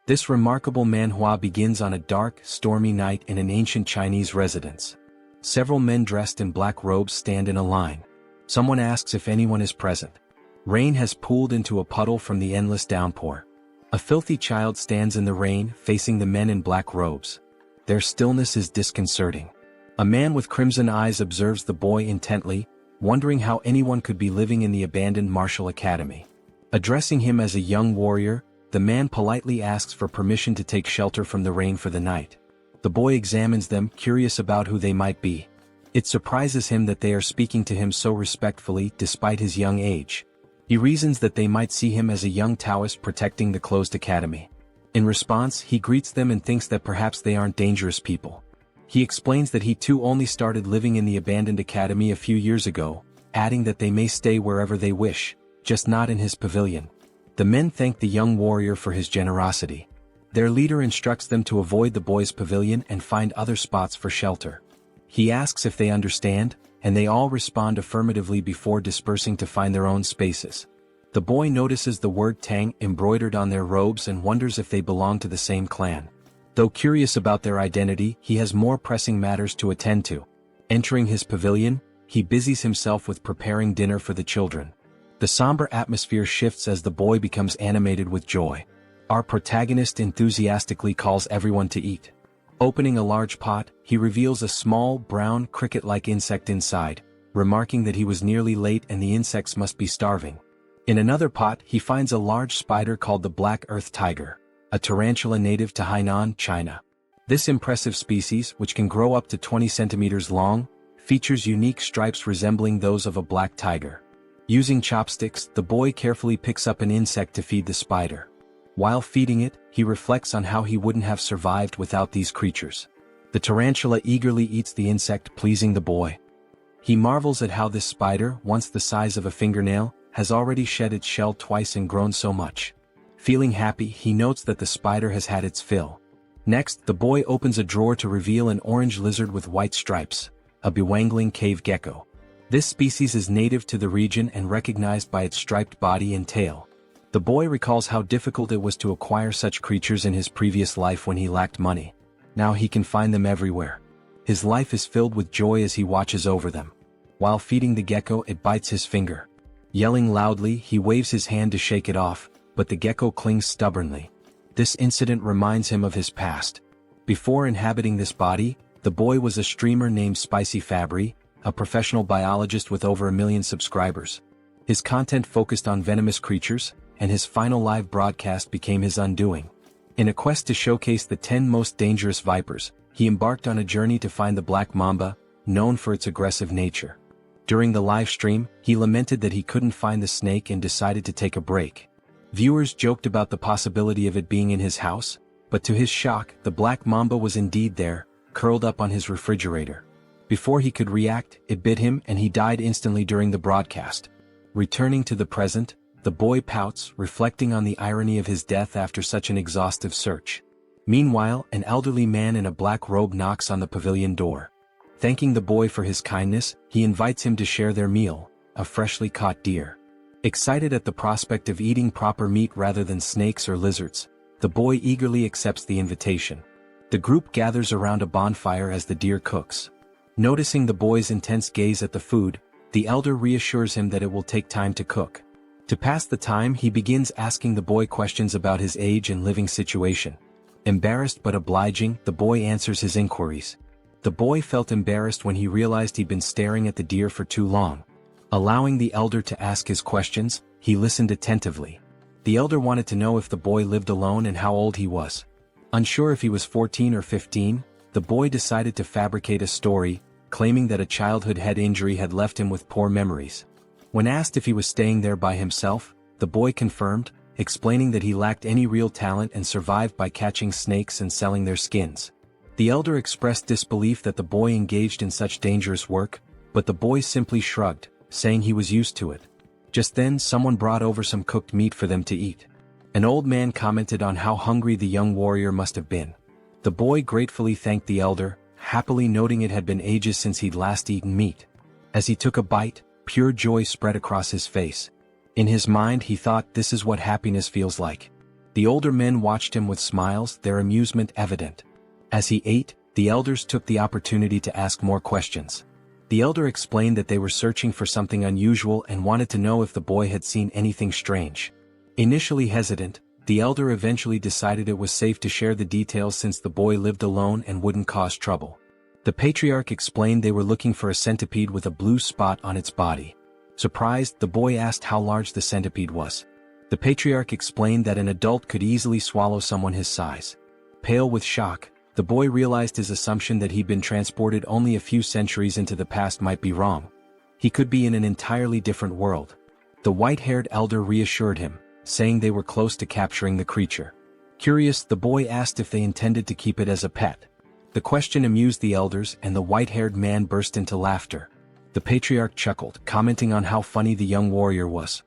This remarkable manhua begins on a dark, stormy night in an ancient Chinese residence. Several men dressed in black robes stand in a line. Someone asks if anyone is present. Rain has pooled into a puddle from the endless downpour. A filthy child stands in the rain, facing the men in black robes. Their stillness is disconcerting. A man with crimson eyes observes the boy intently, wondering how anyone could be living in the abandoned martial academy. Addressing him as a young warrior, the man politely asks for permission to take shelter from the rain for the night. The boy examines them, curious about who they might be. It surprises him that they are speaking to him so respectfully despite his young age. He reasons that they might see him as a young Taoist protecting the closed academy. In response, he greets them and thinks that perhaps they aren't dangerous people. He explains that he too only started living in the abandoned academy a few years ago, adding that they may stay wherever they wish, just not in his pavilion. The men thank the young warrior for his generosity. Their leader instructs them to avoid the boy's pavilion and find other spots for shelter. He asks if they understand, and they all respond affirmatively before dispersing to find their own spaces. The boy notices the word Tang embroidered on their robes and wonders if they belong to the same clan. Though curious about their identity, he has more pressing matters to attend to. Entering his pavilion, he busies himself with preparing dinner for the children. The somber atmosphere shifts as the boy becomes animated with joy. Our protagonist enthusiastically calls everyone to eat. Opening a large pot, he reveals a small, brown, cricket-like insect inside, remarking that he was nearly late and the insects must be starving. In another pot, he finds a large spider called the black earth tiger, a tarantula native to Hainan, China. This impressive species, which can grow up to 20 centimeters long, features unique stripes resembling those of a black tiger. Using chopsticks, the boy carefully picks up an insect to feed the spider. While feeding it, he reflects on how he wouldn't have survived without these creatures. The tarantula eagerly eats the insect, pleasing the boy. He marvels at how this spider, once the size of a fingernail, has already shed its shell twice and grown so much. Feeling happy, he notes that the spider has had its fill. Next, the boy opens a drawer to reveal an orange lizard with white stripes, a bewangling cave gecko. This species is native to the region and recognized by its striped body and tail. The boy recalls how difficult it was to acquire such creatures in his previous life when he lacked money. Now he can find them everywhere. His life is filled with joy as he watches over them. While feeding the gecko, it bites his finger. Yelling loudly, he waves his hand to shake it off, but the gecko clings stubbornly. This incident reminds him of his past. Before inhabiting this body, the boy was a streamer named Spicy Fabre, a professional biologist with over 1 million subscribers. His content focused on venomous creatures, and his final live broadcast became his undoing. In a quest to showcase the 10 most dangerous vipers, he embarked on a journey to find the black mamba, known for its aggressive nature. During the live stream, he lamented that he couldn't find the snake and decided to take a break. Viewers joked about the possibility of it being in his house, but to his shock, the black mamba was indeed there, curled up on his refrigerator. Before he could react, it bit him and he died instantly during the broadcast. Returning to the present, the boy pouts, reflecting on the irony of his death after such an exhaustive search. Meanwhile, an elderly man in a black robe knocks on the pavilion door. Thanking the boy for his kindness, he invites him to share their meal, a freshly caught deer. Excited at the prospect of eating proper meat rather than snakes or lizards, the boy eagerly accepts the invitation. The group gathers around a bonfire as the deer cooks. Noticing the boy's intense gaze at the food, the elder reassures him that it will take time to cook. To pass the time, he begins asking the boy questions about his age and living situation. Embarrassed but obliging, the boy answers his inquiries. The boy felt embarrassed when he realized he'd been staring at the deer for too long. Allowing the elder to ask his questions, he listened attentively. The elder wanted to know if the boy lived alone and how old he was. Unsure if he was 14 or 15, the boy decided to fabricate a story, claiming that a childhood head injury had left him with poor memories. When asked if he was staying there by himself, the boy confirmed, explaining that he lacked any real talent and survived by catching snakes and selling their skins. The elder expressed disbelief that the boy engaged in such dangerous work, but the boy simply shrugged, saying he was used to it. Just then, someone brought over some cooked meat for them to eat. An old man commented on how hungry the young warrior must have been. The boy gratefully thanked the elder, happily noting it had been ages since he'd last eaten meat. As he took a bite, pure joy spread across his face. In his mind, he thought, this is what happiness feels like. The older men watched him with smiles, their amusement evident. As he ate, the elders took the opportunity to ask more questions. The elder explained that they were searching for something unusual and wanted to know if the boy had seen anything strange. Initially hesitant, the elder eventually decided it was safe to share the details since the boy lived alone and wouldn't cause trouble. The patriarch explained they were looking for a centipede with a blue spot on its body. Surprised, the boy asked how large the centipede was. The patriarch explained that an adult could easily swallow someone his size. Pale with shock, the boy realized his assumption that he'd been transported only a few centuries into the past might be wrong. He could be in an entirely different world. The white-haired elder reassured him, saying they were close to capturing the creature. Curious, the boy asked if they intended to keep it as a pet. The question amused the elders and the white-haired man burst into laughter. The patriarch chuckled, commenting on how funny the young warrior was.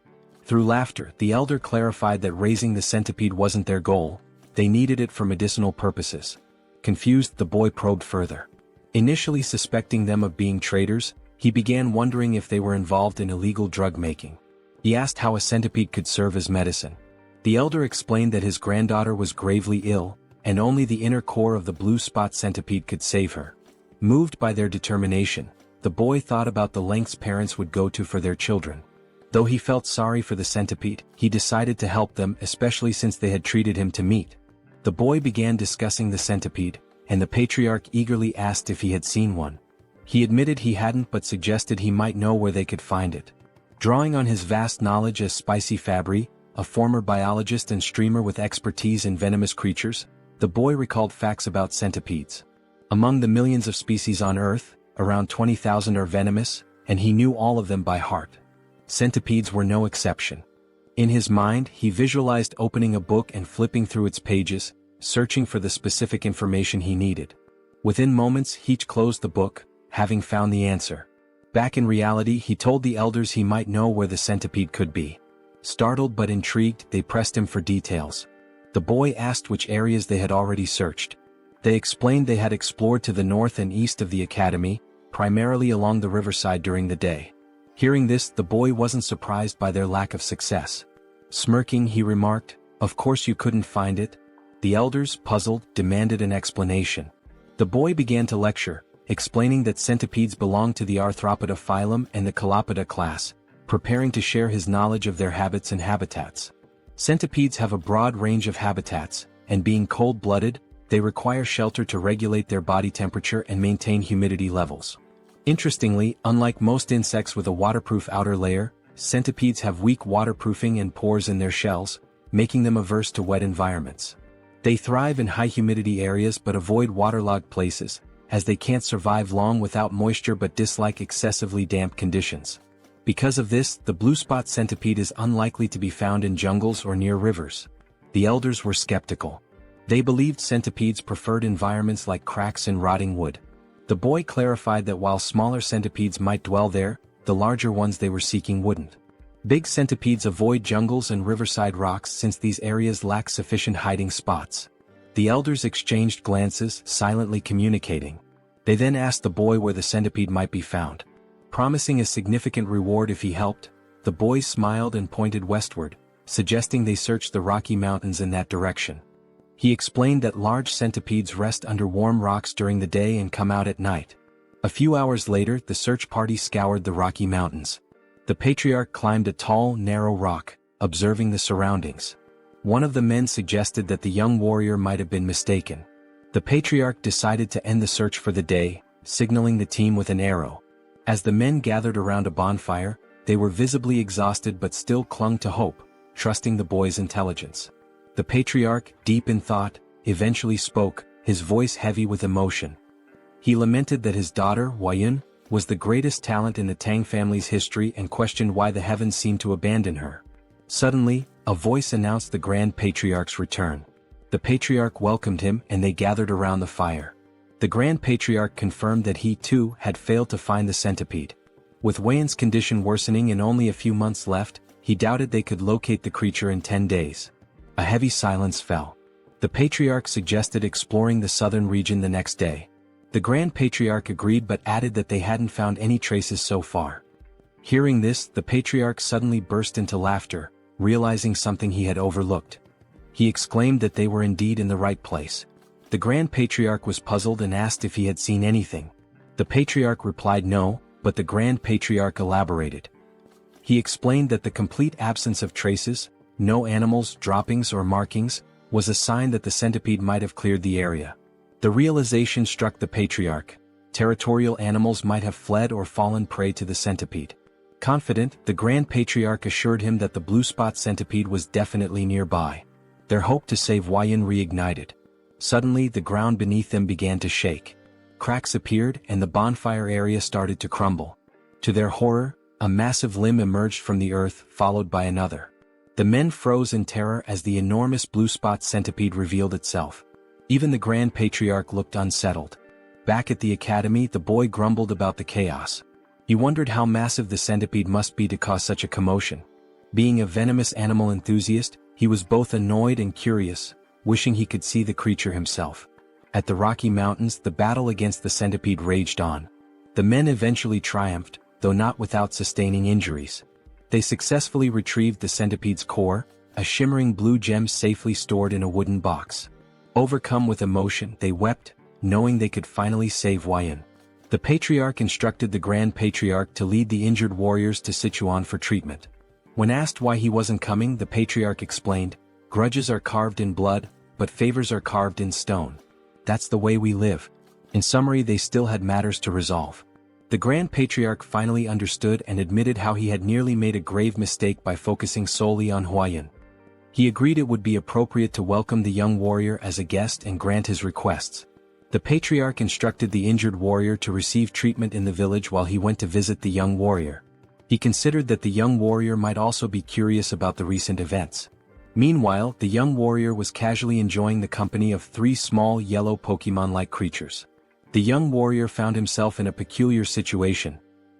Through laughter, the elder clarified that raising the centipede wasn't their goal, they needed it for medicinal purposes. Confused, the boy probed further. Initially suspecting them of being traitors, he began wondering if they were involved in illegal drug making. He asked how a centipede could serve as medicine. The elder explained that his granddaughter was gravely ill, and only the inner core of the blue spot centipede could save her. Moved by their determination, the boy thought about the lengths parents would go to for their children. Though he felt sorry for the centipede, he decided to help them, especially since they had treated him to meat. The boy began discussing the centipede, and the patriarch eagerly asked if he had seen one. He admitted he hadn't but suggested he might know where they could find it. Drawing on his vast knowledge as Spicy Fabre, a former biologist and streamer with expertise in venomous creatures, the boy recalled facts about centipedes. Among the millions of species on Earth, around 20,000 are venomous, and he knew all of them by heart. Centipedes were no exception. In his mind, he visualized opening a book and flipping through its pages, searching for the specific information he needed. Within moments, he closed the book, having found the answer. Back in reality, he told the elders he might know where the centipede could be. Startled but intrigued, they pressed him for details. The boy asked which areas they had already searched. They explained they had explored to the north and east of the academy, primarily along the riverside during the day. Hearing this, the boy wasn't surprised by their lack of success. Smirking, he remarked, "Of course you couldn't find it." The elders, puzzled, demanded an explanation. The boy began to lecture, explaining that centipedes belong to the Arthropoda phylum and the Calopoda class, preparing to share his knowledge of their habits and habitats. Centipedes have a broad range of habitats, and being cold-blooded, they require shelter to regulate their body temperature and maintain humidity levels. Interestingly, unlike most insects with a waterproof outer layer, centipedes have weak waterproofing and pores in their shells, making them averse to wet environments. They thrive in high-humidity areas but avoid waterlogged places, as they can't survive long without moisture but dislike excessively damp conditions. Because of this, the blue spot centipede is unlikely to be found in jungles or near rivers. The elders were skeptical. They believed centipedes preferred environments like cracks and rotting wood. The boy clarified that while smaller centipedes might dwell there, the larger ones they were seeking wouldn't. Big centipedes avoid jungles and riverside rocks since these areas lack sufficient hiding spots. The elders exchanged glances, silently communicating. They then asked the boy where the centipede might be found. Promising a significant reward if he helped, the boy smiled and pointed westward, suggesting they search the Rocky Mountains in that direction. He explained that large centipedes rest under warm rocks during the day and come out at night. A few hours later, the search party scoured the Rocky Mountains. The patriarch climbed a tall, narrow rock, observing the surroundings. One of the men suggested that the young warrior might have been mistaken. The patriarch decided to end the search for the day, signaling the team with an arrow. As the men gathered around a bonfire, they were visibly exhausted but still clung to hope, trusting the boy's intelligence. The patriarch, deep in thought, eventually spoke, his voice heavy with emotion. He lamented that his daughter, Huayun, was the greatest talent in the Tang family's history and questioned why the heavens seemed to abandon her. Suddenly, a voice announced the Grand Patriarch's return. The patriarch welcomed him and they gathered around the fire. The Grand Patriarch confirmed that he too had failed to find the centipede. With Huayun's condition worsening and only a few months left, he doubted they could locate the creature in 10 days. A heavy silence fell. The patriarch suggested exploring the southern region the next day. The Grand Patriarch agreed but added that they hadn't found any traces so far. Hearing this, the patriarch suddenly burst into laughter, realizing something he had overlooked. He exclaimed that they were indeed in the right place. The Grand Patriarch was puzzled and asked if he had seen anything. The Patriarch replied no, but the Grand Patriarch elaborated. He explained that the complete absence of traces, no animals, droppings or markings, was a sign that the centipede might have cleared the area. The realization struck the Patriarch. Territorial animals might have fled or fallen prey to the centipede. Confident, the Grand Patriarch assured him that the blue spot centipede was definitely nearby. Their hope to save Huayan reignited. Suddenly the ground beneath them began to shake. Cracks appeared and the bonfire area started to crumble. To their horror, a massive limb emerged from the earth, followed by another. The men froze in terror as the enormous blue spot centipede revealed itself. Even the Grand Patriarch looked unsettled. Back at the academy, the boy grumbled about the chaos. He wondered how massive the centipede must be to cause such a commotion. Being a venomous animal enthusiast, he was both annoyed and curious, wishing he could see the creature himself. At the Rocky Mountains, the battle against the centipede raged on. The men eventually triumphed, though not without sustaining injuries. They successfully retrieved the centipede's core, a shimmering blue gem safely stored in a wooden box. Overcome with emotion, they wept, knowing they could finally save Huayan. The Patriarch instructed the Grand Patriarch to lead the injured warriors to Sichuan for treatment. When asked why he wasn't coming, the Patriarch explained, "Grudges are carved in blood, but favors are carved in stone. That's the way we live." In summary, they still had matters to resolve. The Grand Patriarch finally understood and admitted how he had nearly made a grave mistake by focusing solely on Huayan. He agreed it would be appropriate to welcome the young warrior as a guest and grant his requests. The Patriarch instructed the injured warrior to receive treatment in the village while he went to visit the young warrior. He considered that the young warrior might also be curious about the recent events. Meanwhile, the young warrior was casually enjoying the company of 3 small yellow Pokemon-like creatures. The young warrior found himself in a peculiar situation.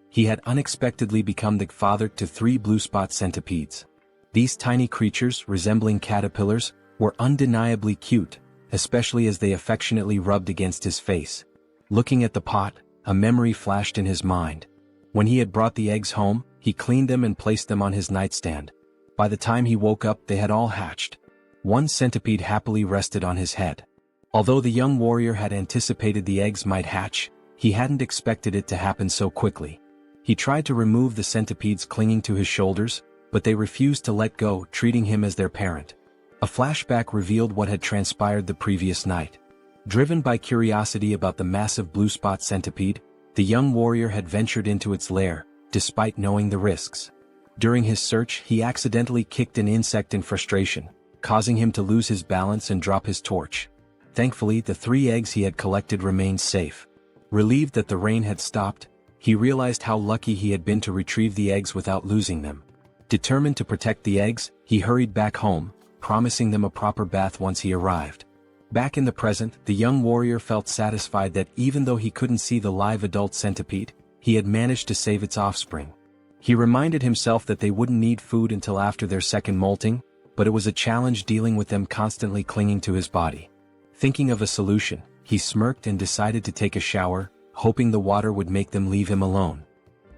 He had unexpectedly become the father to 3 blue spot centipedes. These tiny creatures, resembling caterpillars, were undeniably cute, especially as they affectionately rubbed against his face. Looking at the pot, a memory flashed in his mind. When he had brought the eggs home, he cleaned them and placed them on his nightstand. By the time he woke up, they had all hatched. 1 centipede happily rested on his head. Although the young warrior had anticipated the eggs might hatch, he hadn't expected it to happen so quickly. He tried to remove the centipedes clinging to his shoulders, but they refused to let go, treating him as their parent. A flashback revealed what had transpired the previous night. Driven by curiosity about the massive blue spot centipede, the young warrior had ventured into its lair, despite knowing the risks. During his search, he accidentally kicked an insect in frustration, causing him to lose his balance and drop his torch. Thankfully, the 3 eggs he had collected remained safe. Relieved that the rain had stopped, he realized how lucky he had been to retrieve the eggs without losing them. Determined to protect the eggs, he hurried back home, promising them a proper bath once he arrived. Back in the present, the young warrior felt satisfied that even though he couldn't see the live adult centipede, he had managed to save its offspring. He reminded himself that they wouldn't need food until after their second molting, but it was a challenge dealing with them constantly clinging to his body. Thinking of a solution, he smirked and decided to take a shower, hoping the water would make them leave him alone.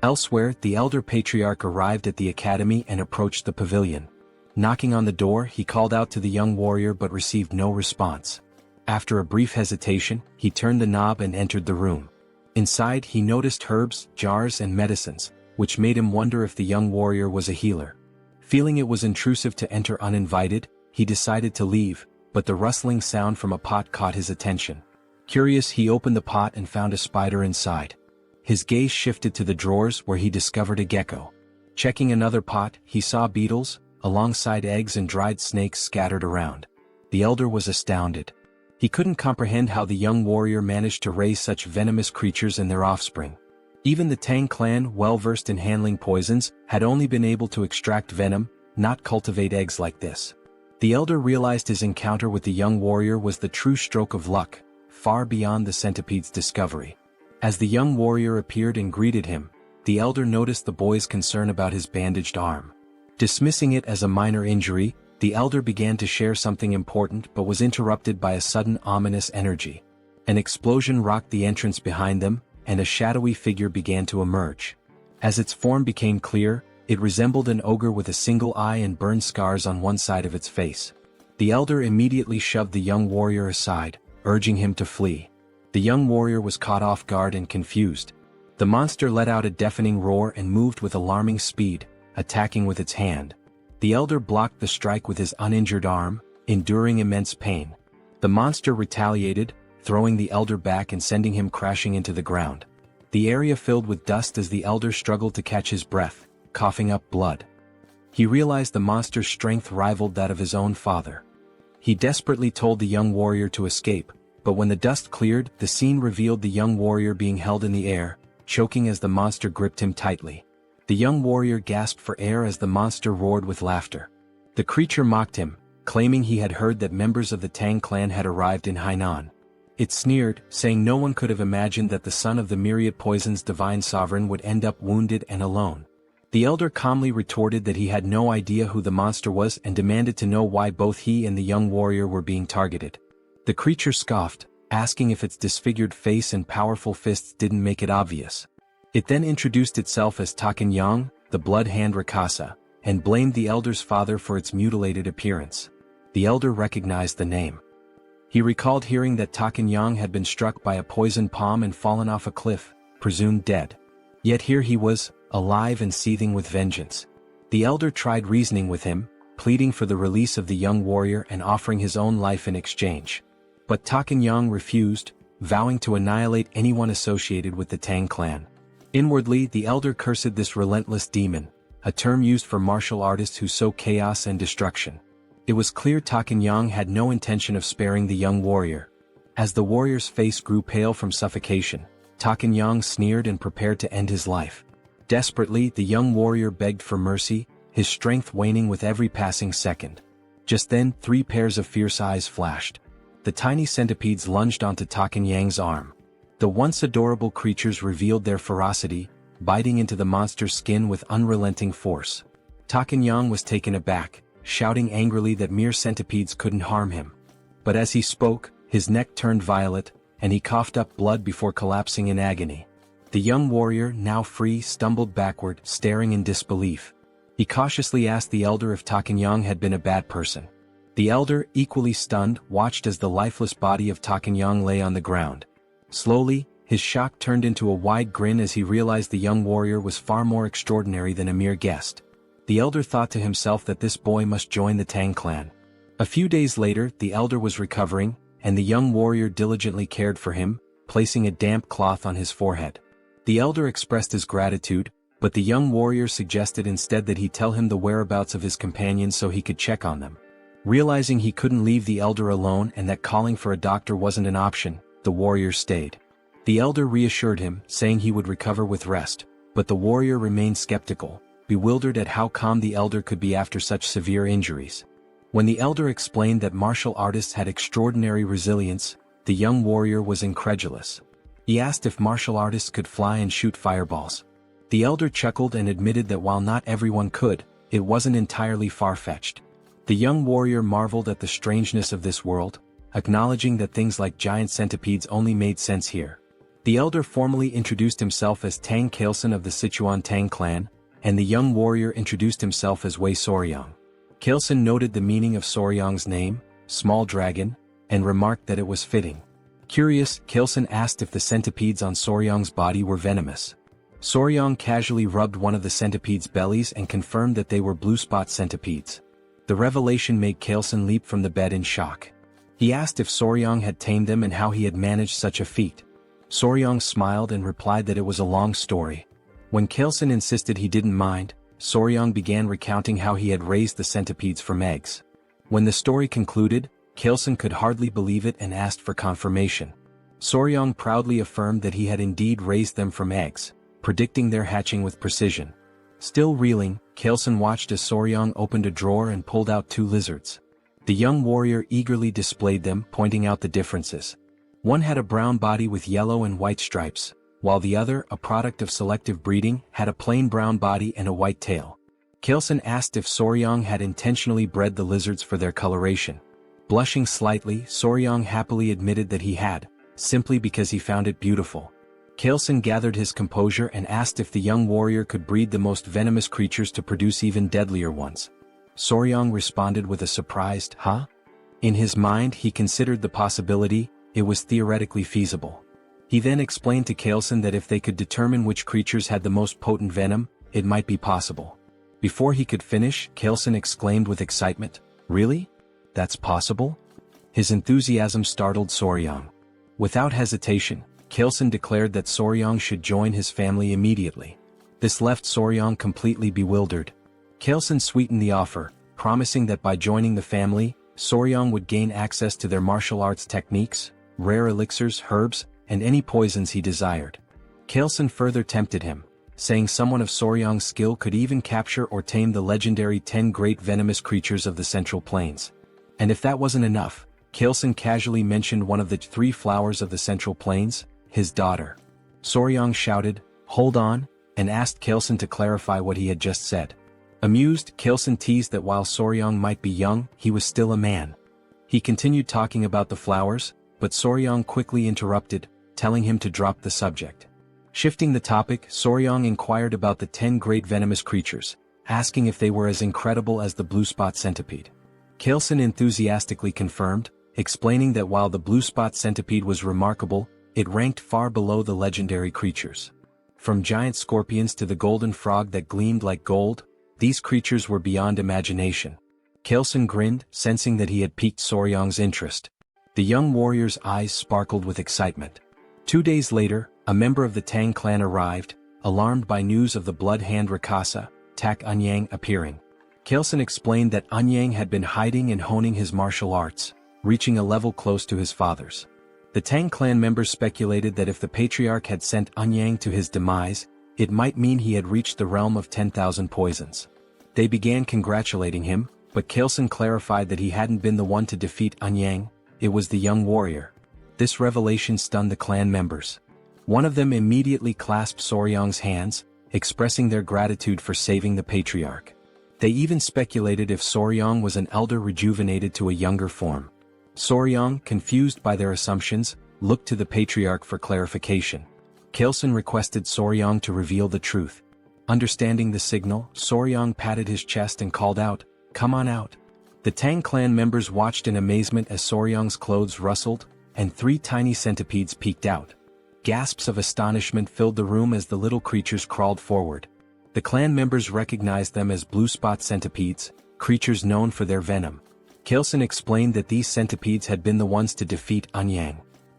Elsewhere, the elder patriarch arrived at the academy and approached the pavilion. Knocking on the door, he called out to the young warrior but received no response. After a brief hesitation, he turned the knob and entered the room. Inside, he noticed herbs, jars and medicines, which made him wonder if the young warrior was a healer. Feeling it was intrusive to enter uninvited, he decided to leave, but the rustling sound from a pot caught his attention. Curious, he opened the pot and found a spider inside. His gaze shifted to the drawers where he discovered a gecko. Checking another pot, he saw beetles, alongside eggs and dried snakes scattered around. The elder was astounded. He couldn't comprehend how the young warrior managed to raise such venomous creatures and their offspring. Even the Tang clan, well-versed in handling poisons, had only been able to extract venom, not cultivate eggs like this. The elder realized his encounter with the young warrior was the true stroke of luck, far beyond the centipede's discovery. As the young warrior appeared and greeted him, the elder noticed the boy's concern about his bandaged arm. Dismissing it as a minor injury, the elder began to share something important but was interrupted by a sudden ominous energy. An explosion rocked the entrance behind them, and a shadowy figure began to emerge. As its form became clear, it resembled an ogre with a single eye and burn scars on one side of its face. The elder immediately shoved the young warrior aside, urging him to flee. The young warrior was caught off guard and confused. The monster let out a deafening roar and moved with alarming speed, attacking with its hand. The elder blocked the strike with his uninjured arm, enduring immense pain. The monster retaliated, throwing the elder back and sending him crashing into the ground. The area filled with dust as the elder struggled to catch his breath, coughing up blood. He realized the monster's strength rivaled that of his own father. He desperately told the young warrior to escape, but when the dust cleared, the scene revealed the young warrior being held in the air, choking as the monster gripped him tightly. The young warrior gasped for air as the monster roared with laughter. The creature mocked him, claiming he had heard that members of the Tang clan had arrived in Hainan. It sneered, saying no one could have imagined that the son of the myriad poison's divine sovereign would end up wounded and alone. The elder calmly retorted that he had no idea who the monster was and demanded to know why both he and the young warrior were being targeted. The creature scoffed, asking if its disfigured face and powerful fists didn't make it obvious. It then introduced itself as Takenyang, the blood hand Rakasa, and blamed the elder's father for its mutilated appearance. The elder recognized the name. He recalled hearing that Takenyang had been struck by a poison palm and fallen off a cliff, presumed dead. Yet here he was, alive and seething with vengeance. The elder tried reasoning with him, pleading for the release of the young warrior and offering his own life in exchange. But Takenyang refused, vowing to annihilate anyone associated with the Tang clan. Inwardly, the elder cursed this relentless demon, a term used for martial artists who sow chaos and destruction. It was clear Takenyang had no intention of sparing the young warrior. As the warrior's face grew pale from suffocation, Takenyang sneered and prepared to end his life. Desperately, the young warrior begged for mercy, his strength waning with every passing second. Just then, 3 pairs of fierce eyes flashed. The tiny centipedes lunged onto Takenyang's arm. The once adorable creatures revealed their ferocity, biting into the monster's skin with unrelenting force. Takenyang was taken aback, shouting angrily that mere centipedes couldn't harm him. But as he spoke, his neck turned violet, and he coughed up blood before collapsing in agony. The young warrior, now free, stumbled backward, staring in disbelief. He cautiously asked the elder if Takenyang had been a bad person. The elder, equally stunned, watched as the lifeless body of Takenyang lay on the ground. Slowly, his shock turned into a wide grin as he realized the young warrior was far more extraordinary than a mere guest. The elder thought to himself that this boy must join the Tang clan. A few days later, the elder was recovering, and the young warrior diligently cared for him, placing a damp cloth on his forehead. The elder expressed his gratitude, but the young warrior suggested instead that he tell him the whereabouts of his companions so he could check on them. Realizing he couldn't leave the elder alone and that calling for a doctor wasn't an option, the warrior stayed. The elder reassured him, saying he would recover with rest, but the warrior remained skeptical, bewildered at how calm the elder could be after such severe injuries. When the elder explained that martial artists had extraordinary resilience, the young warrior was incredulous. He asked if martial artists could fly and shoot fireballs. The elder chuckled and admitted that while not everyone could, it wasn't entirely far-fetched. The young warrior marveled at the strangeness of this world, acknowledging that things like giant centipedes only made sense here. The elder formally introduced himself as Tang Kailson of the Sichuan Tang Clan, and the young warrior introduced himself as Wei Soryang. Kailson noted the meaning of Soryang's name, small dragon, and remarked that it was fitting. Curious, Kailson asked if the centipedes on Soryang's body were venomous. Soryang casually rubbed one of the centipedes' bellies and confirmed that they were blue spot centipedes. The revelation made Kailson leap from the bed in shock. He asked if Soryang had tamed them and how he had managed such a feat. Soryang smiled and replied that it was a long story. When Kailson insisted he didn't mind, Soryang began recounting how he had raised the centipedes from eggs. When the story concluded, Kailson could hardly believe it and asked for confirmation. Soryang proudly affirmed that he had indeed raised them from eggs, predicting their hatching with precision. Still reeling, Kailson watched as Soryang opened a drawer and pulled out 2 lizards. The young warrior eagerly displayed them, pointing out the differences. One had a brown body with yellow and white stripes, while the other, a product of selective breeding, had a plain brown body and a white tail. Kailson asked if Soryang had intentionally bred the lizards for their coloration. Blushing slightly, Soryang happily admitted that he had, simply because he found it beautiful. Kailson gathered his composure and asked if the young warrior could breed the most venomous creatures to produce even deadlier ones. Soryang responded with a surprised, "Huh? In his mind he considered the possibility, it was theoretically feasible. He then explained to Kaleson that if they could determine which creatures had the most potent venom, it might be possible. Before he could finish, Kaleson exclaimed with excitement, "Really? That's possible?" His enthusiasm startled Soryang. Without hesitation, Kaleson declared that Soryang should join his family immediately. This left Soryang completely bewildered. Kaleson sweetened the offer, promising that by joining the family, Soryang would gain access to their martial arts techniques, rare elixirs, herbs, and any poisons he desired. Kaleson further tempted him, saying someone of Soryang's skill could even capture or tame the legendary 10 great venomous creatures of the Central Plains. And if that wasn't enough, Kaleson casually mentioned one of the 3 flowers of the Central Plains, his daughter. Soryang shouted, "Hold on," and asked Kaleson to clarify what he had just said. Amused, Kaleson teased that while Soryang might be young, he was still a man. He continued talking about the flowers, but Soryang quickly interrupted, telling him to drop the subject. Shifting the topic, Soryang inquired about the 10 great venomous creatures, asking if they were as incredible as the blue spot centipede. Kaleson enthusiastically confirmed, explaining that while the blue spot centipede was remarkable, it ranked far below the legendary creatures. From giant scorpions to the golden frog that gleamed like gold, these creatures were beyond imagination. Kaleson grinned, sensing that he had piqued Soryang's interest. The young warrior's eyes sparkled with excitement. 2 days later, a member of the Tang clan arrived, alarmed by news of the blood hand Rakasa, Tak Anyang appearing. Kaleson explained that Anyang had been hiding and honing his martial arts, reaching a level close to his father's. The Tang clan members speculated that if the patriarch had sent Anyang to his demise, it might mean he had reached the realm of 10,000 poisons. They began congratulating him, but Kaleson clarified that he hadn't been the one to defeat Anyang, it was the young warrior. This revelation stunned the clan members. One of them immediately clasped Soryang's hands, expressing their gratitude for saving the patriarch. They even speculated if Soryang was an elder rejuvenated to a younger form. Soryang, confused by their assumptions, looked to the patriarch for clarification. Kaleson requested Soryang to reveal the truth. Understanding the signal, Soryang patted his chest and called out, "Come on out." The Tang clan members watched in amazement as Soryang's clothes rustled, and 3 tiny centipedes peeked out. Gasps of astonishment filled the room as the little creatures crawled forward. The clan members recognized them as blue spot centipedes, creatures known for their venom. Kaleson explained that these centipedes had been the ones to defeat Anyang.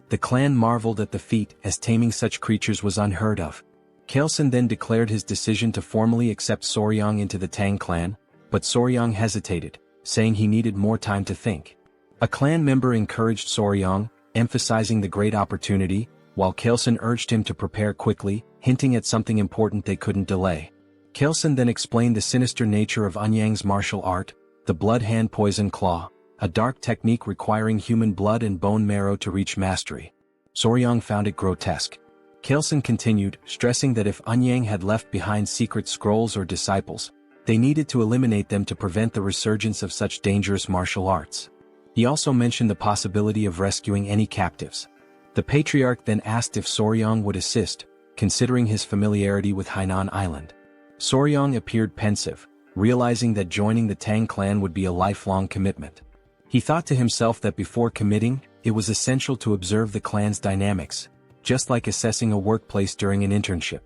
The clan marveled at the feat, as taming such creatures was unheard of. Kaleson then declared his decision to formally accept Soryang into the Tang clan, but Soryang hesitated, saying he needed more time to think. A clan member encouraged Soryang, emphasizing the great opportunity, while Kaleson urged him to prepare quickly, hinting at something important they couldn't delay. Kaleson then explained the sinister nature of Anyang's martial art, the blood hand poison claw, a dark technique requiring human blood and bone marrow to reach mastery. Soryang found it grotesque. Kaleson continued, stressing that if Anyang had left behind secret scrolls or disciples, they needed to eliminate them to prevent the resurgence of such dangerous martial arts. He also mentioned the possibility of rescuing any captives. The patriarch then asked if Soryang would assist, considering his familiarity with Hainan Island. Soryang appeared pensive, realizing that joining the Tang clan would be a lifelong commitment. He thought to himself that before committing, it was essential to observe the clan's dynamics, just like assessing a workplace during an internship.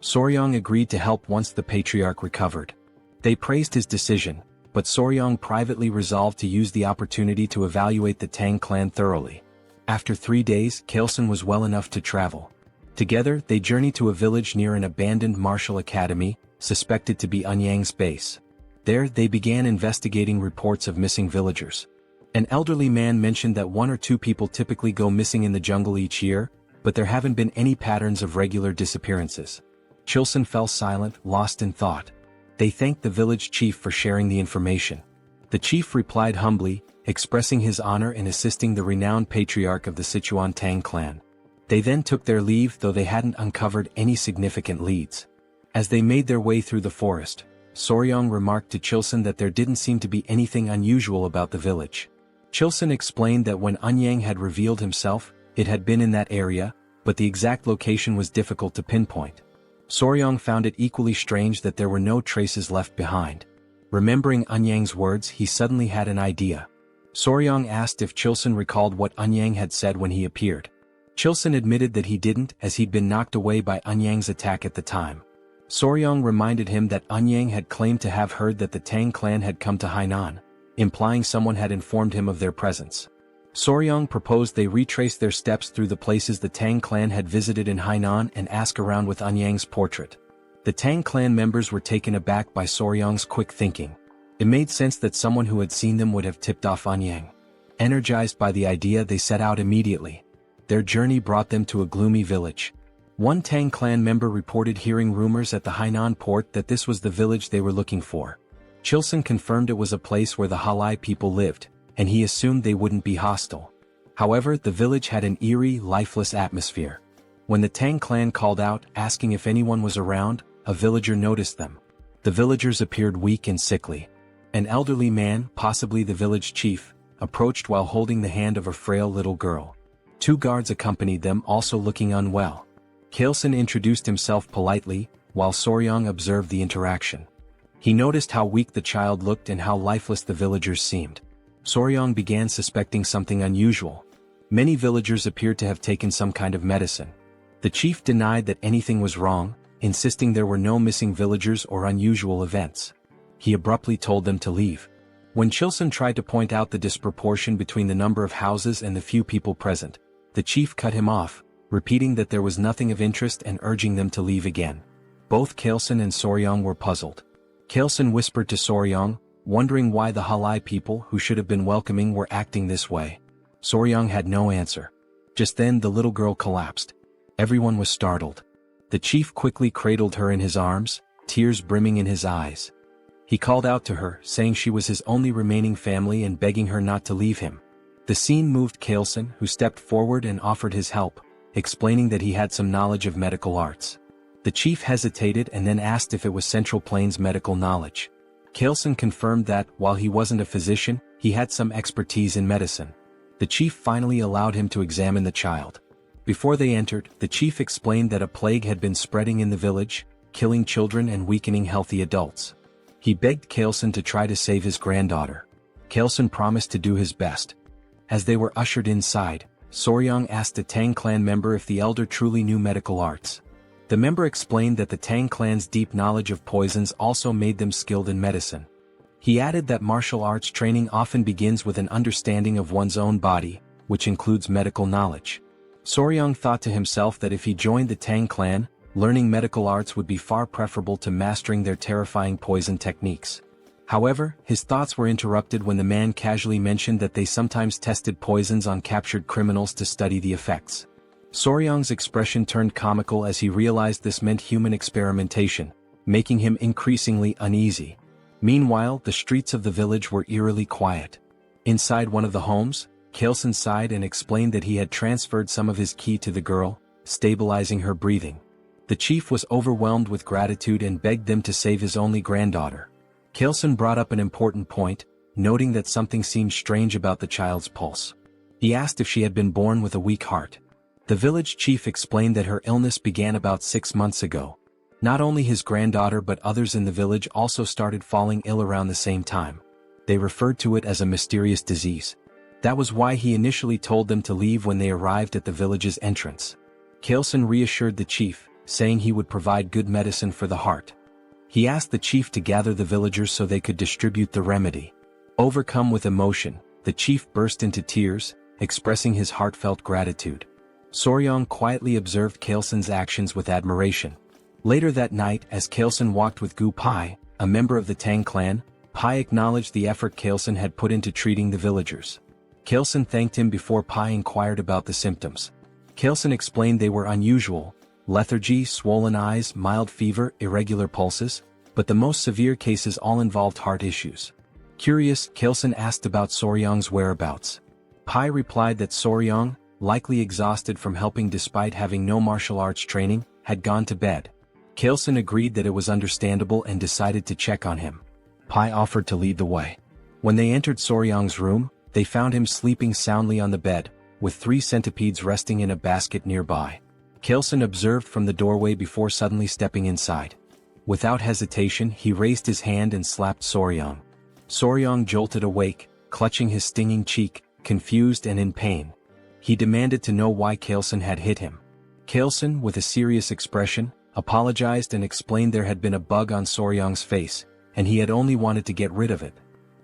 Soryang agreed to help once the patriarch recovered. They praised his decision, but Soryang privately resolved to use the opportunity to evaluate the Tang clan thoroughly. After 3 days, Kaleson was well enough to travel. Together, they journeyed to a village near an abandoned martial academy, suspected to be Anyang's base. There, they began investigating reports of missing villagers. An elderly man mentioned that 1 or 2 people typically go missing in the jungle each year, but there haven't been any patterns of regular disappearances. Chilson fell silent, lost in thought. They thanked the village chief for sharing the information. The chief replied humbly, expressing his honor in assisting the renowned patriarch of the Sichuan Tang Clan. They then took their leave, though they hadn't uncovered any significant leads. As they made their way through the forest, Soryang remarked to Chilson that there didn't seem to be anything unusual about the village. Chilson explained that when Anyang had revealed himself, it had been in that area, but the exact location was difficult to pinpoint. Soryang found it equally strange that there were no traces left behind. Remembering Anyang's words, he suddenly had an idea. Soryang asked if Chilson recalled what Eunhyang had said when he appeared. Chilson admitted that he didn't, as he'd been knocked away by Eunhyang's attack at the time. Soryang reminded him that Eunhyang had claimed to have heard that the Tang clan had come to Hainan, implying someone had informed him of their presence. Soryang proposed they retrace their steps through the places the Tang clan had visited in Hainan and ask around with Eunhyang's portrait. The Tang clan members were taken aback by Soryang's quick thinking. It made sense that someone who had seen them would have tipped off Eunhyang. Energized by the idea, they set out immediately. Their journey brought them to a gloomy village. One Tang clan member reported hearing rumors at the Hainan port that this was the village they were looking for. Chilson confirmed it was a place where the Halai people lived, and he assumed they wouldn't be hostile. However, the village had an eerie, lifeless atmosphere. When the Tang clan called out, asking if anyone was around, a villager noticed them. The villagers appeared weak and sickly. An elderly man, possibly the village chief, approached while holding the hand of a frail little girl. Two guards accompanied them, also looking unwell. Kaleson introduced himself politely, while Soryang observed the interaction. He noticed how weak the child looked and how lifeless the villagers seemed. Soryang began suspecting something unusual. Many villagers appeared to have taken some kind of medicine. The chief denied that anything was wrong, insisting there were no missing villagers or unusual events. He abruptly told them to leave. When Chilson tried to point out the disproportion between the number of houses and the few people present, the chief cut him off, repeating that there was nothing of interest and urging them to leave again. Both Kaleson and Soryang were puzzled. Kaleson whispered to Soryang, wondering why the Halai people who should have been welcoming were acting this way. Soryang had no answer. Just then the little girl collapsed. Everyone was startled. The chief quickly cradled her in his arms, tears brimming in his eyes. He called out to her, saying she was his only remaining family and begging her not to leave him. The scene moved Kaleson, who stepped forward and offered his help, explaining that he had some knowledge of medical arts. The chief hesitated and then asked if it was Central Plains medical knowledge. Kaleson confirmed that, while he wasn't a physician, he had some expertise in medicine. The chief finally allowed him to examine the child. Before they entered, the chief explained that a plague had been spreading in the village, killing children and weakening healthy adults. He begged Kaleson to try to save his granddaughter. Kaleson promised to do his best. As they were ushered inside, Soryang asked a Tang clan member if the elder truly knew medical arts. The member explained that the Tang clan's deep knowledge of poisons also made them skilled in medicine. He added that martial arts training often begins with an understanding of one's own body, which includes medical knowledge. Soryang thought to himself that if he joined the Tang clan, learning medical arts would be far preferable to mastering their terrifying poison techniques. However, his thoughts were interrupted when the man casually mentioned that they sometimes tested poisons on captured criminals to study the effects. Soryang's expression turned comical as he realized this meant human experimentation, making him increasingly uneasy. Meanwhile, the streets of the village were eerily quiet. Inside one of the homes, Kaleson sighed and explained that he had transferred some of his ki to the girl, stabilizing her breathing. The chief was overwhelmed with gratitude and begged them to save his only granddaughter. Kaleson brought up an important point, noting that something seemed strange about the child's pulse. He asked if she had been born with a weak heart. The village chief explained that her illness began about 6 months ago. Not only his granddaughter but others in the village also started falling ill around the same time. They referred to it as a mysterious disease. That was why he initially told them to leave when they arrived at the village's entrance. Kaleson reassured the chief, saying he would provide good medicine for the heart. He asked the chief to gather the villagers so they could distribute the remedy. Overcome with emotion, the chief burst into tears, expressing his heartfelt gratitude. Soryang quietly observed Kaleson's actions with admiration. Later that night, as Kaleson walked with Gu Pai, a member of the Tang clan, Pai acknowledged the effort Kaleson had put into treating the villagers. Kaleson thanked him before Pai inquired about the symptoms. Kaleson explained they were unusual: lethargy, swollen eyes, mild fever, irregular pulses, but the most severe cases all involved heart issues. Curious, Kaleson asked about Soryang's whereabouts. Pai replied that Soryang, likely exhausted from helping despite having no martial arts training, had gone to bed. Kaleson agreed that it was understandable and decided to check on him. Pai offered to lead the way. When they entered Soryang's room, they found him sleeping soundly on the bed, with 3 centipedes resting in a basket nearby. Kaleson observed from the doorway before suddenly stepping inside. Without hesitation, he raised his hand and slapped Soryang. Soryang jolted awake, clutching his stinging cheek, confused and in pain. He demanded to know why Kaelson had hit him. Kaelson, with a serious expression, apologized and explained there had been a bug on Soryong's face, and he had only wanted to get rid of it.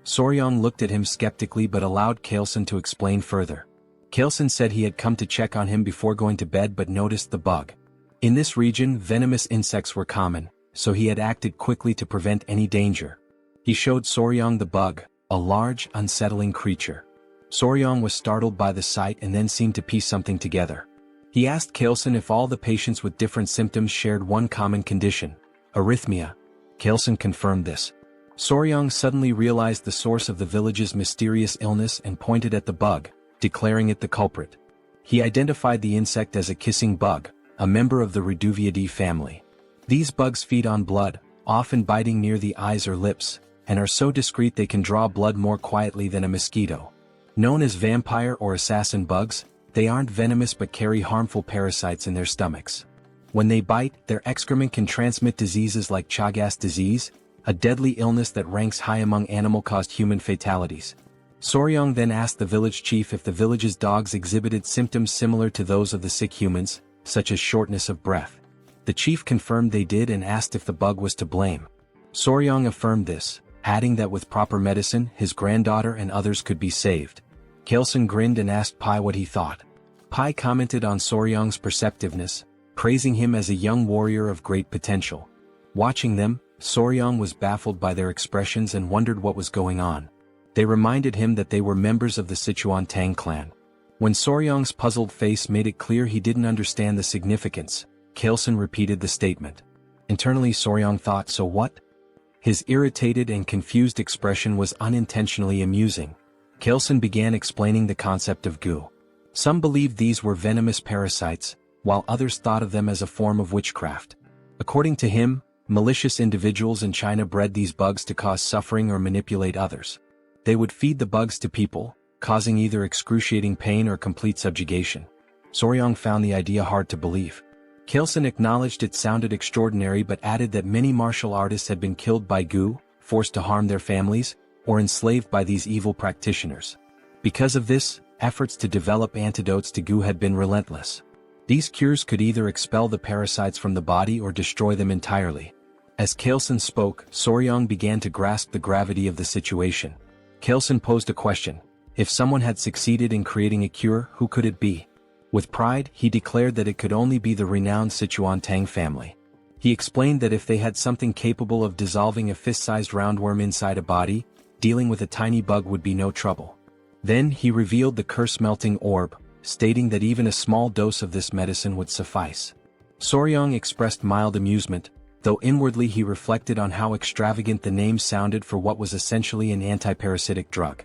Soryong looked at him skeptically but allowed Kaelson to explain further. Kaelson said he had come to check on him before going to bed but noticed the bug. In this region, venomous insects were common, so he had acted quickly to prevent any danger. He showed Soryong the bug, a large, unsettling creature. Soryong was startled by the sight and then seemed to piece something together. He asked Kaelson if all the patients with different symptoms shared one common condition: arrhythmia. Kaelson confirmed this. Soryong suddenly realized the source of the village's mysterious illness and pointed at the bug, declaring it the culprit. He identified the insect as a kissing bug, a member of the Reduviidae family. These bugs feed on blood, often biting near the eyes or lips, and are so discreet they can draw blood more quietly than a mosquito. Known as vampire or assassin bugs, they aren't venomous but carry harmful parasites in their stomachs. When they bite, their excrement can transmit diseases like Chagas disease, a deadly illness that ranks high among animal-caused human fatalities. Soryong then asked the village chief if the village's dogs exhibited symptoms similar to those of the sick humans, such as shortness of breath. The chief confirmed they did and asked if the bug was to blame. Soryong affirmed this, adding that with proper medicine, his granddaughter and others could be saved. Kaelson grinned and asked Pai what he thought. Pai commented on Soryong's perceptiveness, praising him as a young warrior of great potential. Watching them, Soryong was baffled by their expressions and wondered what was going on. They reminded him that they were members of the Sichuan Tang Clan. When Soryong's puzzled face made it clear he didn't understand the significance, Kaelson repeated the statement. Internally Soryong thought, so what? His irritated and confused expression was unintentionally amusing. Kaelson began explaining the concept of goo. Some believed these were venomous parasites, while others thought of them as a form of witchcraft. According to him, malicious individuals in China bred these bugs to cause suffering or manipulate others. They would feed the bugs to people, causing either excruciating pain or complete subjugation. Soryong found the idea hard to believe. Kaelson acknowledged it sounded extraordinary but added that many martial artists had been killed by goo, forced to harm their families, or enslaved by these evil practitioners. Because of this, efforts to develop antidotes to goo had been relentless. These cures could either expel the parasites from the body or destroy them entirely. As Kaelson spoke, Soryong began to grasp the gravity of the situation. Kaelson posed a question. If someone had succeeded in creating a cure, who could it be? With pride, he declared that it could only be the renowned Sichuan Tang family. He explained that if they had something capable of dissolving a fist-sized roundworm inside a body, dealing with a tiny bug would be no trouble. Then he revealed the curse-melting orb, stating that even a small dose of this medicine would suffice. Soryong expressed mild amusement, though inwardly he reflected on how extravagant the name sounded for what was essentially an antiparasitic drug.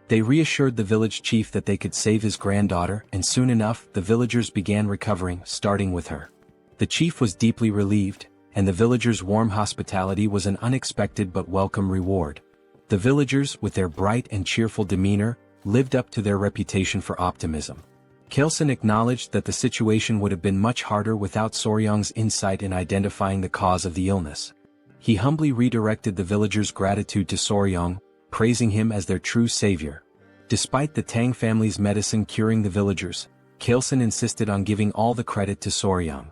They reassured the village chief that they could save his granddaughter, and soon enough the villagers began recovering, starting with her. The chief was deeply relieved, and the villagers' warm hospitality was an unexpected but welcome reward. The villagers, with their bright and cheerful demeanor, lived up to their reputation for optimism. Kaelson acknowledged that the situation would have been much harder without Soryong's insight in identifying the cause of the illness. He humbly redirected the villagers' gratitude to Soryong, praising him as their true savior. Despite the Tang family's medicine curing the villagers, Kaelson insisted on giving all the credit to Soryong.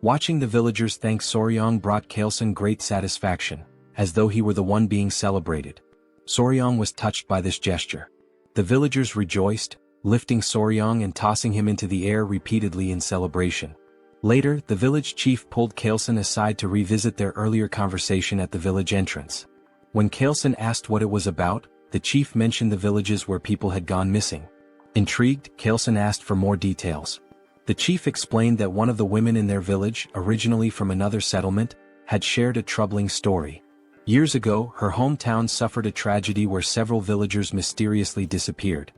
Watching the villagers thank Soryong brought Kaelson great satisfaction, as though he were the one being celebrated. Soryong was touched by this gesture. The villagers rejoiced, lifting Soryong and tossing him into the air repeatedly in celebration. Later, the village chief pulled Kaelson aside to revisit their earlier conversation at the village entrance. When Kaelson asked what it was about, the chief mentioned the villages where people had gone missing. Intrigued, Kaelson asked for more details. The chief explained that one of the women in their village, originally from another settlement, had shared a troubling story. Years ago, her hometown suffered a tragedy where several villagers mysteriously disappeared.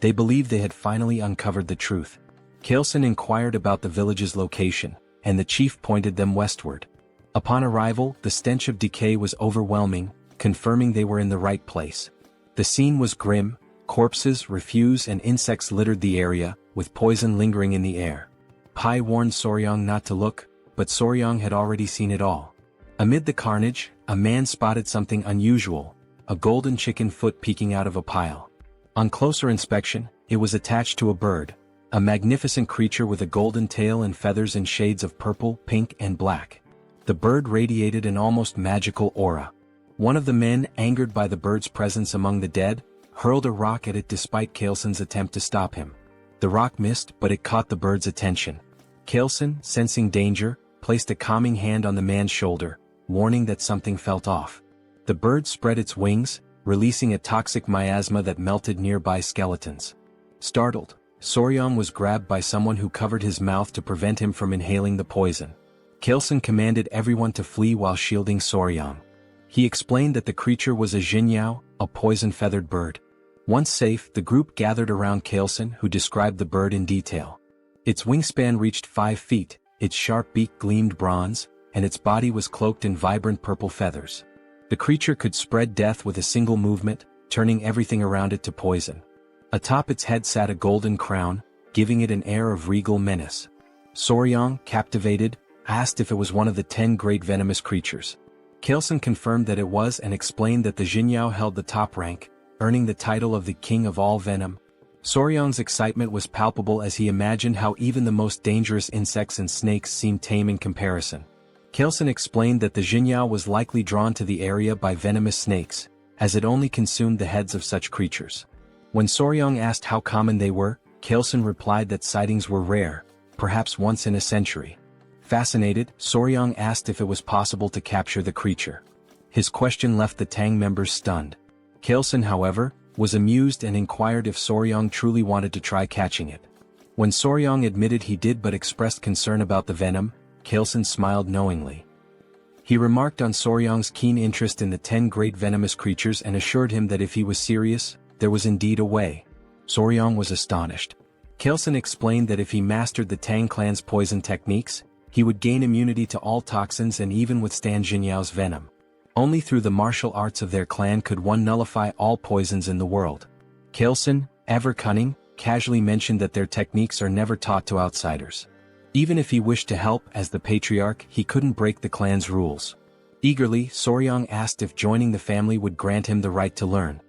They believed they had finally uncovered the truth. Kaelson inquired about the village's location, and the chief pointed them westward. Upon arrival, the stench of decay was overwhelming, confirming they were in the right place. The scene was grim, corpses, refuse and insects littered the area, with poison lingering in the air. Pai warned Soryong not to look, but Soryong had already seen it all. Amid the carnage, a man spotted something unusual, a golden chicken foot peeking out of a pile. On closer inspection, it was attached to a bird, a magnificent creature with a golden tail and feathers in shades of purple, pink and black. The bird radiated an almost magical aura. One of the men, angered by the bird's presence among the dead, hurled a rock at it despite Kaelson's attempt to stop him. The rock missed, but it caught the bird's attention. Kaelson, sensing danger, placed a calming hand on the man's shoulder, warning that something felt off. The bird spread its wings, releasing a toxic miasma that melted nearby skeletons. Startled, Soryong was grabbed by someone who covered his mouth to prevent him from inhaling the poison. Kaelson commanded everyone to flee while shielding Soryong. He explained that the creature was a Jinyao, a poison-feathered bird. Once safe, the group gathered around Kaelson, who described the bird in detail. Its wingspan reached 5 feet, its sharp beak gleamed bronze, and its body was cloaked in vibrant purple feathers. The creature could spread death with a single movement, turning everything around it to poison. Atop its head sat a golden crown, giving it an air of regal menace. Soryong, captivated, asked if it was one of the 10 great venomous creatures. Kaelson confirmed that it was and explained that the Jinyao held the top rank, earning the title of the king of all venom. Soryong's excitement was palpable as he imagined how even the most dangerous insects and snakes seemed tame in comparison. Kaelson explained that the Jinyao was likely drawn to the area by venomous snakes, as it only consumed the heads of such creatures. When Soryong asked how common they were, Kaelson replied that sightings were rare, perhaps once in a century. Fascinated, Soryong asked if it was possible to capture the creature. His question left the Tang members stunned. Kaelson, however, was amused and inquired if Soryong truly wanted to try catching it. When Soryong admitted he did but expressed concern about the venom, Kaelson smiled knowingly. He remarked on Soryong's keen interest in the 10 great venomous creatures and assured him that if he was serious, there was indeed a way. Soryong was astonished. Kaelson explained that if he mastered the Tang clan's poison techniques, he would gain immunity to all toxins and even withstand Jinyao's venom. Only through the martial arts of their clan could one nullify all poisons in the world. Kaelson, ever cunning, casually mentioned that their techniques are never taught to outsiders. Even if he wished to help as the patriarch, he couldn't break the clan's rules. Eagerly, Soryong asked if joining the family would grant him the right to learn.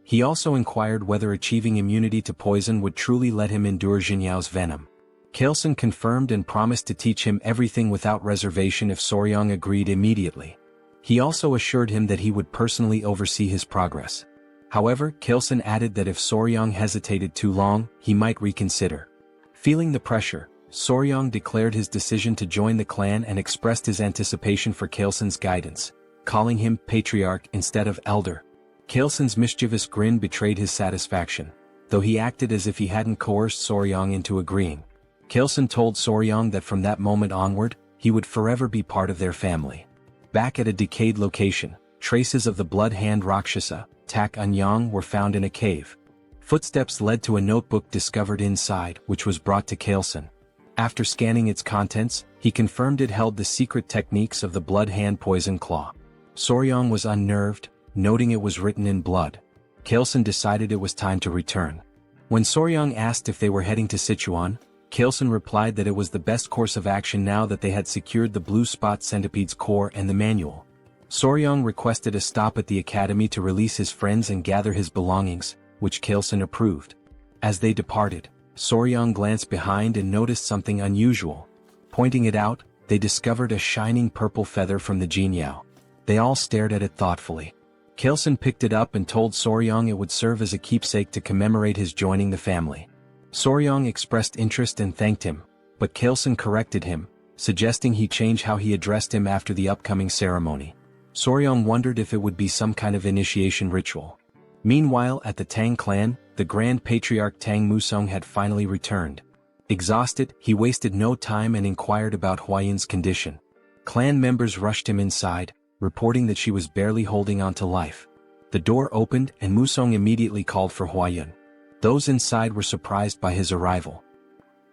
He also inquired whether achieving immunity to poison would truly let him endure Jinyao's venom. Kaelson confirmed and promised to teach him everything without reservation if Soryong agreed immediately. He also assured him that he would personally oversee his progress. However, Kaelson added that if Soryong hesitated too long, he might reconsider. Feeling the pressure, Soryong declared his decision to join the clan and expressed his anticipation for Kaelson's guidance, calling him patriarch instead of elder. Kaelson's mischievous grin betrayed his satisfaction, though he acted as if he hadn't coerced Soryong into agreeing. Kaelson told Soryong that from that moment onward, he would forever be part of their family. Back at a decayed location, traces of the blood hand Rakshasa, Tak Anyang, were found in a cave. Footsteps led to a notebook discovered inside, which was brought to Kaelson. After scanning its contents, he confirmed it held the secret techniques of the blood hand poison claw. Soryong was unnerved, noting it was written in blood. Kaelson decided it was time to return. When Soryong asked if they were heading to Sichuan, Kaelson replied that it was the best course of action now that they had secured the blue spot centipede's core and the manual. Soryong requested a stop at the academy to release his friends and gather his belongings, which Kaelson approved. As they departed, Soryong glanced behind and noticed something unusual. Pointing it out, they discovered a shining purple feather from the Jinyao. They all stared at it thoughtfully. Kaelson picked it up and told Soryong it would serve as a keepsake to commemorate his joining the family. Soryong expressed interest and thanked him, but Kaelson corrected him, suggesting he change how he addressed him after the upcoming ceremony. Soryong wondered if it would be some kind of initiation ritual. Meanwhile, at the Tang clan, the Grand Patriarch Tang Musong had finally returned. Exhausted, he wasted no time and inquired about Huayun's condition. Clan members rushed him inside, reporting that she was barely holding on to life. The door opened and Musong immediately called for Huayun. Those inside were surprised by his arrival.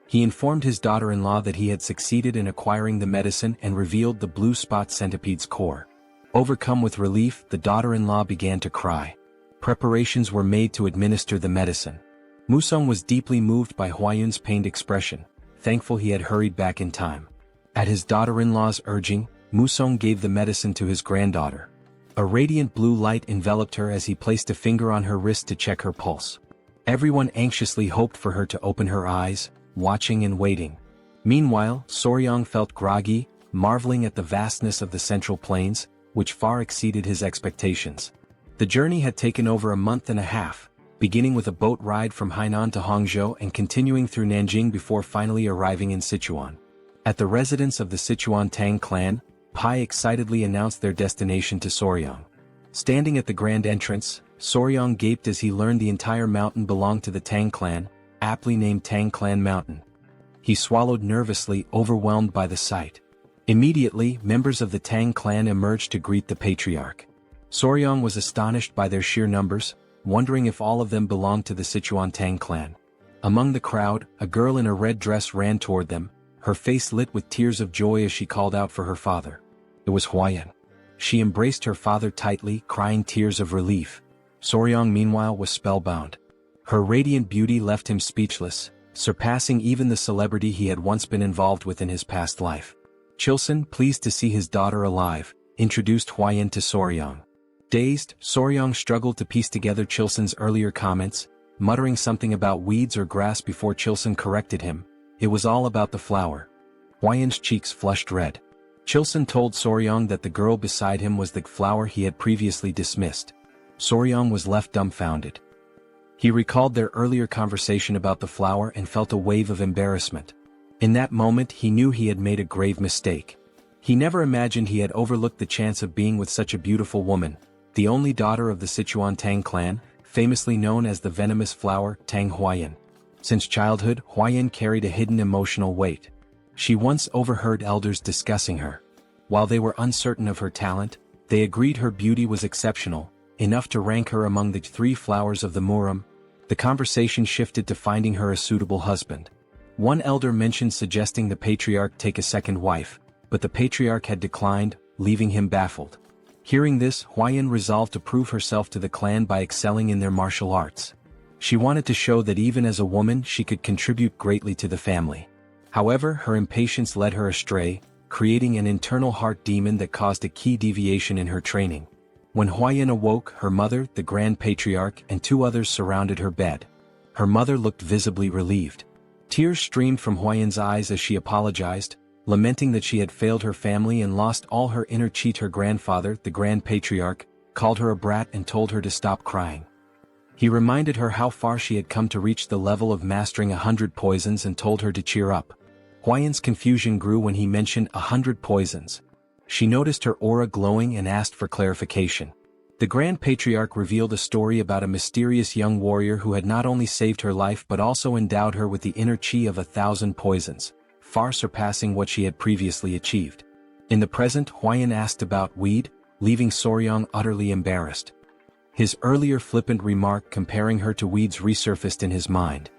He informed his daughter-in-law that he had succeeded in acquiring the medicine and revealed the blue spot centipede's core. Overcome with relief, the daughter-in-law began to cry. Preparations were made to administer the medicine. Musong was deeply moved by Huayun's pained expression, thankful he had hurried back in time. At his daughter-in-law's urging, Musong gave the medicine to his granddaughter. A radiant blue light enveloped her as he placed a finger on her wrist to check her pulse. Everyone anxiously hoped for her to open her eyes, watching and waiting. Meanwhile, Soryang felt groggy, marveling at the vastness of the Central Plains, which far exceeded his expectations. The journey had taken over a month and a half, beginning with a boat ride from Hainan to Hangzhou and continuing through Nanjing before finally arriving in Sichuan. At the residence of the Sichuan Tang Clan, Pai excitedly announced their destination to Soryang. Standing at the grand entrance, Soryang gaped as he learned the entire mountain belonged to the Tang Clan, aptly named Tang Clan Mountain. He swallowed nervously, overwhelmed by the sight. Immediately, members of the Tang Clan emerged to greet the patriarch. Soryang was astonished by their sheer numbers, wondering if all of them belonged to the Sichuan Tang Clan. Among the crowd, a girl in a red dress ran toward them, her face lit with tears of joy as she called out for her father. It was Huayan. She embraced her father tightly, crying tears of relief. Soryang meanwhile was spellbound. Her radiant beauty left him speechless, surpassing even the celebrity he had once been involved with in his past life. Chilson, pleased to see his daughter alive, introduced Huayan to Soryang. Dazed, Soryang struggled to piece together Chilson's earlier comments, muttering something about weeds or grass before Chilson corrected him. It was all about the flower. Huayan's cheeks flushed red. Chilson told Soryang that the girl beside him was the flower he had previously dismissed. Soryang was left dumbfounded. He recalled their earlier conversation about the flower and felt a wave of embarrassment. In that moment he knew he had made a grave mistake. He never imagined he had overlooked the chance of being with such a beautiful woman, the only daughter of the Sichuan Tang Clan, famously known as the venomous flower Tang Huayan. Since childhood, Huayan carried a hidden emotional weight. She once overheard elders discussing her. While they were uncertain of her talent, they agreed her beauty was exceptional, enough to rank her among the 3 flowers of the Murim. The conversation shifted to finding her a suitable husband. One elder mentioned suggesting the patriarch take a second wife, but the patriarch had declined, leaving him baffled. Hearing this, Huayan resolved to prove herself to the clan by excelling in their martial arts. She wanted to show that even as a woman she could contribute greatly to the family. However, her impatience led her astray, creating an internal heart demon that caused a key deviation in her training. When Huayan awoke, her mother, the Grand Patriarch, and 2 others surrounded her bed. Her mother looked visibly relieved. Tears streamed from Huayan's eyes as she apologized, lamenting that she had failed her family and lost all her inner chi. Her grandfather, the Grand Patriarch, called her a brat and told her to stop crying. He reminded her how far she had come to reach the level of mastering 100 poisons and told her to cheer up. Huayan's confusion grew when he mentioned 100 poisons. She noticed her aura glowing and asked for clarification. The Grand Patriarch revealed a story about a mysterious young warrior who had not only saved her life but also endowed her with the inner chi of 1,000 poisons, far surpassing what she had previously achieved. In the present, Huayan asked about weed, leaving Soryang utterly embarrassed. His earlier flippant remark comparing her to weeds resurfaced in his mind.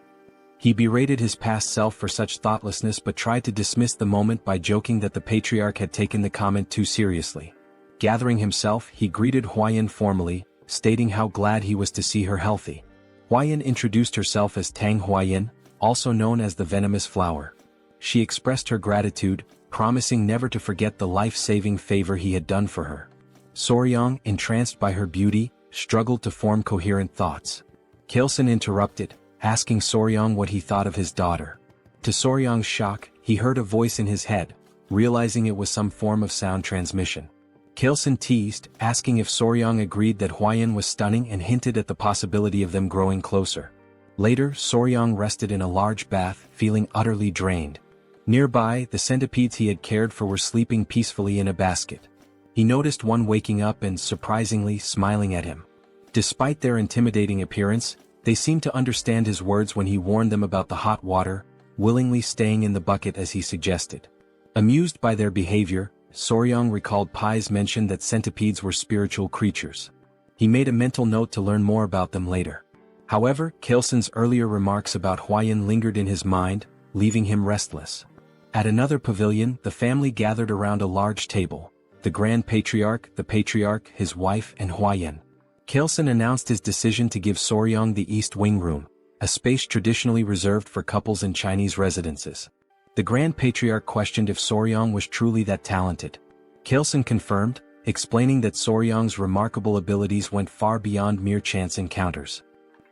He berated his past self for such thoughtlessness but tried to dismiss the moment by joking that the patriarch had taken the comment too seriously. Gathering himself, he greeted Huayan formally, stating how glad he was to see her healthy. Huayan introduced herself as Tang Huayan, also known as the venomous flower. She expressed her gratitude, promising never to forget the life-saving favor he had done for her. Soryang, entranced by her beauty, struggled to form coherent thoughts. Chilson interrupted, asking Soryang what he thought of his daughter. To Soryang's shock, he heard a voice in his head, realizing it was some form of sound transmission. Chilson teased, asking if Soryang agreed that Huayan was stunning and hinted at the possibility of them growing closer. Later, Soryang rested in a large bath, feeling utterly drained. Nearby, the centipedes he had cared for were sleeping peacefully in a basket. He noticed one waking up and, surprisingly, smiling at him. Despite their intimidating appearance, they seemed to understand his words when he warned them about the hot water, willingly staying in the bucket as he suggested. Amused by their behavior, Soryang recalled Pai's mention that centipedes were spiritual creatures. He made a mental note to learn more about them later. However, Chilson's earlier remarks about Huayan lingered in his mind, leaving him restless. At another pavilion, the family gathered around a large table. The Grand Patriarch, the Patriarch, his wife, and Huayan. Chilson announced his decision to give Soryang the East Wing Room, a space traditionally reserved for couples in Chinese residences. The Grand Patriarch questioned if Soryang was truly that talented. Chilson confirmed, explaining that Soryang's remarkable abilities went far beyond mere chance encounters.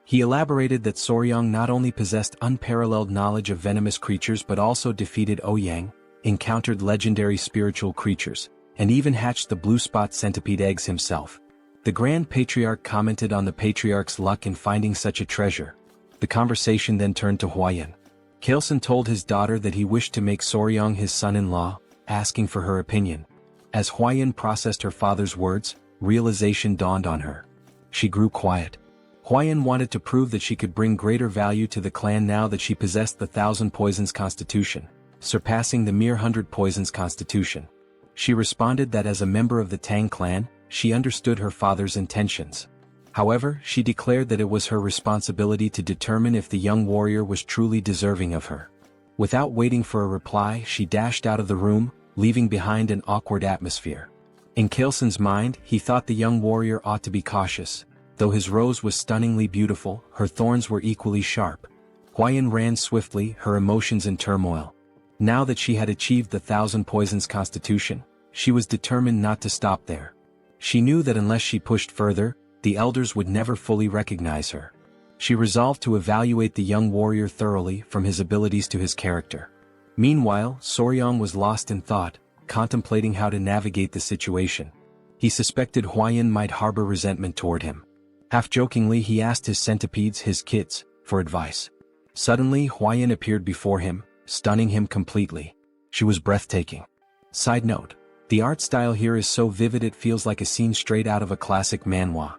He elaborated that Soryang not only possessed unparalleled knowledge of venomous creatures but also defeated Ouyang, encountered legendary spiritual creatures, and even hatched the blue spot centipede eggs himself. The Grand Patriarch commented on the Patriarch's luck in finding such a treasure. The conversation then turned to Huayan. Kaleson told his daughter that he wished to make Soryang his son-in-law, asking for her opinion. As Huayan processed her father's words, realization dawned on her. She grew quiet. Huayan wanted to prove that she could bring greater value to the clan now that she possessed the 1,000 poisons constitution, surpassing the mere 100 poisons constitution. She responded that as a member of the Tang clan, she understood her father's intentions. However, she declared that it was her responsibility to determine if the young warrior was truly deserving of her. Without waiting for a reply, she dashed out of the room, leaving behind an awkward atmosphere. In Kaleson's mind, he thought the young warrior ought to be cautious. Though his rose was stunningly beautiful, her thorns were equally sharp. Huayan ran swiftly, her emotions in turmoil. Now that she had achieved the 1,000 poisons constitution, she was determined not to stop there. She knew that unless she pushed further, the elders would never fully recognize her. She resolved to evaluate the young warrior thoroughly, from his abilities to his character. Meanwhile, Soryang was lost in thought, contemplating how to navigate the situation. He suspected Huayan might harbor resentment toward him. Half-jokingly, he asked his centipedes, his kids, for advice. Suddenly, Huayan appeared before him, stunning him completely. She was breathtaking. Side note: the art style here is so vivid it feels like a scene straight out of a classic manhwa.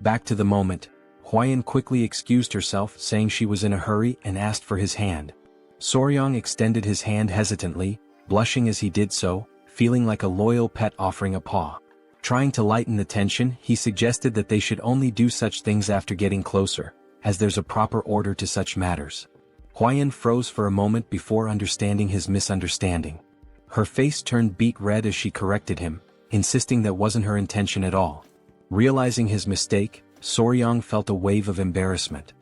Back to the moment, Huayan quickly excused herself, saying she was in a hurry, and asked for his hand. Soryang extended his hand hesitantly, blushing as he did so, feeling like a loyal pet offering a paw. Trying to lighten the tension, he suggested that they should only do such things after getting closer, as there's a proper order to such matters. Huayan froze for a moment before understanding his misunderstanding. Her face turned beet red as she corrected him, insisting that wasn't her intention at all. Realizing his mistake, Soryang felt a wave of embarrassment.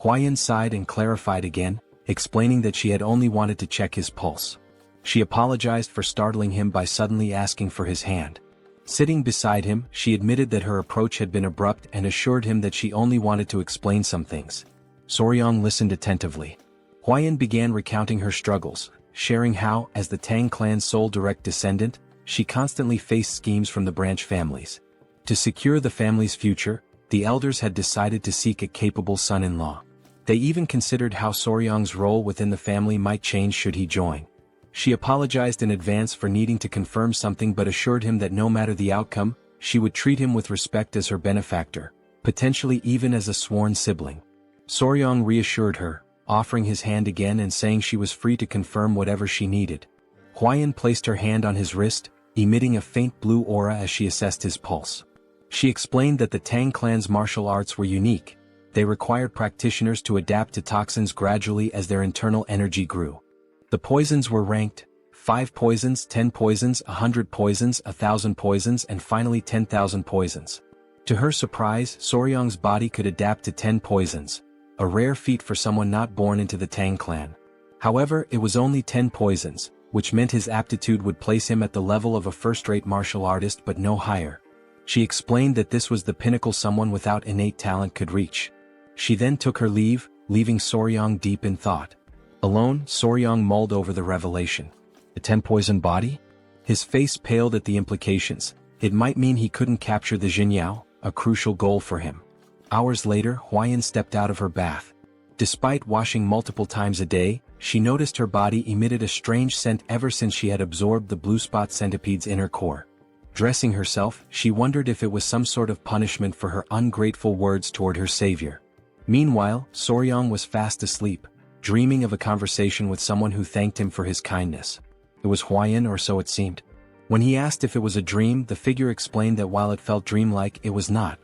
Huayan sighed and clarified again, explaining that she had only wanted to check his pulse. She apologized for startling him by suddenly asking for his hand. Sitting beside him, she admitted that her approach had been abrupt and assured him that she only wanted to explain some things. Soryang listened attentively. Huayan began recounting her struggles, sharing how, as the Tang clan's sole direct descendant, she constantly faced schemes from the branch families. To secure the family's future, the elders had decided to seek a capable son-in-law. They even considered how Soryang's role within the family might change should he join. She apologized in advance for needing to confirm something but assured him that no matter the outcome, she would treat him with respect as her benefactor, potentially even as a sworn sibling. Soryang reassured her, offering his hand again and saying she was free to confirm whatever she needed. Huayan placed her hand on his wrist, emitting a faint blue aura as she assessed his pulse. She explained that the Tang clan's martial arts were unique. They required practitioners to adapt to toxins gradually as their internal energy grew. The poisons were ranked: 5 poisons, 10 poisons, 100 poisons, 1,000 poisons, and finally 10,000 poisons. To her surprise, Soryang's body could adapt to 10 poisons, a rare feat for someone not born into the Tang clan. However, it was only 10 poisons, which meant his aptitude would place him at the level of a first-rate martial artist but no higher. She explained that this was the pinnacle someone without innate talent could reach. She then took her leave, leaving Soryang deep in thought. Alone, Soryang mulled over the revelation. The 10-poison body? His face paled at the implications. It might mean he couldn't capture the Jinyao, a crucial goal for him. Hours later, Huayan stepped out of her bath. Despite washing multiple times a day, she noticed her body emitted a strange scent ever since she had absorbed the blue spot centipede's inner core. Dressing herself, she wondered if it was some sort of punishment for her ungrateful words toward her savior. Meanwhile, Soryang was fast asleep, dreaming of a conversation with someone who thanked him for his kindness. It was Huayan, or so it seemed. When he asked if it was a dream, the figure explained that while it felt dreamlike, it was not.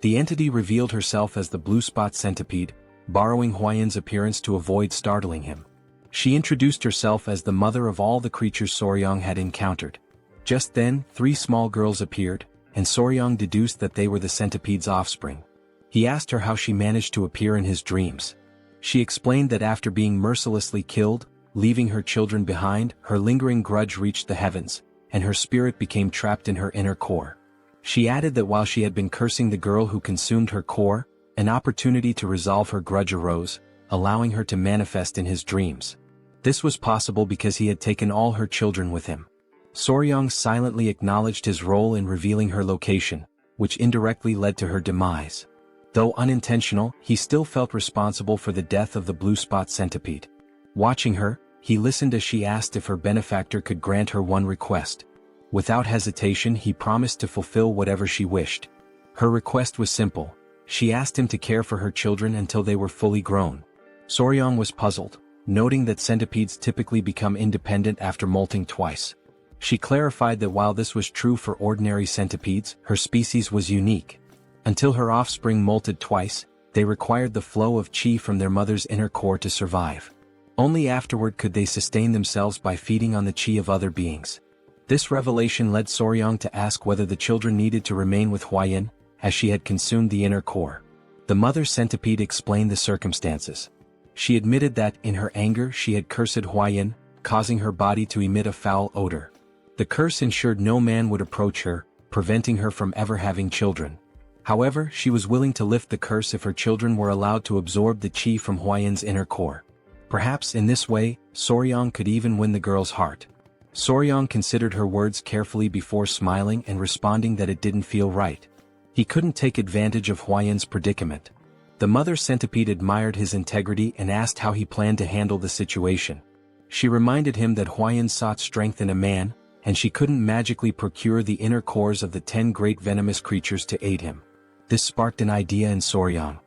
The entity revealed herself as the blue spot centipede, borrowing Huayan's appearance to avoid startling him. She introduced herself as the mother of all the creatures Soryang had encountered. Just then, 3 small girls appeared, and Soryang deduced that they were the centipede's offspring. He asked her how she managed to appear in his dreams. She explained that after being mercilessly killed, leaving her children behind, her lingering grudge reached the heavens, and her spirit became trapped in her inner core. She added that while she had been cursing the girl who consumed her core, An opportunity to resolve her grudge arose, allowing her to manifest in his dreams. This was possible because he had taken all her children with him. Soryong silently acknowledged his role in revealing her location, which indirectly led to her demise. Though unintentional, he still felt responsible for the death of the blue spot centipede. Watching her, he listened as she asked if her benefactor could grant her one request. Without hesitation, he promised to fulfill whatever she wished. Her request was simple. She asked him to care for her children until they were fully grown. Soryong was puzzled, noting that centipedes typically become independent after molting twice. She clarified that while this was true for ordinary centipedes, her species was unique. Until her offspring molted twice, they required the flow of qi from their mother's inner core to survive. Only afterward could they sustain themselves by feeding on the qi of other beings. This revelation led Soryong to ask whether the children needed to remain with Huayan, as she had consumed the inner core. The mother centipede explained the circumstances. She admitted that, in her anger, she had cursed Huayan, causing her body to emit a foul odor. The curse ensured no man would approach her, preventing her from ever having children. However, she was willing to lift the curse if her children were allowed to absorb the qi from Huayan's inner core. Perhaps in this way, Soryong could even win the girl's heart. Soryong considered her words carefully before smiling and responding that it didn't feel right. He couldn't take advantage of Huayan's predicament. The mother centipede admired his integrity and asked how he planned to handle the situation. She reminded him that Huayan sought strength in a man, and she couldn't magically procure the inner cores of the 10 great venomous creatures to aid him. This sparked an idea in Soryong.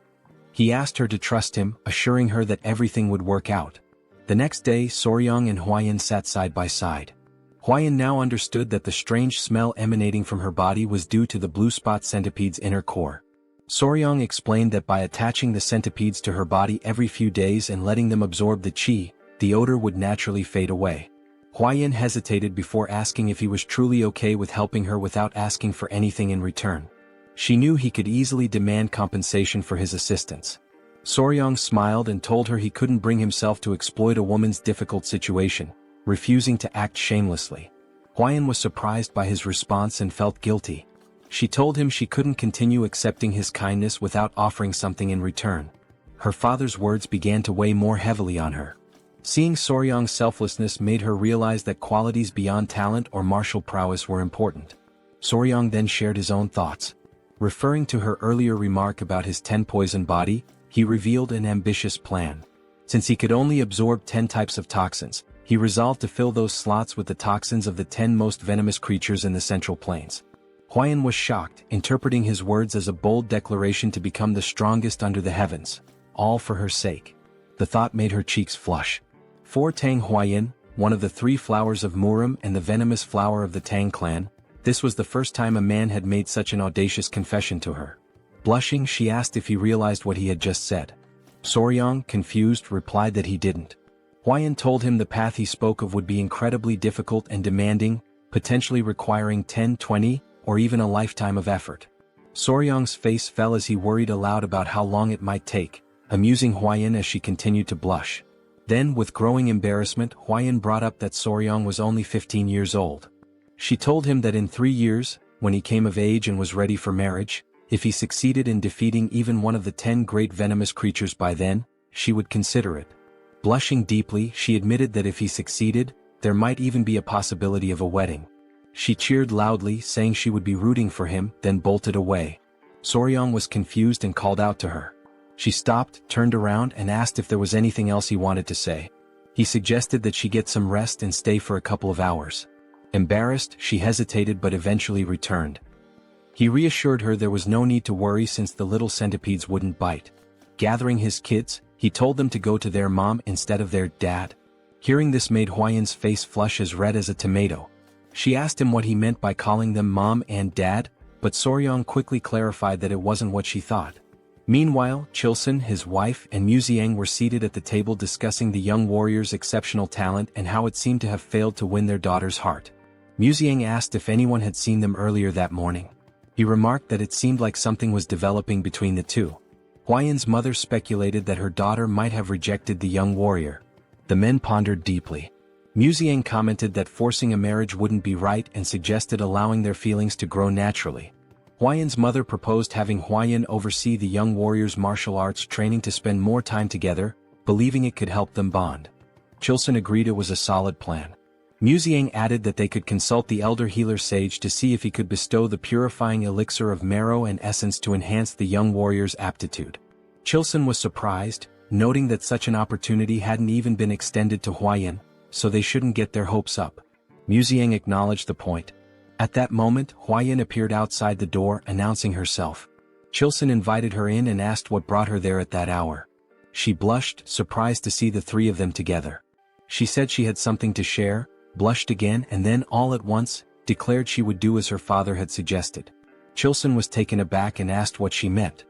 He asked her to trust him, assuring her that everything would work out. The next day, Soryong and Huayan sat side by side. Huayan now understood that the strange smell emanating from her body was due to the blue spot centipede's inner core. Soryong explained that by attaching the centipedes to her body every few days and letting them absorb the qi, the odor would naturally fade away. Huayan hesitated before asking if he was truly okay with helping her without asking for anything in return. She knew he could easily demand compensation for his assistance. Soryong smiled and told her he couldn't bring himself to exploit a woman's difficult situation, refusing to act shamelessly. Huayan was surprised by his response and felt guilty. She told him she couldn't continue accepting his kindness without offering something in return. Her father's words began to weigh more heavily on her. Seeing Soryong's selflessness made her realize that qualities beyond talent or martial prowess were important. Soryong then shared his own thoughts. Referring to her earlier remark about his 10-poison body, he revealed an ambitious plan. Since he could only absorb 10 types of toxins, he resolved to fill those slots with the toxins of the 10 most venomous creatures in the Central Plains. Huayan was shocked, interpreting his words as a bold declaration to become the strongest under the heavens, all for her sake. The thought made her cheeks flush. For Tang Huayan, one of the 3 flowers of Murim and the venomous flower of the Tang Clan, this was the first time a man had made such an audacious confession to her. Blushing, she asked if he realized what he had just said. Soryong, confused, replied that he didn't. Huayan told him the path he spoke of would be incredibly difficult and demanding, potentially requiring 10, 20, or even a lifetime of effort. Soryong's face fell as he worried aloud about how long it might take, amusing Huayan as she continued to blush. Then, with growing embarrassment, Huayan brought up that Soryong was only 15 years old. She told him that in 3 years, when he came of age and was ready for marriage, if he succeeded in defeating even one of the 10 great venomous creatures by then, she would consider it. Blushing deeply, she admitted that if he succeeded, there might even be a possibility of a wedding. She cheered loudly, saying she would be rooting for him, then bolted away. Soryong was confused and called out to her. She stopped, turned around, and asked if there was anything else he wanted to say. He suggested that she get some rest and stay for a couple of hours. Embarrassed, she hesitated but eventually returned. He reassured her there was no need to worry since the little centipedes wouldn't bite. Gathering his kids, he told them to go to their mom instead of their dad. Hearing this made Huayan's face flush as red as a tomato. She asked him what he meant by calling them mom and dad, but Soryong quickly clarified that it wasn't what she thought. Meanwhile, Chilson, his wife, and Muziang were seated at the table discussing the young warrior's exceptional talent and how it seemed to have failed to win their daughter's heart. Muziang asked if anyone had seen them earlier that morning. He remarked that it seemed like something was developing between the two. Huayan's mother speculated that her daughter might have rejected the young warrior. The men pondered deeply. Muziang commented that forcing a marriage wouldn't be right and suggested allowing their feelings to grow naturally. Huayan's mother proposed having Huayan oversee the young warriors' martial arts training to spend more time together, believing it could help them bond. Chilson agreed it was a solid plan. Muziang added that they could consult the elder healer sage to see if he could bestow the purifying elixir of marrow and essence to enhance the young warrior's aptitude. Chilson was surprised, noting that such an opportunity hadn't even been extended to Huayan, so they shouldn't get their hopes up. Muziang acknowledged the point. At that moment, Huayan appeared outside the door announcing herself. Chilson invited her in and asked what brought her there at that hour. She blushed, surprised to see the three of them together. She said she had something to share, blushed again and then all at once, declared she would do as her father had suggested. Chilson was taken aback and asked what she meant.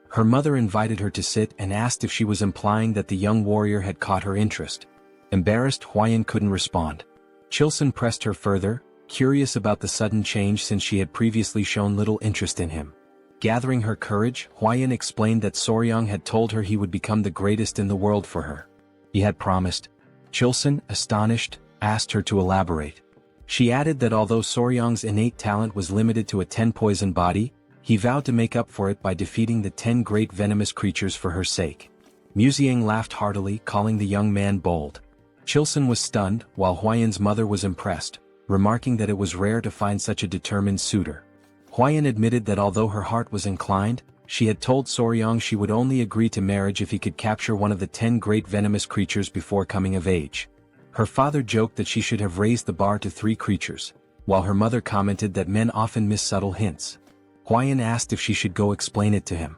Her mother invited her to sit and asked if she was implying that the young warrior had caught her interest. Embarrassed, Huayan couldn't respond. Chilson pressed her further, curious about the sudden change since she had previously shown little interest in him. Gathering her courage, Huayan explained that Soryang had told her he would become the greatest in the world for her. He had promised. Chilson, astonished, asked her to elaborate. She added that although Soryang's innate talent was limited to a 10-poison body, he vowed to make up for it by defeating the 10 great venomous creatures for her sake. Muziang laughed heartily, calling the young man bold. Chilson was stunned, while Huayan's mother was impressed, remarking that it was rare to find such a determined suitor. Huayan admitted that although her heart was inclined, she had told Soryang she would only agree to marriage if he could capture one of the 10 great venomous creatures before coming of age. Her father joked that she should have raised the bar to 3 creatures, while her mother commented that men often miss subtle hints. Huayan asked if she should go explain it to him.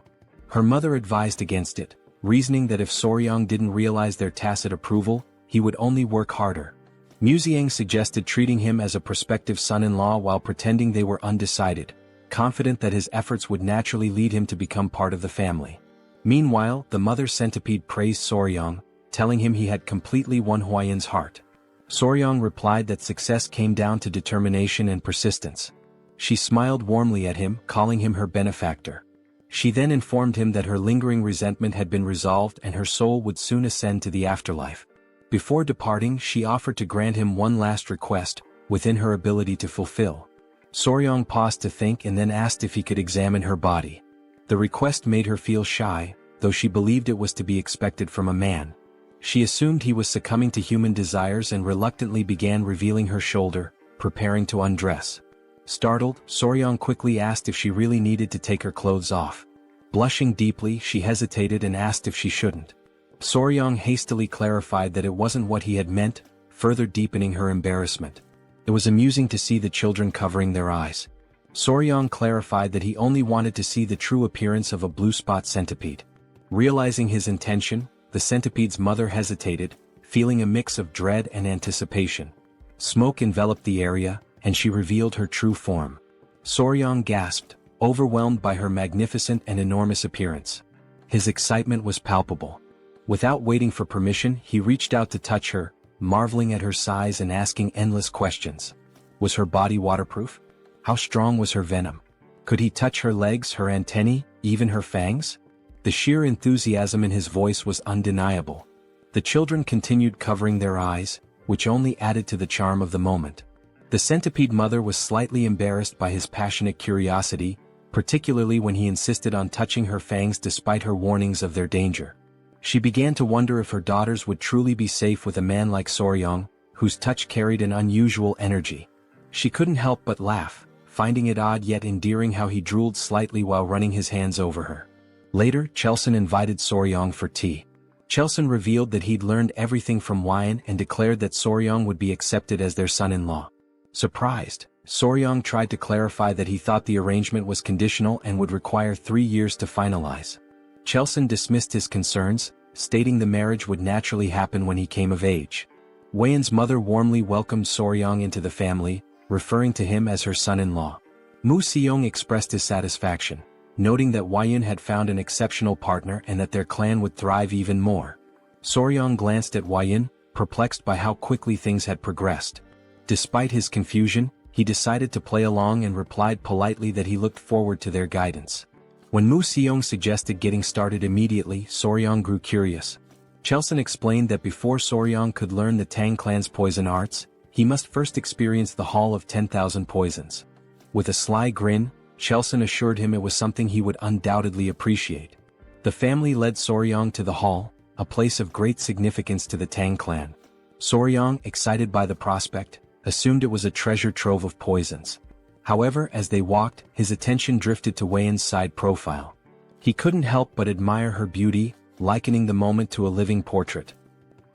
Her mother advised against it, reasoning that if Soryang didn't realize their tacit approval, he would only work harder. Muziang suggested treating him as a prospective son-in-law while pretending they were undecided, confident that his efforts would naturally lead him to become part of the family. Meanwhile, the mother centipede praised Soryang, telling him he had completely won Huayan's heart. Soryang replied that success came down to determination and persistence. She smiled warmly at him, calling him her benefactor. She then informed him that her lingering resentment had been resolved and her soul would soon ascend to the afterlife. Before departing, she offered to grant him one last request, within her ability to fulfill. Soryang paused to think and then asked if he could examine her body. The request made her feel shy, though she believed it was to be expected from a man. She assumed he was succumbing to human desires and reluctantly began revealing her shoulder, preparing to undress. Startled, Soryang quickly asked if she really needed to take her clothes off. Blushing deeply, she hesitated and asked if she shouldn't. Soryang hastily clarified that it wasn't what he had meant, further deepening her embarrassment. It was amusing to see the children covering their eyes. Soryang clarified that he only wanted to see the true appearance of a blue spot centipede. Realizing his intention, the centipede's mother hesitated, feeling a mix of dread and anticipation. Smoke enveloped the area, and she revealed her true form. Soryang gasped, overwhelmed by her magnificent and enormous appearance. His excitement was palpable. Without waiting for permission, he reached out to touch her, marveling at her size and asking endless questions. Was her body waterproof? How strong was her venom? Could he touch her legs, her antennae, even her fangs? The sheer enthusiasm in his voice was undeniable. The children continued covering their eyes, which only added to the charm of the moment. The centipede mother was slightly embarrassed by his passionate curiosity, particularly when he insisted on touching her fangs despite her warnings of their danger. She began to wonder if her daughters would truly be safe with a man like Soryang, whose touch carried an unusual energy. She couldn't help but laugh, finding it odd yet endearing how he drooled slightly while running his hands over her. Later, Chilson invited Soryang for tea. Chilson revealed that he'd learned everything from Huayan and declared that Soryang would be accepted as their son-in-law. Surprised, Soryang tried to clarify that he thought the arrangement was conditional and would require 3 years to finalize. Chilson dismissed his concerns, stating the marriage would naturally happen when he came of age. Huayan's mother warmly welcomed Soryang into the family, referring to him as her son-in-law. Mu Seong expressed his satisfaction, noting that Huayan had found an exceptional partner and that their clan would thrive even more. Soryang glanced at Huayan, perplexed by how quickly things had progressed. Despite his confusion, he decided to play along and replied politely that he looked forward to their guidance. When Mu Seong suggested getting started immediately, Soryang grew curious. Chilson explained that before Soryang could learn the Tang clan's poison arts, he must first experience the Hall of 10,000 Poisons. With a sly grin, Chelson assured him it was something he would undoubtedly appreciate. The family led Soryang to the hall, a place of great significance to the Tang clan. Soryang, excited by the prospect, assumed it was a treasure trove of poisons. However, as they walked, his attention drifted to Weian's side profile. He couldn't help but admire her beauty, likening the moment to a living portrait.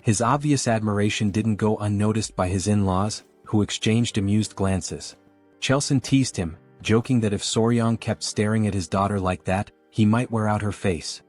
His obvious admiration didn't go unnoticed by his in-laws, who exchanged amused glances. Chelson teased him, joking that if Soryang kept staring at his daughter like that, he might wear out her face.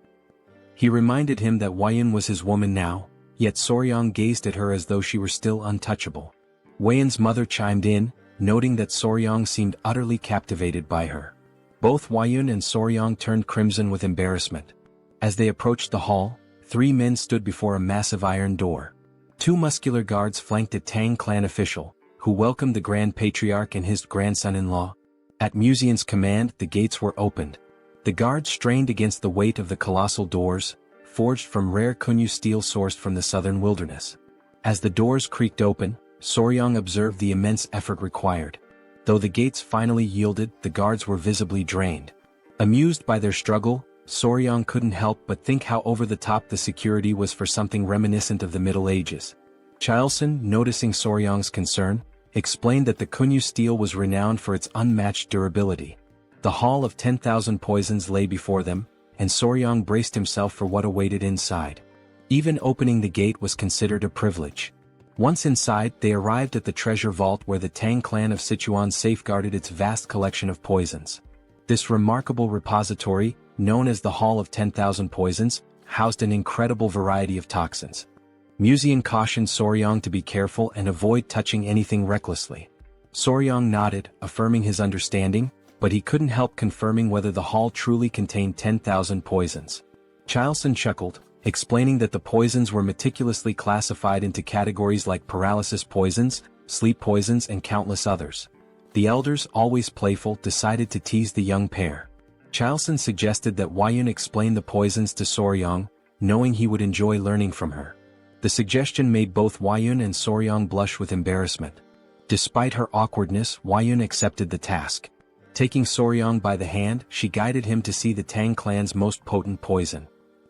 He reminded him that Weian was his woman now, yet Soryang gazed at her as though she were still untouchable. Weian's mother chimed in, noting that Soryang seemed utterly captivated by her. Both Weian and Soryang turned crimson with embarrassment. As they approached the hall, 3 men stood before a massive iron door. 2 muscular guards flanked a Tang clan official, who welcomed the Grand Patriarch and his grandson-in-law. At Musian's command, the gates were opened. The guards strained against the weight of the colossal doors, forged from rare Kunyu steel sourced from the southern wilderness. As the doors creaked open, Soryang observed the immense effort required. Though the gates finally yielded, the guards were visibly drained. Amused by their struggle, Soryang couldn't help but think how over-the-top the security was for something reminiscent of the Middle Ages. Chelson, noticing Soryang's concern, explained that the Kunyu steel was renowned for its unmatched durability. The Hall of 10,000 Poisons lay before them, and Soryang braced himself for what awaited inside. Even opening the gate was considered a privilege. Once inside, they arrived at the treasure vault where the Tang clan of Sichuan safeguarded its vast collection of poisons. This remarkable repository, known as the Hall of 10,000 Poisons, housed an incredible variety of toxins. Musian cautioned Soryang to be careful and avoid touching anything recklessly. Soryang nodded, affirming his understanding, but he couldn't help confirming whether the hall truly contained 10,000 poisons. Chelson chuckled, explaining that the poisons were meticulously classified into categories like paralysis poisons, sleep poisons and countless others. The elders, always playful, decided to tease the young pair. Chelson suggested that Weian explain the poisons to Soryang, knowing he would enjoy learning from her. The suggestion made both Weian and Soryang blush with embarrassment. Despite her awkwardness, Weian accepted the task. Taking Soryang by the hand, she guided him to see the Tang clan's most potent poison.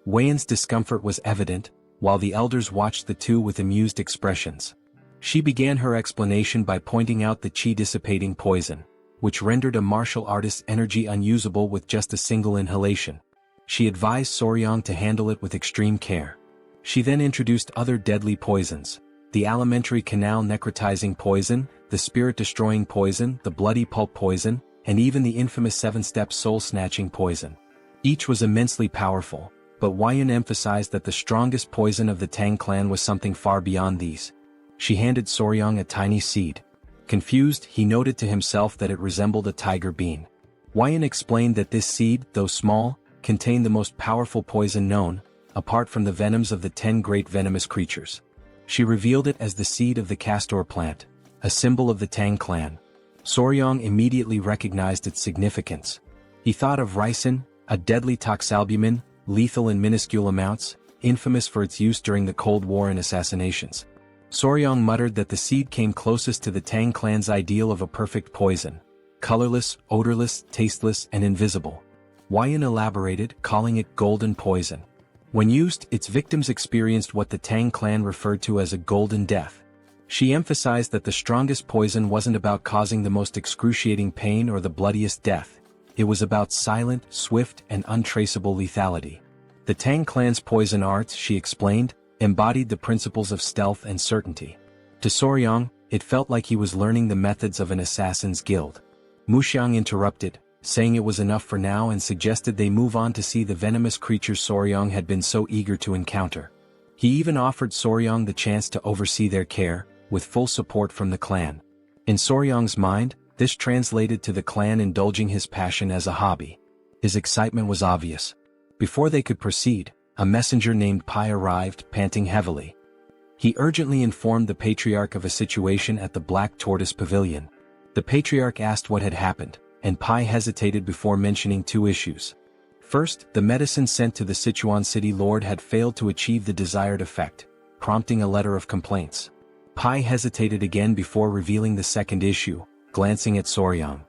Weian's discomfort was evident, while the elders watched the two with amused expressions. She began her explanation by pointing out the chi-dissipating poison, which rendered a martial artist's energy unusable with just a single inhalation. She advised Soryang to handle it with extreme care. She then introduced other deadly poisons: the alimentary canal necrotizing poison, the spirit-destroying poison, the bloody pulp poison, and even the infamous 7-step soul-snatching poison. Each was immensely powerful, but Weian emphasized that the strongest poison of the Tang clan was something far beyond these. She handed Soryang a tiny seed. Confused, he noted to himself that it resembled a tiger bean. Weian explained that this seed, though small, contained the most powerful poison known, apart from the venoms of the 10 great venomous creatures. She revealed it as the seed of the castor plant, a symbol of the Tang clan. Soryang immediately recognized its significance. He thought of ricin, a deadly toxalbumin, lethal in minuscule amounts, infamous for its use during the Cold War and assassinations. Soryang muttered that the seed came closest to the Tang clan's ideal of a perfect poison: colorless, odorless, tasteless, and invisible. Weian elaborated, calling it golden poison. When used, its victims experienced what the Tang clan referred to as a golden death. She emphasized that the strongest poison wasn't about causing the most excruciating pain or the bloodiest death. It was about silent, swift, and untraceable lethality. The Tang clan's poison arts, she explained, embodied the principles of stealth and certainty. To Soryang, it felt like he was learning the methods of an assassin's guild. Muxiang interrupted, saying it was enough for now and suggested they move on to see the venomous creatures Soryang had been so eager to encounter. He even offered Soryang the chance to oversee their care, with full support from the clan. In Soryang's mind, this translated to the clan indulging his passion as a hobby. His excitement was obvious. Before they could proceed, a messenger named Pai arrived, panting heavily. He urgently informed the Patriarch of a situation at the Black Tortoise Pavilion. The Patriarch asked what had happened, and Pai hesitated before mentioning 2 issues. First, the medicine sent to the Sichuan city lord had failed to achieve the desired effect, prompting a letter of complaints. Pai hesitated again before revealing the second issue, glancing at Soryang.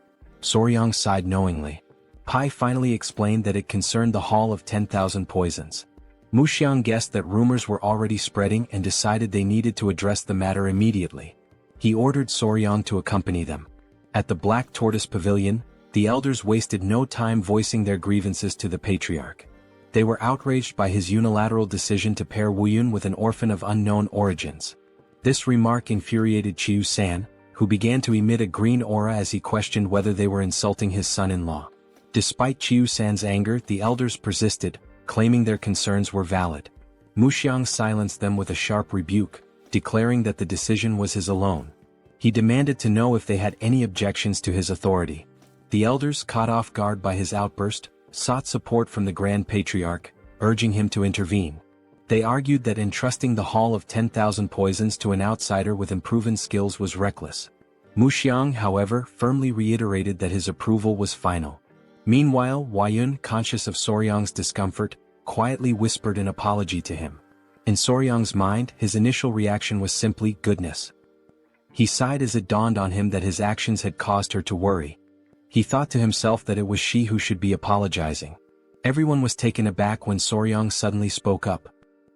Soryang sighed knowingly. Pai finally explained that it concerned the Hall of 10,000 Poisons. Muxiang guessed that rumors were already spreading and decided they needed to address the matter immediately. He ordered Soryang to accompany them. At the Black Tortoise Pavilion, the elders wasted no time voicing their grievances to the patriarch. They were outraged by his unilateral decision to pair Wuyun with an orphan of unknown origins. This remark infuriated Chiu-san, who began to emit a green aura as he questioned whether they were insulting his son-in-law. Despite Chiu-san's anger, the elders persisted, claiming their concerns were valid. Muxiang silenced them with a sharp rebuke, declaring that the decision was his alone. He demanded to know if they had any objections to his authority. The elders, caught off guard by his outburst, sought support from the Grand Patriarch, urging him to intervene. They argued that entrusting the Hall of 10,000 Poisons to an outsider with unproven skills was reckless. Muxiang, however, firmly reiterated that his approval was final. Meanwhile, Wuyun, conscious of Soryang's discomfort, quietly whispered an apology to him. In Soryang's mind, his initial reaction was simply goodness. He sighed as it dawned on him that his actions had caused her to worry. He thought to himself that it was she who should be apologizing. Everyone was taken aback when Soryang suddenly spoke up.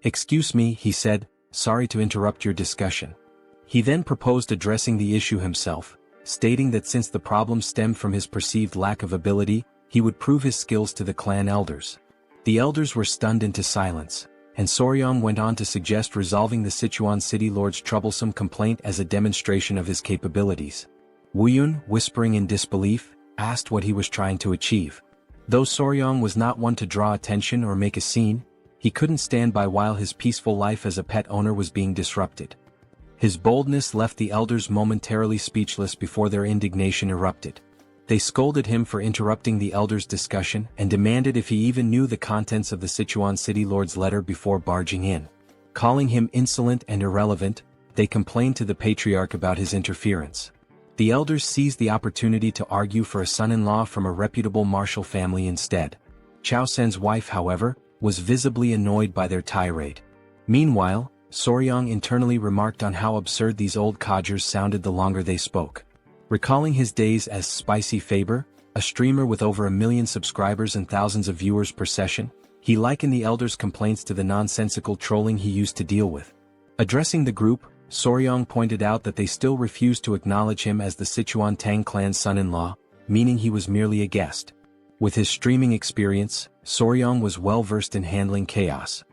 "Excuse me," he said, "sorry to interrupt your discussion." He then proposed addressing the issue himself, stating that since the problem stemmed from his perceived lack of ability, he would prove his skills to the clan elders. The elders were stunned into silence, and Soryang went on to suggest resolving the Sichuan city lord's troublesome complaint as a demonstration of his capabilities. Wuyun, whispering in disbelief, asked what he was trying to achieve. Though Soryang was not one to draw attention or make a scene, he couldn't stand by while his peaceful life as a pet owner was being disrupted. His boldness left the elders momentarily speechless before their indignation erupted. They scolded him for interrupting the elders' discussion and demanded if he even knew the contents of the Sichuan city lord's letter before barging in. Calling him insolent and irrelevant, they complained to the patriarch about his interference. The elders seized the opportunity to argue for a son-in-law from a reputable martial family instead. Chao Sen's wife, however, was visibly annoyed by their tirade. Meanwhile, Soryang internally remarked on how absurd these old codgers sounded the longer they spoke. Recalling his days as Spicy Fabre, a streamer with over 1 million subscribers and thousands of viewers per session, he likened the elders' complaints to the nonsensical trolling he used to deal with. Addressing the group, Soryang pointed out that they still refused to acknowledge him as the Sichuan Tang Clan's son-in-law, meaning he was merely a guest. With his streaming experience, Soryang was well versed in handling chaos.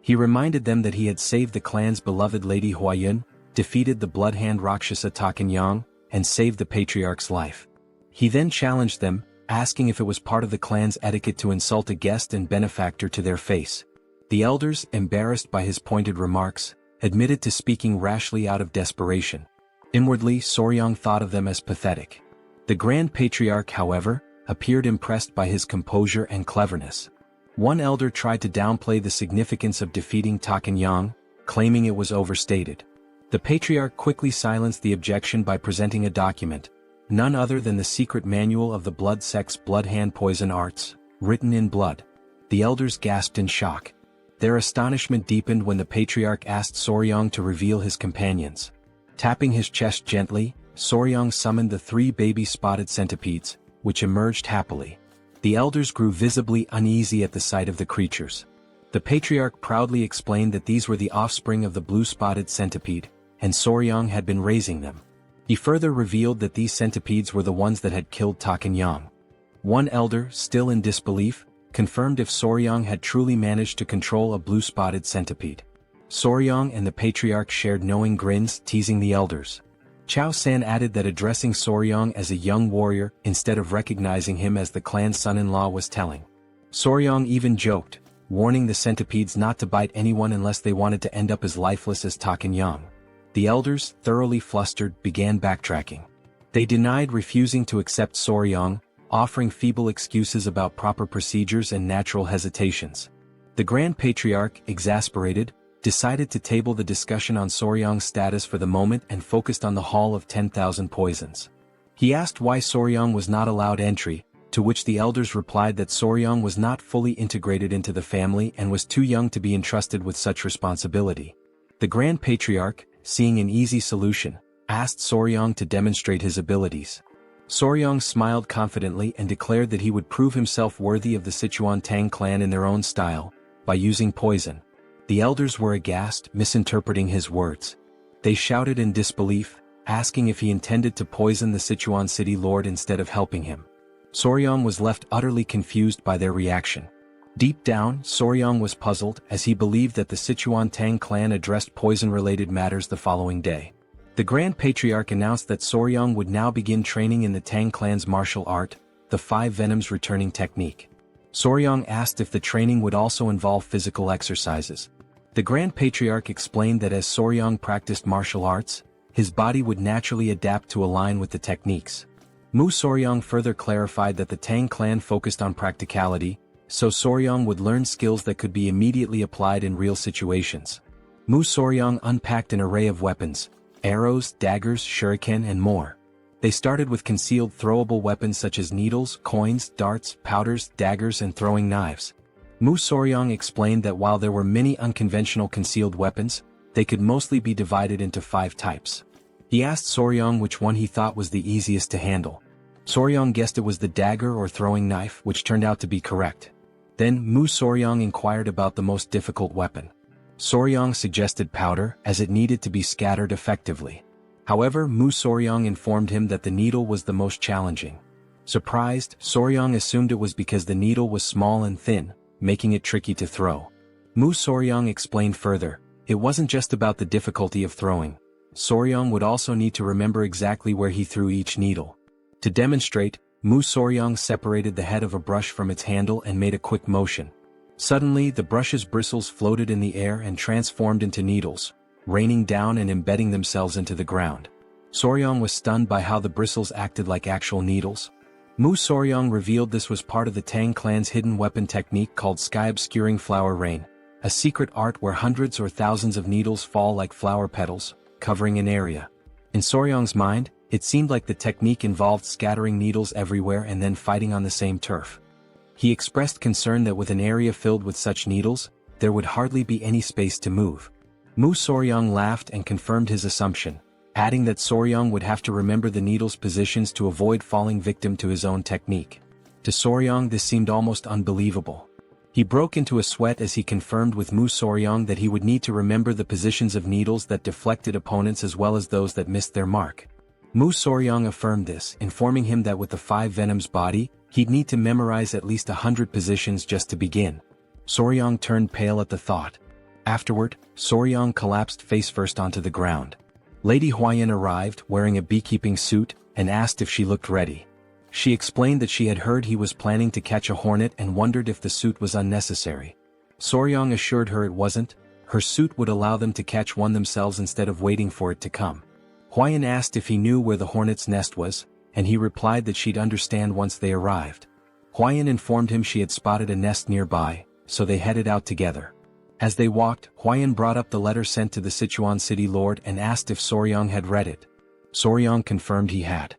He reminded them that he had saved the clan's beloved Lady Huayun, defeated the bloodhand Rakshasa Takanyang, and saved the patriarch's life. He then challenged them, asking if it was part of the clan's etiquette to insult a guest and benefactor to their face. The elders, embarrassed by his pointed remarks, admitted to speaking rashly out of desperation. Inwardly, Soryang thought of them as pathetic. The Grand Patriarch, however, appeared impressed by his composure and cleverness. One elder tried to downplay the significance of defeating Takanyang, claiming it was overstated. The Patriarch quickly silenced the objection by presenting a document, none other than the secret manual of the blood sect's blood-hand poison arts, written in blood. The elders gasped in shock. Their astonishment deepened when the Patriarch asked Soryang to reveal his companions. Tapping his chest gently, Soryang summoned the 3 baby spotted centipedes, which emerged happily. The elders grew visibly uneasy at the sight of the creatures. The Patriarch proudly explained that these were the offspring of the blue-spotted centipede, and Soryang had been raising them. He further revealed that these centipedes were the ones that had killed Takanyang. One elder, still in disbelief, confirmed if Soryang had truly managed to control a blue-spotted centipede. Soryang and the Patriarch shared knowing grins, teasing the elders. Chao San added that addressing Soryang as a young warrior instead of recognizing him as the clan's son-in-law was telling. Soryang even joked, warning the centipedes not to bite anyone unless they wanted to end up as lifeless as Takanyang. The elders, thoroughly flustered, began backtracking. They denied refusing to accept Soryang, offering feeble excuses about proper procedures and natural hesitations. The Grand Patriarch, exasperated, decided to table the discussion on Soryang's status for the moment and focused on the Hall of 10,000 Poisons. He asked why Soryang was not allowed entry, to which the elders replied that Soryang was not fully integrated into the family and was too young to be entrusted with such responsibility. The Grand Patriarch, seeing an easy solution, asked Soryang to demonstrate his abilities. Soryong smiled confidently and declared that he would prove himself worthy of the Sichuan Tang Clan in their own style, by using poison. The elders were aghast, misinterpreting his words. They shouted in disbelief, asking if he intended to poison the Sichuan city lord instead of helping him. Soryong was left utterly confused by their reaction. Deep down, Soryong was puzzled as he believed that the Sichuan Tang Clan addressed poison-related matters the following day. The Grand Patriarch announced that Soryong would now begin training in the Tang Clan's martial art, the 5 Venoms returning technique. Soryong asked if the training would also involve physical exercises. The Grand Patriarch explained that as Soryong practiced martial arts, his body would naturally adapt to align with the techniques. Mu Soryong further clarified that the Tang Clan focused on practicality, so Soryong would learn skills that could be immediately applied in real situations. Mu Soryong unpacked an array of weapons, arrows, daggers, shuriken and more. They started with concealed throwable weapons such as needles, coins, darts, powders, daggers and throwing knives. Mu Soryong explained that while there were many unconventional concealed weapons, they could mostly be divided into 5 types. He asked Soryong which one he thought was the easiest to handle. Soryong guessed it was the dagger or throwing knife, which turned out to be correct. Then Mu Soryong inquired about the most difficult weapon. Soryong suggested powder, as it needed to be scattered effectively. However, Mu Soryong informed him that the needle was the most challenging. Surprised, Soryong assumed it was because the needle was small and thin, making it tricky to throw. Mu Soryong explained further, it wasn't just about the difficulty of throwing. Soryong would also need to remember exactly where he threw each needle. To demonstrate, Mu Soryong separated the head of a brush from its handle and made a quick motion. Suddenly, the brush's bristles floated in the air and transformed into needles, raining down and embedding themselves into the ground. Soryong was stunned by how the bristles acted like actual needles. Mu Soryong revealed this was part of the Tang Clan's hidden weapon technique called Sky-Obscuring Flower Rain, a secret art where hundreds or thousands of needles fall like flower petals, covering an area. In Soryong's mind, it seemed like the technique involved scattering needles everywhere and then fighting on the same turf. He expressed concern that with an area filled with such needles, there would hardly be any space to move. Mu Soryong laughed and confirmed his assumption, adding that Soryong would have to remember the needles' positions to avoid falling victim to his own technique. To Soryong this seemed almost unbelievable. He broke into a sweat as he confirmed with Mu Soryong that he would need to remember the positions of needles that deflected opponents as well as those that missed their mark. Mu Soryong affirmed this, informing him that with the 5 Venoms body, he'd need to memorize at least 100 positions just to begin. Soryong turned pale at the thought. Afterward, Soryong collapsed face first onto the ground. Lady Huayan arrived, wearing a beekeeping suit, and asked if she looked ready. She explained that she had heard he was planning to catch a hornet and wondered if the suit was unnecessary. Soryong assured her it wasn't, her suit would allow them to catch one themselves instead of waiting for it to come. Huayan asked if he knew where the hornet's nest was, and he replied that she'd understand once they arrived. Huayan informed him she had spotted a nest nearby, so they headed out together. As they walked, Huayan brought up the letter sent to the Sichuan city lord and asked if Soryong had read it. Soryong confirmed he had.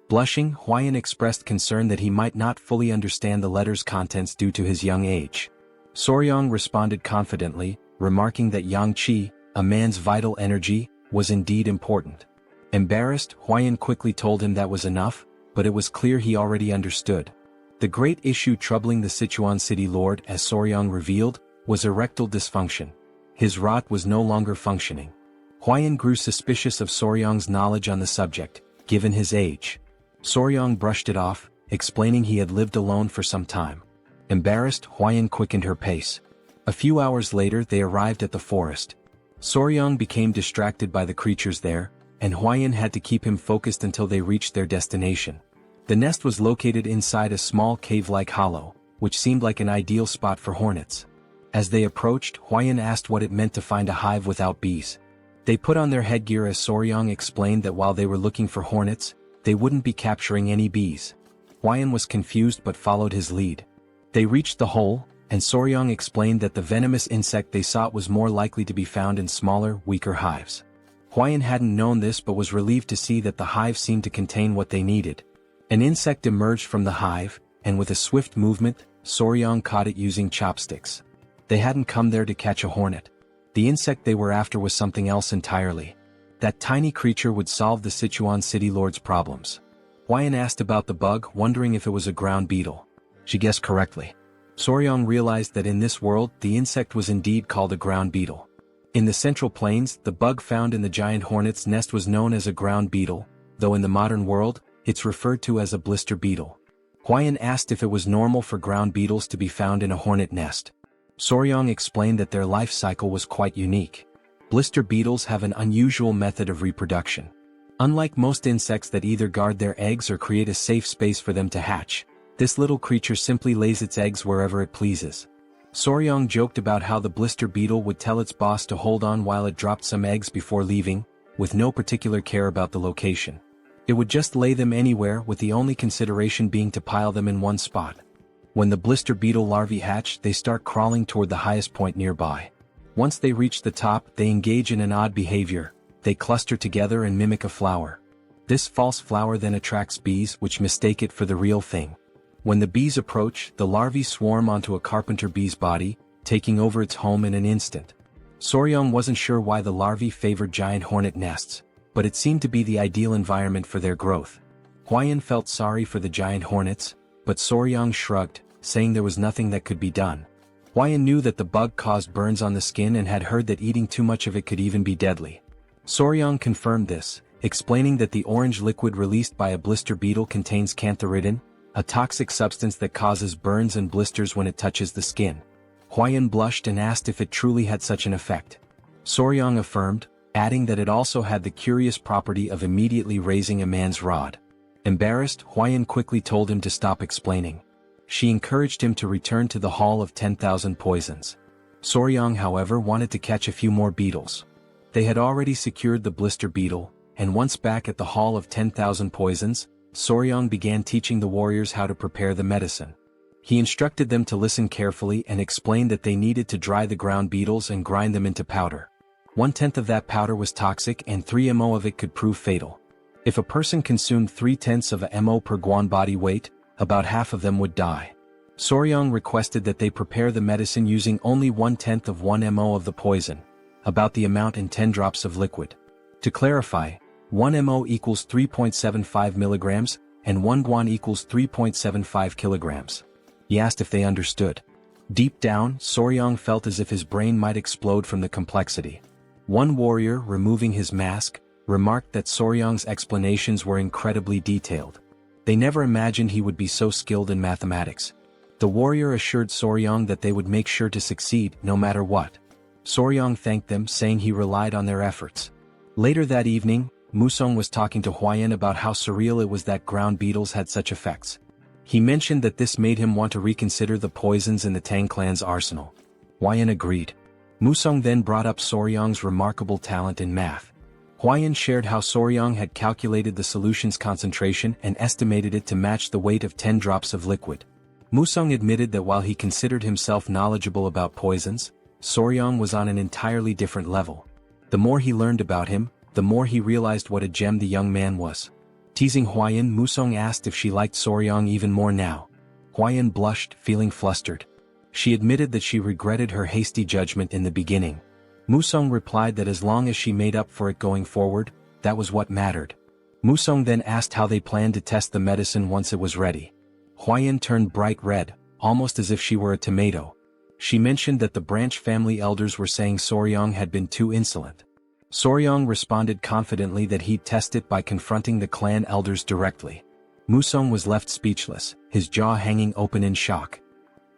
Blushing, Huayan expressed concern that he might not fully understand the letter's contents due to his young age. Soryong responded confidently, remarking that yang qi, a man's vital energy, was indeed important. Embarrassed, Huayan quickly told him that was enough, but it was clear he already understood. The great issue troubling the Sichuan city lord, as Soryong revealed, was erectile dysfunction. His rod was no longer functioning. Huayan grew suspicious of Soryong's knowledge on the subject, given his age. Soryong brushed it off, explaining he had lived alone for some time. Embarrassed, Huayan quickened her pace. A few hours later they arrived at the forest. Soryong became distracted by the creatures there, and Huayan had to keep him focused until they reached their destination. The nest was located inside a small cave-like hollow, which seemed like an ideal spot for hornets. As they approached, Huayan asked what it meant to find a hive without bees. They put on their headgear as Soryong explained that while they were looking for hornets, they wouldn't be capturing any bees. Huayan was confused but followed his lead. They reached the hole, and Soryong explained that the venomous insect they sought was more likely to be found in smaller, weaker hives. Huayan hadn't known this but was relieved to see that the hive seemed to contain what they needed. An insect emerged from the hive, and with a swift movement, Soryong caught it using chopsticks. They hadn't come there to catch a hornet. The insect they were after was something else entirely. That tiny creature would solve the Sichuan city lord's problems. Huayan asked about the bug, wondering if it was a ground beetle. She guessed correctly. Soryong realized that in this world, the insect was indeed called a ground beetle. In the Central Plains, the bug found in the giant hornet's nest was known as a ground beetle, though in the modern world, it's referred to as a blister beetle. Huayan asked if it was normal for ground beetles to be found in a hornet nest. Soryong explained that their life cycle was quite unique. Blister beetles have an unusual method of reproduction. Unlike most insects that either guard their eggs or create a safe space for them to hatch, this little creature simply lays its eggs wherever it pleases. Soryong joked about how the blister beetle would tell its boss to hold on while it dropped some eggs before leaving, with no particular care about the location. It would just lay them anywhere, with the only consideration being to pile them in one spot. When the blister beetle larvae hatch, they start crawling toward the highest point nearby. Once they reach the top, they engage in an odd behavior. They cluster together and mimic a flower. This false flower then attracts bees, which mistake it for the real thing. When the bees approach, the larvae swarm onto a carpenter bee's body, taking over its home in an instant. Soryong wasn't sure why the larvae favored giant hornet nests, but it seemed to be the ideal environment for their growth. Huayan felt sorry for the giant hornets, but Soryong shrugged, saying there was nothing that could be done. Huayan knew that the bug caused burns on the skin and had heard that eating too much of it could even be deadly. Soryong confirmed this, explaining that the orange liquid released by a blister beetle contains cantharidin, a toxic substance that causes burns and blisters when it touches the skin. Huayan blushed and asked if it truly had such an effect. Soryong affirmed, adding that it also had the curious property of immediately raising a man's rod. Embarrassed, Huayan quickly told him to stop explaining. She encouraged him to return to the Hall of 10,000 Poisons. Soryong, however, wanted to catch a few more beetles. They had already secured the blister beetle, and once back at the Hall of 10,000 Poisons, Soryong began teaching the warriors how to prepare the medicine. He instructed them to listen carefully and explained that they needed to dry the ground beetles and grind them into powder. 1/10 of that powder was toxic and 3 mo of it could prove fatal. If a person consumed 3/10 of a mo per guan body weight, about half of them would die. Soryong requested that they prepare the medicine using only 1/10 of 1 mo of the poison, about the amount in 10 drops of liquid. To clarify, 1 mo equals 3.75 milligrams, and 1 guan equals 3.75 kilograms. He asked if they understood. Deep down, Soryong felt as if his brain might explode from the complexity. One warrior, removing his mask, remarked that Soryong's explanations were incredibly detailed. They never imagined he would be so skilled in mathematics. The warrior assured Soryong that they would make sure to succeed, no matter what. Soryong thanked them, saying he relied on their efforts. Later that evening, Musong was talking to Huayan about how surreal it was that ground beetles had such effects. He mentioned that this made him want to reconsider the poisons in the Tang clan's arsenal. Huayan agreed. Musong then brought up Soryong's remarkable talent in math. Huayan shared how Soryong had calculated the solution's concentration and estimated it to match the weight of 10 drops of liquid. Musong admitted that while he considered himself knowledgeable about poisons, Soryong was on an entirely different level. The more he learned about him, the more he realized what a gem the young man was. Teasing Huayan, Musong asked if she liked Soryong even more now. Huayan blushed, feeling flustered. She admitted that she regretted her hasty judgment in the beginning. Musong replied that as long as she made up for it going forward, that was what mattered. Musong then asked how they planned to test the medicine once it was ready. Huayan turned bright red, almost as if she were a tomato. She mentioned that the branch family elders were saying Soryong had been too insolent. Soryong responded confidently that he'd test it by confronting the clan elders directly. Musong was left speechless, his jaw hanging open in shock.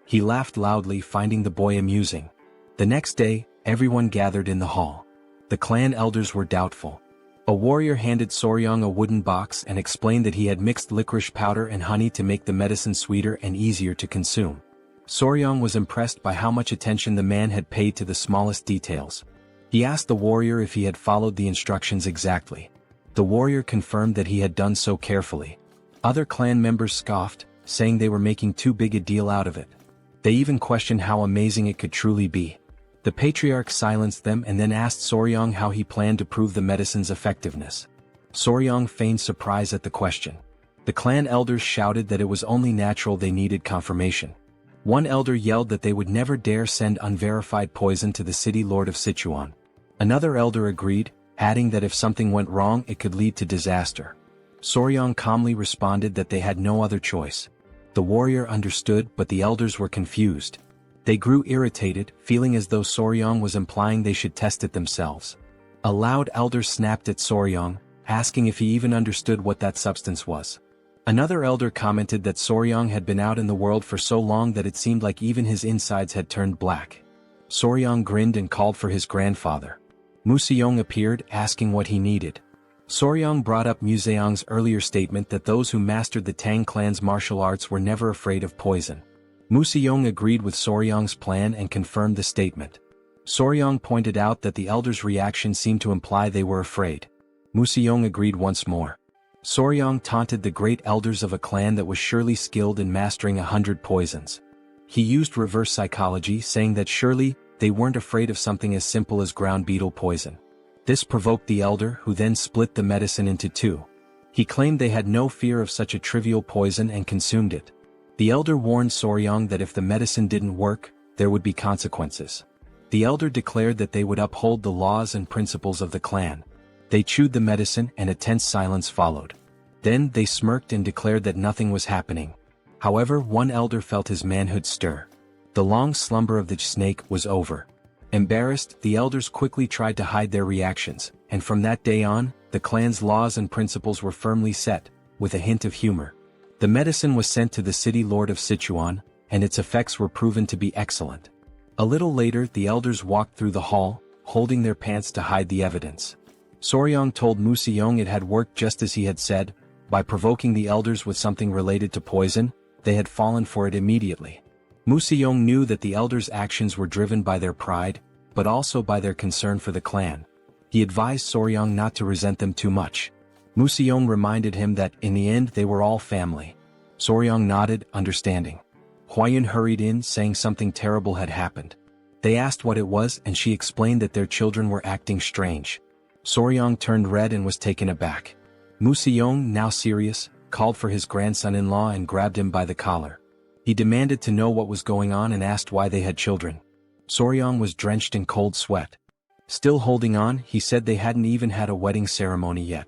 He laughed loudly, finding the boy amusing. The next day, everyone gathered in the hall. The clan elders were doubtful. A warrior handed Soryong a wooden box and explained that he had mixed licorice powder and honey to make the medicine sweeter and easier to consume. Soryong was impressed by how much attention the man had paid to the smallest details. He asked the warrior if he had followed the instructions exactly. The warrior confirmed that he had done so carefully. Other clan members scoffed, saying they were making too big a deal out of it. They even questioned how amazing it could truly be. The patriarch silenced them and then asked Soryong how he planned to prove the medicine's effectiveness. Soryong feigned surprise at the question. The clan elders shouted that it was only natural they needed confirmation. One elder yelled that they would never dare send unverified poison to the city lord of Sichuan. Another elder agreed, adding that if something went wrong it could lead to disaster. Soryang calmly responded that they had no other choice. The warrior understood, but the elders were confused. They grew irritated, feeling as though Soryang was implying they should test it themselves. A loud elder snapped at Soryang, asking if he even understood what that substance was. Another elder commented that Soryang had been out in the world for so long that it seemed like even his insides had turned black. Soryang grinned and called for his grandfather. Museong appeared, asking what he needed. Soryang brought up Museong's earlier statement that those who mastered the Tang clan's martial arts were never afraid of poison. Museong agreed with Soryang's plan and confirmed the statement. Soryang pointed out that the elders' reaction seemed to imply they were afraid. Museong agreed once more. Soryang taunted the great elders of a clan that was surely skilled in mastering 100 poisons. He used reverse psychology, saying that surely they weren't afraid of something as simple as ground beetle poison. This provoked the elder, who then split the medicine into two. He claimed they had no fear of such a trivial poison and consumed it. The elder warned Soryang that if the medicine didn't work, there would be consequences. The elder declared that they would uphold the laws and principles of the clan. They chewed the medicine and a tense silence followed. Then they smirked and declared that nothing was happening. However, one elder felt his manhood stir. The long slumber of the snake was over. Embarrassed, the elders quickly tried to hide their reactions, and from that day on, the clan's laws and principles were firmly set, with a hint of humor. The medicine was sent to the city lord of Sichuan, and its effects were proven to be excellent. A little later, the elders walked through the hall, holding their pants to hide the evidence. Soryang told Museong it had worked just as he had said. By provoking the elders with something related to poison, they had fallen for it immediately. Museong knew that the elders' actions were driven by their pride, but also by their concern for the clan. He advised Soryang not to resent them too much. Museong reminded him that, in the end, they were all family. Soryang nodded, understanding. Huayun hurried in, saying something terrible had happened. They asked what it was, and she explained that their children were acting strange. Soryang turned red and was taken aback. Museong, now serious, called for his grandson-in-law and grabbed him by the collar. He demanded to know what was going on and asked why they had children. Soryang was drenched in cold sweat. Still holding on, he said they hadn't even had a wedding ceremony yet.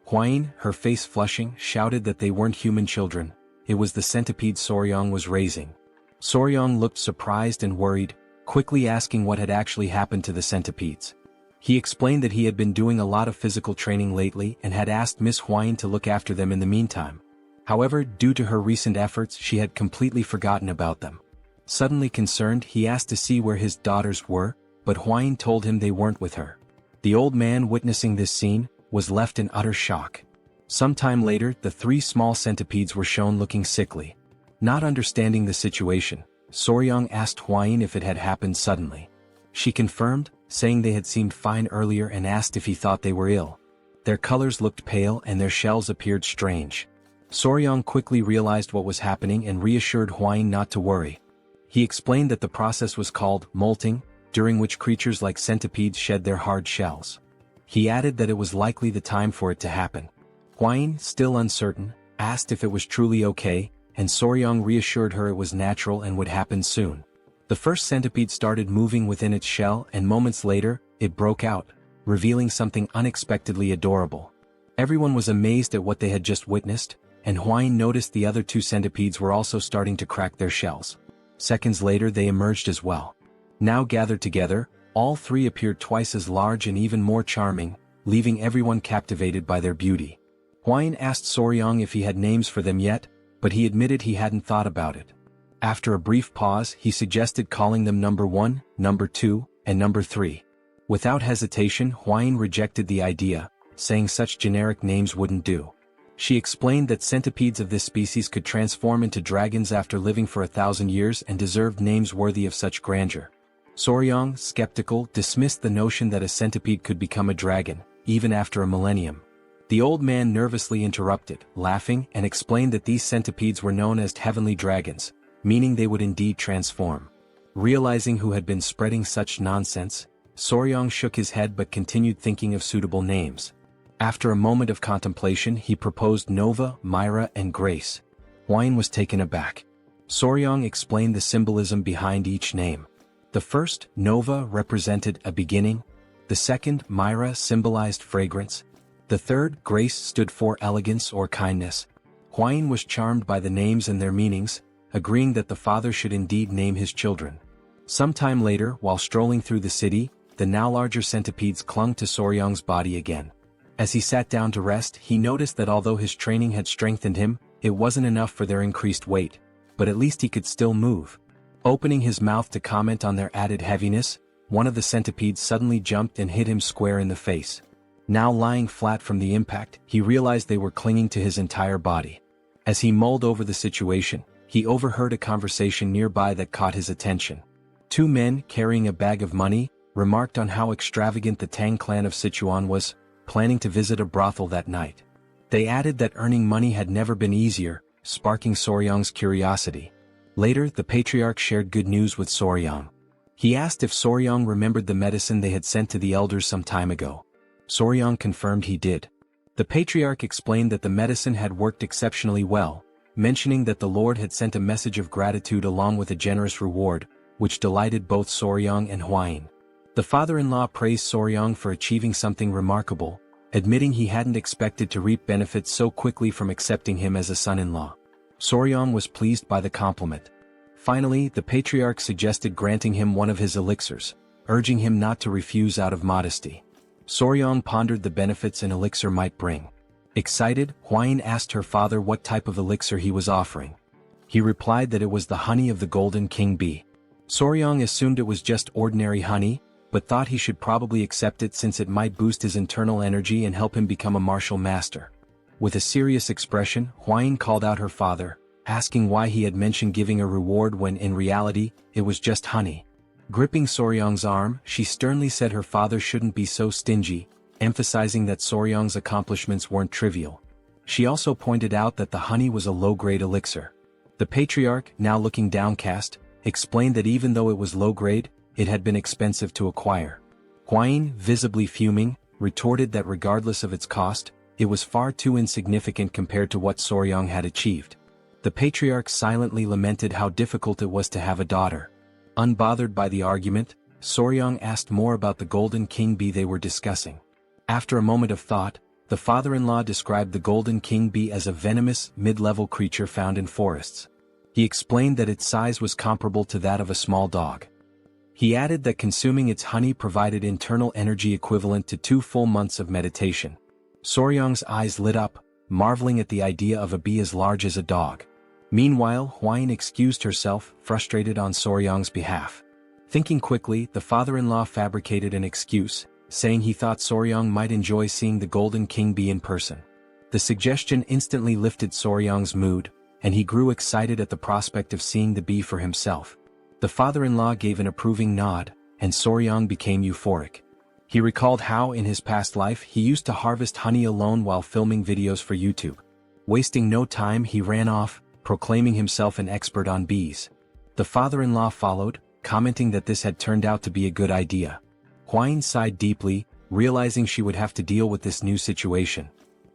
Huayun, her face flushing, shouted that they weren't human children. It was the centipede Soryang was raising. Soryang looked surprised and worried, quickly asking what had actually happened to the centipedes. He explained that he had been doing a lot of physical training lately and had asked Miss Huayun to look after them in the meantime. However, due to her recent efforts, she had completely forgotten about them. Suddenly concerned, he asked to see where his daughters were, but Huayun told him they weren't with her. The old man, witnessing this scene, was left in utter shock. Some time later, the three small centipedes were shown looking sickly. Not understanding the situation, Soryang asked Huayun if it had happened suddenly. She confirmed, saying they had seemed fine earlier, and asked if he thought they were ill. Their colors looked pale and their shells appeared strange. Soryang quickly realized what was happening and reassured Huayun not to worry. He explained that the process was called molting, during which creatures like centipedes shed their hard shells. He added that it was likely the time for it to happen. Huayun, still uncertain, asked if it was truly okay, and Soryang reassured her it was natural and would happen soon. The first centipede started moving within its shell, and moments later, it broke out, revealing something unexpectedly adorable. Everyone was amazed at what they had just witnessed, and Huayun noticed the other two centipedes were also starting to crack their shells. Seconds later they emerged as well. Now gathered together, all three appeared twice as large and even more charming, leaving everyone captivated by their beauty. Huayun asked Soryang if he had names for them yet, but he admitted he hadn't thought about it. After a brief pause, he suggested calling them number 1, number 2, and number 3. Without hesitation, Huayun rejected the idea, saying such generic names wouldn't do. She explained that centipedes of this species could transform into dragons after living for 1,000 years and deserved names worthy of such grandeur. Soryang, skeptical, dismissed the notion that a centipede could become a dragon, even after a millennium. The old man nervously interrupted, laughing, and explained that these centipedes were known as heavenly dragons, meaning they would indeed transform. Realizing who had been spreading such nonsense, Soryang shook his head but continued thinking of suitable names. After a moment of contemplation, he proposed Nova, Myra, and Grace. Huayun was taken aback. Soryang explained the symbolism behind each name. The first, Nova, represented a beginning. The second, Myra, symbolized fragrance. The third, grace, stood for elegance or kindness. Huayin was charmed by the names and their meanings, agreeing that the father should indeed name his children. Sometime later, while strolling through the city, the now larger centipedes clung to Soryang's body again. As he sat down to rest, he noticed that although his training had strengthened him, it wasn't enough for their increased weight, but at least he could still move. Opening his mouth to comment on their added heaviness, one of the centipedes suddenly jumped and hit him square in the face. Now lying flat from the impact, he realized they were clinging to his entire body. As he mulled over the situation, he overheard a conversation nearby that caught his attention. Two men, carrying a bag of money, remarked on how extravagant the Tang clan of Sichuan was, planning to visit a brothel that night. They added that earning money had never been easier, sparking Soryang's curiosity. Later, the patriarch shared good news with Soryang. He asked if Soryang remembered the medicine they had sent to the elders some time ago. Soryang confirmed he did. The patriarch explained that the medicine had worked exceptionally well, mentioning that the Lord had sent a message of gratitude along with a generous reward, which delighted both Soryang and Huayin. The father-in-law praised Soryang for achieving something remarkable, admitting he hadn't expected to reap benefits so quickly from accepting him as a son-in-law. Soryang was pleased by the compliment. Finally, the patriarch suggested granting him one of his elixirs, urging him not to refuse out of modesty. Soryang pondered the benefits an elixir might bring. Excited, Huayin asked her father what type of elixir he was offering. He replied that it was the honey of the golden king bee. Soryang assumed it was just ordinary honey, but thought he should probably accept it since it might boost his internal energy and help him become a martial master. With a serious expression, Huayin called out her father, asking why he had mentioned giving a reward when in reality, it was just honey. Gripping Soryang's arm, she sternly said her father shouldn't be so stingy, emphasizing that Soryang's accomplishments weren't trivial. She also pointed out that the honey was a low-grade elixir. The patriarch, now looking downcast, explained that even though it was low-grade, it had been expensive to acquire. Huayin, visibly fuming, retorted that regardless of its cost, it was far too insignificant compared to what Soryang had achieved. The patriarch silently lamented how difficult it was to have a daughter. Unbothered by the argument, Soryang asked more about the golden king bee they were discussing. After a moment of thought, the father-in-law described the golden king bee as a venomous, mid-level creature found in forests. He explained that its size was comparable to that of a small dog. He added that consuming its honey provided internal energy equivalent to 2 full months of meditation. Soryang's eyes lit up, marveling at the idea of a bee as large as a dog. Meanwhile, Huayin excused herself, frustrated on Soryang's behalf. Thinking quickly, the father-in-law fabricated an excuse, saying he thought Soryang might enjoy seeing the golden king bee in person. The suggestion instantly lifted Soryang's mood, and he grew excited at the prospect of seeing the bee for himself. The father-in-law gave an approving nod, and Soryang became euphoric. He recalled how in his past life he used to harvest honey alone while filming videos for YouTube. Wasting no time, he ran off, proclaiming himself an expert on bees. The father-in-law followed, commenting that this had turned out to be a good idea. Huayin sighed deeply, realizing she would have to deal with this new situation.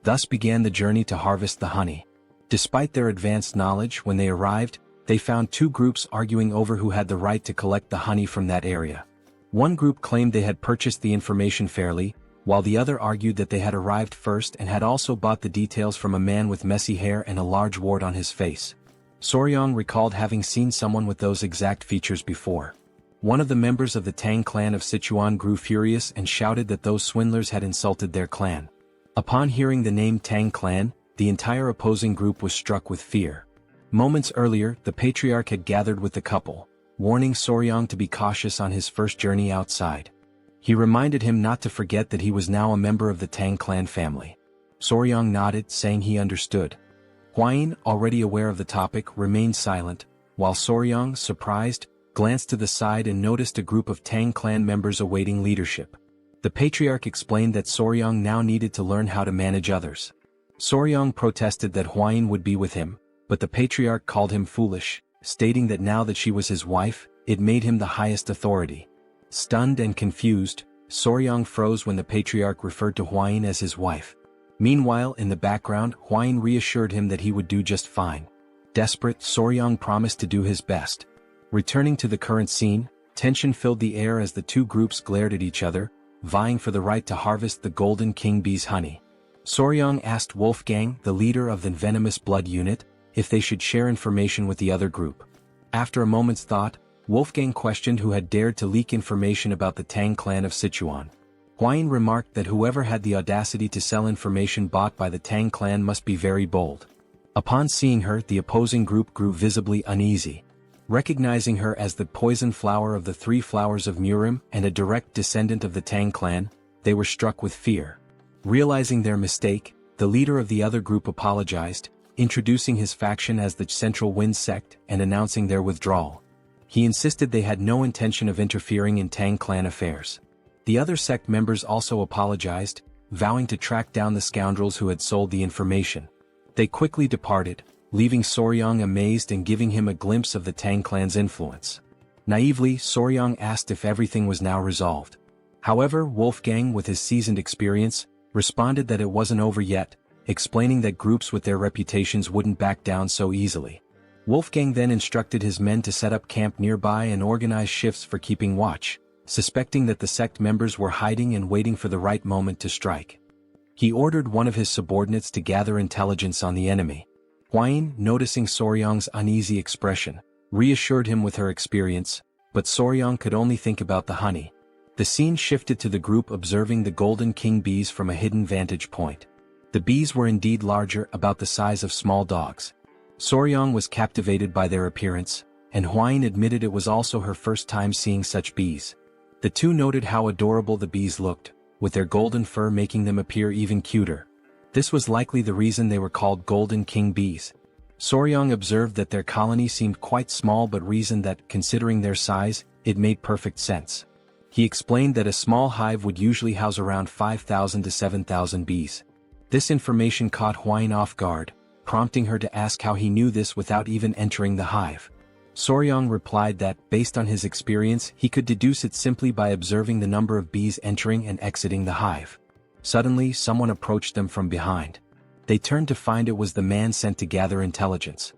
Thus began the journey to harvest the honey. Despite their advanced knowledge, when they arrived, they found two groups arguing over who had the right to collect the honey from that area. One group claimed they had purchased the information fairly, while the other argued that they had arrived first and had also bought the details from a man with messy hair and a large wart on his face. Soryang recalled having seen someone with those exact features before. One of the members of the Tang clan of Sichuan grew furious and shouted that those swindlers had insulted their clan. Upon hearing the name Tang clan, the entire opposing group was struck with fear. Moments earlier, the patriarch had gathered with the couple, warning Soryang to be cautious on his first journey outside. He reminded him not to forget that he was now a member of the Tang clan family. Soryang nodded, saying he understood. Huayin, already aware of the topic, remained silent, while Soryang, surprised, glanced to the side and noticed a group of Tang clan members awaiting leadership. The patriarch explained that Soryang now needed to learn how to manage others. Soryang protested that Huayin would be with him, but the patriarch called him foolish, stating that now that she was his wife, it made him the highest authority. Stunned and confused, Soryang froze when the patriarch referred to Huayin as his wife. Meanwhile, in the background, Huayin reassured him that he would do just fine. Desperate, Soryang promised to do his best. Returning to the current scene, tension filled the air as the two groups glared at each other, vying for the right to harvest the golden king bee's honey. Soryang asked Wolfgang, the leader of the Venomous Blood Unit, if they should share information with the other group. After a moment's thought, Wolfgang questioned who had dared to leak information about the Tang clan of Sichuan. Huayin remarked that whoever had the audacity to sell information bought by the Tang clan must be very bold. Upon seeing her, the opposing group grew visibly uneasy. Recognizing her as the poison flower of the three flowers of Murim and a direct descendant of the Tang clan, they were struck with fear. Realizing their mistake, the leader of the other group apologized, introducing his faction as the Central Wind Sect and announcing their withdrawal. He insisted they had no intention of interfering in Tang clan affairs. The other sect members also apologized, vowing to track down the scoundrels who had sold the information. They quickly departed, leaving Soryang amazed and giving him a glimpse of the Tang clan's influence. Naively, Soryang asked if everything was now resolved. However, Wolfgang, with his seasoned experience, responded that it wasn't over yet, explaining that groups with their reputations wouldn't back down so easily. Wolfgang then instructed his men to set up camp nearby and organize shifts for keeping watch, suspecting that the sect members were hiding and waiting for the right moment to strike. He ordered one of his subordinates to gather intelligence on the enemy. Huayin, noticing Soryang's uneasy expression, reassured him with her experience, but Soryang could only think about the honey. The scene shifted to the group observing the golden king bees from a hidden vantage point. The bees were indeed larger, about the size of small dogs. Soryang was captivated by their appearance, and Huayin admitted it was also her first time seeing such bees. The two noted how adorable the bees looked, with their golden fur making them appear even cuter. This was likely the reason they were called golden king bees. Soryang observed that their colony seemed quite small but reasoned that, considering their size, it made perfect sense. He explained that a small hive would usually house around 5,000 to 7,000 bees. This information caught Huayin off guard, prompting her to ask how he knew this without even entering the hive. Soryang replied that, based on his experience, he could deduce it simply by observing the number of bees entering and exiting the hive. Suddenly, someone approached them from behind. They turned to find it was the man sent to gather intelligence.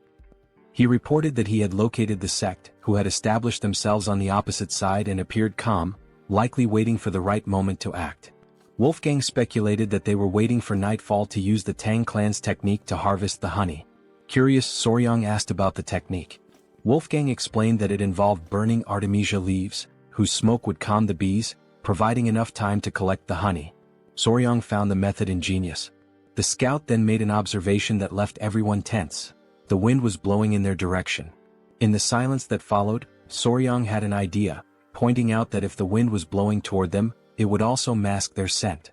He reported that he had located the sect, who had established themselves on the opposite side and appeared calm, likely waiting for the right moment to act. Wolfgang speculated that they were waiting for nightfall to use the Tang clan's technique to harvest the honey. Curious, Soryang asked about the technique. Wolfgang explained that it involved burning artemisia leaves, whose smoke would calm the bees, providing enough time to collect the honey. Soryang found the method ingenious. The scout then made an observation that left everyone tense. The wind was blowing in their direction. In the silence that followed, Soryang had an idea, pointing out that if the wind was blowing toward them, it would also mask their scent.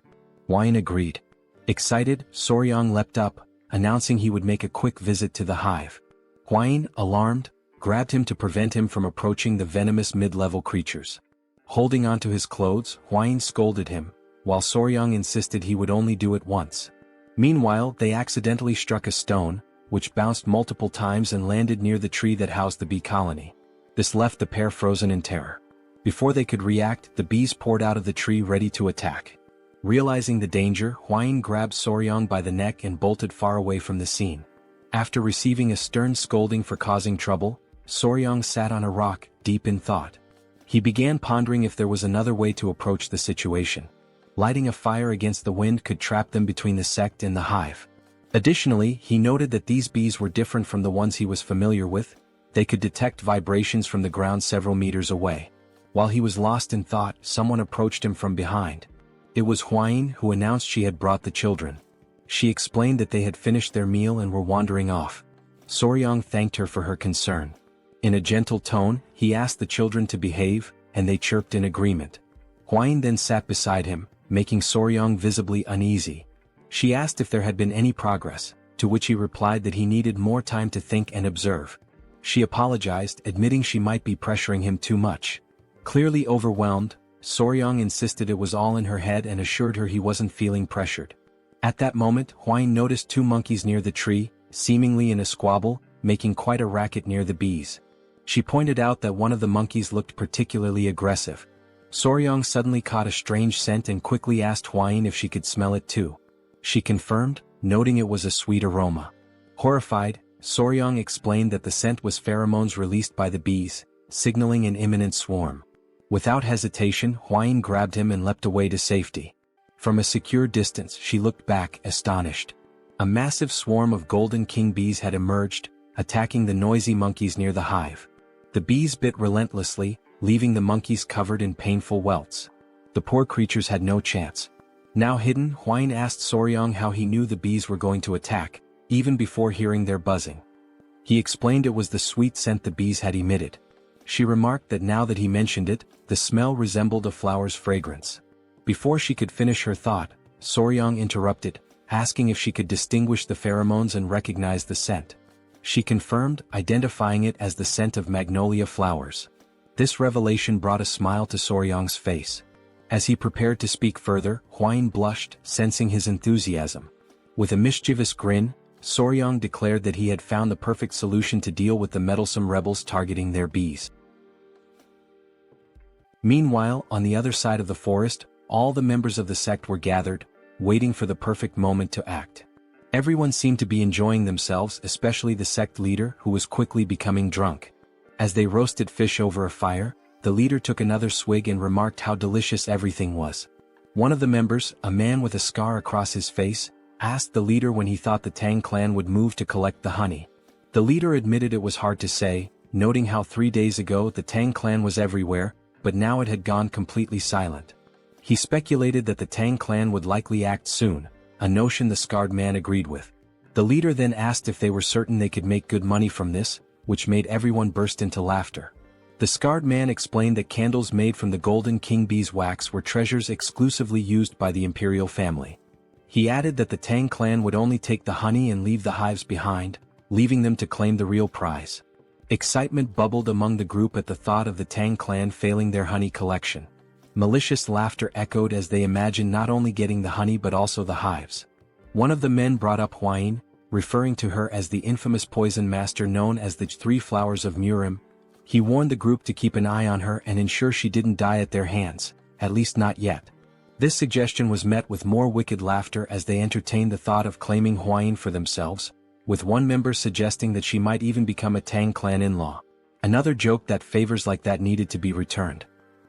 Huayin agreed. Excited, Soryang leapt up, announcing he would make a quick visit to the hive. Huayin, alarmed, grabbed him to prevent him from approaching the venomous mid-level creatures. Holding onto his clothes, Huayin scolded him, while Soryang insisted he would only do it once. Meanwhile, they accidentally struck a stone, which bounced multiple times and landed near the tree that housed the bee colony. This left the pair frozen in terror. Before they could react, the bees poured out of the tree ready to attack. Realizing the danger, Huayin grabbed Soryang by the neck and bolted far away from the scene. After receiving a stern scolding for causing trouble, Soryang sat on a rock, deep in thought. He began pondering if there was another way to approach the situation. Lighting a fire against the wind could trap them between the sect and the hive. Additionally, he noted that these bees were different from the ones he was familiar with. They could detect vibrations from the ground several meters away. While he was lost in thought, someone approached him from behind. It was Huayin, who announced she had brought the children. She explained that they had finished their meal and were wandering off. Soryang thanked her for her concern. In a gentle tone, he asked the children to behave, and they chirped in agreement. Huayin then sat beside him, making Soryang visibly uneasy. She asked if there had been any progress, to which he replied that he needed more time to think and observe. She apologized, admitting she might be pressuring him too much. Clearly overwhelmed, Soryang insisted it was all in her head and assured her he wasn't feeling pressured. At that moment, Huayin noticed two monkeys near the tree, seemingly in a squabble, making quite a racket near the bees. She pointed out that one of the monkeys looked particularly aggressive. Soryang suddenly caught a strange scent and quickly asked Huayin if she could smell it too. She confirmed, noting it was a sweet aroma. Horrified, Soryang explained that the scent was pheromones released by the bees, signaling an imminent swarm. Without hesitation, Huayin grabbed him and leapt away to safety. From a secure distance she looked back, astonished. A massive swarm of golden king bees had emerged, attacking the noisy monkeys near the hive. The bees bit relentlessly, leaving the monkeys covered in painful welts. The poor creatures had no chance. Now hidden, Huayin asked Soryang how he knew the bees were going to attack, even before hearing their buzzing. He explained it was the sweet scent the bees had emitted. She remarked that now that he mentioned it, the smell resembled a flower's fragrance. Before she could finish her thought, Soryang interrupted, asking if she could distinguish the pheromones and recognize the scent. She confirmed, identifying it as the scent of magnolia flowers. This revelation brought a smile to Soryang's face. As he prepared to speak further, Huayin blushed, sensing his enthusiasm. With a mischievous grin, Soryang declared that he had found the perfect solution to deal with the meddlesome rebels targeting their bees. Meanwhile, on the other side of the forest, all the members of the sect were gathered, waiting for the perfect moment to act. Everyone seemed to be enjoying themselves, especially the sect leader, who was quickly becoming drunk. As they roasted fish over a fire, the leader took another swig and remarked how delicious everything was. One of the members, a man with a scar across his face, asked the leader when he thought the Tang clan would move to collect the honey. The leader admitted it was hard to say, noting how 3 days ago the Tang clan was everywhere, but now it had gone completely silent. He speculated that the Tang clan would likely act soon, a notion the scarred man agreed with. The leader then asked if they were certain they could make good money from this, which made everyone burst into laughter. The scarred man explained that candles made from the golden king bee's wax were treasures exclusively used by the imperial family. He added that the Tang clan would only take the honey and leave the hives behind, leaving them to claim the real prize. Excitement bubbled among the group at the thought of the Tang clan failing their honey collection. Malicious laughter echoed as they imagined not only getting the honey but also the hives. One of the men brought up Huayin, referring to her as the infamous poison master known as the 3 flowers of Murim. He warned the group to keep an eye on her and ensure she didn't die at their hands, at least not yet. This suggestion was met with more wicked laughter as they entertained the thought of claiming Huayin for themselves, with one member suggesting that she might even become a Tang clan in-law. Another joked that favors like that needed to be returned.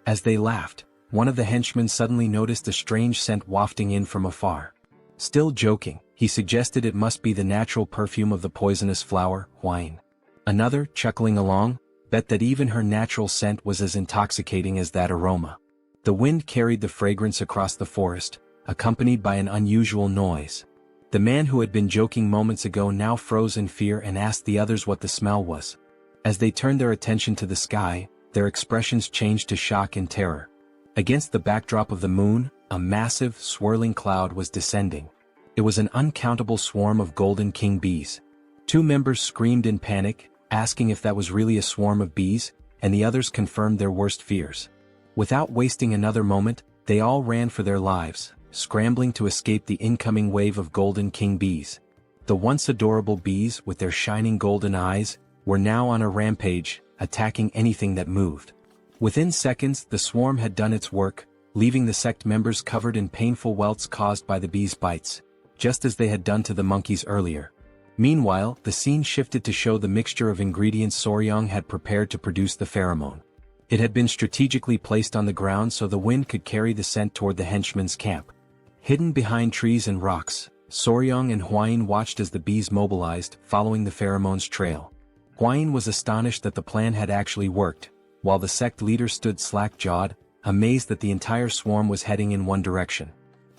As they laughed, one of the henchmen suddenly noticed a strange scent wafting in from afar. Still joking, he suggested it must be the natural perfume of the poisonous flower, Huayin. Another, chuckling along, bet that even her natural scent was as intoxicating as that aroma. The wind carried the fragrance across the forest, accompanied by an unusual noise. The man who had been joking moments ago now froze in fear and asked the others what the smell was. As they turned their attention to the sky, their expressions changed to shock and terror. Against the backdrop of the moon, a massive, swirling cloud was descending. It was an uncountable swarm of golden king bees. 2 members screamed in panic, asking if that was really a swarm of bees, and the others confirmed their worst fears. Without wasting another moment, they all ran for their lives, scrambling to escape the incoming wave of golden king bees. The once adorable bees, with their shining golden eyes, were now on a rampage, attacking anything that moved. Within seconds, the swarm had done its work, leaving the sect members covered in painful welts caused by the bees' bites, just as they had done to the monkeys earlier. Meanwhile, the scene shifted to show the mixture of ingredients Soryang had prepared to produce the pheromone. It had been strategically placed on the ground so the wind could carry the scent toward the henchman's camp. Hidden behind trees and rocks, Soryang and Huayin watched as the bees mobilized, following the pheromone's trail. Huayin was astonished that the plan had actually worked, while the sect leader stood slack-jawed, amazed that the entire swarm was heading in one direction.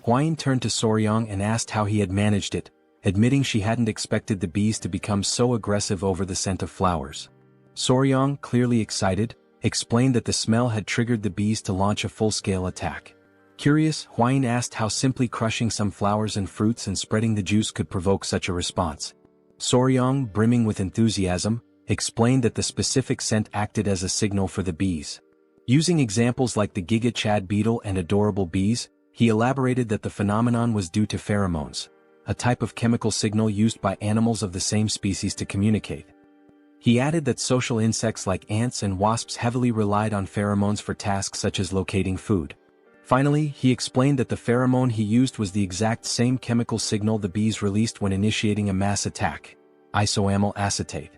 Huayin turned to Soryang and asked how he had managed it, admitting she hadn't expected the bees to become so aggressive over the scent of flowers. Soryang, clearly excited, explained that the smell had triggered the bees to launch a full-scale attack. Curious, Huayin asked how simply crushing some flowers and fruits and spreading the juice could provoke such a response. Soryang, brimming with enthusiasm, explained that the specific scent acted as a signal for the bees. Using examples like the Giga Chad beetle and adorable bees, he elaborated that the phenomenon was due to pheromones, a type of chemical signal used by animals of the same species to communicate. He added that social insects like ants and wasps heavily relied on pheromones for tasks such as locating food. Finally, he explained that the pheromone he used was the exact same chemical signal the bees released when initiating a mass attack: isoamyl acetate.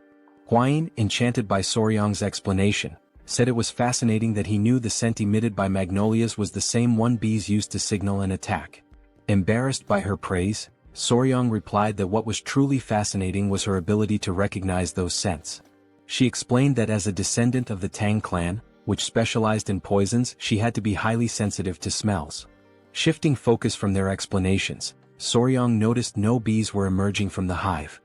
Huayin, enchanted by Soryang's explanation, said it was fascinating that he knew the scent emitted by magnolias was the same one bees used to signal an attack. Embarrassed by her praise, Soryang replied that what was truly fascinating was her ability to recognize those scents. She explained that as a descendant of the Tang Clan, which specialized in poisons, she had to be highly sensitive to smells. Shifting focus from their explanations, Soryang noticed no bees were emerging from the hive.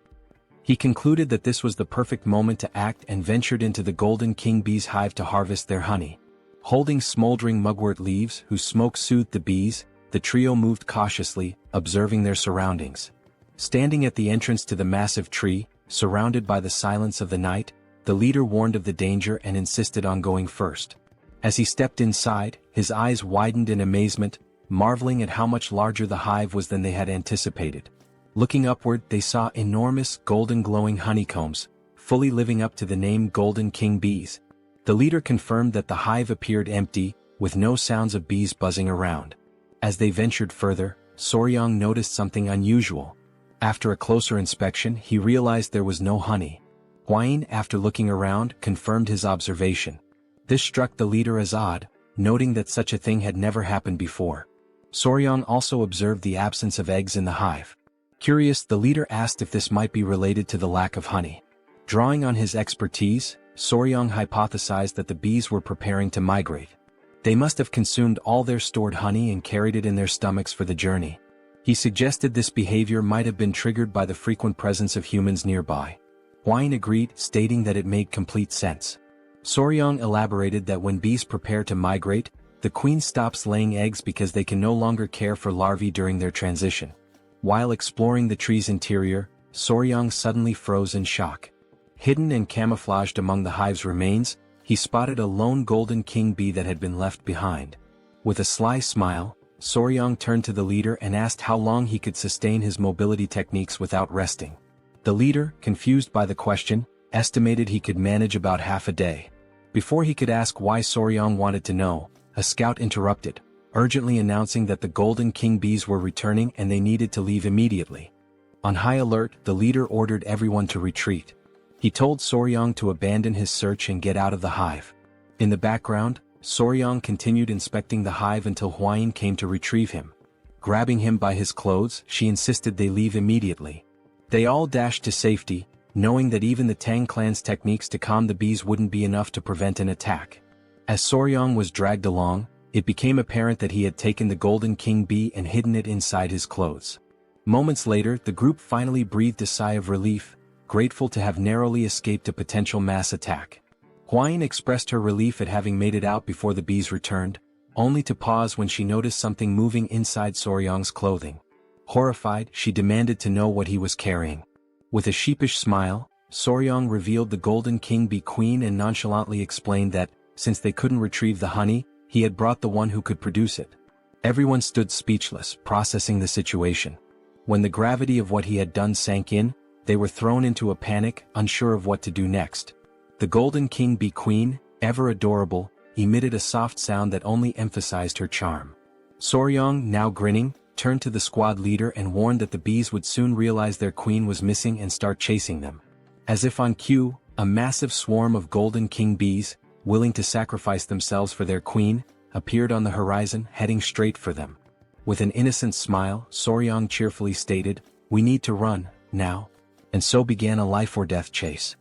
He concluded that this was the perfect moment to act and ventured into the Golden King bee's hive to harvest their honey. Holding smoldering mugwort leaves whose smoke soothed the bees, the trio moved cautiously, observing their surroundings. Standing at the entrance to the massive tree, surrounded by the silence of the night, the leader warned of the danger and insisted on going first. As he stepped inside, his eyes widened in amazement, marveling at how much larger the hive was than they had anticipated. Looking upward, they saw enormous, golden glowing honeycombs, fully living up to the name Golden King bees. The leader confirmed that the hive appeared empty, with no sounds of bees buzzing around. As they ventured further, Soryang noticed something unusual. After a closer inspection, he realized there was no honey. Hwain, after looking around, confirmed his observation. This struck the leader as odd, noting that such a thing had never happened before. Soryang also observed the absence of eggs in the hive. Curious, the leader asked if this might be related to the lack of honey. Drawing on his expertise, Soryang hypothesized that the bees were preparing to migrate. They must have consumed all their stored honey and carried it in their stomachs for the journey. He suggested this behavior might have been triggered by the frequent presence of humans nearby. Hwain agreed, stating that it made complete sense. Soryang elaborated that when bees prepare to migrate, the queen stops laying eggs because they can no longer care for larvae during their transition. While exploring the tree's interior, Soryang suddenly froze in shock. Hidden and camouflaged among the hive's remains, he spotted a lone golden king bee that had been left behind. With a sly smile, Soryang turned to the leader and asked how long he could sustain his mobility techniques without resting. The leader, confused by the question, estimated he could manage about half a day. Before he could ask why Soryang wanted to know, a scout interrupted, urgently announcing that the Golden King bees were returning and they needed to leave immediately. On high alert, the leader ordered everyone to retreat. He told Soryang to abandon his search and get out of the hive. In the background, Soryang continued inspecting the hive until Hwain came to retrieve him. Grabbing him by his clothes, she insisted they leave immediately. They all dashed to safety, knowing that even the Tang clan's techniques to calm the bees wouldn't be enough to prevent an attack. As Soryang was dragged along, it became apparent that he had taken the Golden King bee and hidden it inside his clothes. Moments later, the group finally breathed a sigh of relief, grateful to have narrowly escaped a potential mass attack. Hwain expressed her relief at having made it out before the bees returned, only to pause when she noticed something moving inside Soryang's clothing. Horrified, she demanded to know what he was carrying. With a sheepish smile, Soryang revealed the Golden King bee queen and nonchalantly explained that, since they couldn't retrieve the honey, he had brought the one who could produce it. Everyone stood speechless, processing the situation. When the gravity of what he had done sank in, they were thrown into a panic, unsure of what to do next. The Golden King bee queen, ever adorable, emitted a soft sound that only emphasized her charm. Soryang, now grinning, turned to the squad leader and warned that the bees would soon realize their queen was missing and start chasing them. As if on cue, a massive swarm of Golden King bees, willing to sacrifice themselves for their queen, appeared on the horizon, heading straight for them. With an innocent smile, Soryang cheerfully stated, "We need to run, now." And so began a life-or-death chase.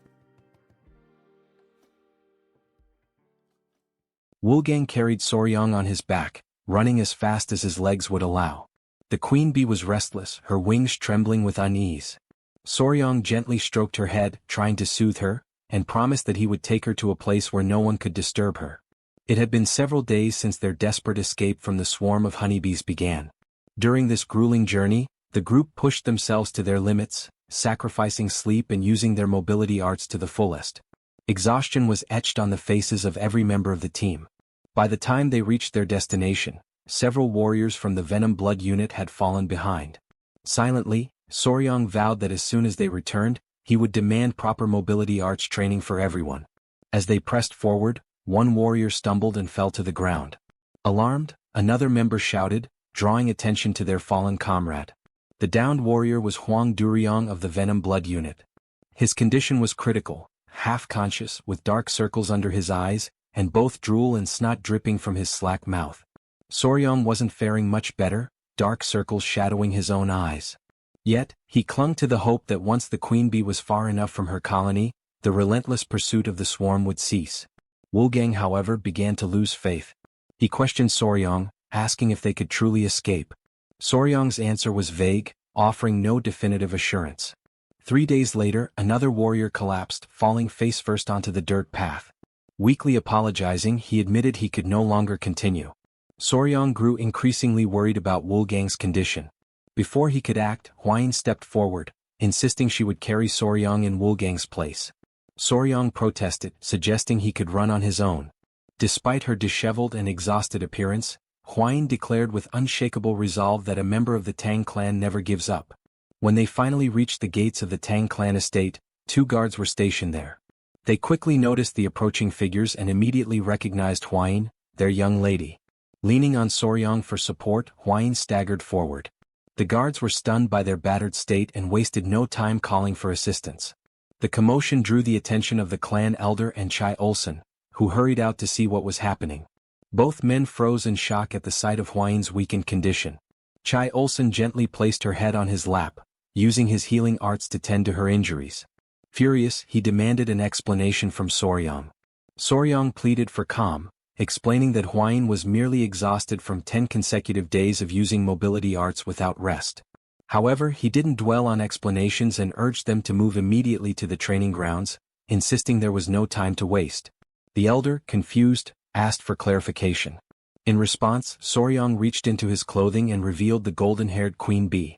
Woolgang carried Soryang on his back, running as fast as his legs would allow. The queen bee was restless, her wings trembling with unease. Soryang gently stroked her head, trying to soothe her, and promised that he would take her to a place where no one could disturb her. It had been several days since their desperate escape from the swarm of honeybees began. During this grueling journey, the group pushed themselves to their limits, sacrificing sleep and using their mobility arts to the fullest. Exhaustion was etched on the faces of every member of the team. By the time they reached their destination, several warriors from the Venom Blood unit had fallen behind. Silently, Soryang vowed that as soon as they returned, he would demand proper mobility arts training for everyone. As they pressed forward, one warrior stumbled and fell to the ground. Alarmed, another member shouted, drawing attention to their fallen comrade. The downed warrior was Huang Duryong of the Venom Blood unit. His condition was critical, half-conscious, with dark circles under his eyes, and both drool and snot dripping from his slack mouth. Soryang wasn't faring much better, dark circles shadowing his own eyes. Yet, he clung to the hope that once the queen bee was far enough from her colony, the relentless pursuit of the swarm would cease. Wolfgang, however, began to lose faith. He questioned Soryang, asking if they could truly escape. Soryang's answer was vague, offering no definitive assurance. 3 days later, another warrior collapsed, falling face-first onto the dirt path. Weakly apologizing, he admitted he could no longer continue. Soryang grew increasingly worried about Wolfgang's condition. Before he could act, Hwain stepped forward, insisting she would carry Soryang in Wolfgang's place. Soryang protested, suggesting he could run on his own. Despite her disheveled and exhausted appearance, Hwain declared with unshakable resolve that a member of the Tang clan never gives up. When they finally reached the gates of the Tang clan estate, 2 guards were stationed there. They quickly noticed the approaching figures and immediately recognized Hwain, their young lady. Leaning on Soryang for support, Hwain staggered forward. The guards were stunned by their battered state and wasted no time calling for assistance. The commotion drew the attention of the clan elder and Chai Olsen, who hurried out to see what was happening. Both men froze in shock at the sight of Hwain's weakened condition. Chai Olsen gently placed her head on his lap, using his healing arts to tend to her injuries. Furious, he demanded an explanation from Soryang. Soryang pleaded for calm, explaining that Hwain was merely exhausted from 10 consecutive days of using mobility arts without rest. However, he didn't dwell on explanations and urged them to move immediately to the training grounds, insisting there was no time to waste. The elder, confused, asked for clarification. In response, Soryang reached into his clothing and revealed the golden-haired queen bee.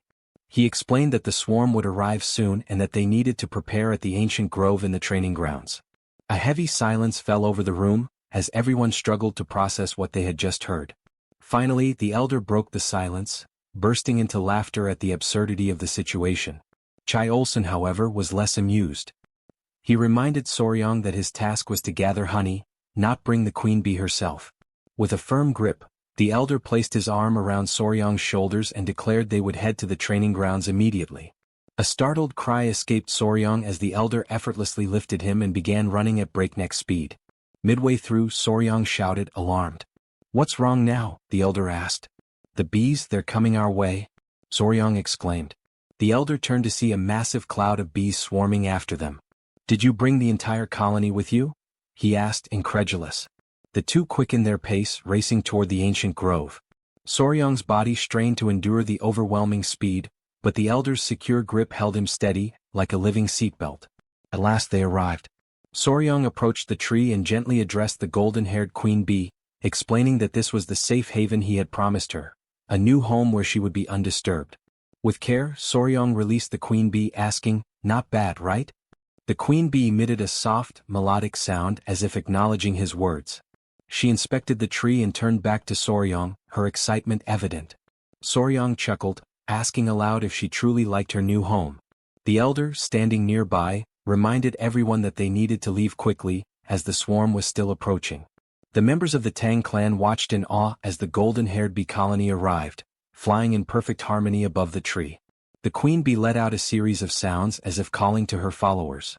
He explained that the swarm would arrive soon and that they needed to prepare at the ancient grove in the training grounds. A heavy silence fell over the room, as everyone struggled to process what they had just heard. Finally, the elder broke the silence, bursting into laughter at the absurdity of the situation. Chai Olsen, however, was less amused. He reminded Soryang that his task was to gather honey, not bring the queen bee herself. With a firm grip, the elder placed his arm around Soryang's shoulders and declared they would head to the training grounds immediately. A startled cry escaped Soryang as the elder effortlessly lifted him and began running at breakneck speed. Midway through, Soryang shouted, alarmed. "What's wrong now?" the elder asked. "The bees, they're coming our way," Soryang exclaimed. The elder turned to see a massive cloud of bees swarming after them. "Did you bring the entire colony with you?" he asked, incredulous. The two quickened their pace, racing toward the ancient grove. Soryang's body strained to endure the overwhelming speed, but the elder's secure grip held him steady, like a living seatbelt. At last they arrived. Soryang approached the tree and gently addressed the golden-haired queen bee, explaining that this was the safe haven he had promised her, a new home where she would be undisturbed. With care, Soryang released the queen bee, asking, "Not bad, right?" The queen bee emitted a soft, melodic sound as if acknowledging his words. She inspected the tree and turned back to Soryang, her excitement evident. Soryang chuckled, asking aloud if she truly liked her new home. The elder, standing nearby, reminded everyone that they needed to leave quickly, as the swarm was still approaching. The members of the Tang clan watched in awe as the golden-haired bee colony arrived, flying in perfect harmony above the tree. The queen bee let out a series of sounds as if calling to her followers.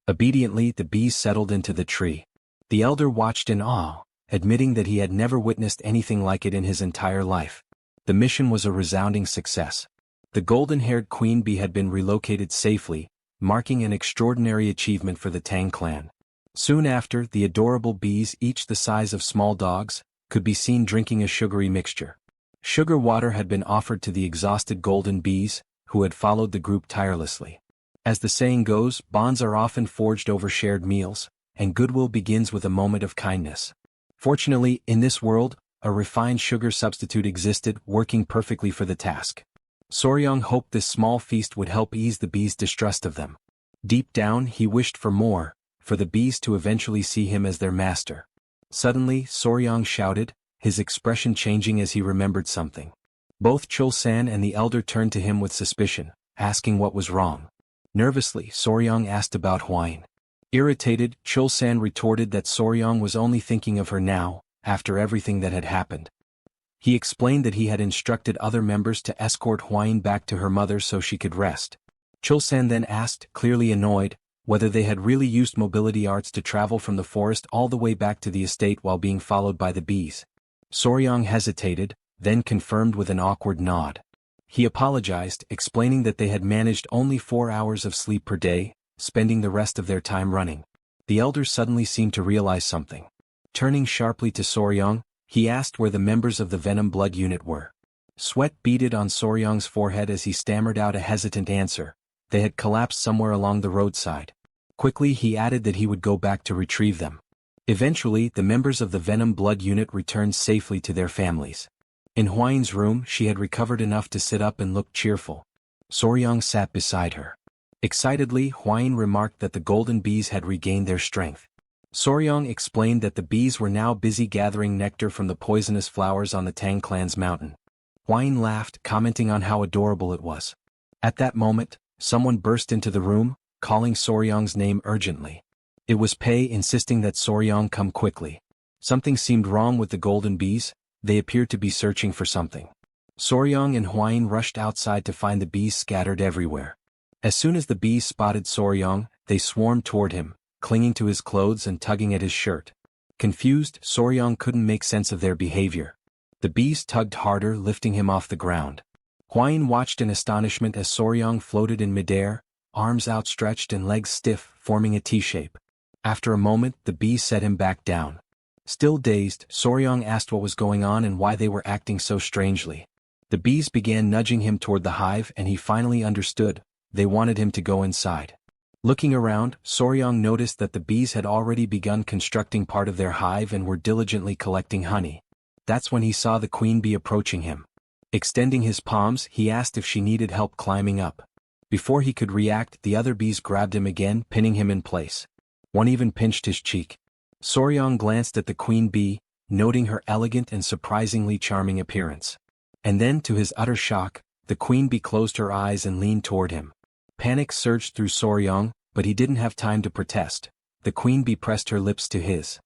Obediently, the bees settled into the tree. The elder watched in awe, admitting that he had never witnessed anything like it in his entire life. The mission was a resounding success. The golden-haired queen bee had been relocated safely, marking an extraordinary achievement for the Tang clan. Soon after, the adorable bees, each the size of small dogs, could be seen drinking a sugary mixture. Sugar water had been offered to the exhausted golden bees, who had followed the group tirelessly. As the saying goes, bonds are often forged over shared meals, and goodwill begins with a moment of kindness. Fortunately, in this world, a refined sugar substitute existed, working perfectly for the task. Soryang hoped this small feast would help ease the bees' distrust of them. Deep down, he wished for more, for the bees to eventually see him as their master. Suddenly, Soryang shouted, his expression changing as he remembered something. Both Chul-san and the elder turned to him with suspicion, asking what was wrong. Nervously, Soryang asked about Hwain. Irritated, Chul-san retorted that Soryang was only thinking of her now, after everything that had happened. He explained that he had instructed other members to escort Hwain back to her mother so she could rest. Chul-san then asked, clearly annoyed, whether they had really used mobility arts to travel from the forest all the way back to the estate while being followed by the bees. Soryang hesitated, then confirmed with an awkward nod. He apologized, explaining that they had managed only 4 hours of sleep per day, spending the rest of their time running. The elder suddenly seemed to realize something. Turning sharply to Soryong, he asked where the members of the Venom Blood Unit were. Sweat beaded on Soryong's forehead as he stammered out a hesitant answer. They had collapsed somewhere along the roadside. Quickly he added that he would go back to retrieve them. Eventually, the members of the Venom Blood Unit returned safely to their families. In Hwayin's room, she had recovered enough to sit up and look cheerful. Soryong sat beside her. Excitedly, Hwayin remarked that the golden bees had regained their strength. Soryong explained that the bees were now busy gathering nectar from the poisonous flowers on the Tang Clan's mountain. Hwayin laughed, commenting on how adorable it was. At that moment, someone burst into the room, calling Soryong's name urgently. It was Pei, insisting that Soryong come quickly. Something seemed wrong with the golden bees. They appeared to be searching for something. Soryong and Hwayin rushed outside to find the bees scattered everywhere. As soon as the bees spotted Soryong, they swarmed toward him, clinging to his clothes and tugging at his shirt. Confused, Soryong couldn't make sense of their behavior. The bees tugged harder, lifting him off the ground. Hwayin watched in astonishment as Soryong floated in midair, arms outstretched and legs stiff, forming a T-shape. After a moment, the bees set him back down. Still dazed, Soryong asked what was going on and why they were acting so strangely. The bees began nudging him toward the hive and he finally understood. They wanted him to go inside. Looking around, Soryong noticed that the bees had already begun constructing part of their hive and were diligently collecting honey. That's when he saw the queen bee approaching him. Extending his palms, he asked if she needed help climbing up. Before he could react, the other bees grabbed him again, pinning him in place. One even pinched his cheek. Soryong glanced at the queen bee, noting her elegant and surprisingly charming appearance. And then, to his utter shock, the queen bee closed her eyes and leaned toward him. Panic surged through Soryong, but he didn't have time to protest. The queen bee pressed her lips to his.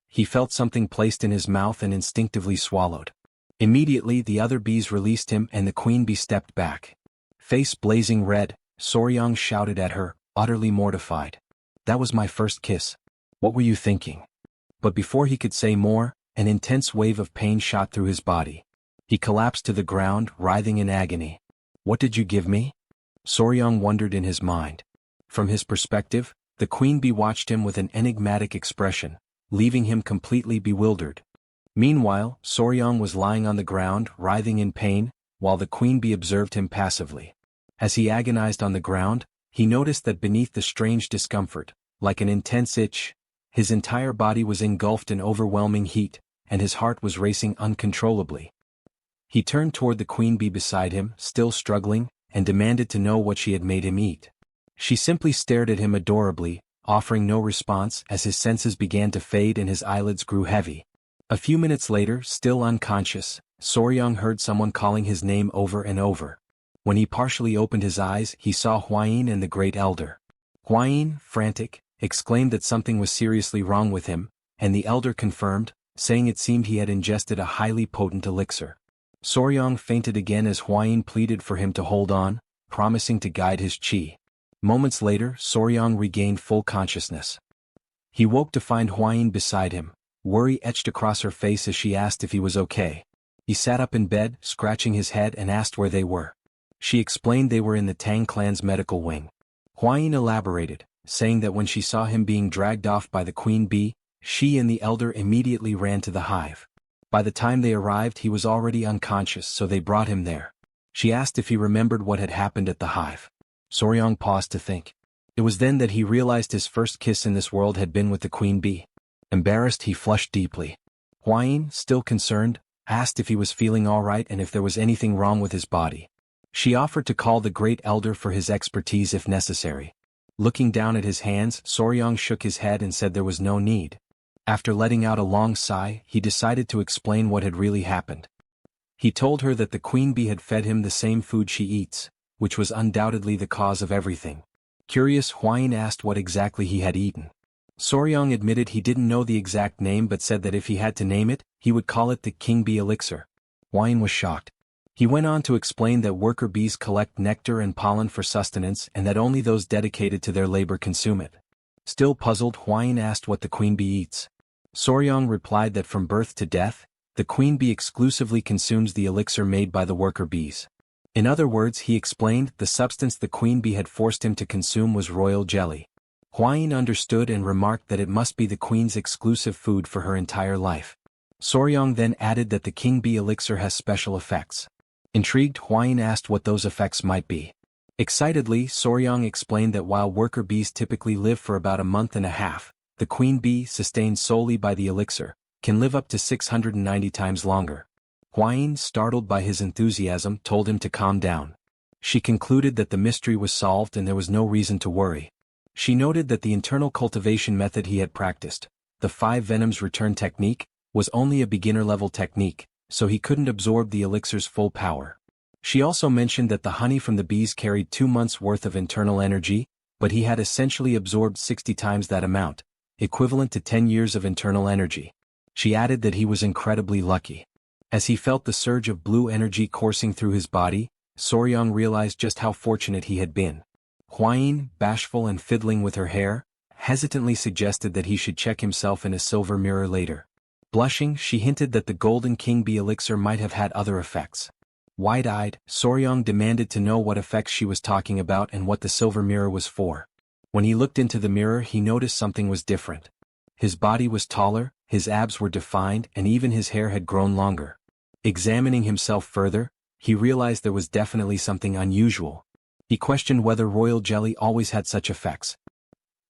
He felt something placed in his mouth and instinctively swallowed. Immediately the other bees released him and the queen bee stepped back. Face blazing red, Soryong shouted at her, utterly mortified. "That was my first kiss. What were you thinking?" But before he could say more, an intense wave of pain shot through his body. He collapsed to the ground, writhing in agony. "What did you give me?" Soryong wondered in his mind. From his perspective, the queen bee watched him with an enigmatic expression, leaving him completely bewildered. Meanwhile, Soryong was lying on the ground, writhing in pain, while the queen bee observed him passively. As he agonized on the ground, he noticed that beneath the strange discomfort, like an intense itch, his entire body was engulfed in overwhelming heat, and his heart was racing uncontrollably. He turned toward the queen bee beside him, still struggling, and demanded to know what she had made him eat. She simply stared at him adorably, offering no response as his senses began to fade and his eyelids grew heavy. A few minutes later, still unconscious, Soryong heard someone calling his name over and over. When he partially opened his eyes, he saw Hwayin and the Great Elder. Hwayin, frantic, exclaimed that something was seriously wrong with him, and the elder confirmed, saying it seemed he had ingested a highly potent elixir. Soryong fainted again as Hwayin pleaded for him to hold on, promising to guide his chi. Moments later, Soryong regained full consciousness. He woke to find Hwayin beside him, worry etched across her face as she asked if he was okay. He sat up in bed, scratching his head and asked where they were. She explained they were in the Tang Clan's medical wing. Hwayin elaborated, saying that when she saw him being dragged off by the queen bee, she and the elder immediately ran to the hive. By the time they arrived he was already unconscious, so they brought him there. She asked if he remembered what had happened at the hive. Soryong paused to think. It was then that he realized his first kiss in this world had been with the queen bee. Embarrassed, he flushed deeply. Hwayin, still concerned, asked if he was feeling all right and if there was anything wrong with his body. She offered to call the Great Elder for his expertise if necessary. Looking down at his hands, Soryong shook his head and said there was no need. After letting out a long sigh, he decided to explain what had really happened. He told her that the queen bee had fed him the same food she eats, which was undoubtedly the cause of everything. Curious, Hwayin asked what exactly he had eaten. Soryong admitted he didn't know the exact name but said that if he had to name it, he would call it the king bee elixir. Hwayin was shocked. He went on to explain that worker bees collect nectar and pollen for sustenance and that only those dedicated to their labor consume it. Still puzzled, Hwayin asked what the queen bee eats. Soryong replied that from birth to death, the queen bee exclusively consumes the elixir made by the worker bees. In other words, he explained, the substance the queen bee had forced him to consume was royal jelly. Huayin understood and remarked that it must be the queen's exclusive food for her entire life. Soryong then added that the king bee elixir has special effects. Intrigued, Huayin asked what those effects might be. Excitedly, Soryong explained that while worker bees typically live for about a month and a half, the queen bee, sustained solely by the elixir, can live up to 690 times longer. Huayin, startled by his enthusiasm, told him to calm down. She concluded that the mystery was solved and there was no reason to worry. She noted that the internal cultivation method he had practiced, the 5 venoms return technique, was only a beginner-level technique, so he couldn't absorb the elixir's full power. She also mentioned that the honey from the bees carried 2 months' worth of internal energy, but he had essentially absorbed 60 times that amount, equivalent to 10 years of internal energy. She added that he was incredibly lucky. As he felt the surge of blue energy coursing through his body, Soryong realized just how fortunate he had been. Huayin, bashful and fiddling with her hair, hesitantly suggested that he should check himself in a silver mirror later. Blushing, she hinted that the golden king bee elixir might have had other effects. Wide-eyed, Soryong demanded to know what effects she was talking about and what the silver mirror was for. When he looked into the mirror, he noticed something was different. His body was taller, his abs were defined, and even his hair had grown longer. Examining himself further, he realized there was definitely something unusual. He questioned whether royal jelly always had such effects.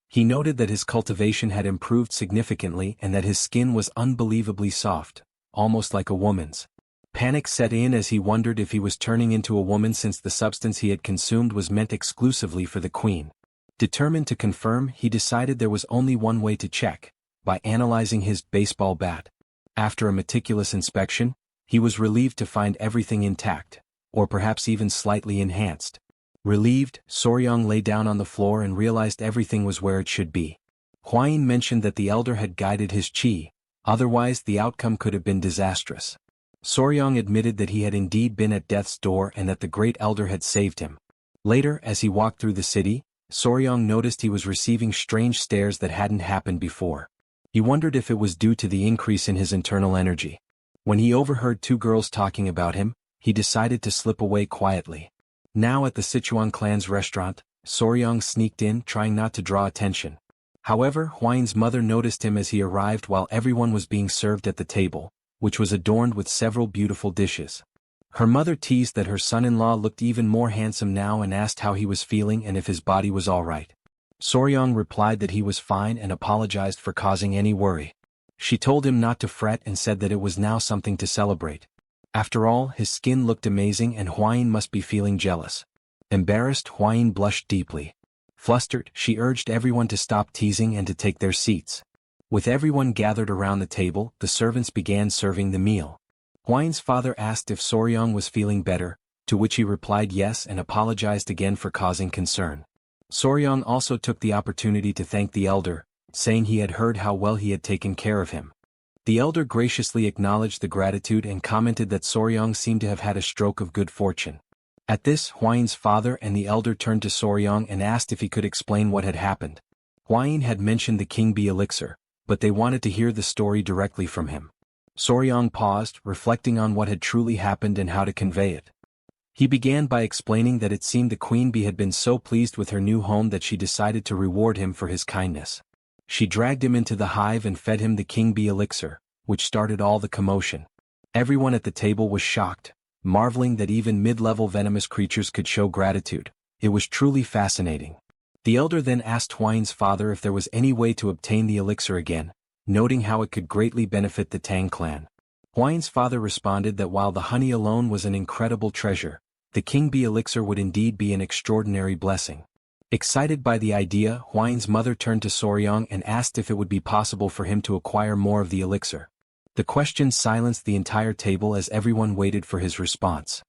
He noted that his cultivation had improved significantly and that his skin was unbelievably soft, almost like a woman's. Panic set in as he wondered if he was turning into a woman since the substance he had consumed was meant exclusively for the queen. Determined to confirm, he decided there was only one way to check, by analyzing his baseball bat. After a meticulous inspection, he was relieved to find everything intact, or perhaps even slightly enhanced. Relieved, Soryong lay down on the floor and realized everything was where it should be. Huayin mentioned that the elder had guided his qi, otherwise the outcome could have been disastrous. Soryong admitted that he had indeed been at death's door and that the great elder had saved him. Later, as he walked through the city, Soryong noticed he was receiving strange stares that hadn't happened before. He wondered if it was due to the increase in his internal energy. When he overheard 2 girls talking about him, he decided to slip away quietly. Now at the Sichuan clan's restaurant, Soryong sneaked in, trying not to draw attention. However, Huayin's mother noticed him as he arrived while everyone was being served at the table, which was adorned with several beautiful dishes. Her mother teased that her son-in-law looked even more handsome now and asked how he was feeling and if his body was all right. Soryong replied that he was fine and apologized for causing any worry. She told him not to fret and said that it was now something to celebrate. After all, his skin looked amazing and Huayin must be feeling jealous. Embarrassed, Huayin blushed deeply. Flustered, she urged everyone to stop teasing and to take their seats. With everyone gathered around the table, the servants began serving the meal. Huayin's father asked if Soryong was feeling better, to which he replied yes and apologized again for causing concern. Soryong also took the opportunity to thank the elder, saying he had heard how well he had taken care of him. The elder graciously acknowledged the gratitude and commented that Soryong seemed to have had a stroke of good fortune. At this, Huayin's father and the elder turned to Soryong and asked if he could explain what had happened. Huayin had mentioned the king bee elixir, but they wanted to hear the story directly from him. Soryong paused, reflecting on what had truly happened and how to convey it. He began by explaining that it seemed the queen bee had been so pleased with her new home that she decided to reward him for his kindness. She dragged him into the hive and fed him the king bee elixir, which started all the commotion. Everyone at the table was shocked, marveling that even mid-level venomous creatures could show gratitude. It was truly fascinating. The elder then asked Huayin's father if there was any way to obtain the elixir again, noting how it could greatly benefit the Tang clan. Huayin's father responded that while the honey alone was an incredible treasure, the king bee elixir would indeed be an extraordinary blessing. Excited by the idea, Huayin's mother turned to Soryong and asked if it would be possible for him to acquire more of the elixir. The question silenced the entire table as everyone waited for his response.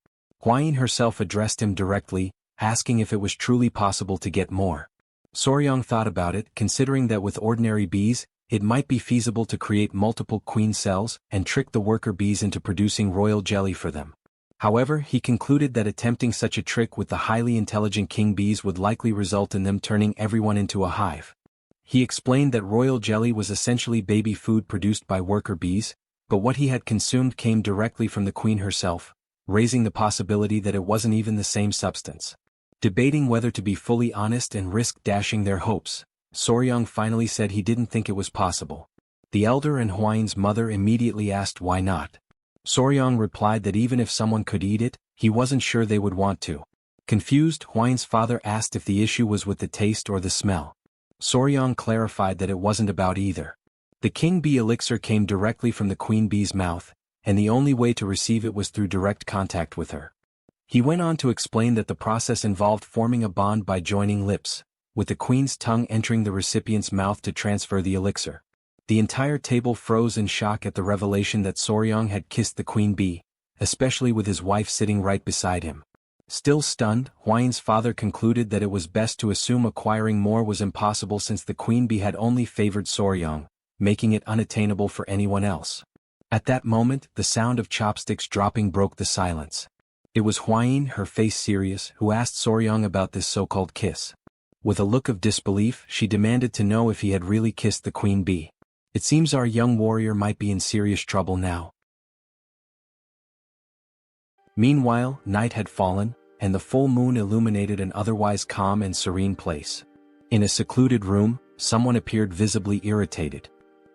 Huayin herself addressed him directly, asking if it was truly possible to get more. Soryong thought about it, considering that with ordinary bees, it might be feasible to create multiple queen cells and trick the worker bees into producing royal jelly for them. However, he concluded that attempting such a trick with the highly intelligent king bees would likely result in them turning everyone into a hive. He explained that royal jelly was essentially baby food produced by worker bees, but what he had consumed came directly from the queen herself, raising the possibility that it wasn't even the same substance. Debating whether to be fully honest and risk dashing their hopes, Soryong finally said he didn't think it was possible. The elder and Hwain's mother immediately asked why not. Soryong replied that even if someone could eat it, he wasn't sure they would want to. Confused, Hwain's father asked if the issue was with the taste or the smell. Soryong clarified that it wasn't about either. The king bee elixir came directly from the queen bee's mouth, and the only way to receive it was through direct contact with her. He went on to explain that the process involved forming a bond by joining lips, with the queen's tongue entering the recipient's mouth to transfer the elixir. The entire table froze in shock at the revelation that Soryong had kissed the queen bee, especially with his wife sitting right beside him. Still stunned, Hwain's father concluded that it was best to assume acquiring more was impossible since the queen bee had only favored Soryong, making it unattainable for anyone else. At that moment, the sound of chopsticks dropping broke the silence. It was Hwain, her face serious, who asked Soryong about this so-called kiss. With a look of disbelief, she demanded to know if he had really kissed the queen bee. It seems our young warrior might be in serious trouble now. Meanwhile, night had fallen, and the full moon illuminated an otherwise calm and serene place. In a secluded room, someone appeared visibly irritated.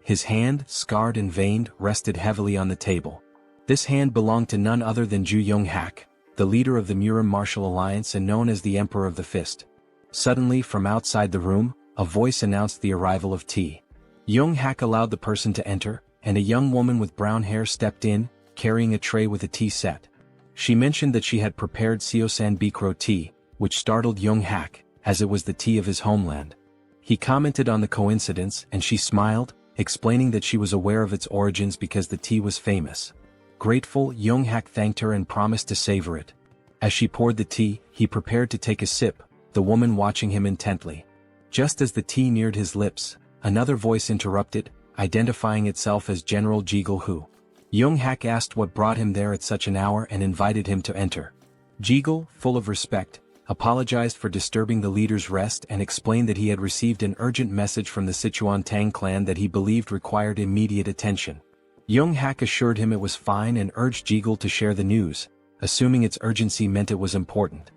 His hand, scarred and veined, rested heavily on the table. This hand belonged to none other than Ju Young-hak, the leader of the Murim Martial Alliance and known as the Emperor of the Fist. Suddenly, from outside the room, a voice announced the arrival of tea. Young-hak allowed the person to enter, and a young woman with brown hair stepped in, carrying a tray with a tea set. She mentioned that she had prepared Seosan Bikro tea, which startled Young-hak, as it was the tea of his homeland. He commented on the coincidence and she smiled, explaining that she was aware of its origins because the tea was famous. Grateful, Young-hak thanked her and promised to savor it. As she poured the tea, he prepared to take a sip, the woman watching him intently. Just as the tea neared his lips, another voice interrupted, identifying itself as General Jigul Hu. Young-hak asked what brought him there at such an hour and invited him to enter. Jigul, full of respect, apologized for disturbing the leader's rest and explained that he had received an urgent message from the Sichuan Tang Clan that he believed required immediate attention. Young-hak assured him it was fine and urged Jigul to share the news, assuming its urgency meant it was important.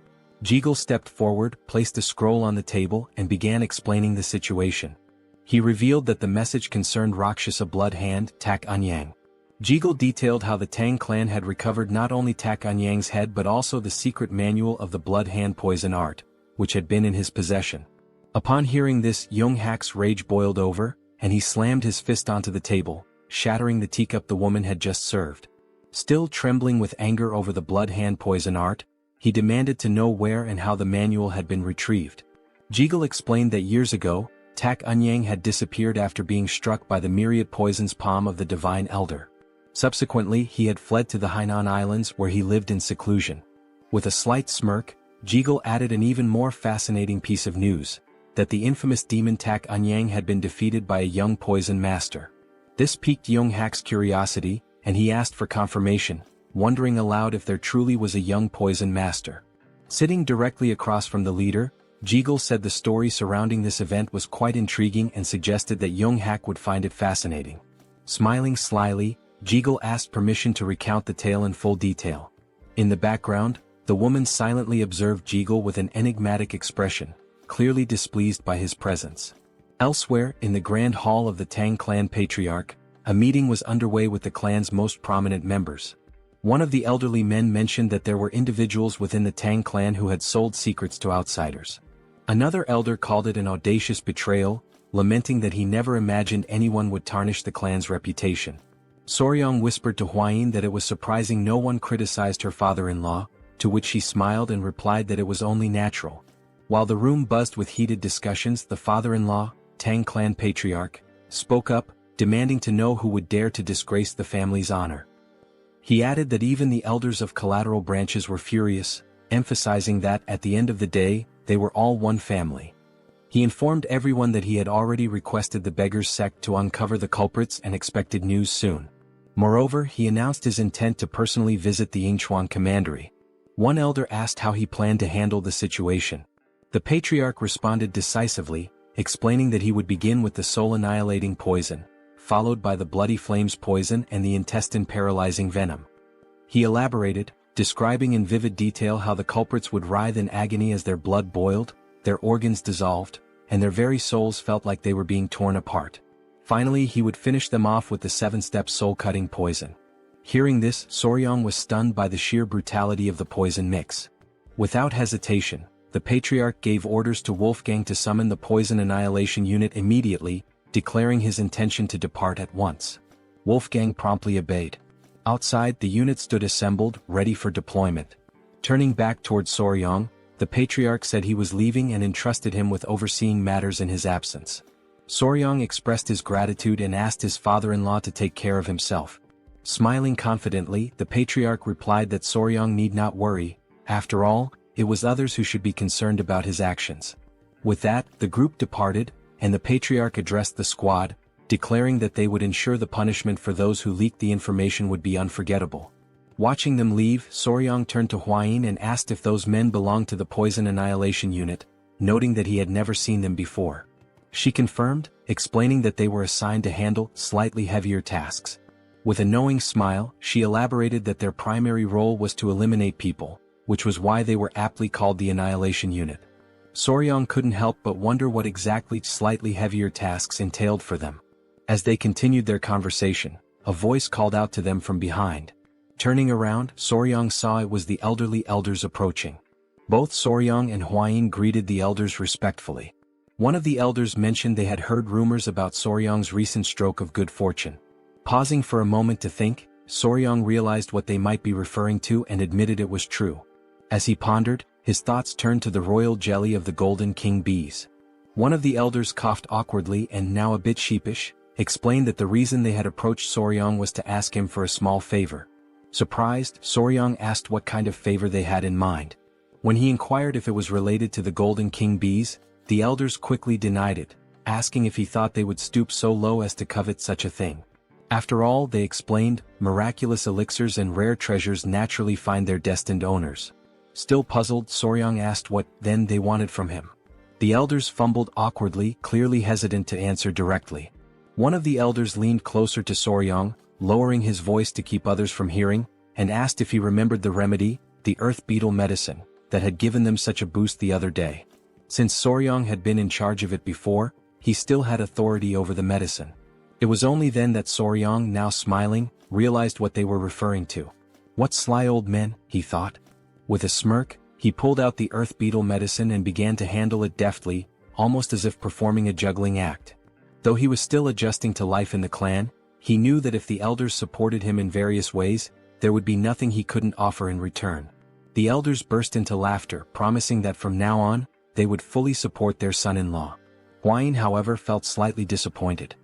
Jigul stepped forward, placed a scroll on the table and began explaining the situation. He revealed that the message concerned Rakshasa blood hand, Tak Anyang. Jigul detailed how the Tang clan had recovered not only Tak Anyang's head but also the secret manual of the blood hand poison art, which had been in his possession. Upon hearing this, Young-hak's rage boiled over, and he slammed his fist onto the table, shattering the teacup the woman had just served. Still trembling with anger over the blood hand poison art, he demanded to know where and how the manual had been retrieved. Jigul explained that years ago, Tak Anyang had disappeared after being struck by the myriad poison's palm of the Divine Elder. Subsequently, he had fled to the Hainan Islands where he lived in seclusion. With a slight smirk, Jigul added an even more fascinating piece of news, that the infamous demon Tak Anyang had been defeated by a young poison master. This piqued Young-hak's curiosity, and he asked for confirmation, wondering aloud if there truly was a young poison master. Sitting directly across from the leader, Jigul said the story surrounding this event was quite intriguing and suggested that Young-hak would find it fascinating. Smiling slyly, Jigul asked permission to recount the tale in full detail. In the background, the woman silently observed Jigul with an enigmatic expression, clearly displeased by his presence. Elsewhere, in the grand hall of the Tang clan patriarch, a meeting was underway with the clan's most prominent members. One of the elderly men mentioned that there were individuals within the Tang clan who had sold secrets to outsiders. Another elder called it an audacious betrayal, lamenting that he never imagined anyone would tarnish the clan's reputation. Soryong whispered to Hwain that it was surprising no one criticized her father-in-law, to which she smiled and replied that it was only natural. While the room buzzed with heated discussions, the father-in-law, Tang clan patriarch, spoke up, demanding to know who would dare to disgrace the family's honor. He added that even the elders of collateral branches were furious, emphasizing that, at the end of the day, they were all one family. He informed everyone that he had already requested the beggars' sect to uncover the culprits and expected news soon. Moreover, he announced his intent to personally visit the Yingchuan commandery. One elder asked how he planned to handle the situation. The patriarch responded decisively, explaining that he would begin with the soul-annihilating poison, followed by the bloody flames poison and the intestine-paralyzing venom. He elaborated, describing in vivid detail how the culprits would writhe in agony as their blood boiled, their organs dissolved, and their very souls felt like they were being torn apart. Finally he would finish them off with the 7-step soul-cutting poison. Hearing this, Soryang was stunned by the sheer brutality of the poison mix. Without hesitation, the Patriarch gave orders to Wolfgang to summon the Poison Annihilation Unit immediately, declaring his intention to depart at once. Wolfgang promptly obeyed. Outside, the unit stood assembled, ready for deployment. Turning back towards Soryang, the Patriarch said he was leaving and entrusted him with overseeing matters in his absence. Soryang expressed his gratitude and asked his father-in-law to take care of himself. Smiling confidently, the Patriarch replied that Soryang need not worry. After all, it was others who should be concerned about his actions. With that, the group departed, and the Patriarch addressed the squad, declaring that they would ensure the punishment for those who leaked the information would be unforgettable. Watching them leave, Soryang turned to Hwayin and asked if those men belonged to the Poison Annihilation Unit, noting that he had never seen them before. She confirmed, explaining that they were assigned to handle slightly heavier tasks. With a knowing smile, she elaborated that their primary role was to eliminate people, which was why they were aptly called the Annihilation Unit. Soryang couldn't help but wonder what exactly slightly heavier tasks entailed for them. As they continued their conversation, a voice called out to them from behind. Turning around, Soryang saw it was the elderly elders approaching. Both Soryang and Hwayin greeted the elders respectfully. One of the elders mentioned they had heard rumors about Soryang's recent stroke of good fortune. Pausing for a moment to think, Soryang realized what they might be referring to and admitted it was true. As he pondered, his thoughts turned to the royal jelly of the Golden King bees. One of the elders coughed awkwardly and, now a bit sheepish, explained that the reason they had approached Soryang was to ask him for a small favor. Surprised, Soryang asked what kind of favor they had in mind. When he inquired if it was related to the Golden King bees, the elders quickly denied it, asking if he thought they would stoop so low as to covet such a thing. After all, they explained, miraculous elixirs and rare treasures naturally find their destined owners. Still puzzled, Soryang asked what, then, they wanted from him. The elders fumbled awkwardly, clearly hesitant to answer directly. One of the elders leaned closer to Soryang, lowering his voice to keep others from hearing, and asked if he remembered the remedy, the earth beetle medicine, that had given them such a boost the other day. Since Soryang had been in charge of it before, he still had authority over the medicine. It was only then that Soryang, now smiling, realized what they were referring to. What sly old men, he thought. With a smirk, he pulled out the earth beetle medicine and began to handle it deftly, almost as if performing a juggling act. Though he was still adjusting to life in the clan, he knew that if the elders supported him in various ways, there would be nothing he couldn't offer in return. The elders burst into laughter, promising that from now on, they would fully support their son-in-law. Hwayin, however, felt slightly disappointed.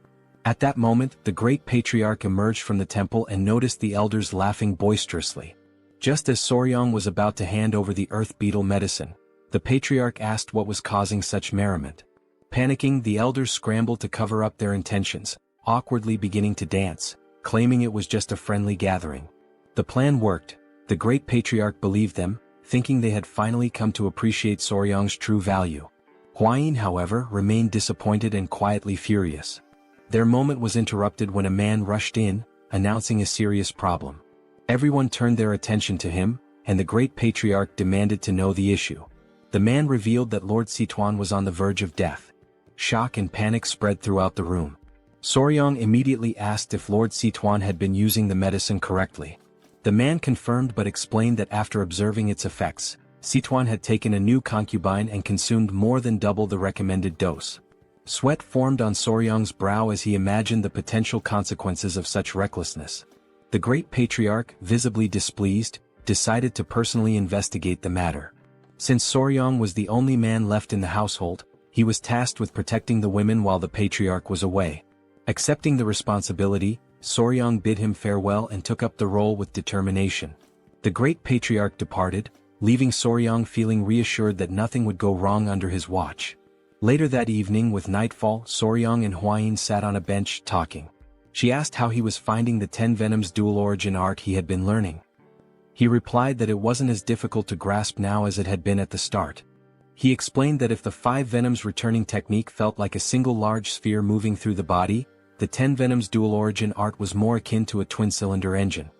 At that moment, the great patriarch emerged from the temple and noticed the elders laughing boisterously. Just as Soryang was about to hand over the earth beetle medicine, the patriarch asked what was causing such merriment. Panicking, the elders scrambled to cover up their intentions, awkwardly beginning to dance, claiming it was just a friendly gathering. The plan worked. The great patriarch believed them, thinking they had finally come to appreciate Soryang's true value. Hwayin, however, remained disappointed and quietly furious. Their moment was interrupted when a man rushed in, announcing a serious problem. Everyone turned their attention to him, and the great patriarch demanded to know the issue. The man revealed that Lord Sichuan was on the verge of death. Shock and panic spread throughout the room. Soryang immediately asked if Lord Sichuan had been using the medicine correctly. The man confirmed but explained that after observing its effects, Sichuan had taken a new concubine and consumed more than double the recommended dose. Sweat formed on Soryang's brow as he imagined the potential consequences of such recklessness. The great patriarch, visibly displeased, decided to personally investigate the matter. Since Soryang was the only man left in the household, he was tasked with protecting the women while the patriarch was away. Accepting the responsibility, Soryang bid him farewell and took up the role with determination. The great patriarch departed, leaving Soryang feeling reassured that nothing would go wrong under his watch. Later that evening, with nightfall, Soryang and Hwayin sat on a bench, talking. She asked how he was finding the 10 Venoms dual origin art he had been learning. He replied that it wasn't as difficult to grasp now as it had been at the start. He explained that if the 5 Venoms returning technique felt like a single large sphere moving through the body, the 10 Venoms dual origin art was more akin to a twin-cylinder engine.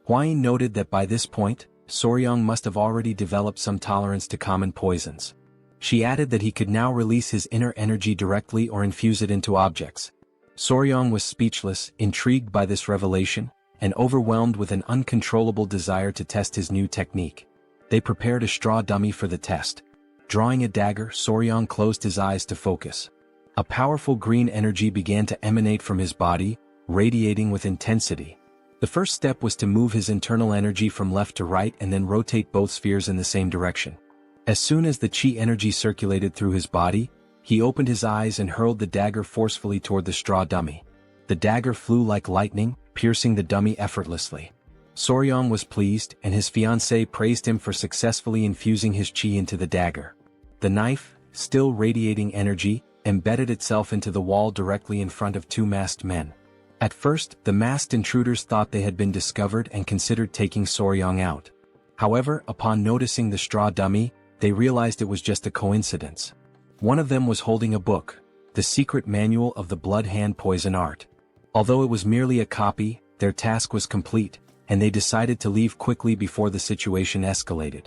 Huayin noted that by this point, Soryong must have already developed some tolerance to common poisons. She added that he could now release his inner energy directly or infuse it into objects. Soryong was speechless, intrigued by this revelation, and overwhelmed with an uncontrollable desire to test his new technique. They prepared a straw dummy for the test. Drawing a dagger, Soryong closed his eyes to focus. A powerful green energy began to emanate from his body, radiating with intensity. The first step was to move his internal energy from left to right and then rotate both spheres in the same direction. As soon as the chi energy circulated through his body, he opened his eyes and hurled the dagger forcefully toward the straw dummy. The dagger flew like lightning, piercing the dummy effortlessly. Soryong was pleased, and his fiancée praised him for successfully infusing his chi into the dagger. The knife, still radiating energy, embedded itself into the wall directly in front of two masked men. At first, the masked intruders thought they had been discovered and considered taking Soryong out. However, upon noticing the straw dummy, they realized it was just a coincidence. One of them was holding a book, the secret manual of the blood hand poison art. Although it was merely a copy, their task was complete, and they decided to leave quickly before the situation escalated.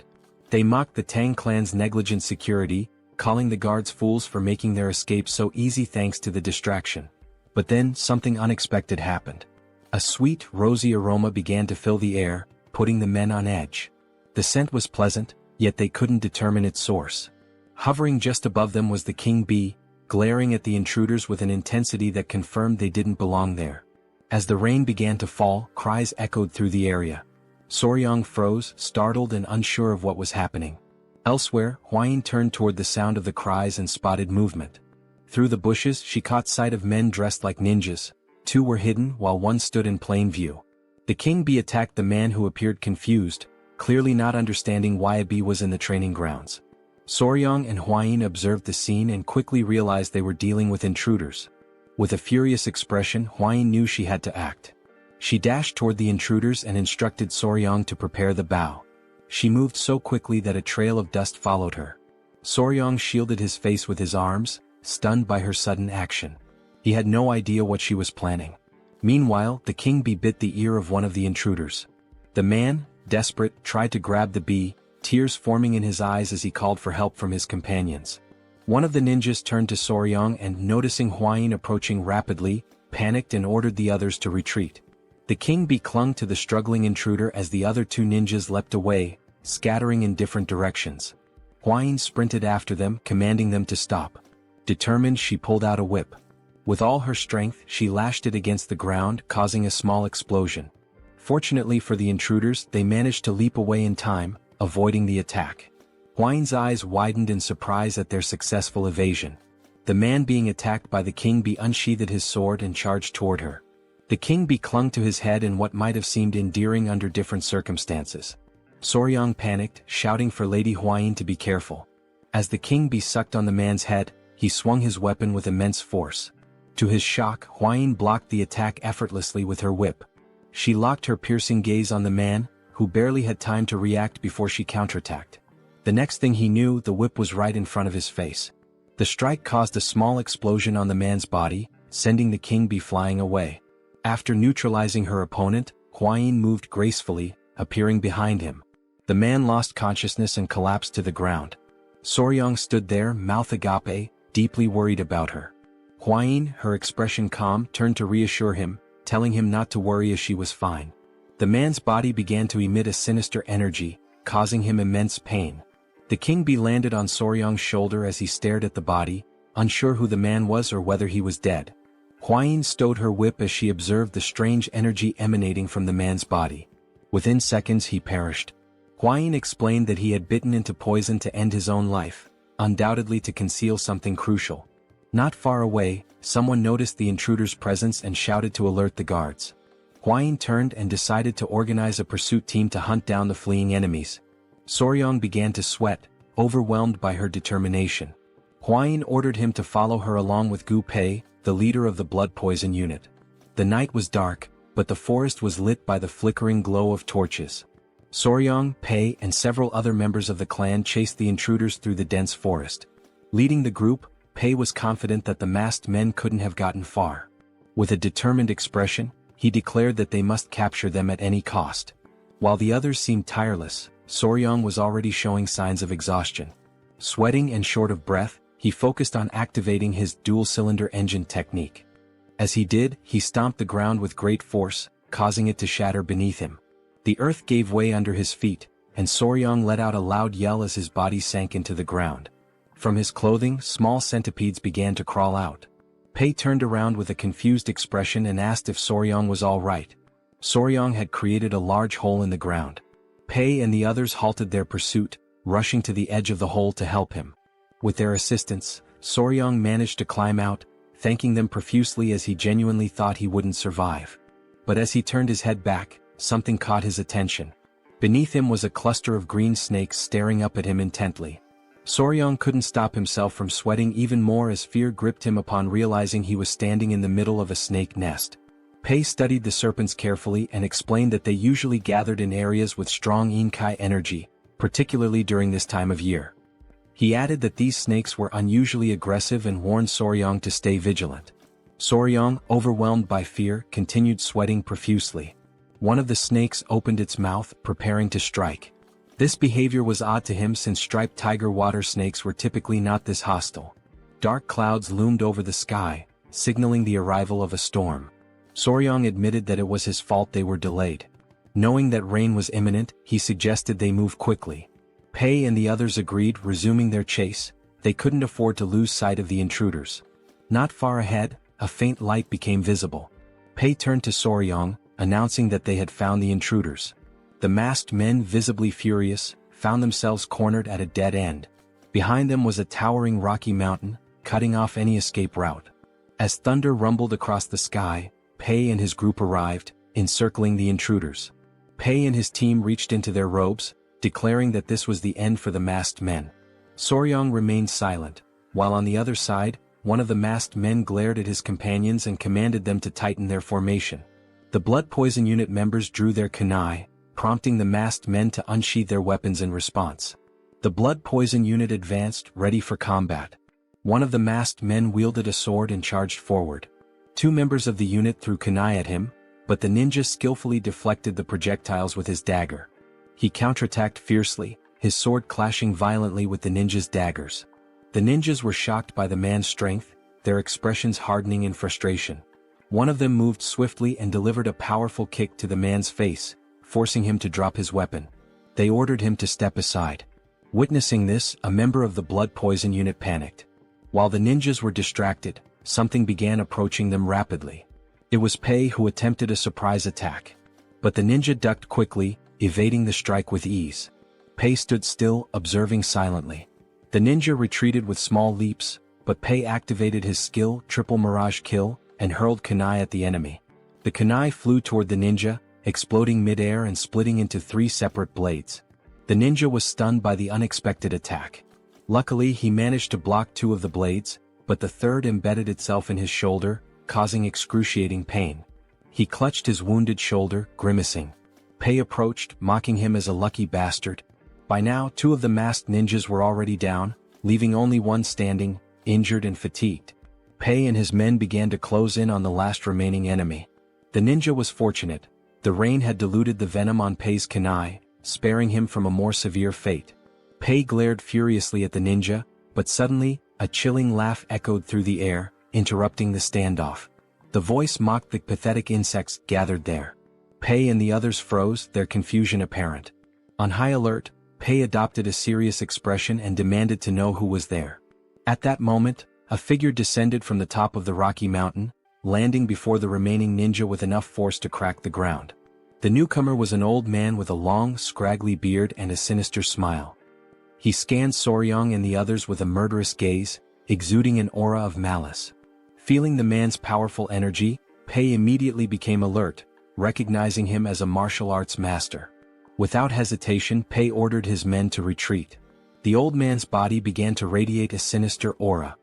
They mocked the Tang clan's negligent security, calling the guards fools for making their escape so easy thanks to the distraction. But then, something unexpected happened. A sweet, rosy aroma began to fill the air, putting the men on edge. The scent was pleasant, yet they couldn't determine its source. Hovering just above them was the king bee, glaring at the intruders with an intensity that confirmed they didn't belong there. As the rain began to fall, cries echoed through the area. Soryong froze, startled and unsure of what was happening. Elsewhere, Huayin turned toward the sound of the cries and spotted movement. Through the bushes she caught sight of men dressed like ninjas. Two were hidden while one stood in plain view. The king bee attacked the man who appeared confused, clearly not understanding why a bee was in the training grounds. Soryong and Huayin observed the scene and quickly realized they were dealing with intruders. With a furious expression, Huayin knew she had to act. She dashed toward the intruders and instructed Soryong to prepare the bow. She moved so quickly that a trail of dust followed her. Soryong shielded his face with his arms, stunned by her sudden action. He had no idea what she was planning. Meanwhile, the king bee bit the ear of one of the intruders. The man, desperate, tried to grab the bee, tears forming in his eyes as he called for help from his companions. One of the ninjas turned to Soryong and, noticing Huayin approaching rapidly, panicked and ordered the others to retreat. The king bee clung to the struggling intruder as the other two ninjas leapt away, scattering in different directions. Huayin sprinted after them, commanding them to stop. Determined, she pulled out a whip. With all her strength, she lashed it against the ground, causing a small explosion. Fortunately for the intruders, they managed to leap away in time, avoiding the attack. Huayin's eyes widened in surprise at their successful evasion. The man being attacked by the king bee unsheathed his sword and charged toward her. The king bee clung to his head in what might have seemed endearing under different circumstances. Soryong panicked, shouting for Lady Huayin to be careful. As the king bee sucked on the man's head, he swung his weapon with immense force. To his shock, Huayin blocked the attack effortlessly with her whip. She locked her piercing gaze on the man, who barely had time to react before she counterattacked. The next thing he knew, the whip was right in front of his face. The strike caused a small explosion on the man's body, sending the king bee flying away. After neutralizing her opponent, Huayin moved gracefully, appearing behind him. The man lost consciousness and collapsed to the ground. Soryong stood there, mouth agape, deeply worried about her. Huayin, her expression calm, turned to reassure him, telling him not to worry as she was fine. The man's body began to emit a sinister energy, causing him immense pain. The king bee landed on Soryong's shoulder as he stared at the body, unsure who the man was or whether he was dead. Huayin stowed her whip as she observed the strange energy emanating from the man's body. Within seconds he perished. Huayin explained that he had bitten into poison to end his own life, undoubtedly to conceal something crucial. Not far away, someone noticed the intruder's presence and shouted to alert the guards. Huayin turned and decided to organize a pursuit team to hunt down the fleeing enemies. Soryong began to sweat, overwhelmed by her determination. Huayin ordered him to follow her along with Gu Pei, the leader of the blood poison unit. The night was dark, but the forest was lit by the flickering glow of torches. Soryong, Pei, and several other members of the clan chased the intruders through the dense forest. Leading the group, Pei was confident that the masked men couldn't have gotten far. With a determined expression, he declared that they must capture them at any cost. While the others seemed tireless, Soryong was already showing signs of exhaustion. Sweating and short of breath, he focused on activating his dual-cylinder engine technique. As he did, he stomped the ground with great force, causing it to shatter beneath him. The earth gave way under his feet, and Soryong let out a loud yell as his body sank into the ground. From his clothing, small centipedes began to crawl out. Pei turned around with a confused expression and asked if Soryong was all right. Soryong had created a large hole in the ground. Pei and the others halted their pursuit, rushing to the edge of the hole to help him. With their assistance, Soryong managed to climb out, thanking them profusely as he genuinely thought he wouldn't survive. But as he turned his head back, something caught his attention. Beneath him was a cluster of green snakes staring up at him intently. Soryong couldn't stop himself from sweating even more as fear gripped him upon realizing he was standing in the middle of a snake nest. Pei studied the serpents carefully and explained that they usually gathered in areas with strong Inkai energy, particularly during this time of year. He added that these snakes were unusually aggressive and warned Soryong to stay vigilant. Soryong, overwhelmed by fear, continued sweating profusely. One of the snakes opened its mouth, preparing to strike. This behavior was odd to him since striped tiger water snakes were typically not this hostile. Dark clouds loomed over the sky, signaling the arrival of a storm. Soryong admitted that it was his fault they were delayed. Knowing that rain was imminent, he suggested they move quickly. Pei and the others agreed, resuming their chase. They couldn't afford to lose sight of the intruders. Not far ahead, a faint light became visible. Pei turned to Soryong, announcing that they had found the intruders. The masked men, visibly furious, found themselves cornered at a dead end. Behind them was a towering rocky mountain, cutting off any escape route. As thunder rumbled across the sky, Pei and his group arrived, encircling the intruders. Pei and his team reached into their robes, declaring that this was the end for the masked men. Soryong remained silent, while on the other side, one of the masked men glared at his companions and commanded them to tighten their formation. The blood poison unit members drew their kunai, prompting the masked men to unsheath their weapons in response. The blood poison unit advanced, ready for combat. One of the masked men wielded a sword and charged forward. Two members of the unit threw kunai at him, but the ninja skillfully deflected the projectiles with his dagger. He counterattacked fiercely, his sword clashing violently with the ninja's daggers. The ninjas were shocked by the man's strength, their expressions hardening in frustration. One of them moved swiftly and delivered a powerful kick to the man's face, forcing him to drop his weapon. They ordered him to step aside. Witnessing this, a member of the blood poison unit panicked. While the ninjas were distracted, something began approaching them rapidly. It was Pei who attempted a surprise attack. But the ninja ducked quickly, evading the strike with ease. Pei stood still, observing silently. The ninja retreated with small leaps, but Pei activated his skill, Triple Mirage Kill, and hurled kunai at the enemy. The kunai flew toward the ninja, exploding mid-air and splitting into 3 separate blades. The ninja was stunned by the unexpected attack. Luckily, he managed to block 2 of the blades, but the third embedded itself in his shoulder, causing excruciating pain. He clutched his wounded shoulder, grimacing. Pei approached, mocking him as a lucky bastard. By now, 2 of the masked ninjas were already down, leaving only one standing, injured and fatigued. Pei and his men began to close in on the last remaining enemy. The ninja was fortunate. The rain had diluted the venom on Pei's kunai, sparing him from a more severe fate. Pei glared furiously at the ninja, but suddenly, a chilling laugh echoed through the air, interrupting the standoff. The voice mocked the pathetic insects gathered there. Pei and the others froze, their confusion apparent. On high alert, Pei adopted a serious expression and demanded to know who was there. At that moment, a figure descended from the top of the rocky mountain, landing before the remaining ninja with enough force to crack the ground. The newcomer was an old man with a long, scraggly beard and a sinister smile. He scanned Soryong and the others with a murderous gaze, exuding an aura of malice. Feeling the man's powerful energy, Pei immediately became alert, recognizing him as a martial arts master. Without hesitation, Pei ordered his men to retreat. The old man's body began to radiate a sinister aura.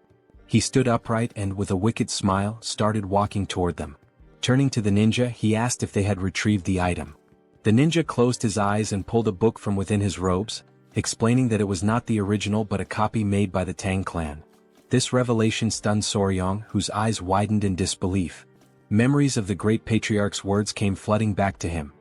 He stood upright and, with a wicked smile, started walking toward them. Turning to the ninja, he asked if they had retrieved the item. The ninja closed his eyes and pulled a book from within his robes, explaining that it was not the original but a copy made by the Tang Clan. This revelation stunned Soryong, whose eyes widened in disbelief. Memories of the great patriarch's words came flooding back to him.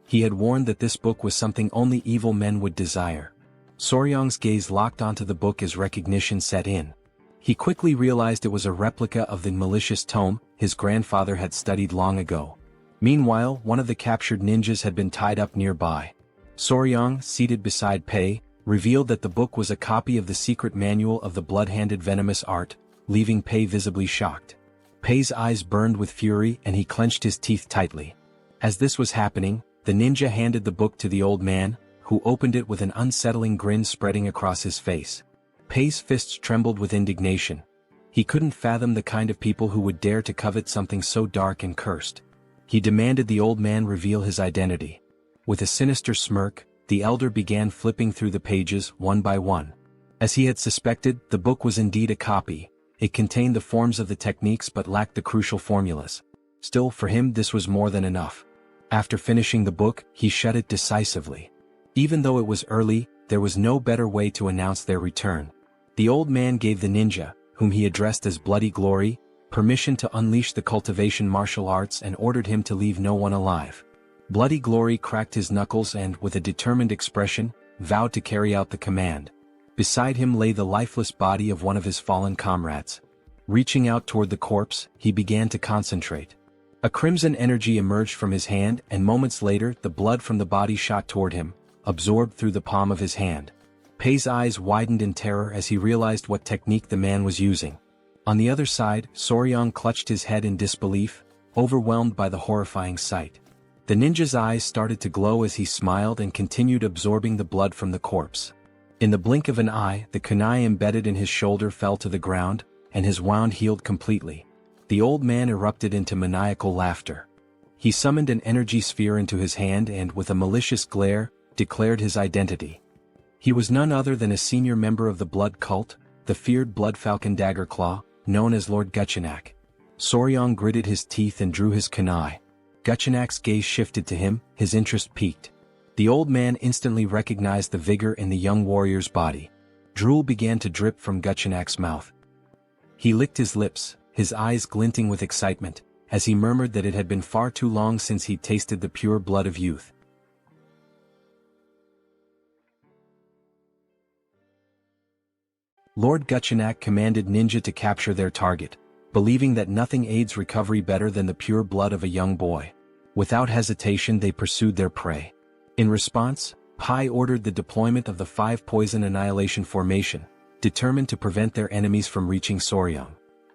He had warned that this book was something only evil men would desire. Soryang's gaze locked onto the book as recognition set in. He quickly realized it was a replica of the malicious tome his grandfather had studied long ago. Meanwhile, one of the captured ninjas had been tied up nearby. Soryang, seated beside Pei, revealed that the book was a copy of the secret manual of the blood-handed venomous art, leaving Pei visibly shocked. Pei's eyes burned with fury and he clenched his teeth tightly. As this was happening, the ninja handed the book to the old man, who opened it with an unsettling grin spreading across his face. Pei's fists trembled with indignation. He couldn't fathom the kind of people who would dare to covet something so dark and cursed. He demanded the old man reveal his identity. With a sinister smirk, the elder began flipping through the pages one by one. As he had suspected, the book was indeed a copy. It contained the forms of the techniques but lacked the crucial formulas. Still, for him this was more than enough. After finishing the book, he shut it decisively. Even though it was early, there was no better way to announce their return. The old man gave the ninja, whom he addressed as Bloody Glory, permission to unleash the cultivation martial arts and ordered him to leave no one alive. Bloody Glory cracked his knuckles and, with a determined expression, vowed to carry out the command. Beside him lay the lifeless body of one of his fallen comrades. Reaching out toward the corpse, he began to concentrate. A crimson energy emerged from his hand and moments later the blood from the body shot toward him, absorbed through the palm of his hand. Pei's eyes widened in terror as he realized what technique the man was using. On the other side, Soryang clutched his head in disbelief, overwhelmed by the horrifying sight. The ninja's eyes started to glow as he smiled and continued absorbing the blood from the corpse. In the blink of an eye, the kunai embedded in his shoulder fell to the ground, and his wound healed completely. The old man erupted into maniacal laughter. He summoned an energy sphere into his hand and, with a malicious glare, declared his identity. He was none other than a senior member of the blood cult, the feared Blood Falcon Daggerclaw, known as Lord Guchenak. Soryang gritted his teeth and drew his kunai. Guchenak's gaze shifted to him, his interest piqued. The old man instantly recognized the vigor in the young warrior's body. Drool began to drip from Guchenak's mouth. He licked his lips, his eyes glinting with excitement, as he murmured that it had been far too long since he'd tasted the pure blood of youth. Lord Guchenak commanded ninja to capture their target, believing that nothing aids recovery better than the pure blood of a young boy. Without hesitation they pursued their prey. In response, Pai ordered the deployment of the 5 poison annihilation formation, determined to prevent their enemies from reaching Soryang.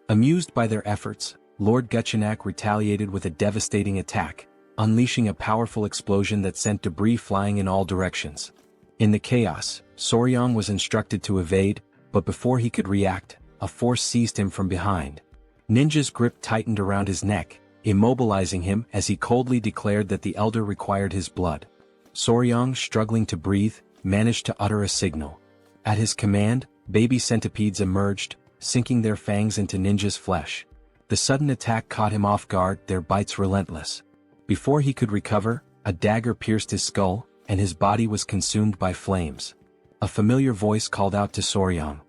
Amused by their efforts, Lord Guchenak retaliated with a devastating attack, unleashing a powerful explosion that sent debris flying in all directions. In the chaos, Soryang was instructed to evade, but before he could react, a force seized him from behind. Ninja's grip tightened around his neck, immobilizing him as he coldly declared that the elder required his blood. Soryang, struggling to breathe, managed to utter a signal. At his command, baby centipedes emerged, sinking their fangs into Ninja's flesh. The sudden attack caught him off guard, their bites relentless. Before he could recover, a dagger pierced his skull, and his body was consumed by flames. A familiar voice called out to Soryang.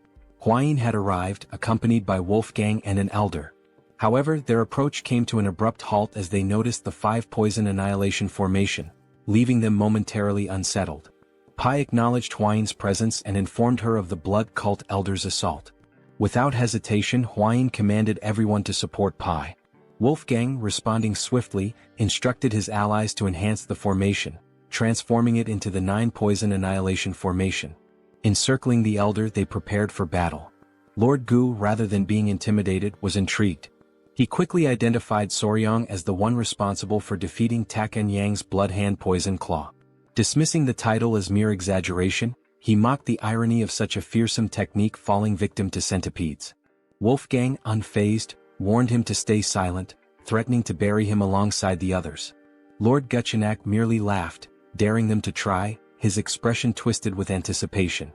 Hwayin had arrived, accompanied by Wolfgang and an elder. However, their approach came to an abrupt halt as they noticed the 5 poison annihilation formation, leaving them momentarily unsettled. Pai acknowledged Hwayin's presence and informed her of the blood cult elder's assault. Without hesitation, Hwayin commanded everyone to support Pai. Wolfgang, responding swiftly, instructed his allies to enhance the formation, transforming it into the 9 poison annihilation formation. Encircling the elder, they prepared for battle. Lord Gu, rather than being intimidated, was intrigued. He quickly identified Soryang as the one responsible for defeating Taken Yang's blood hand poison claw. Dismissing the title as mere exaggeration, he mocked the irony of such a fearsome technique falling victim to centipedes. Wolfgang, unfazed, warned him to stay silent, threatening to bury him alongside the others. Lord Guchenak merely laughed, daring them to try, his expression twisted with anticipation.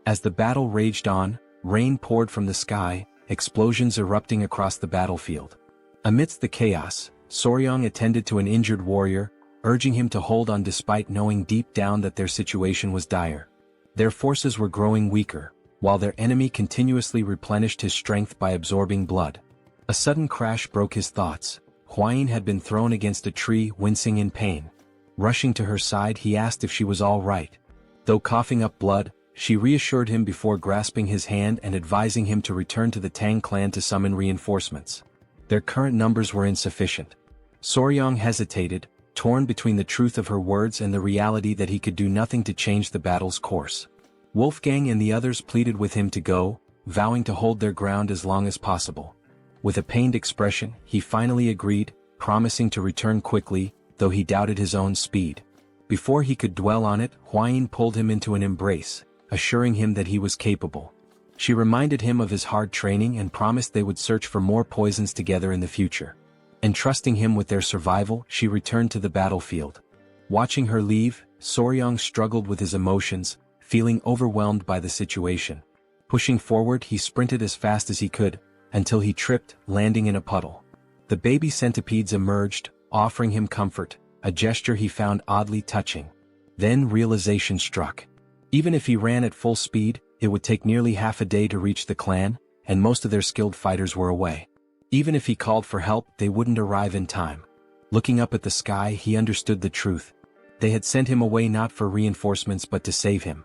As the battle raged on, rain poured from the sky, explosions erupting across the battlefield. Amidst the chaos, Soryang attended to an injured warrior, urging him to hold on despite knowing deep down that their situation was dire. Their forces were growing weaker, while their enemy continuously replenished his strength by absorbing blood. A sudden crash broke his thoughts. Huayin had been thrown against a tree, wincing in pain. Rushing to her side, he asked if she was all right. Though coughing up blood, she reassured him before grasping his hand and advising him to return to the Tang clan to summon reinforcements. Their current numbers were insufficient. Soryang hesitated, torn between the truth of her words and the reality that he could do nothing to change the battle's course. Wolfgang and the others pleaded with him to go, vowing to hold their ground as long as possible. With a pained expression, he finally agreed, promising to return quickly, though he doubted his own speed. Before he could dwell on it, Huayin pulled him into an embrace, assuring him that he was capable. She reminded him of his hard training and promised they would search for more poisons together in the future. Entrusting him with their survival, she returned to the battlefield. Watching her leave, Soryang struggled with his emotions, feeling overwhelmed by the situation. Pushing forward, he sprinted as fast as he could, until he tripped, landing in a puddle. The baby centipedes emerged, offering him comfort, a gesture he found oddly touching. Then realization struck. Even if he ran at full speed, it would take nearly half a day to reach the clan, and most of their skilled fighters were away. Even if he called for help, they wouldn't arrive in time. Looking up at the sky, he understood the truth. They had sent him away not for reinforcements but to save him.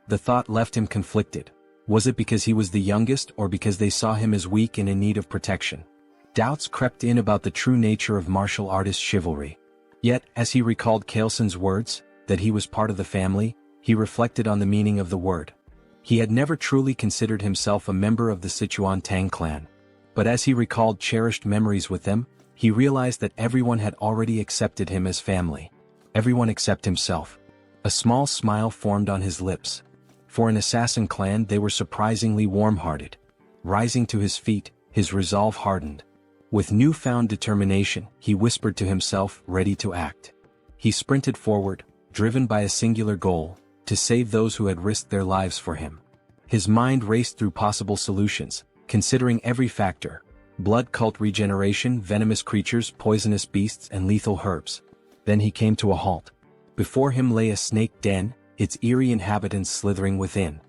The thought left him conflicted. Was it because he was the youngest or because they saw him as weak and in need of protection? Doubts crept in about the true nature of martial artist chivalry. Yet, as he recalled Kaelson's words, that he was part of the family, he reflected on the meaning of the word. He had never truly considered himself a member of the Sichuan Tang Clan. But as he recalled cherished memories with them, he realized that everyone had already accepted him as family. Everyone except himself. A small smile formed on his lips. For an assassin clan, they were surprisingly warm-hearted. Rising to his feet, his resolve hardened. With newfound determination, he whispered to himself, ready to act. He sprinted forward, driven by a singular goal, to save those who had risked their lives for him. His mind raced through possible solutions, considering every factor: blood cult regeneration, venomous creatures, poisonous beasts, and lethal herbs. Then he came to a halt. Before him lay a snake den, its eerie inhabitants slithering within.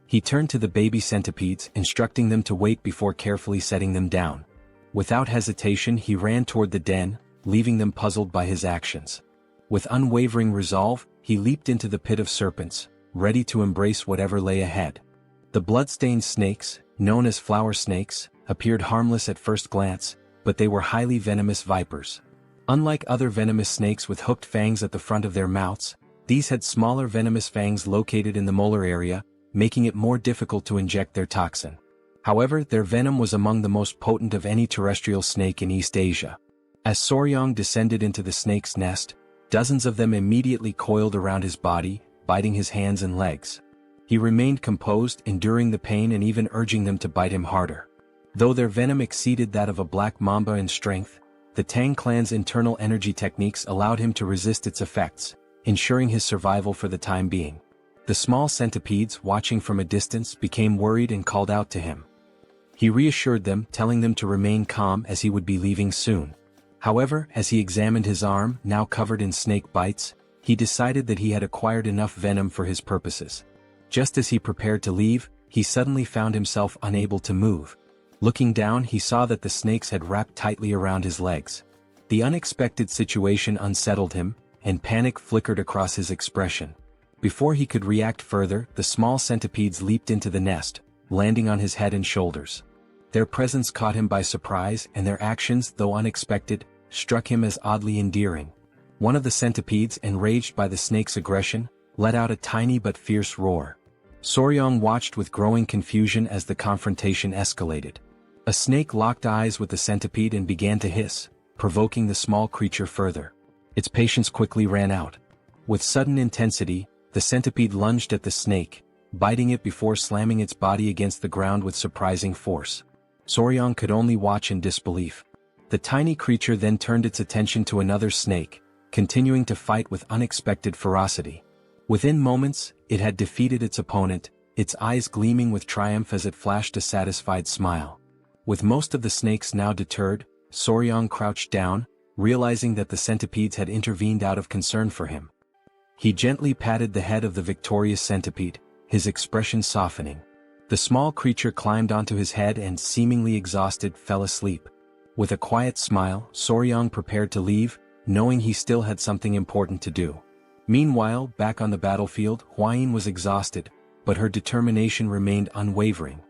He turned to the baby centipedes, instructing them to wait before carefully setting them down. Without hesitation, he ran toward the den, leaving them puzzled by his actions. With unwavering resolve, he leaped into the pit of serpents, ready to embrace whatever lay ahead. The blood-stained snakes, known as flower snakes, appeared harmless at first glance, but they were highly venomous vipers. Unlike other venomous snakes with hooked fangs at the front of their mouths, these had smaller venomous fangs located in the molar area, making it more difficult to inject their toxin. However, their venom was among the most potent of any terrestrial snake in East Asia. As Soryang descended into the snake's nest, dozens of them immediately coiled around his body, biting his hands and legs. He remained composed, enduring the pain and even urging them to bite him harder. Though their venom exceeded that of a black mamba in strength, the Tang clan's internal energy techniques allowed him to resist its effects, ensuring his survival for the time being. The small centipedes, watching from a distance, became worried and called out to him. He reassured them, telling them to remain calm as he would be leaving soon. However, as he examined his arm, now covered in snake bites, he decided that he had acquired enough venom for his purposes. Just as he prepared to leave, he suddenly found himself unable to move. Looking down, he saw that the snakes had wrapped tightly around his legs. The unexpected situation unsettled him, and panic flickered across his expression. Before he could react further, the small centipedes leaped into the nest, landing on his head and shoulders. Their presence caught him by surprise, and their actions, though unexpected, struck him as oddly endearing. One of the centipedes, enraged by the snake's aggression, let out a tiny but fierce roar. Soryang watched with growing confusion as the confrontation escalated. A snake locked eyes with the centipede and began to hiss, provoking the small creature further. Its patience quickly ran out. With sudden intensity, the centipede lunged at the snake, biting it before slamming its body against the ground with surprising force. Soryang could only watch in disbelief. The tiny creature then turned its attention to another snake, continuing to fight with unexpected ferocity. Within moments, it had defeated its opponent, its eyes gleaming with triumph as it flashed a satisfied smile. With most of the snakes now deterred, Soryang crouched down, realizing that the centipedes had intervened out of concern for him. He gently patted the head of the victorious centipede, his expression softening. The small creature climbed onto his head and, seemingly exhausted, fell asleep. With a quiet smile, Soryang prepared to leave, knowing he still had something important to do. Meanwhile, back on the battlefield, Hwayin was exhausted, but her determination remained unwavering.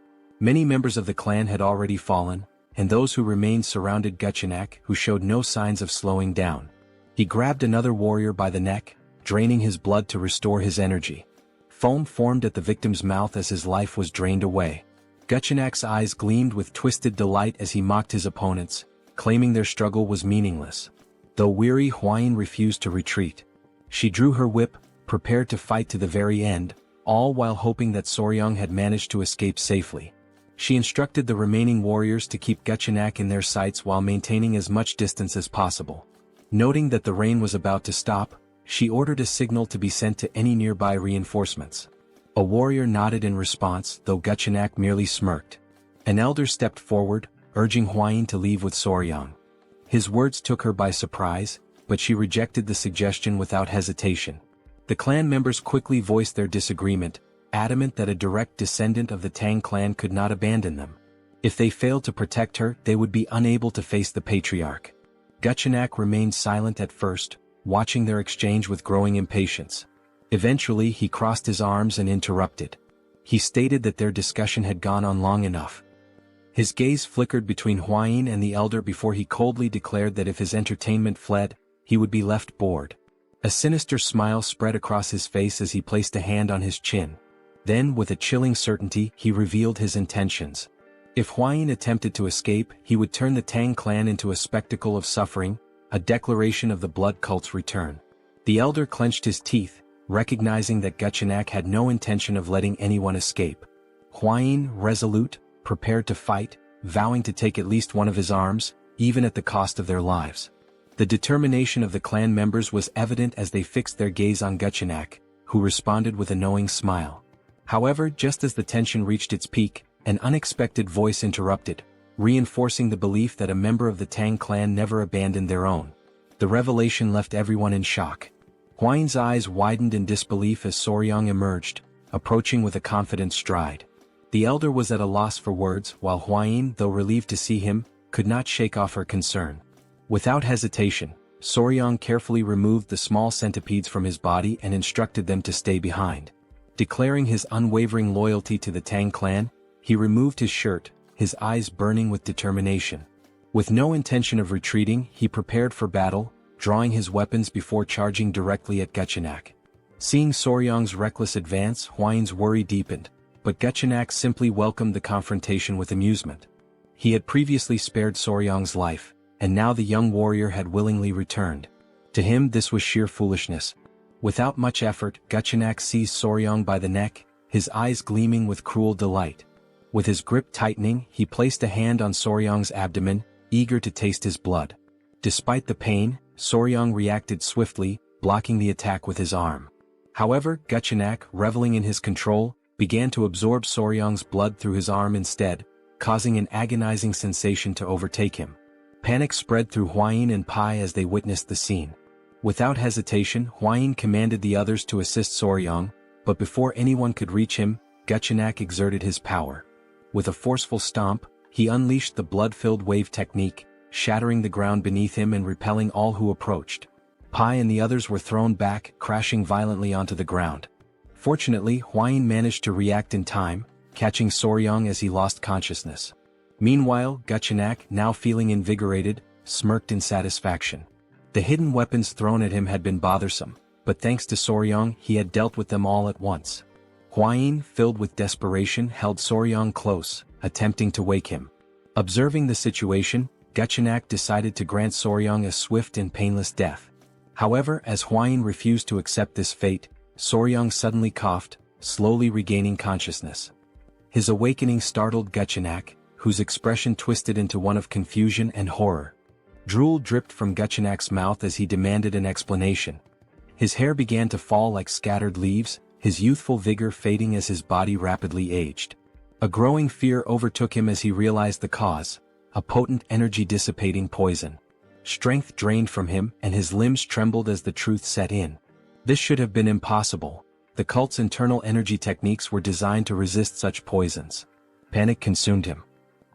Many members of the clan had already fallen, and those who remained surrounded Gutchinak, who showed no signs of slowing down. He grabbed another warrior by the neck, draining his blood to restore his energy. Foam formed at the victim's mouth as his life was drained away. Gutchinak's eyes gleamed with twisted delight as he mocked his opponents, claiming their struggle was meaningless. Though weary, Hwayin refused to retreat. She drew her whip, prepared to fight to the very end, all while hoping that Soryang had managed to escape safely. She instructed the remaining warriors to keep Gutchinak in their sights while maintaining as much distance as possible. Noting that the rain was about to stop, she ordered a signal to be sent to any nearby reinforcements. A warrior nodded in response, though Gutchinak merely smirked. An elder stepped forward, urging Hwayin to leave with Soryang. His words took her by surprise, but she rejected the suggestion without hesitation. The clan members quickly voiced their disagreement, adamant that a direct descendant of the Tang clan could not abandon them. If they failed to protect her, they would be unable to face the patriarch. Gutchinak remained silent at first, watching their exchange with growing impatience. Eventually he crossed his arms and interrupted. He stated that their discussion had gone on long enough. His gaze flickered between Hwayin and the elder before he coldly declared that if his entertainment fled, he would be left bored. A sinister smile spread across his face as he placed a hand on his chin. Then, with a chilling certainty, he revealed his intentions. If Hwayin attempted to escape, he would turn the Tang clan into a spectacle of suffering, a declaration of the blood cult's return. The elder clenched his teeth, recognizing that Gutchinak had no intention of letting anyone escape. Hwayin, resolute, prepared to fight, vowing to take at least one of his arms, even at the cost of their lives. The determination of the clan members was evident as they fixed their gaze on Gutchinak, who responded with a knowing smile. However, just as the tension reached its peak, an unexpected voice interrupted, reinforcing the belief that a member of the Tang clan never abandoned their own. The revelation left everyone in shock. Hwayin's eyes widened in disbelief as Soryang emerged, approaching with a confident stride. The elder was at a loss for words, while Hwayin, though relieved to see him, could not shake off her concern. Without hesitation, Soryang carefully removed the small centipedes from his body and instructed them to stay behind. Declaring his unwavering loyalty to the Tang clan, he removed his shirt, his eyes burning with determination. With no intention of retreating, he prepared for battle, drawing his weapons before charging directly at Gutchinak. Seeing Soryang's reckless advance, Hwayin's worry deepened, but Gutchinak simply welcomed the confrontation with amusement. He had previously spared Soryang's life, and now the young warrior had willingly returned. To him this was sheer foolishness. Without much effort, Gutchinak seized Soryang by the neck, his eyes gleaming with cruel delight. With his grip tightening, he placed a hand on Soryang's abdomen, eager to taste his blood. Despite the pain, Soryang reacted swiftly, blocking the attack with his arm. However, Gutchinak, reveling in his control, began to absorb Soryang's blood through his arm instead, causing an agonizing sensation to overtake him. Panic spread through Hwayin and Pai as they witnessed the scene. Without hesitation, Hwayin commanded the others to assist Soryang, but before anyone could reach him, Gutchinak exerted his power. With a forceful stomp, he unleashed the blood-filled wave technique, shattering the ground beneath him and repelling all who approached. Pai and the others were thrown back, crashing violently onto the ground. Fortunately, Hwayin managed to react in time, catching Soryang as he lost consciousness. Meanwhile, Gutchinak, now feeling invigorated, smirked in satisfaction. The hidden weapons thrown at him had been bothersome, but thanks to Soryang, he had dealt with them all at once. Hwayin, filled with desperation, held Soryang close, attempting to wake him. Observing the situation, Gutchinak decided to grant Soryang a swift and painless death. However, as Hwayin refused to accept this fate, Soryang suddenly coughed, slowly regaining consciousness. His awakening startled Gutchinak, whose expression twisted into one of confusion and horror. Drool dripped from Gutchinak's mouth as he demanded an explanation. His hair began to fall like scattered leaves, his youthful vigor fading as his body rapidly aged. A growing fear overtook him as he realized the cause, a potent energy-dissipating poison. Strength drained from him, and his limbs trembled as the truth set in. This should have been impossible. The cult's internal energy techniques were designed to resist such poisons. Panic consumed him.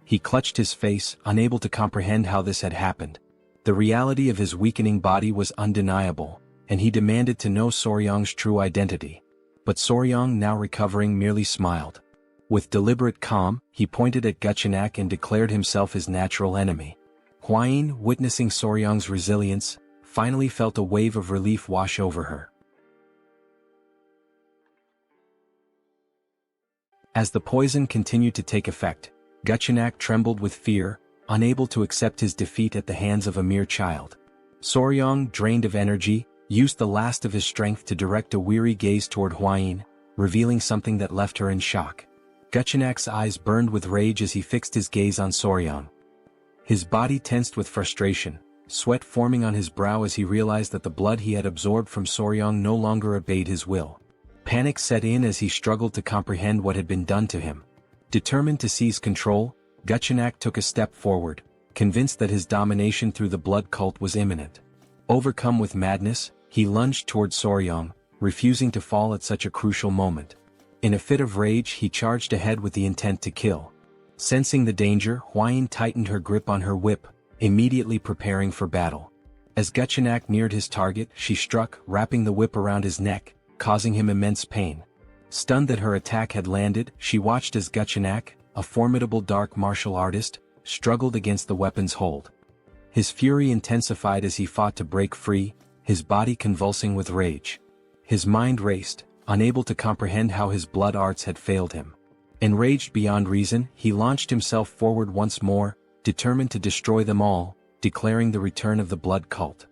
He clutched his face, unable to comprehend how this had happened. The reality of his weakening body was undeniable, and he demanded to know Soryang's true identity. But Soryang, now recovering, merely smiled. With deliberate calm, he pointed at Guchenak and declared himself his natural enemy. Hwayin, witnessing Soryang's resilience, finally felt a wave of relief wash over her. As the poison continued to take effect, Guchenak trembled with fear, unable to accept his defeat at the hands of a mere child. Soryang, drained of energy, used the last of his strength to direct a weary gaze toward Hwayin, revealing something that left her in shock. Guchenak's eyes burned with rage as he fixed his gaze on Soryang. His body tensed with frustration, sweat forming on his brow as he realized that the blood he had absorbed from Soryang no longer obeyed his will. Panic set in as he struggled to comprehend what had been done to him. Determined to seize control, Guchenak took a step forward, convinced that his domination through the blood cult was imminent. Overcome with madness, he lunged toward Soryang, refusing to fall at such a crucial moment. In a fit of rage, he charged ahead with the intent to kill. Sensing the danger, Hwayin tightened her grip on her whip, immediately preparing for battle. As Guchenak neared his target, she struck, wrapping the whip around his neck, causing him immense pain. Stunned that her attack had landed, she watched as Guchenak, a formidable dark martial artist, struggled against the weapon's hold. His fury intensified as he fought to break free, his body convulsing with rage. His mind raced, unable to comprehend how his blood arts had failed him. Enraged beyond reason, he launched himself forward once more, determined to destroy them all, declaring the return of the blood cult.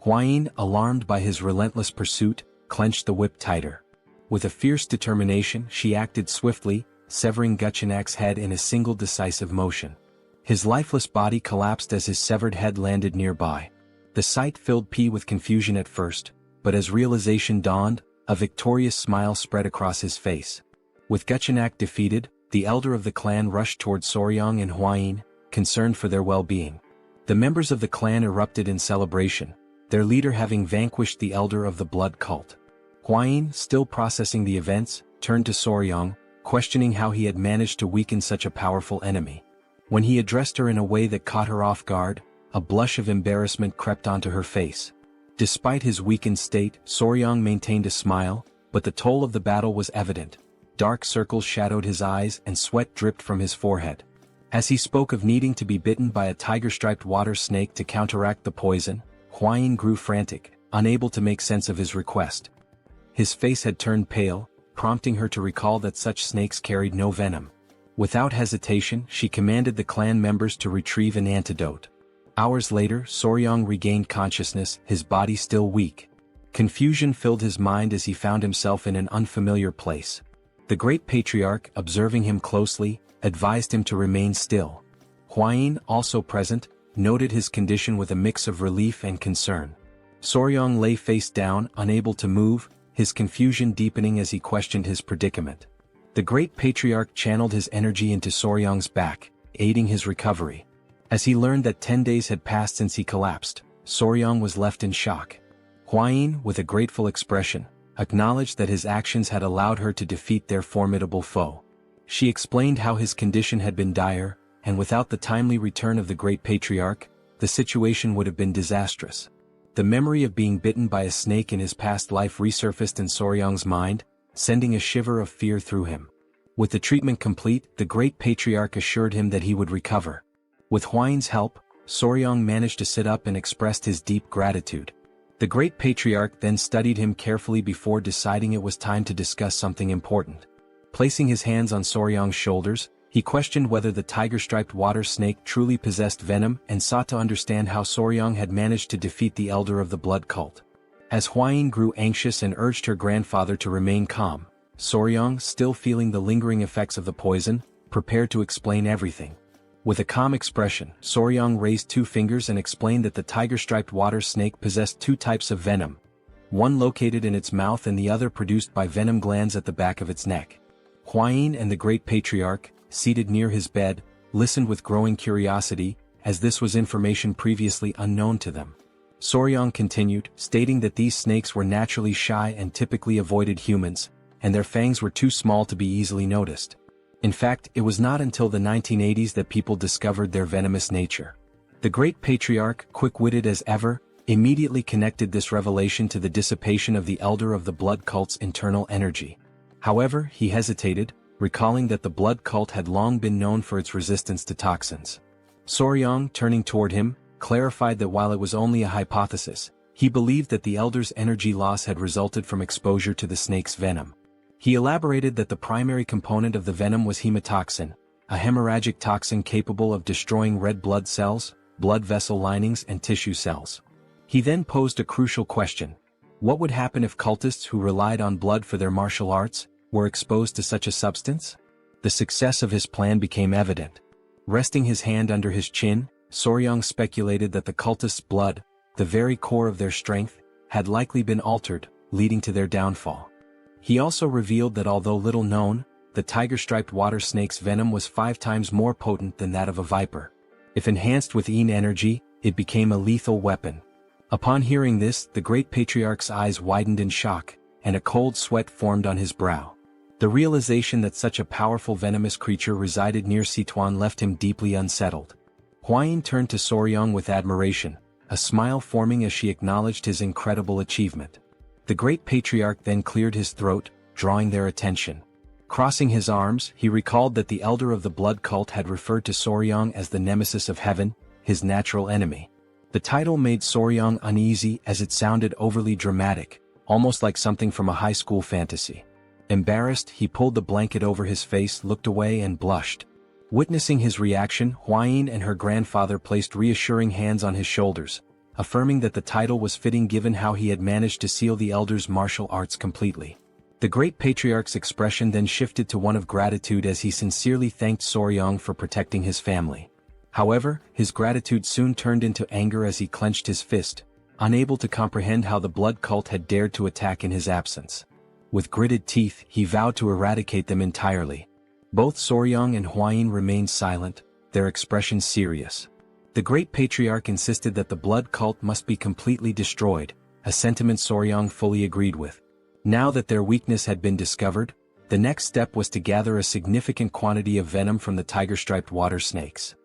Hwayin, alarmed by his relentless pursuit, clenched the whip tighter. With a fierce determination, she acted swiftly, severing Guchenak's head in a single decisive motion. His lifeless body collapsed as his severed head landed nearby. The sight filled P with confusion at first, but as realization dawned, a victorious smile spread across his face. With Guchenak defeated, the elder of the clan rushed toward Soryang and Hwayin, concerned for their well-being. The members of the clan erupted in celebration, their leader having vanquished the elder of the blood cult. Hwayin, still processing the events, turned to Soryang, questioning how he had managed to weaken such a powerful enemy. When he addressed her in a way that caught her off guard, a blush of embarrassment crept onto her face. Despite his weakened state, Soryang maintained a smile, but the toll of the battle was evident. Dark circles shadowed his eyes and sweat dripped from his forehead. As he spoke of needing to be bitten by a tiger-striped water snake to counteract the poison, Hwayin grew frantic, unable to make sense of his request. His face had turned pale, prompting her to recall that such snakes carried no venom. Without hesitation, she commanded the clan members to retrieve an antidote. Hours later, Soryang regained consciousness, his body still weak. Confusion filled his mind as he found himself in an unfamiliar place. The great patriarch, observing him closely, advised him to remain still. Hwayin, also present, noted his condition with a mix of relief and concern. Soryang lay face down, unable to move, his confusion deepening as he questioned his predicament. The great patriarch channeled his energy into Soryang's back, aiding his recovery. As he learned that 10 days had passed since he collapsed, Soryang was left in shock. Hwayin, with a grateful expression, acknowledged that his actions had allowed her to defeat their formidable foe. She explained how his condition had been dire, and without the timely return of the great patriarch, the situation would have been disastrous. The memory of being bitten by a snake in his past life resurfaced in Soryang's mind, sending a shiver of fear through him. With the treatment complete, the great patriarch assured him that he would recover. With Hwayin's help, Soryang managed to sit up and expressed his deep gratitude. The great patriarch then studied him carefully before deciding it was time to discuss something important. Placing his hands on Soryang's shoulders, he questioned whether the tiger-striped water snake truly possessed venom and sought to understand how Soryang had managed to defeat the elder of the blood cult. As Hwayin grew anxious and urged her grandfather to remain calm, Soryang, still feeling the lingering effects of the poison, prepared to explain everything. With a calm expression, Soryang raised 2 fingers and explained that the tiger-striped water snake possessed 2 types of venom, one located in its mouth and the other produced by venom glands at the back of its neck. Hwayin and the great patriarch, seated near his bed, listened with growing curiosity, as this was information previously unknown to them. Soryang continued, stating that these snakes were naturally shy and typically avoided humans, and their fangs were too small to be easily noticed. In fact, it was not until the 1980s that people discovered their venomous nature. The Great Patriarch, quick-witted as ever, immediately connected this revelation to the dissipation of the Elder of the Blood Cult's internal energy. However, he hesitated, recalling that the blood cult had long been known for its resistance to toxins. Soryong, turning toward him, clarified that while it was only a hypothesis, he believed that the Elder's energy loss had resulted from exposure to the snake's venom. He elaborated that the primary component of the venom was hemotoxin, a hemorrhagic toxin capable of destroying red blood cells, blood vessel linings and tissue cells. He then posed a crucial question. What would happen if cultists who relied on blood for their martial arts were exposed to such a substance? The success of his plan became evident. Resting his hand under his chin, Soryong speculated that the cultists' blood, the very core of their strength, had likely been altered, leading to their downfall. He also revealed that although little known, the tiger-striped water snake's venom was 5 times more potent than that of a viper. If enhanced with Yin energy, it became a lethal weapon. Upon hearing this, the Great Patriarch's eyes widened in shock, and a cold sweat formed on his brow. The realization that such a powerful venomous creature resided near Sichuan left him deeply unsettled. Huayin turned to Soryong with admiration, a smile forming as she acknowledged his incredible achievement. The Great Patriarch then cleared his throat, drawing their attention. Crossing his arms, he recalled that the Elder of the Blood Cult had referred to Soryong as the nemesis of heaven, his natural enemy. The title made Soryong uneasy as it sounded overly dramatic, almost like something from a high school fantasy. Embarrassed, he pulled the blanket over his face, looked away and blushed. Witnessing his reaction, Huayin and her grandfather placed reassuring hands on his shoulders, affirming that the title was fitting given how he had managed to seal the Elder's martial arts completely. The Great Patriarch's expression then shifted to one of gratitude as he sincerely thanked Soryong for protecting his family. However, his gratitude soon turned into anger as he clenched his fist, unable to comprehend how the blood cult had dared to attack in his absence. With gritted teeth, he vowed to eradicate them entirely. Both Soryong and Huayin remained silent, their expressions serious. The Great Patriarch insisted that the blood cult must be completely destroyed, a sentiment Soryong fully agreed with. Now that their weakness had been discovered, the next step was to gather a significant quantity of venom from the tiger-striped water snakes.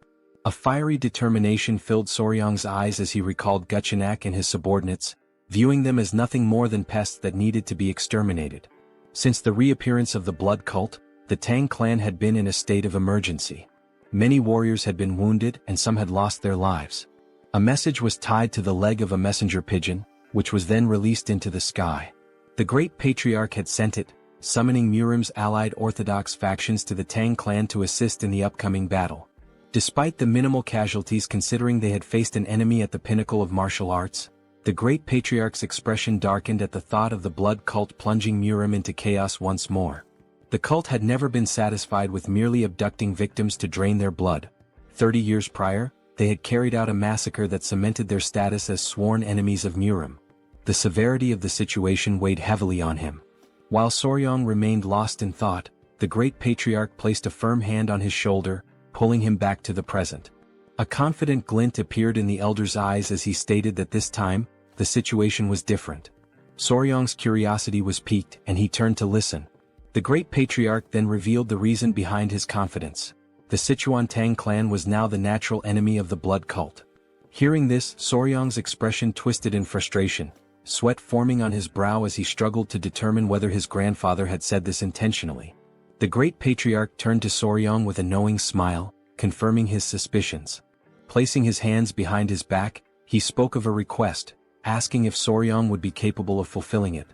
A fiery determination filled Soryong's eyes as he recalled Guchenak and his subordinates, viewing them as nothing more than pests that needed to be exterminated. Since the reappearance of the blood cult, the Tang clan had been in a state of emergency. Many warriors had been wounded and some had lost their lives. A message was tied to the leg of a messenger pigeon, which was then released into the sky. The Great Patriarch had sent it, summoning Murim's allied orthodox factions to the Tang clan to assist in the upcoming battle. Despite the minimal casualties considering they had faced an enemy at the pinnacle of martial arts, the Great Patriarch's expression darkened at the thought of the blood cult plunging Murim into chaos once more. The cult had never been satisfied with merely abducting victims to drain their blood. 30 years prior, they had carried out a massacre that cemented their status as sworn enemies of Murim. The severity of the situation weighed heavily on him. While Soryong remained lost in thought, the Great Patriarch placed a firm hand on his shoulder, pulling him back to the present. A confident glint appeared in the Elder's eyes as he stated that this time, the situation was different. Soryong's curiosity was piqued and he turned to listen. The Great Patriarch then revealed the reason behind his confidence. The Sichuan Tang Clan was now the natural enemy of the blood cult. Hearing this, Soryong's expression twisted in frustration, sweat forming on his brow as he struggled to determine whether his grandfather had said this intentionally. The Great Patriarch turned to Soryong with a knowing smile, confirming his suspicions. Placing his hands behind his back, he spoke of a request, asking if Soryong would be capable of fulfilling it.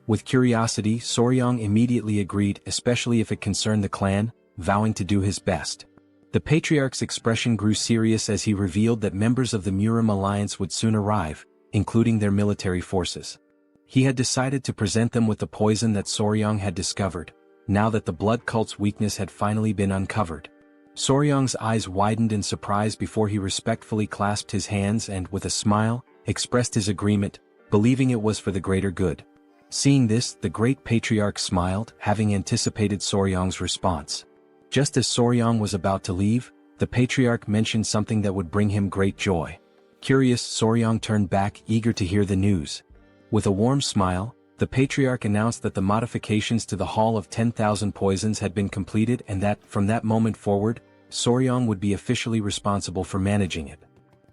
With curiosity, Soryong immediately agreed, especially if it concerned the clan, vowing to do his best. The Patriarch's expression grew serious as he revealed that members of the Murim alliance would soon arrive, including their military forces. He had decided to present them with the poison that Soryong had discovered, now that the blood cult's weakness had finally been uncovered. Soryong's eyes widened in surprise before he respectfully clasped his hands and, with a smile, expressed his agreement, believing it was for the greater good. Seeing this, the Great Patriarch smiled, having anticipated Soryong's response. Just as Soryong was about to leave, the Patriarch mentioned something that would bring him great joy. Curious, Soryong turned back, eager to hear the news. With a warm smile, The patriarch announced that the modifications to the Hall of 10,000 Poisons had been completed and that, from that moment forward, Soryong would be officially responsible for managing it.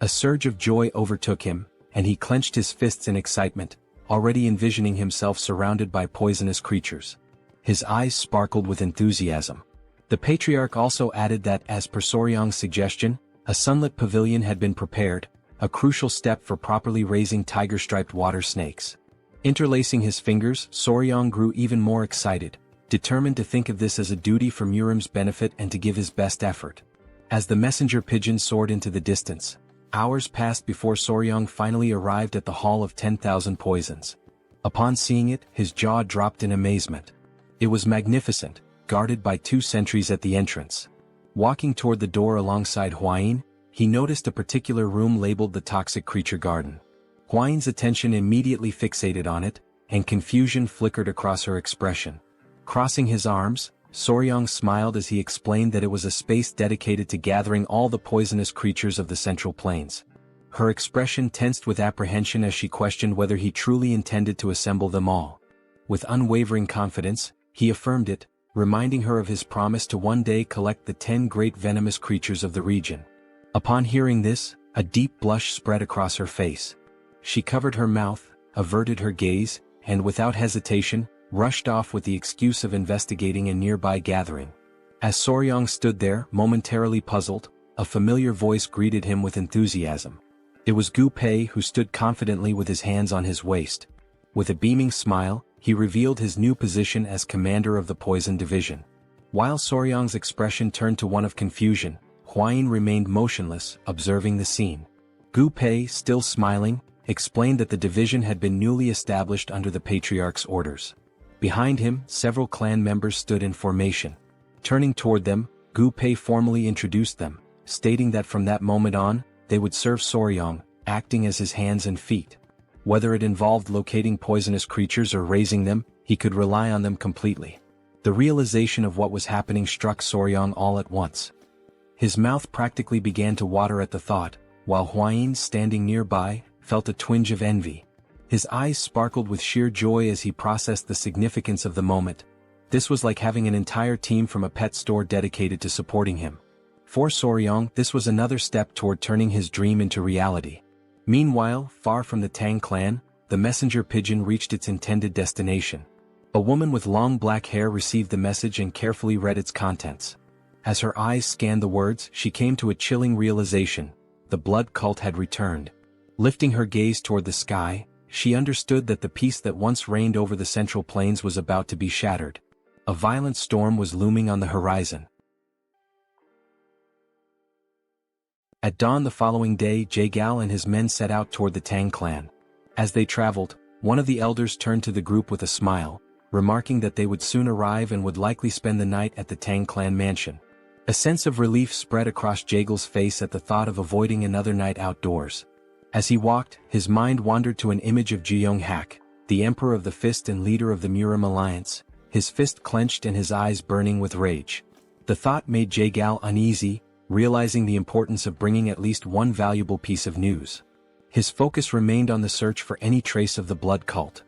A surge of joy overtook him, and he clenched his fists in excitement, already envisioning himself surrounded by poisonous creatures. His eyes sparkled with enthusiasm. The patriarch also added that, as per Soryong's suggestion, a sunlit pavilion had been prepared, a crucial step for properly raising tiger-striped water snakes. Interlacing his fingers, Soryong grew even more excited, determined to think of this as a duty for Murim's benefit and to give his best effort. As the messenger pigeon soared into the distance, hours passed before Soryong finally arrived at the Hall of 10,000 Poisons. Upon seeing it, his jaw dropped in amazement. It was magnificent, guarded by 2 sentries at the entrance. Walking toward the door alongside Hwayin, he noticed a particular room labeled the Toxic Creature Garden. Hwayin's attention immediately fixated on it, and confusion flickered across her expression. Crossing his arms, Soryong smiled as he explained that it was a space dedicated to gathering all the poisonous creatures of the Central Plains. Her expression tensed with apprehension as she questioned whether he truly intended to assemble them all. With unwavering confidence, he affirmed it, reminding her of his promise to one day collect the 10 great venomous creatures of the region. Upon hearing this, a deep blush spread across her face. She covered her mouth, averted her gaze, and without hesitation, rushed off with the excuse of investigating a nearby gathering. As Soryong stood there, momentarily puzzled, a familiar voice greeted him with enthusiasm. It was Gu Pei, who stood confidently with his hands on his waist. With a beaming smile, he revealed his new position as commander of the Poison Division. While Soryong's expression turned to one of confusion, Hwayin remained motionless, observing the scene. Gu Pei, still smiling, explained that the division had been newly established under the patriarch's orders. Behind him, several clan members stood in formation. Turning toward them, Gu Pei formally introduced them, stating that from that moment on, they would serve Soryong, acting as his hands and feet. Whether it involved locating poisonous creatures or raising them, he could rely on them completely. The realization of what was happening struck Soryong all at once. His mouth practically began to water at the thought, while Hwayin, standing nearby, felt a twinge of envy. His eyes sparkled with sheer joy as he processed the significance of the moment. This was like having an entire team from a pet store dedicated to supporting him. For Soryong, this was another step toward turning his dream into reality. Meanwhile, far from the Tang clan, the messenger pigeon reached its intended destination. A woman with long black hair received the message and carefully read its contents. As her eyes scanned the words, she came to a chilling realization: the blood cult had returned. Lifting her gaze toward the sky, she understood that the peace that once reigned over the Central Plains was about to be shattered. A violent storm was looming on the horizon. At dawn the following day, Jaegal and his men set out toward the Tang clan. As they traveled, one of the elders turned to the group with a smile, remarking that they would soon arrive and would likely spend the night at the Tang clan mansion. A sense of relief spread across Jaegal's face at the thought of avoiding another night outdoors. As he walked, his mind wandered to an image of Jeong-hak, the Emperor of the Fist and leader of the Murim alliance, his fist clenched and his eyes burning with rage. The thought made Jaegal uneasy, realizing the importance of bringing at least one valuable piece of news. His focus remained on the search for any trace of the blood cult.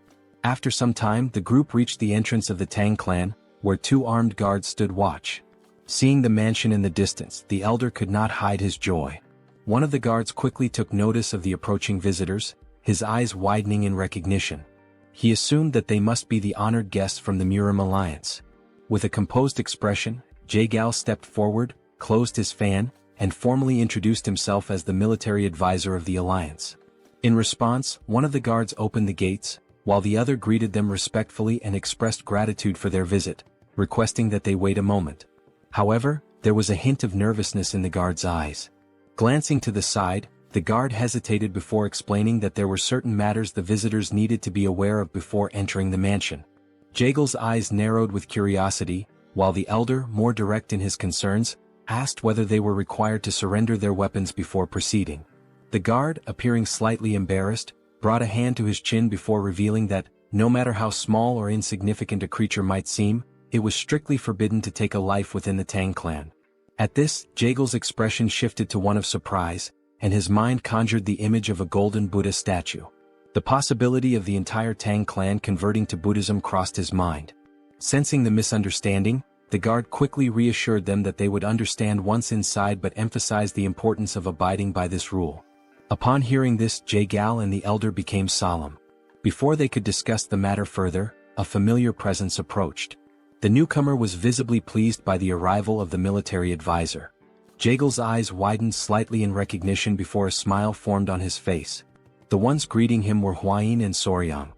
After some time, the group reached the entrance of the Tang clan, where 2 armed guards stood watch. Seeing the mansion in the distance, the elder could not hide his joy. One of the guards quickly took notice of the approaching visitors, his eyes widening in recognition. He assumed that they must be the honored guests from the Murim alliance. With a composed expression, Jaegal stepped forward, closed his fan, and formally introduced himself as the military advisor of the alliance. In response, one of the guards opened the gates, while the other greeted them respectfully and expressed gratitude for their visit, requesting that they wait a moment. However, there was a hint of nervousness in the guard's eyes. Glancing to the side, the guard hesitated before explaining that there were certain matters the visitors needed to be aware of before entering the mansion. Jaegal's eyes narrowed with curiosity, while the elder, more direct in his concerns, asked whether they were required to surrender their weapons before proceeding. The guard, appearing slightly embarrassed, brought a hand to his chin before revealing that, no matter how small or insignificant a creature might seem, it was strictly forbidden to take a life within the Tang clan. At this, Jaegal's expression shifted to one of surprise, and his mind conjured the image of a golden Buddha statue. The possibility of the entire Tang clan converting to Buddhism crossed his mind. Sensing the misunderstanding, the guard quickly reassured them that they would understand once inside but emphasized the importance of abiding by this rule. Upon hearing this, Jae-gal and the elder became solemn. Before they could discuss the matter further, a familiar presence approached. The newcomer was visibly pleased by the arrival of the military advisor. Jae-gal's eyes widened slightly in recognition before a smile formed on his face. The ones greeting him were Hwain and Soryang.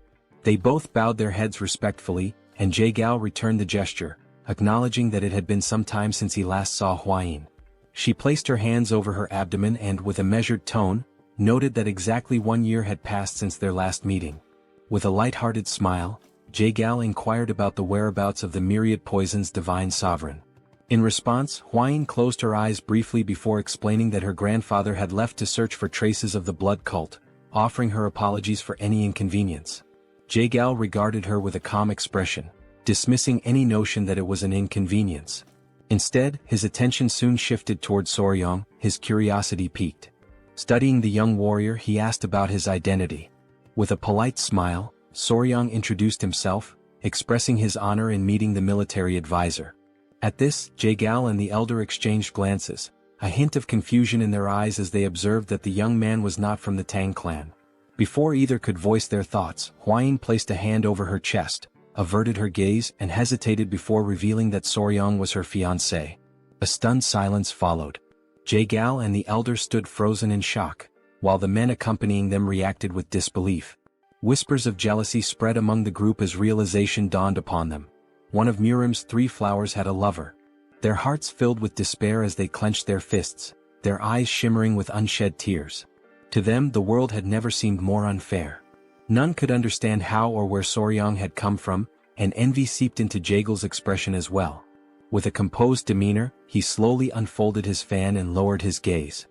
They both bowed their heads respectfully, and Jae-gal returned the gesture, acknowledging that it had been some time since he last saw Hwain. She placed her hands over her abdomen and, with a measured tone, noted that exactly 1 year had passed since their last meeting. With a light-hearted smile, Jae-gal inquired about the whereabouts of the myriad poison's divine sovereign. In response, Hwain closed her eyes briefly before explaining that her grandfather had left to search for traces of the blood cult, offering her apologies for any inconvenience. Jae-gal regarded her with a calm expression, dismissing any notion that it was an inconvenience. Instead, his attention soon shifted toward Soryang, his curiosity piqued. Studying the young warrior, he asked about his identity. With a polite smile, Soryang introduced himself, expressing his honor in meeting the military advisor. At this, Jae-gal and the elder exchanged glances, a hint of confusion in their eyes as they observed that the young man was not from the Tang clan. Before either could voice their thoughts, Hwain placed a hand over her chest, averted her gaze and hesitated before revealing that Soryang was her fiancé. A stunned silence followed. Jae-gal and the elder stood frozen in shock, while the men accompanying them reacted with disbelief. Whispers of jealousy spread among the group as realization dawned upon them. One of Murim's 3 flowers had a lover. Their hearts filled with despair as they clenched their fists, their eyes shimmering with unshed tears. To them, the world had never seemed more unfair. None could understand how or where Soryang had come from, and envy seeped into Jae-gal's expression as well. With a composed demeanor, he slowly unfolded his fan and lowered his gaze.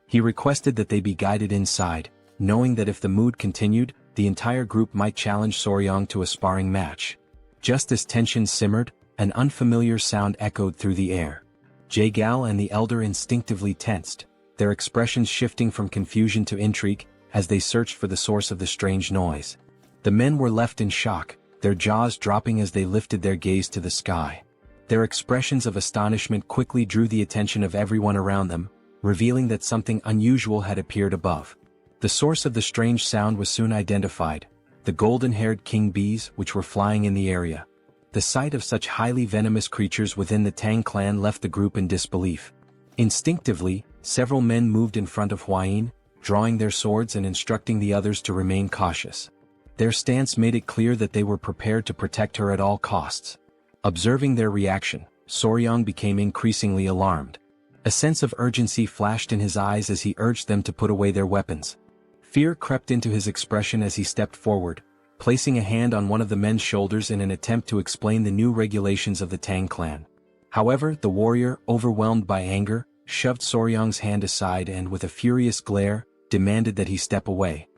He requested that they be guided inside, knowing that if the mood continued, the entire group might challenge Soryang to a sparring match. Just as tension simmered, an unfamiliar sound echoed through the air. Jae-gal and the elder instinctively tensed, their expressions shifting from confusion to intrigue, as they searched for the source of the strange noise. The men were left in shock, their jaws dropping as they lifted their gaze to the sky. Their expressions of astonishment quickly drew the attention of everyone around them, revealing that something unusual had appeared above. The source of the strange sound was soon identified, the golden-haired king bees which were flying in the area. The sight of such highly venomous creatures within the Tang clan left the group in disbelief. Instinctively, several men moved in front of Hwain, drawing their swords and instructing the others to remain cautious. Their stance made it clear that they were prepared to protect her at all costs. Observing their reaction, Soryang became increasingly alarmed. A sense of urgency flashed in his eyes as he urged them to put away their weapons. Fear crept into his expression as he stepped forward, placing a hand on one of the men's shoulders in an attempt to explain the new regulations of the Tang clan. However, the warrior, overwhelmed by anger, shoved Soryang's hand aside and, with a furious glare, demanded that he step away.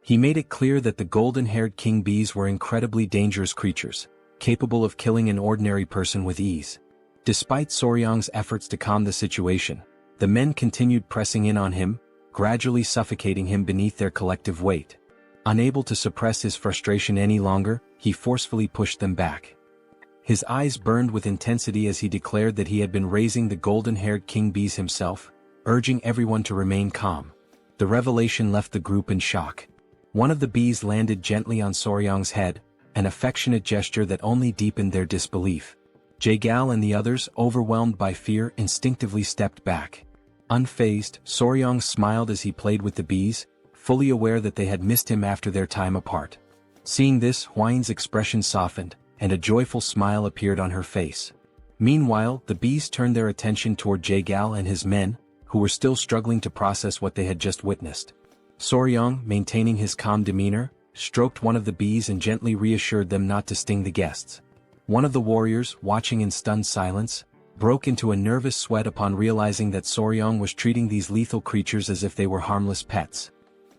He made it clear that the golden-haired king bees were incredibly dangerous creatures, capable of killing an ordinary person with ease. Despite Soryang's efforts to calm the situation, the men continued pressing in on him, gradually suffocating him beneath their collective weight. Unable to suppress his frustration any longer, he forcefully pushed them back. His eyes burned with intensity as he declared that he had been raising the golden-haired king bees himself, urging everyone to remain calm. The revelation left the group in shock. One of the bees landed gently on Soryang's head, an affectionate gesture that only deepened their disbelief. Jae-gal and the others, overwhelmed by fear, instinctively stepped back. Unfazed, Soryang smiled as he played with the bees, fully aware that they had missed him after their time apart. Seeing this, Hwain's expression softened, and a joyful smile appeared on her face. Meanwhile, the bees turned their attention toward Jae-gal and his men, who were still struggling to process what they had just witnessed. Soryang, maintaining his calm demeanor, stroked one of the bees and gently reassured them not to sting the guests. One of the warriors, watching in stunned silence, broke into a nervous sweat upon realizing that Soryang was treating these lethal creatures as if they were harmless pets.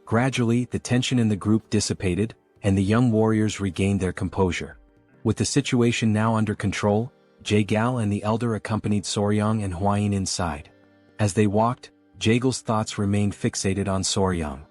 Gradually, the tension in the group dissipated, and the young warriors regained their composure. With the situation now under control, Jae-gal and the elder accompanied Soryang and Hwain inside. As they walked, Jae-gal's thoughts remained fixated on Soryang.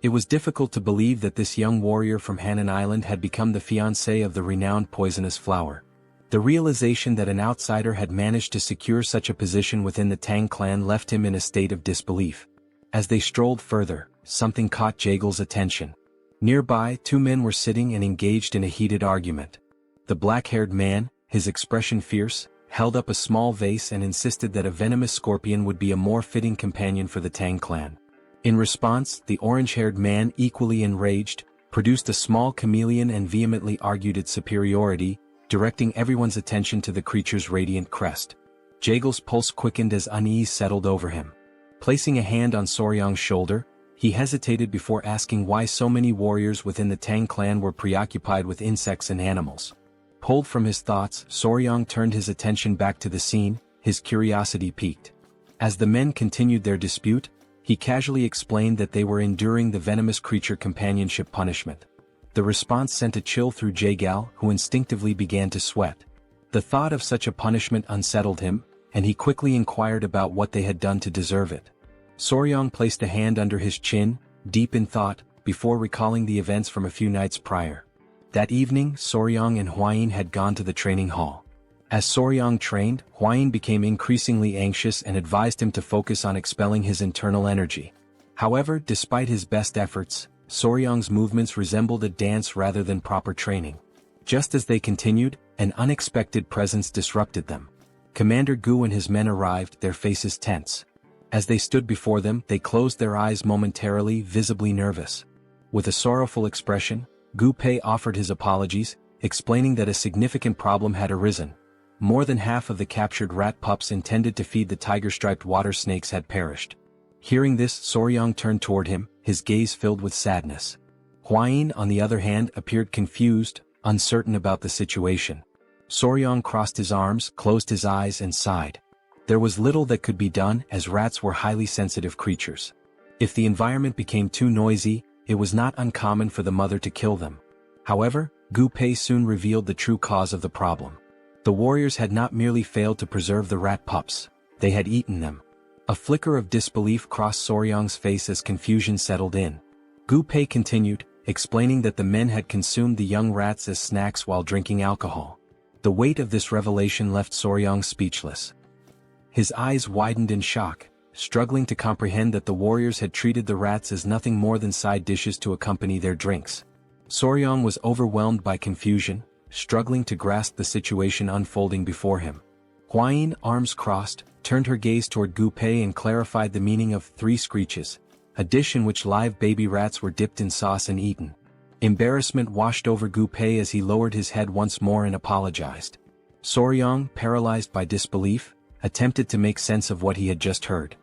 It was difficult to believe that this young warrior from Hainan Island had become the fiancé of the renowned poisonous flower. The realization that an outsider had managed to secure such a position within the Tang clan left him in a state of disbelief. As they strolled further, something caught Jaegel's attention. Nearby, two men were sitting and engaged in a heated argument. The black-haired man, his expression fierce, held up a small vase and insisted that a venomous scorpion would be a more fitting companion for the Tang clan. In response, the orange-haired man, equally enraged, produced a small chameleon and vehemently argued its superiority, directing everyone's attention to the creature's radiant crest. Jaegel's pulse quickened as unease settled over him. Placing a hand on Soryang's shoulder, he hesitated before asking why so many warriors within the Tang clan were preoccupied with insects and animals. Pulled from his thoughts, Soryang turned his attention back to the scene, his curiosity piqued. As the men continued their dispute, he casually explained that they were enduring the venomous creature companionship punishment. The response sent a chill through Jaegal, who instinctively began to sweat. The thought of such a punishment unsettled him, and he quickly inquired about what they had done to deserve it. Soryang placed a hand under his chin, deep in thought, before recalling the events from a few nights prior. That evening, Soryang and Hwayin had gone to the training hall. As Soryang trained, Hwayin became increasingly anxious and advised him to focus on expelling his internal energy. However, despite his best efforts, Soryang's movements resembled a dance rather than proper training. Just as they continued, an unexpected presence disrupted them. Commander Gu and his men arrived, their faces tense. As they stood before them, they closed their eyes momentarily, visibly nervous. With a sorrowful expression, Gu Pei offered his apologies, explaining that a significant problem had arisen. More than half of the captured rat pups intended to feed the tiger-striped water snakes had perished. Hearing this, Soryang turned toward him, his gaze filled with sadness. Hwayin, on the other hand, appeared confused, uncertain about the situation. Soryang crossed his arms, closed his eyes and sighed. There was little that could be done, as rats were highly sensitive creatures. If the environment became too noisy, it was not uncommon for the mother to kill them. However, Gu Pei soon revealed the true cause of the problem. The warriors had not merely failed to preserve the rat pups, they had eaten them. A flicker of disbelief crossed Soryang's face as confusion settled in. Gu Pei continued, explaining that the men had consumed the young rats as snacks while drinking alcohol. The weight of this revelation left Soryang speechless. His eyes widened in shock, struggling to comprehend that the warriors had treated the rats as nothing more than side dishes to accompany their drinks. Soryang was overwhelmed by confusion, struggling to grasp the situation unfolding before him. Hwayin, arms crossed, turned her gaze toward Gu Pei and clarified the meaning of 3 screeches, a dish in which live baby rats were dipped in sauce and eaten. Embarrassment washed over Gu Pei as he lowered his head once more and apologized. Soryang, paralyzed by disbelief, attempted to make sense of what he had just heard.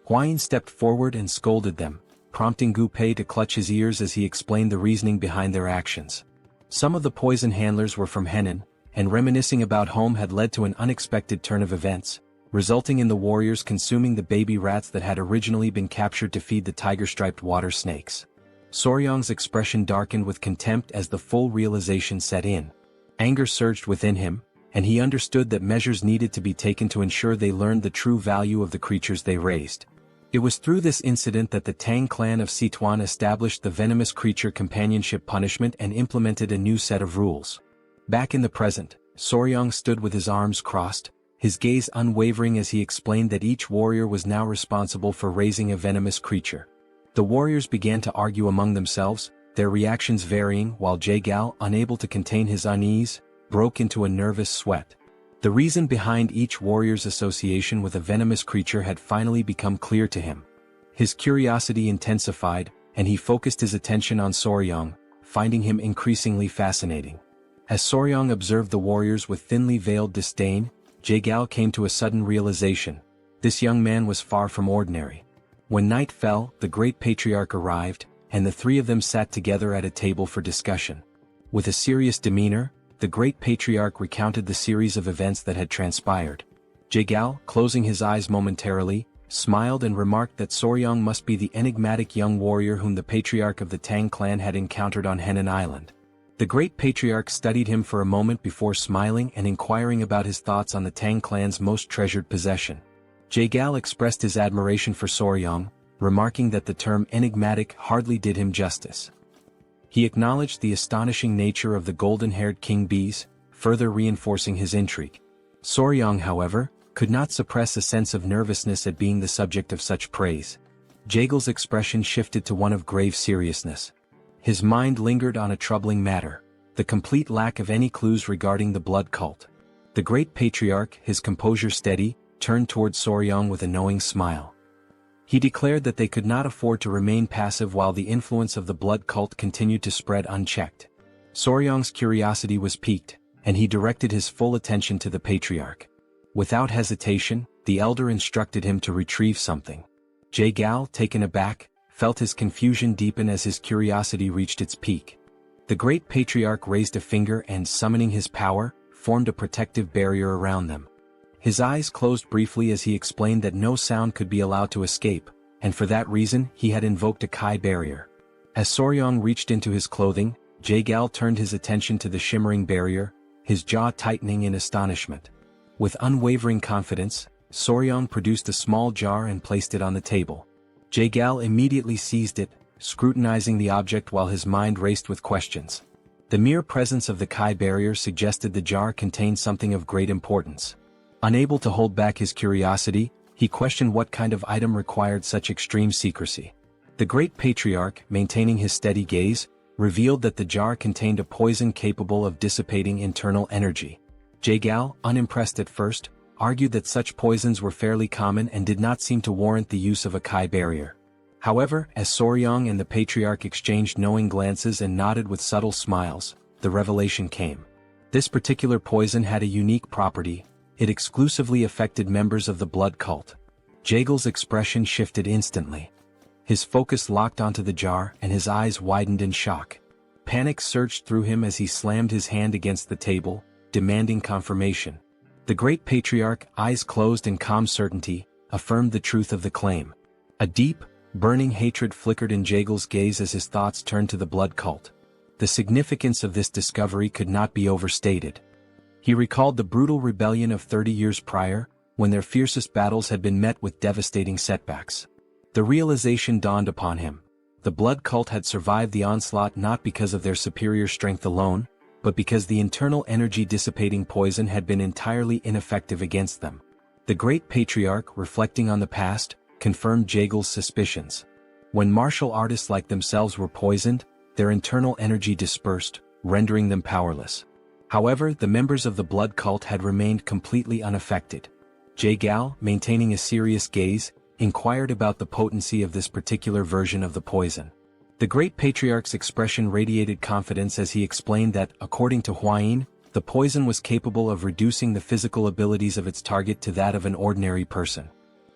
Hwayin stepped forward and scolded them, prompting Gu Pei to clutch his ears as he explained the reasoning behind their actions. Some of the poison handlers were from Hainan, and reminiscing about home had led to an unexpected turn of events, resulting in the warriors consuming the baby rats that had originally been captured to feed the tiger-striped water snakes. Soryang's expression darkened with contempt as the full realization set in. Anger surged within him, and he understood that measures needed to be taken to ensure they learned the true value of the creatures they raised. It was through this incident that the Tang clan of Sichuan established the venomous creature companionship punishment and implemented a new set of rules. Back in the present, Soryang stood with his arms crossed, his gaze unwavering as he explained that each warrior was now responsible for raising a venomous creature. The warriors began to argue among themselves, their reactions varying, while Jaegal, unable to contain his unease, broke into a nervous sweat. The reason behind each warrior's association with a venomous creature had finally become clear to him. His curiosity intensified, and he focused his attention on Soryang, finding him increasingly fascinating. As Soryang observed the warriors with thinly veiled disdain, Jaegal came to a sudden realization. This young man was far from ordinary. When night fell, the great patriarch arrived, and the 3 of them sat together at a table for discussion. With a serious demeanor, the great patriarch recounted the series of events that had transpired. Jaegal, closing his eyes momentarily, smiled and remarked that Soryang must be the enigmatic young warrior whom the patriarch of the Tang clan had encountered on Hainan Island. The great patriarch studied him for a moment before smiling and inquiring about his thoughts on the Tang clan's most treasured possession. Jaegal expressed his admiration for Soryang, remarking that the term enigmatic hardly did him justice. He acknowledged the astonishing nature of the golden-haired king bees, further reinforcing his intrigue. Soryang, however, could not suppress a sense of nervousness at being the subject of such praise. Jaegel's expression shifted to one of grave seriousness. His mind lingered on a troubling matter: the complete lack of any clues regarding the blood cult. The great patriarch, his composure steady, turned toward Soryang with a knowing smile. He declared that they could not afford to remain passive while the influence of the blood cult continued to spread unchecked. Soryang's curiosity was piqued, and he directed his full attention to the patriarch. Without hesitation, the elder instructed him to retrieve something. Jaegal, taken aback, felt his confusion deepen as his curiosity reached its peak. The great patriarch raised a finger and, summoning his power, formed a protective barrier around them. His eyes closed briefly as he explained that no sound could be allowed to escape, and for that reason he had invoked a Kai barrier. As Soryang reached into his clothing, Jaegal turned his attention to the shimmering barrier, his jaw tightening in astonishment. With unwavering confidence, Soryang produced a small jar and placed it on the table. Jaegal immediately seized it, scrutinizing the object while his mind raced with questions. The mere presence of the Kai barrier suggested the jar contained something of great importance. Unable to hold back his curiosity, he questioned what kind of item required such extreme secrecy. The great patriarch, maintaining his steady gaze, revealed that the jar contained a poison capable of dissipating internal energy. Jaegal, unimpressed at first, argued that such poisons were fairly common and did not seem to warrant the use of a Kai barrier. However, as Soryang and the patriarch exchanged knowing glances and nodded with subtle smiles, the revelation came. This particular poison had a unique property: it exclusively affected members of the blood cult. Jaegel's expression shifted instantly. His focus locked onto the jar and his eyes widened in shock. Panic surged through him as he slammed his hand against the table, demanding confirmation. The great patriarch, eyes closed in calm certainty, affirmed the truth of the claim. A deep, burning hatred flickered in Jaegel's gaze as his thoughts turned to the blood cult. The significance of this discovery could not be overstated. He recalled the brutal rebellion of 30 years prior, when their fiercest battles had been met with devastating setbacks. The realization dawned upon him: the blood cult had survived the onslaught not because of their superior strength alone, but because the internal energy-dissipating poison had been entirely ineffective against them. The great patriarch, reflecting on the past, confirmed Jaegel's suspicions. When martial artists like themselves were poisoned, their internal energy dispersed, rendering them powerless. However, the members of the blood cult had remained completely unaffected. Jaegal, maintaining a serious gaze, inquired about the potency of this particular version of the poison. The great patriarch's expression radiated confidence as he explained that, according to Huayin, the poison was capable of reducing the physical abilities of its target to that of an ordinary person.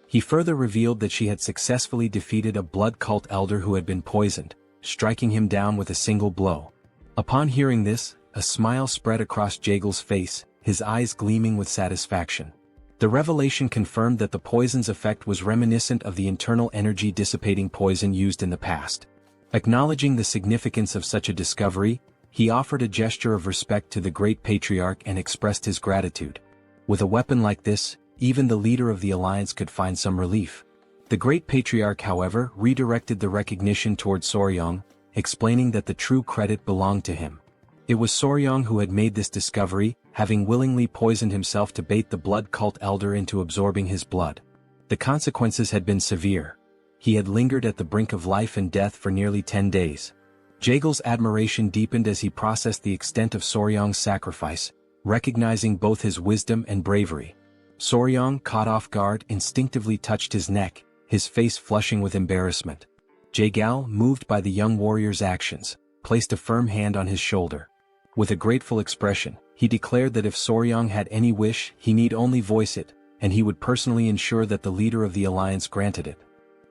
He further revealed that she had successfully defeated a blood cult elder who had been poisoned, striking him down with a single blow. Upon hearing this, a smile spread across Jaegel's face, his eyes gleaming with satisfaction. The revelation confirmed that the poison's effect was reminiscent of the internal energy-dissipating poison used in the past. Acknowledging the significance of such a discovery, he offered a gesture of respect to the great patriarch and expressed his gratitude. With a weapon like this, even the leader of the alliance could find some relief. The great patriarch, however, redirected the recognition toward Soryang, explaining that the true credit belonged to him. It was Soryang who had made this discovery, having willingly poisoned himself to bait the blood cult elder into absorbing his blood. The consequences had been severe. He had lingered at the brink of life and death for nearly 10 days. Jaegel's admiration deepened as he processed the extent of Soryang's sacrifice, recognizing both his wisdom and bravery. Soryang, caught off guard, instinctively touched his neck, his face flushing with embarrassment. Jaegal, moved by the young warrior's actions, placed a firm hand on his shoulder. With a grateful expression, he declared that if Soryang had any wish, he need only voice it, and he would personally ensure that the leader of the alliance granted it.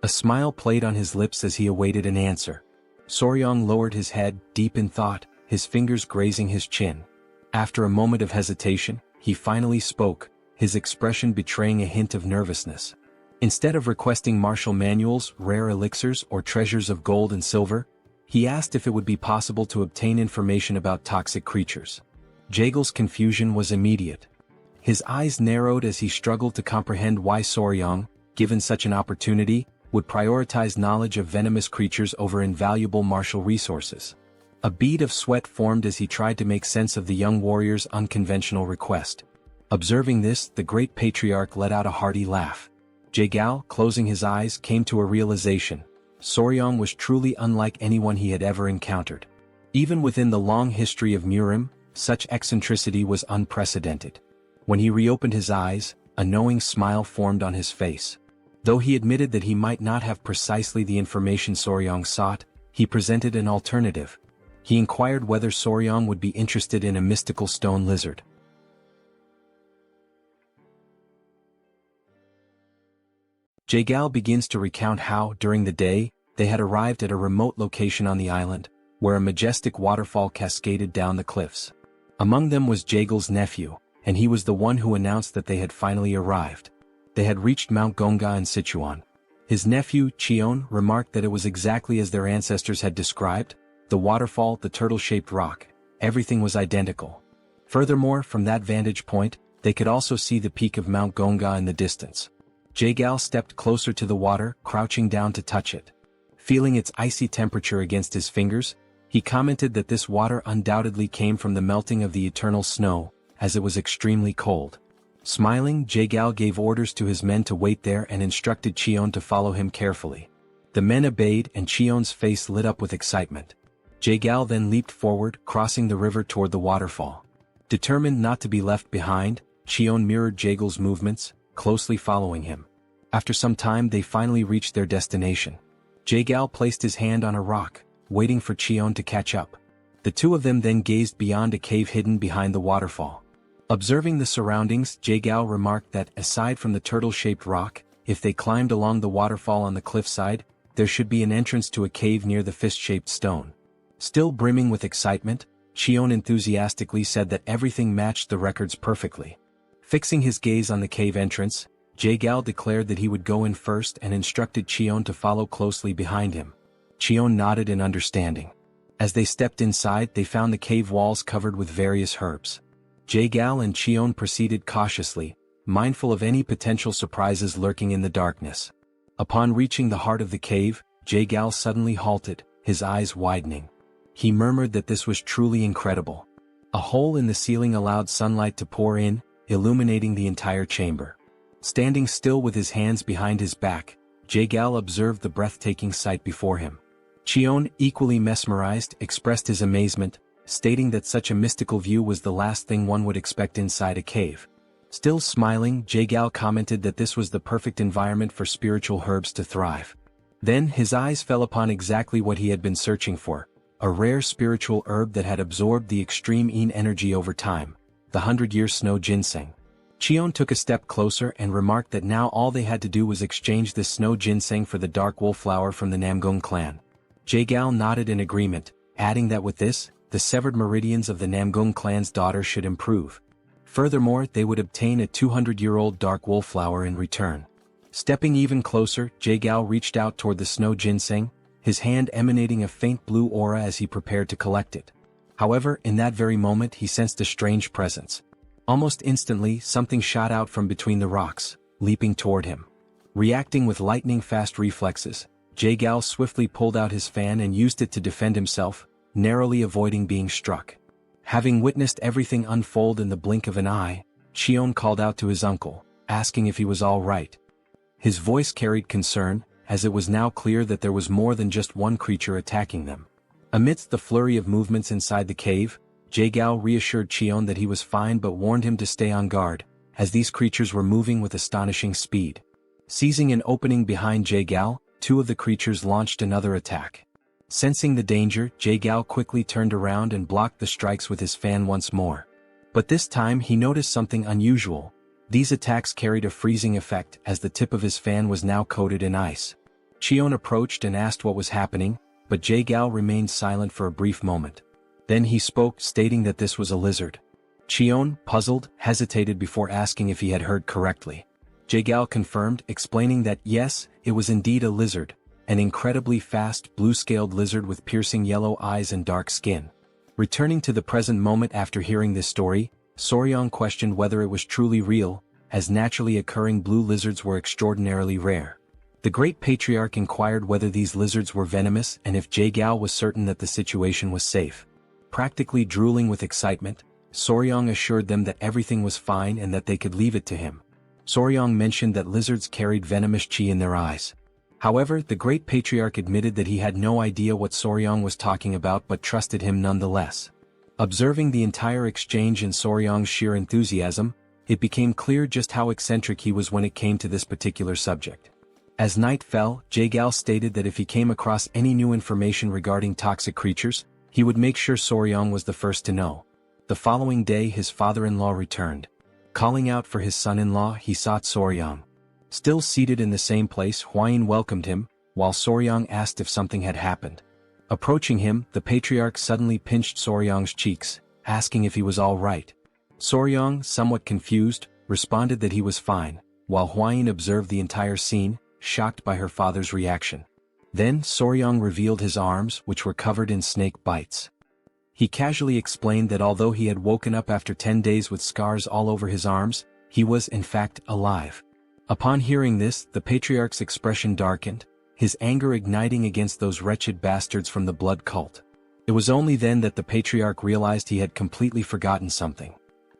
A smile played on his lips as he awaited an answer. Soryang lowered his head, deep in thought, his fingers grazing his chin. After a moment of hesitation, he finally spoke, his expression betraying a hint of nervousness. Instead of requesting martial manuals, rare elixirs, or treasures of gold and silver, he asked if it would be possible to obtain information about toxic creatures. Jaegel's confusion was immediate. His eyes narrowed as he struggled to comprehend why Soryang, given such an opportunity, would prioritize knowledge of venomous creatures over invaluable martial resources. A bead of sweat formed as he tried to make sense of the young warrior's unconventional request. Observing this, the great patriarch let out a hearty laugh. Jae-gal, closing his eyes, came to a realization. Soryong was truly unlike anyone he had ever encountered. Even within the long history of Murim, such eccentricity was unprecedented. When he reopened his eyes, a knowing smile formed on his face. Though he admitted that he might not have precisely the information Soryong sought, he presented an alternative. He inquired whether Soryong would be interested in a mystical stone lizard. Jae-gal begins to recount how, during the day, they had arrived at a remote location on the island, where a majestic waterfall cascaded down the cliffs. Among them was Jae-gal's nephew, and he was the one who announced that they had finally arrived. They had reached Mount Gonga in Sichuan. His nephew, Cheon, remarked that it was exactly as their ancestors had described: the waterfall, the turtle-shaped rock, everything was identical. Furthermore, from that vantage point, they could also see the peak of Mount Gonga in the distance. Jae-gal stepped closer to the water, crouching down to touch it. Feeling its icy temperature against his fingers, he commented that this water undoubtedly came from the melting of the eternal snow, as it was extremely cold. Smiling, Jae-gal gave orders to his men to wait there and instructed Cheon to follow him carefully. The men obeyed, and Cheon's face lit up with excitement. Jae-gal then leaped forward, crossing the river toward the waterfall. Determined not to be left behind, Cheon mirrored Jae-gal's movements, closely following him. After some time they finally reached their destination. Jae-gal placed his hand on a rock, waiting for Cheon to catch up. The two of them then gazed beyond a cave hidden behind the waterfall. Observing the surroundings, Jae-gal remarked that, aside from the turtle-shaped rock, if they climbed along the waterfall on the cliffside, there should be an entrance to a cave near the fist-shaped stone. Still brimming with excitement, Cheon enthusiastically said that everything matched the records perfectly. Fixing his gaze on the cave entrance, Jae-gal declared that he would go in first and instructed Cheon to follow closely behind him. Cheon nodded in understanding. As they stepped inside, they found the cave walls covered with various herbs. Jae-gal and Cheon proceeded cautiously, mindful of any potential surprises lurking in the darkness. Upon reaching the heart of the cave, Jae-gal suddenly halted, his eyes widening. He murmured that this was truly incredible. A hole in the ceiling allowed sunlight to pour in, illuminating the entire chamber. Standing still with his hands behind his back, Jae-gal observed the breathtaking sight before him. Cheon, equally mesmerized, expressed his amazement, stating that such a mystical view was the last thing one would expect inside a cave. Still smiling, Jae-gal commented that this was the perfect environment for spiritual herbs to thrive. Then his eyes fell upon exactly what he had been searching for, a rare spiritual herb that had absorbed the extreme yin energy over time, the 100-year snow ginseng. Cheon took a step closer and remarked that now all they had to do was exchange this snow ginseng for the dark wool flower from the Namgung clan. Jae-gal nodded in agreement, adding that with this, the severed meridians of the Namgung clan's daughter should improve. Furthermore, they would obtain a 200-year-old dark wool flower in return. Stepping even closer, Jae-gal reached out toward the snow ginseng, his hand emanating a faint blue aura as he prepared to collect it. However, in that very moment he sensed a strange presence. Almost instantly, something shot out from between the rocks, leaping toward him. Reacting with lightning-fast reflexes, Jae-gal swiftly pulled out his fan and used it to defend himself, narrowly avoiding being struck. Having witnessed everything unfold in the blink of an eye, Cheon called out to his uncle, asking if he was all right. His voice carried concern, as it was now clear that there was more than just one creature attacking them. Amidst the flurry of movements inside the cave, Jae-gal reassured Cheon that he was fine but warned him to stay on guard, as these creatures were moving with astonishing speed. Seizing an opening behind Jae-gal, two of the creatures launched another attack. Sensing the danger, Jae-gal quickly turned around and blocked the strikes with his fan once more. But this time he noticed something unusual. These attacks carried a freezing effect as the tip of his fan was now coated in ice. Cheon approached and asked what was happening, but Jae-gal remained silent for a brief moment. Then he spoke, stating that this was a lizard. Cheon, puzzled, hesitated before asking if he had heard correctly. Jae-gal confirmed, explaining that yes, it was indeed a lizard, an incredibly fast, blue-scaled lizard with piercing yellow eyes and dark skin. Returning to the present moment after hearing this story, Soryong questioned whether it was truly real, as naturally occurring blue lizards were extraordinarily rare. The great patriarch inquired whether these lizards were venomous and if Jae-Gao was certain that the situation was safe. Practically drooling with excitement, Soryong assured them that everything was fine and that they could leave it to him. Soryong mentioned that lizards carried venomous chi in their eyes. However, the great patriarch admitted that he had no idea what Soryong was talking about but trusted him nonetheless. Observing the entire exchange and Soryong's sheer enthusiasm, it became clear just how eccentric he was when it came to this particular subject. As night fell, Jae-Gao stated that if he came across any new information regarding toxic creatures, he would make sure Soryong was the first to know. The following day his father-in-law returned. Calling out for his son-in-law, he sought Soryong. Still seated in the same place, Hwayin welcomed him, while Soryong asked if something had happened. Approaching him, the patriarch suddenly pinched Soryong's cheeks, asking if he was all right. Soryong, somewhat confused, responded that he was fine, while Hwayin observed the entire scene, shocked by her father's reaction. Then Soryong revealed his arms, which were covered in snake bites. He casually explained that although he had woken up after 10 days with scars all over his arms, he was in fact alive. Upon hearing this, the patriarch's expression darkened, his anger igniting against those wretched bastards from the blood cult. It was only then that the patriarch realized he had completely forgotten something.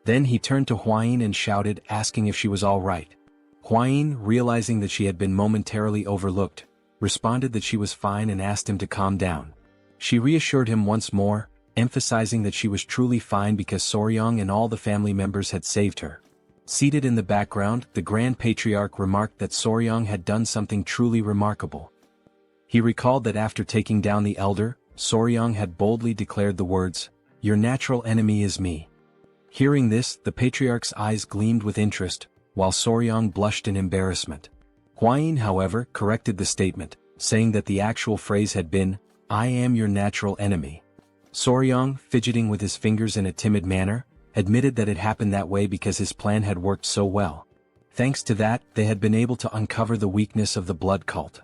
Then he turned to Hwayin and shouted, asking if she was all right. Hwayin, realizing that she had been momentarily overlooked, responded that she was fine and asked him to calm down. She reassured him once more, emphasizing that she was truly fine because Soryong and all the family members had saved her. Seated in the background, the Grand Patriarch remarked that Soryong had done something truly remarkable. He recalled that after taking down the elder, Soryong had boldly declared the words, "Your natural enemy is me." Hearing this, the Patriarch's eyes gleamed with interest, while Soryong blushed in embarrassment. Hwayin, however, corrected the statement, saying that the actual phrase had been, "I am your natural enemy." Soryong, fidgeting with his fingers in a timid manner, admitted that it happened that way because his plan had worked so well. Thanks to that, they had been able to uncover the weakness of the blood cult.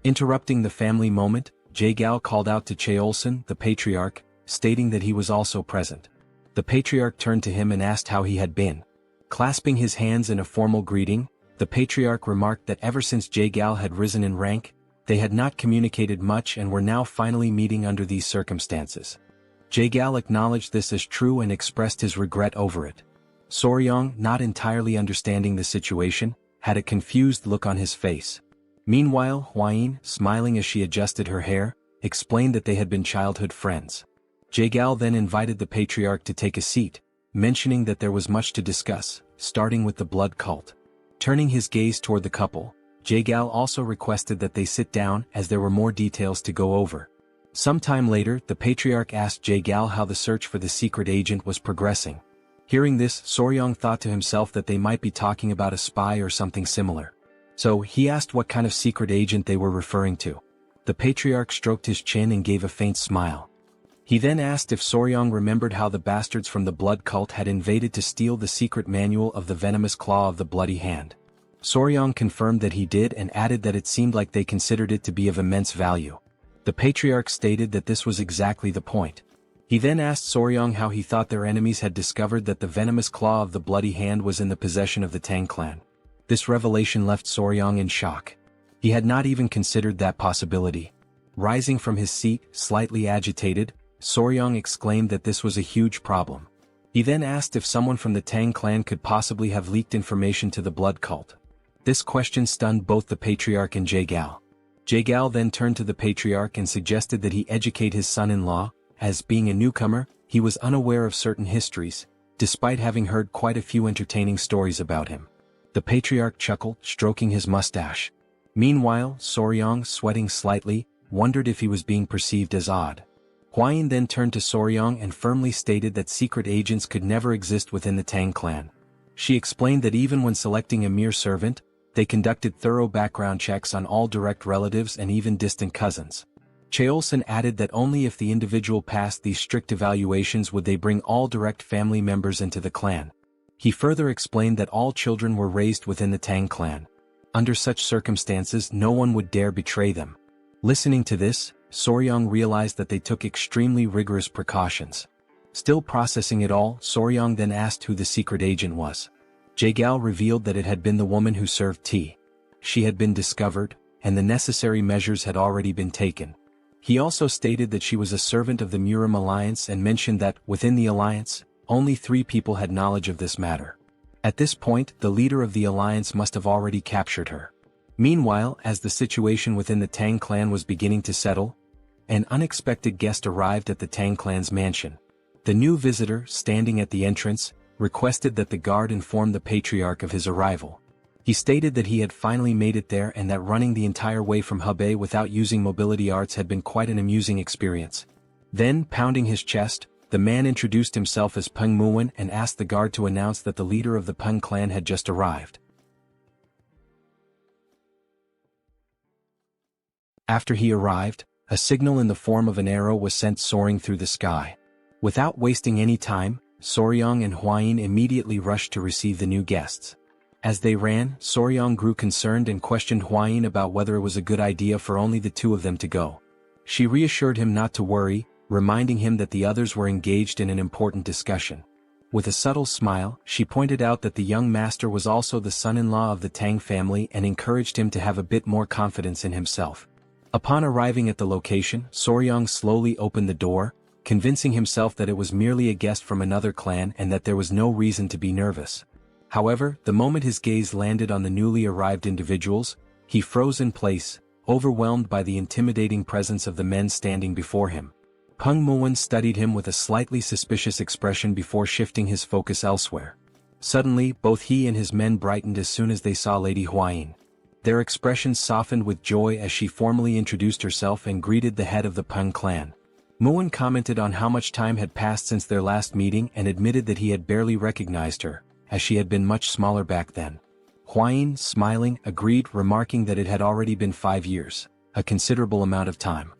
Interrupting the family moment, Jae-Gao called out to Cheolsun, the patriarch, stating that he was also present. The patriarch turned to him and asked how he had been. Clasping his hands in a formal greeting, the patriarch remarked that ever since Jae-Gao had risen in rank, they had not communicated much and were now finally meeting under these circumstances. Jae-Gao acknowledged this as true and expressed his regret over it. Soryong, not entirely understanding the situation, had a confused look on his face. Meanwhile, Hwayin, smiling as she adjusted her hair, explained that they had been childhood friends. Jae-Gao then invited the patriarch to take a seat, mentioning that there was much to discuss, starting with the blood cult. Turning his gaze toward the couple, Jae-Gao also requested that they sit down as there were more details to go over. Sometime later, the patriarch asked Jae-Gao how the search for the secret agent was progressing. Hearing this, Soryong thought to himself that they might be talking about a spy or something similar. So he asked what kind of secret agent they were referring to. The patriarch stroked his chin and gave a faint smile. He then asked if Soryong remembered how the bastards from the blood cult had invaded to steal the secret manual of the venomous claw of the bloody hand. Soryong confirmed that he did and added that it seemed like they considered it to be of immense value. The patriarch stated that this was exactly the point. He then asked Soryong how he thought their enemies had discovered that the venomous claw of the bloody hand was in the possession of the Tang Clan. This revelation left Soryong in shock. He had not even considered that possibility. Rising from his seat, slightly agitated, Soryong exclaimed that this was a huge problem. He then asked if someone from the Tang Clan could possibly have leaked information to the blood cult. This question stunned both the patriarch and Jae-Gao. Jae-Gao then turned to the patriarch and suggested that he educate his son-in-law, as being a newcomer, he was unaware of certain histories, despite having heard quite a few entertaining stories about him. The patriarch chuckled, stroking his mustache. Meanwhile, Soryong, sweating slightly, wondered if he was being perceived as odd. Hwayin then turned to Soryong and firmly stated that secret agents could never exist within the Tang Clan. She explained that even when selecting a mere servant, they conducted thorough background checks on all direct relatives and even distant cousins. Cheolsun added that only if the individual passed these strict evaluations would they bring all direct family members into the clan. He further explained that all children were raised within the Tang Clan. Under such circumstances, no one would dare betray them. Listening to this, Soryong realized that they took extremely rigorous precautions. Still processing it all, Soryong then asked who the secret agent was. Jae-Gao revealed that it had been the woman who served tea. She had been discovered, and the necessary measures had already been taken. He also stated that she was a servant of the Murim alliance and mentioned that, within the alliance, only 3 people had knowledge of this matter. At this point, the leader of the alliance must have already captured her. Meanwhile, as the situation within the Tang clan was beginning to settle, an unexpected guest arrived at the Tang clan's mansion. The new visitor, standing at the entrance, requested that the guard inform the patriarch of his arrival. He stated that he had finally made it there and that running the entire way from Hebei without using mobility arts had been quite an amusing experience. Then, pounding his chest, the man introduced himself as Peng Muwen and asked the guard to announce that the leader of the Peng clan had just arrived. After he arrived, a signal in the form of an arrow was sent soaring through the sky. Without wasting any time, Soryong and Huayin immediately rushed to receive the new guests. As they ran, Soryong grew concerned and questioned Huayin about whether it was a good idea for only the 2 of them to go. She reassured him not to worry, reminding him that the others were engaged in an important discussion. With a subtle smile, she pointed out that the young master was also the son-in-law of the Tang family and encouraged him to have a bit more confidence in himself. Upon arriving at the location, Soryong slowly opened the door, convincing himself that it was merely a guest from another clan and that there was no reason to be nervous. However, the moment his gaze landed on the newly arrived individuals, he froze in place, overwhelmed by the intimidating presence of the men standing before him. Peng Muwen studied him with a slightly suspicious expression before shifting his focus elsewhere. Suddenly, both he and his men brightened as soon as they saw Lady Huayin. Their expressions softened with joy as she formally introduced herself and greeted the head of the Peng clan. Muwen commented on how much time had passed since their last meeting and admitted that he had barely recognized her, as she had been much smaller back then. Huayin, smiling, agreed, remarking that it had already been 5 years, a considerable amount of time.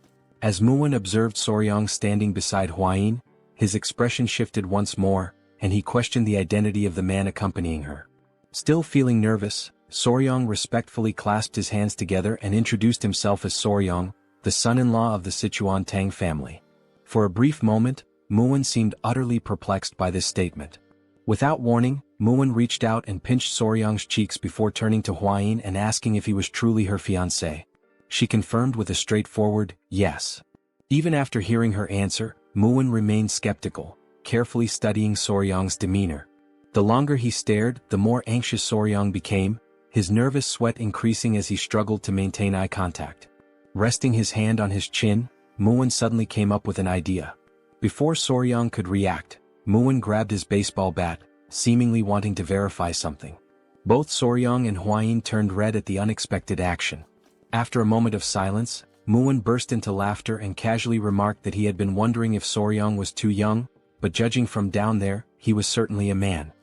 As Muwen observed Soryong standing beside Huayin, his expression shifted once more, and he questioned the identity of the man accompanying her. Still feeling nervous, Soryong respectfully clasped his hands together and introduced himself as Soryong, the son-in-law of the Sichuan Tang family. For a brief moment, Muwen seemed utterly perplexed by this statement. Without warning, Muwen reached out and pinched Soryong's cheeks before turning to Huayin and asking if he was truly her fiancé. She confirmed with a straightforward, yes. Even after hearing her answer, Muwen remained skeptical, carefully studying Soryong's demeanor. The longer he stared, the more anxious Soryong became, his nervous sweat increasing as he struggled to maintain eye contact. Resting his hand on his chin, Muwen suddenly came up with an idea. Before Soryong could react, Muwen grabbed his baseball bat, seemingly wanting to verify something. Both Soryong and Huayin turned red at the unexpected action. After a moment of silence, Muwen burst into laughter and casually remarked that he had been wondering if Soryong was too young, but judging from down there, he was certainly a man.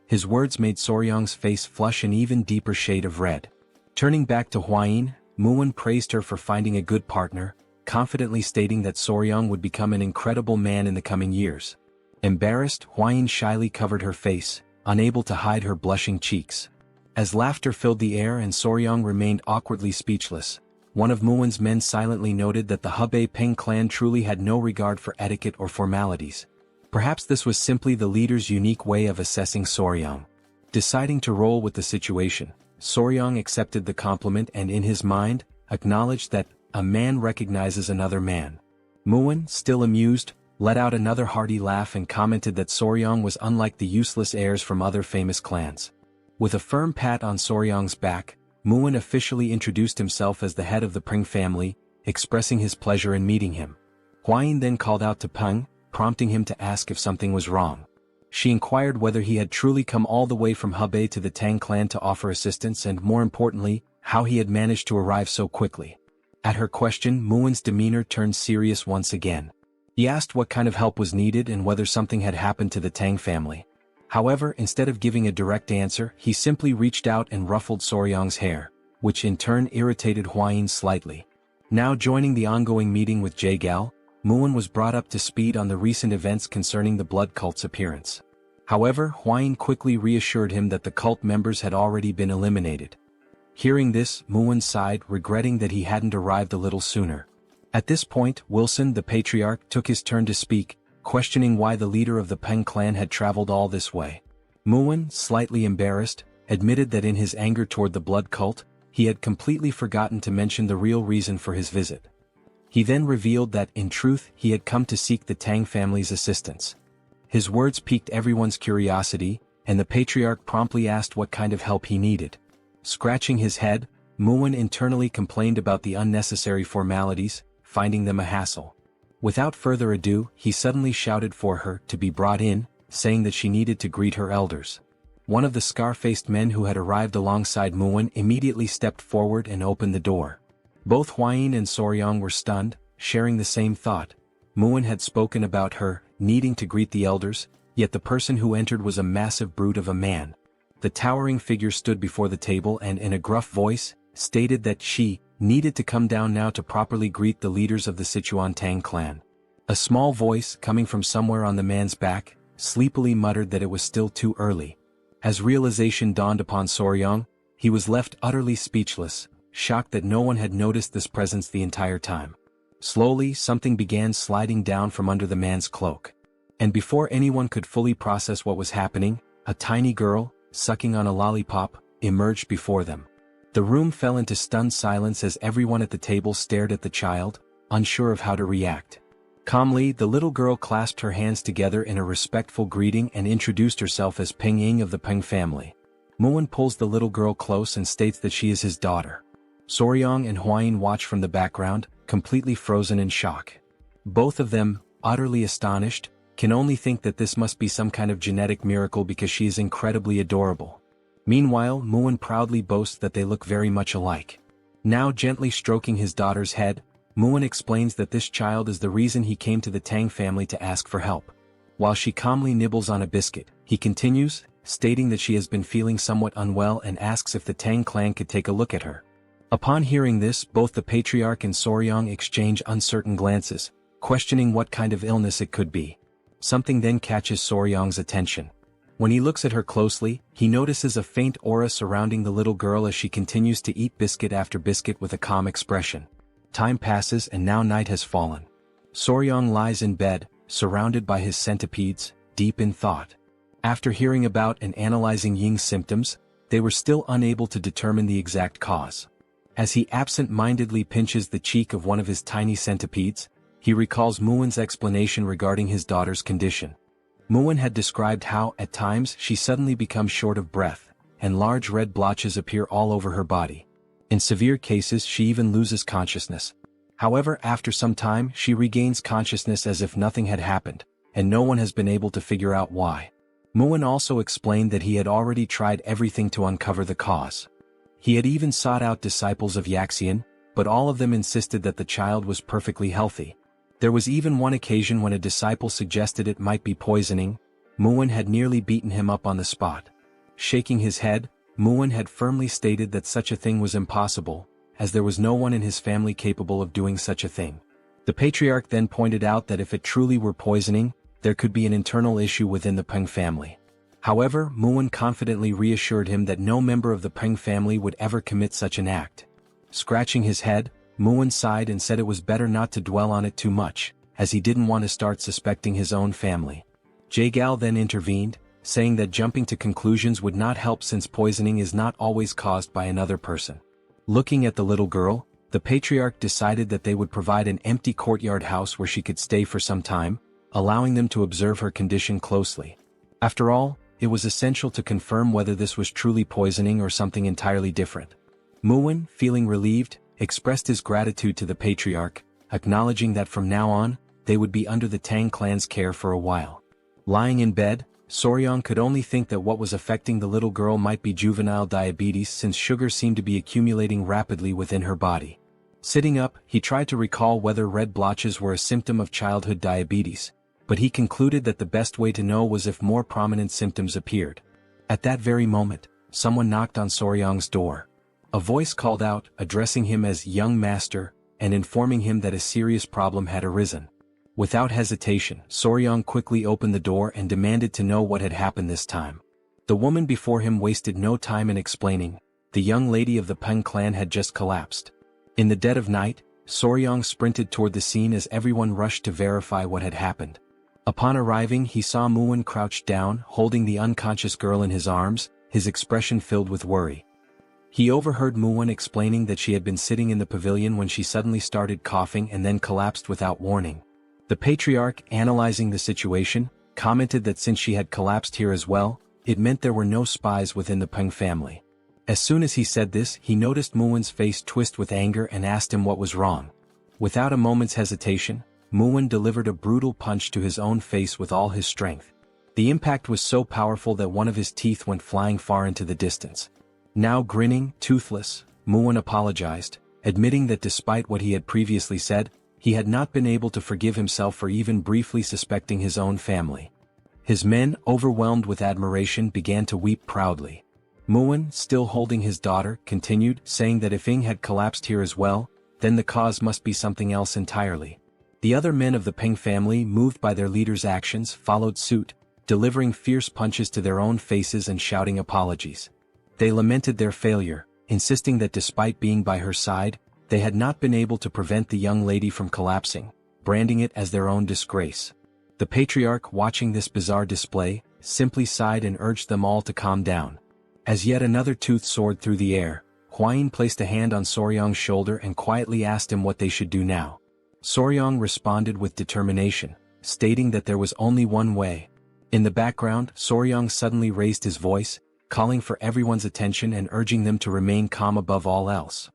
His words made Soryong's face flush an even deeper shade of red. Turning back to Huayin, Muwen praised her for finding a good partner, confidently stating that Soryong would become an incredible man in the coming years. Embarrassed, Huayin shyly covered her face, unable to hide her blushing cheeks. As laughter filled the air and Soryong remained awkwardly speechless, one of Muwen's men silently noted that the Hebei Peng clan truly had no regard for etiquette or formalities. Perhaps this was simply the leader's unique way of assessing Soryong. Deciding to roll with the situation, Soryong accepted the compliment and in his mind, acknowledged that a man recognizes another man. Muwen, still amused, let out another hearty laugh and commented that Soryong was unlike the useless heirs from other famous clans. With a firm pat on Soryong's back, Muwen officially introduced himself as the head of the Peng family, expressing his pleasure in meeting him. Huayin then called out to Peng, prompting him to ask if something was wrong. She inquired whether he had truly come all the way from Hebei to the Tang clan to offer assistance and, more importantly, how he had managed to arrive so quickly. At her question, Muwen's demeanor turned serious once again. He asked what kind of help was needed and whether something had happened to the Tang family. However, instead of giving a direct answer, he simply reached out and ruffled Soryong's hair, which in turn irritated Huayin slightly. Now joining the ongoing meeting with Jaegal, Muwen was brought up to speed on the recent events concerning the blood cult's appearance. However, Huayin quickly reassured him that the cult members had already been eliminated. Hearing this, Muwen sighed, regretting that he hadn't arrived a little sooner. At this point, Wilson, the patriarch, took his turn to speak, questioning why the leader of the Peng clan had traveled all this way. Muwen, slightly embarrassed, admitted that in his anger toward the blood cult, he had completely forgotten to mention the real reason for his visit. He then revealed that, in truth, he had come to seek the Tang family's assistance. His words piqued everyone's curiosity, and the patriarch promptly asked what kind of help he needed. Scratching his head, Muin internally complained about the unnecessary formalities, finding them a hassle. Without further ado, he suddenly shouted for her to be brought in, saying that she needed to greet her elders. One of the scar-faced men who had arrived alongside Muin immediately stepped forward and opened the door. Both Huayin and Soryang were stunned, sharing the same thought. Muin had spoken about her needing to greet the elders, yet the person who entered was a massive brute of a man. The towering figure stood before the table and in a gruff voice, stated that she needed to come down now to properly greet the leaders of the Sichuan Tang Clan. A small voice, coming from somewhere on the man's back, sleepily muttered that it was still too early. As realization dawned upon Soryang, he was left utterly speechless, shocked that no one had noticed this presence the entire time. Slowly, something began sliding down from under the man's cloak. And before anyone could fully process what was happening, a tiny girl, sucking on a lollipop, emerged before them. The room fell into stunned silence as everyone at the table stared at the child, unsure of how to react. Calmly, the little girl clasped her hands together in a respectful greeting and introduced herself as Peng Ying of the Peng family. Muin pulls the little girl close and states that she is his daughter. Soryang and Huayin watch from the background, completely frozen in shock. Both of them, utterly astonished, can only think that this must be some kind of genetic miracle because she is incredibly adorable. Meanwhile, Muin proudly boasts that they look very much alike. Now gently stroking his daughter's head, Muin explains that this child is the reason he came to the Tang family to ask for help. While she calmly nibbles on a biscuit, he continues, stating that she has been feeling somewhat unwell and asks if the Tang clan could take a look at her. Upon hearing this, both the patriarch and Soryang exchange uncertain glances, questioning what kind of illness it could be. Something then catches Soryang's attention. When he looks at her closely, he notices a faint aura surrounding the little girl as she continues to eat biscuit after biscuit with a calm expression. Time passes and now night has fallen. Soryang lies in bed, surrounded by his centipedes, deep in thought. After hearing about and analyzing Ying's symptoms, they were still unable to determine the exact cause. As he absent-mindedly pinches the cheek of one of his tiny centipedes, he recalls Muin's explanation regarding his daughter's condition. Muin had described how, at times, she suddenly becomes short of breath, and large red blotches appear all over her body. In severe cases, she even loses consciousness. However, after some time, she regains consciousness as if nothing had happened, and no one has been able to figure out why. Muin also explained that he had already tried everything to uncover the cause. He had even sought out disciples of Yaxian, but all of them insisted that the child was perfectly healthy. There was even one occasion when a disciple suggested it might be poisoning. Muin had nearly beaten him up on the spot. Shaking his head, Muin had firmly stated that such a thing was impossible, as there was no one in his family capable of doing such a thing. The patriarch then pointed out that if it truly were poisoning, there could be an internal issue within the Peng family. However, Muin confidently reassured him that no member of the Peng family would ever commit such an act. Scratching his head, Muin sighed and said it was better not to dwell on it too much, as he didn't want to start suspecting his own family. Jagal then intervened, saying that jumping to conclusions would not help since poisoning is not always caused by another person. Looking at the little girl, the patriarch decided that they would provide an empty courtyard house where she could stay for some time, allowing them to observe her condition closely. After all, it was essential to confirm whether this was truly poisoning or something entirely different. Muin, feeling relieved, expressed his gratitude to the patriarch, acknowledging that from now on, they would be under the Tang clan's care for a while. Lying in bed, Soryang could only think that what was affecting the little girl might be juvenile diabetes since sugar seemed to be accumulating rapidly within her body. Sitting up, he tried to recall whether red blotches were a symptom of childhood diabetes, but he concluded that the best way to know was if more prominent symptoms appeared. At that very moment, someone knocked on Soryang's door. A voice called out, addressing him as young master, and informing him that a serious problem had arisen. Without hesitation, Soryang quickly opened the door and demanded to know what had happened this time. The woman before him wasted no time in explaining. The young lady of the Peng clan had just collapsed. In the dead of night, Soryang sprinted toward the scene as everyone rushed to verify what had happened. Upon arriving, he saw Muin crouched down, holding the unconscious girl in his arms, his expression filled with worry. He overheard Muwen explaining that she had been sitting in the pavilion when she suddenly started coughing and then collapsed without warning. The patriarch, analyzing the situation, commented that since she had collapsed here as well, it meant there were no spies within the Peng family. As soon as he said this, he noticed Muwen's face twist with anger and asked him what was wrong. Without a moment's hesitation, Muwen delivered a brutal punch to his own face with all his strength. The impact was so powerful that one of his teeth went flying far into the distance. Now grinning, toothless, Muwen apologized, admitting that despite what he had previously said, he had not been able to forgive himself for even briefly suspecting his own family. His men, overwhelmed with admiration, began to weep proudly. Muwen, still holding his daughter, continued, saying that if Ying had collapsed here as well, then the cause must be something else entirely. The other men of the Peng family, moved by their leader's actions, followed suit, delivering fierce punches to their own faces and shouting apologies. They lamented their failure, insisting that despite being by her side, they had not been able to prevent the young lady from collapsing, branding it as their own disgrace. The patriarch, watching this bizarre display, simply sighed and urged them all to calm down. As yet another tooth soared through the air, Huayin placed a hand on Soryong's shoulder and quietly asked him what they should do now. Soryong responded with determination, stating that there was only one way. In the background, Soryong suddenly raised his voice, calling for everyone's attention and urging them to remain calm above all else.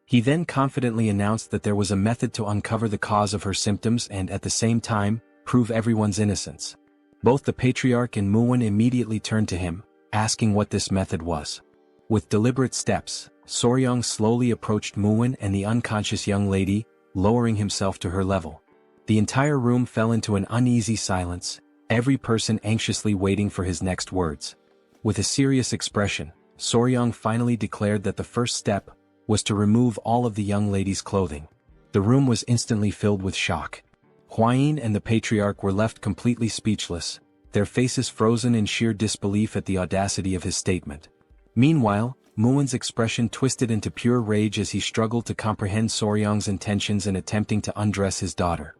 He then confidently announced that there was a method to uncover the cause of her symptoms and at the same time, prove everyone's innocence. Both the patriarch and Muwen immediately turned to him, asking what this method was. With deliberate steps, Soryong slowly approached Muwen and the unconscious young lady, lowering himself to her level. The entire room fell into an uneasy silence, every person anxiously waiting for his next words. With a serious expression, Soryong finally declared that the first step was to remove all of the young lady's clothing. The room was instantly filled with shock. Huayin and the patriarch were left completely speechless, their faces frozen in sheer disbelief at the audacity of his statement. Meanwhile, Muwen's expression twisted into pure rage as he struggled to comprehend Soryong's intentions in attempting to undress his daughter.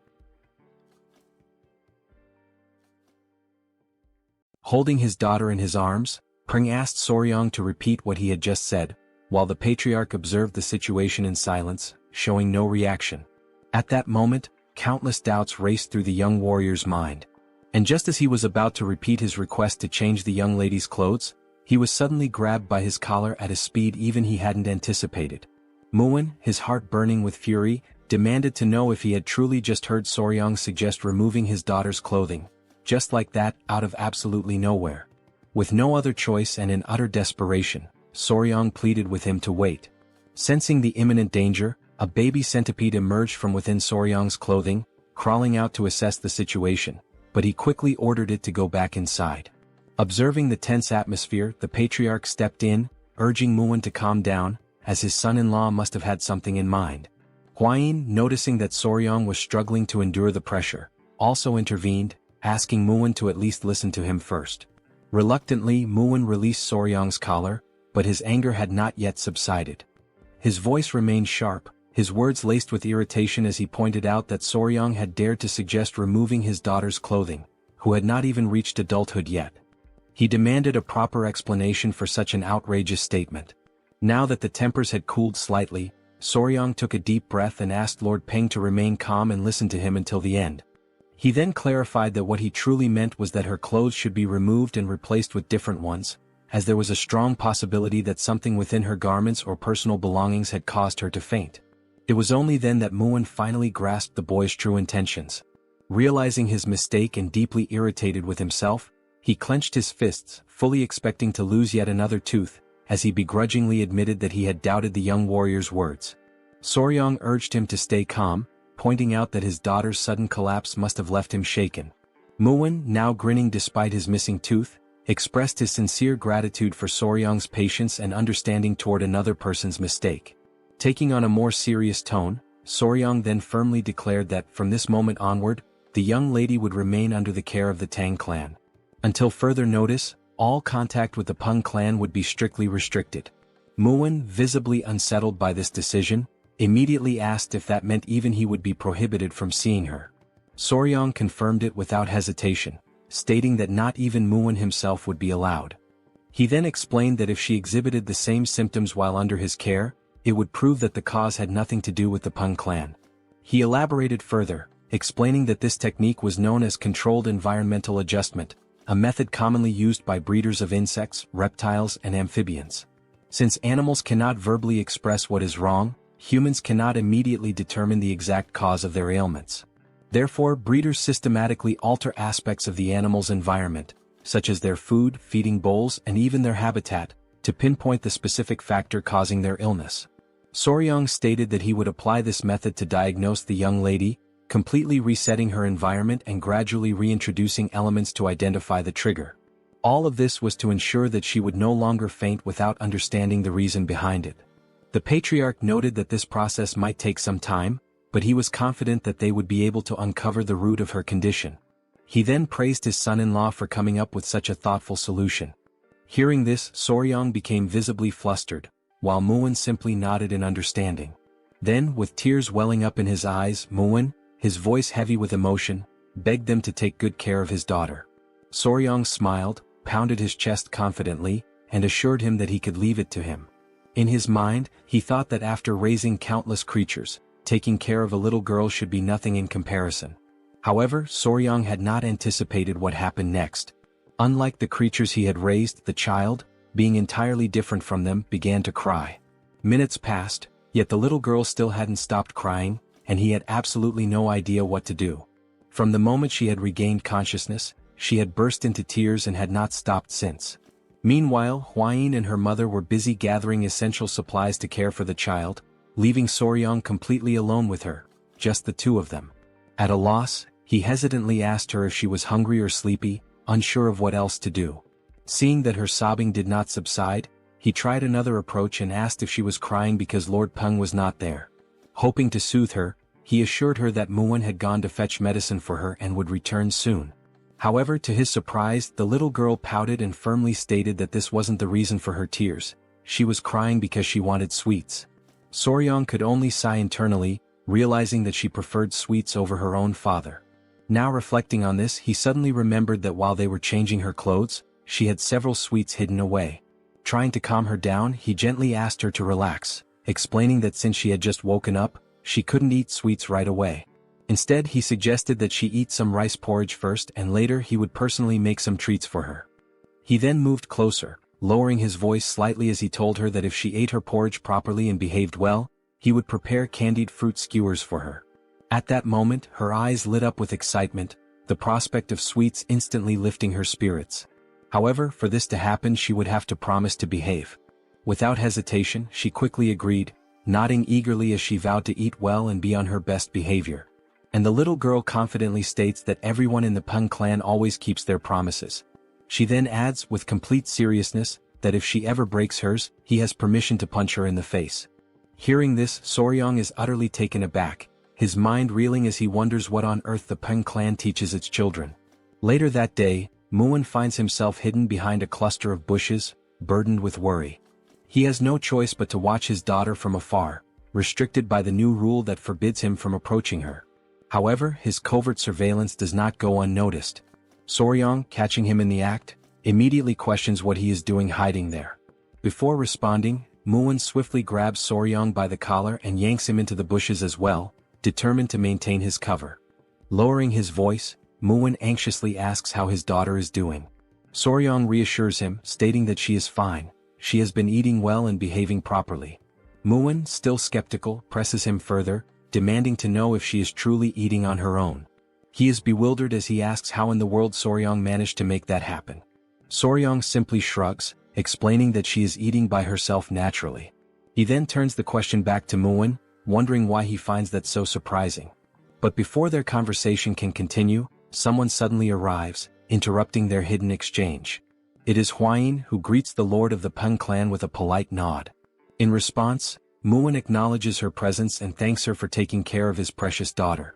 Holding his daughter in his arms, Peng asked Soryong to repeat what he had just said, while the patriarch observed the situation in silence, showing no reaction. At that moment, countless doubts raced through the young warrior's mind. And just as he was about to repeat his request to change the young lady's clothes, he was suddenly grabbed by his collar at a speed even he hadn't anticipated. Muwen, his heart burning with fury, demanded to know if he had truly just heard Soryong suggest removing his daughter's clothing. Just like that, out of absolutely nowhere. With no other choice and in utter desperation, Soryong pleaded with him to wait. Sensing the imminent danger, a baby centipede emerged from within Soryong's clothing, crawling out to assess the situation, but he quickly ordered it to go back inside. Observing the tense atmosphere, the patriarch stepped in, urging Muwen to calm down, as his son-in-law must have had something in mind. Huayin, noticing that Soryong was struggling to endure the pressure, also intervened, asking Muwen to at least listen to him first. Reluctantly, Muwen released Soryong's collar, but his anger had not yet subsided. His voice remained sharp, his words laced with irritation as he pointed out that Soryong had dared to suggest removing his daughter's clothing, who had not even reached adulthood yet. He demanded a proper explanation for such an outrageous statement. Now that the tempers had cooled slightly, Soryong took a deep breath and asked Lord Peng to remain calm and listen to him until the end. He then clarified that what he truly meant was that her clothes should be removed and replaced with different ones, as there was a strong possibility that something within her garments or personal belongings had caused her to faint. It was only then that Muwen finally grasped the boy's true intentions. Realizing his mistake and deeply irritated with himself, he clenched his fists, fully expecting to lose yet another tooth, as he begrudgingly admitted that he had doubted the young warrior's words. Soryong urged him to stay calm, pointing out that his daughter's sudden collapse must have left him shaken. Muwen, now grinning despite his missing tooth, expressed his sincere gratitude for Soryong's patience and understanding toward another person's mistake. Taking on a more serious tone, Soryong then firmly declared that, from this moment onward, the young lady would remain under the care of the Tang clan. Until further notice, all contact with the Peng clan would be strictly restricted. Muwen, visibly unsettled by this decision, immediately asked if that meant even he would be prohibited from seeing her. Soryong confirmed it without hesitation, stating that not even Muwen himself would be allowed. He then explained that if she exhibited the same symptoms while under his care, it would prove that the cause had nothing to do with the Tang clan. He elaborated further, explaining that this technique was known as controlled environmental adjustment, a method commonly used by breeders of insects, reptiles, and amphibians. Since animals cannot verbally express what is wrong, humans cannot immediately determine the exact cause of their ailments. Therefore, breeders systematically alter aspects of the animal's environment, such as their food, feeding bowls, and even their habitat, to pinpoint the specific factor causing their illness. Soryong stated that he would apply this method to diagnose the young lady, completely resetting her environment and gradually reintroducing elements to identify the trigger. All of this was to ensure that she would no longer faint without understanding the reason behind it. The patriarch noted that this process might take some time, but he was confident that they would be able to uncover the root of her condition. He then praised his son-in-law for coming up with such a thoughtful solution. Hearing this, Soryong became visibly flustered, while Muin simply nodded in understanding. Then, with tears welling up in his eyes, Muin, his voice heavy with emotion, begged them to take good care of his daughter. Soryong smiled, pounded his chest confidently, and assured him that he could leave it to him. In his mind, he thought that after raising countless creatures, taking care of a little girl should be nothing in comparison. However, Soryong had not anticipated what happened next. Unlike the creatures he had raised, the child, being entirely different from them, began to cry. Minutes passed, yet the little girl still hadn't stopped crying, and he had absolutely no idea what to do. From the moment she had regained consciousness, she had burst into tears and had not stopped since. Meanwhile, Hwayin and her mother were busy gathering essential supplies to care for the child, leaving Soryong completely alone with her, just the two of them. At a loss, he hesitantly asked her if she was hungry or sleepy, unsure of what else to do. Seeing that her sobbing did not subside, he tried another approach and asked if she was crying because Lord Peng was not there. Hoping to soothe her, he assured her that Muin had gone to fetch medicine for her and would return soon. However, to his surprise, the little girl pouted and firmly stated that this wasn't the reason for her tears. She was crying because she wanted sweets. Soryong could only sigh internally, realizing that she preferred sweets over her own father. Now reflecting on this, he suddenly remembered that while they were changing her clothes, she had several sweets hidden away. Trying to calm her down, he gently asked her to relax, explaining that since she had just woken up, she couldn't eat sweets right away. Instead, he suggested that she eat some rice porridge first and later he would personally make some treats for her. He then moved closer, lowering his voice slightly as he told her that if she ate her porridge properly and behaved well, he would prepare candied fruit skewers for her. At that moment, her eyes lit up with excitement, the prospect of sweets instantly lifting her spirits. However, for this to happen she would have to promise to behave. Without hesitation, she quickly agreed, nodding eagerly as she vowed to eat well and be on her best behavior. And the little girl confidently states that everyone in the Tang clan always keeps their promises. She then adds, with complete seriousness, that if she ever breaks hers, he has permission to punch her in the face. Hearing this, Soryong is utterly taken aback, his mind reeling as he wonders what on earth the Tang clan teaches its children. Later that day, Muin finds himself hidden behind a cluster of bushes, burdened with worry. He has no choice but to watch his daughter from afar, restricted by the new rule that forbids him from approaching her. However, his covert surveillance does not go unnoticed. Soryong, catching him in the act, immediately questions what he is doing hiding there. Before responding, Muin swiftly grabs Soryong by the collar and yanks him into the bushes as well, determined to maintain his cover. Lowering his voice, Muin anxiously asks how his daughter is doing. Soryong reassures him, stating that she is fine. She has been eating well and behaving properly. Muin, still skeptical, presses him further, demanding to know if she is truly eating on her own. He is bewildered as he asks how in the world Soryong managed to make that happen. Soryong simply shrugs, explaining that she is eating by herself naturally. He then turns the question back to Muin, wondering why he finds that so surprising. But before their conversation can continue, someone suddenly arrives, interrupting their hidden exchange. It is Hwayin who greets the lord of the Tang clan with a polite nod. In response, Muin acknowledges her presence and thanks her for taking care of his precious daughter.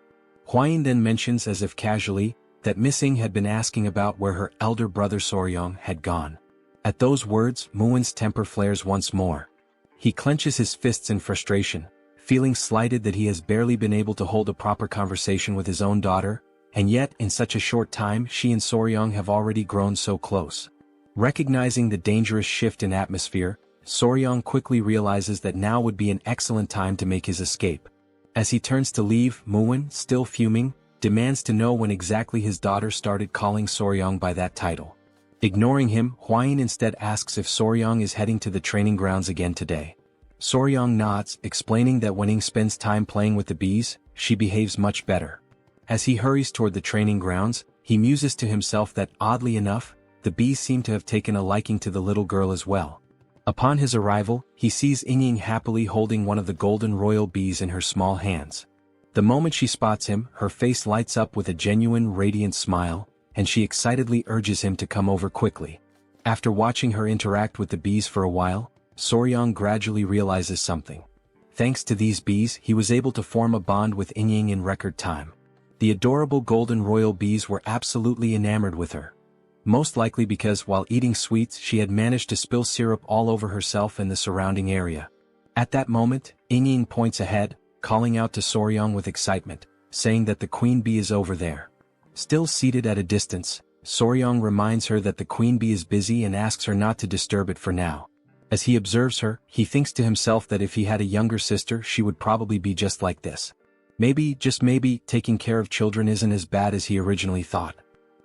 Hwayin then mentions as if casually, that Missing had been asking about where her elder brother Soryong had gone. At those words, Muin's temper flares once more. He clenches his fists in frustration, feeling slighted that he has barely been able to hold a proper conversation with his own daughter, and yet in such a short time she and Soryong have already grown so close. Recognizing the dangerous shift in atmosphere, Soryong quickly realizes that now would be an excellent time to make his escape. As he turns to leave, Muin, still fuming, demands to know when exactly his daughter started calling Soryong by that title. Ignoring him, Hwain instead asks if Soryong is heading to the training grounds again today. Soryong nods, explaining that when Ing spends time playing with the bees, she behaves much better. As he hurries toward the training grounds, he muses to himself that, oddly enough, the bees seem to have taken a liking to the little girl as well. Upon his arrival, he sees Ying happily holding one of the golden royal bees in her small hands. The moment she spots him, her face lights up with a genuine radiant smile, and she excitedly urges him to come over quickly. After watching her interact with the bees for a while, Soryong gradually realizes something. Thanks to these bees, he was able to form a bond with Ying in record time. The adorable golden royal bees were absolutely enamored with her. Most likely because while eating sweets she had managed to spill syrup all over herself and the surrounding area. At that moment, Ying points ahead, calling out to Soryong with excitement, saying that the queen bee is over there. Still seated at a distance, Soryong reminds her that the queen bee is busy and asks her not to disturb it for now. As he observes her, he thinks to himself that if he had a younger sister she would probably be just like this. Maybe, just maybe, taking care of children isn't as bad as he originally thought.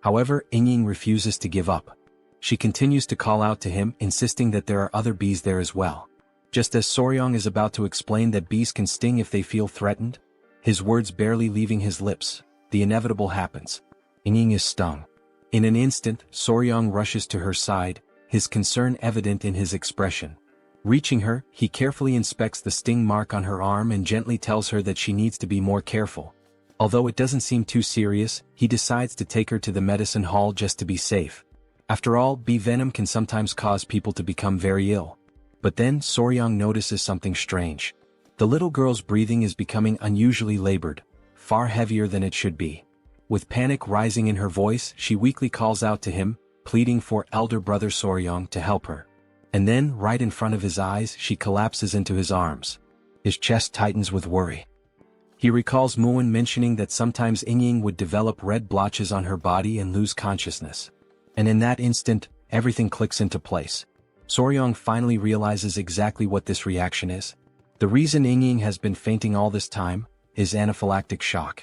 However, Ying refuses to give up. She continues to call out to him, insisting that there are other bees there as well. Just as Soryong is about to explain that bees can sting if they feel threatened, his words barely leaving his lips, the inevitable happens. Ying is stung. In an instant, Soryong rushes to her side, his concern evident in his expression. Reaching her, he carefully inspects the sting mark on her arm and gently tells her that she needs to be more careful. Although it doesn't seem too serious, he decides to take her to the medicine hall just to be safe. After all, bee venom can sometimes cause people to become very ill. But then Soryong notices something strange. The little girl's breathing is becoming unusually labored, far heavier than it should be. With panic rising in her voice, she weakly calls out to him, pleading for elder brother Soryong to help her. And then, right in front of his eyes, she collapses into his arms. His chest tightens with worry. He recalls Muin mentioning that sometimes Ying would develop red blotches on her body and lose consciousness. And in that instant, everything clicks into place. Soryong finally realizes exactly what this reaction is. The reason Ying has been fainting all this time is anaphylactic shock.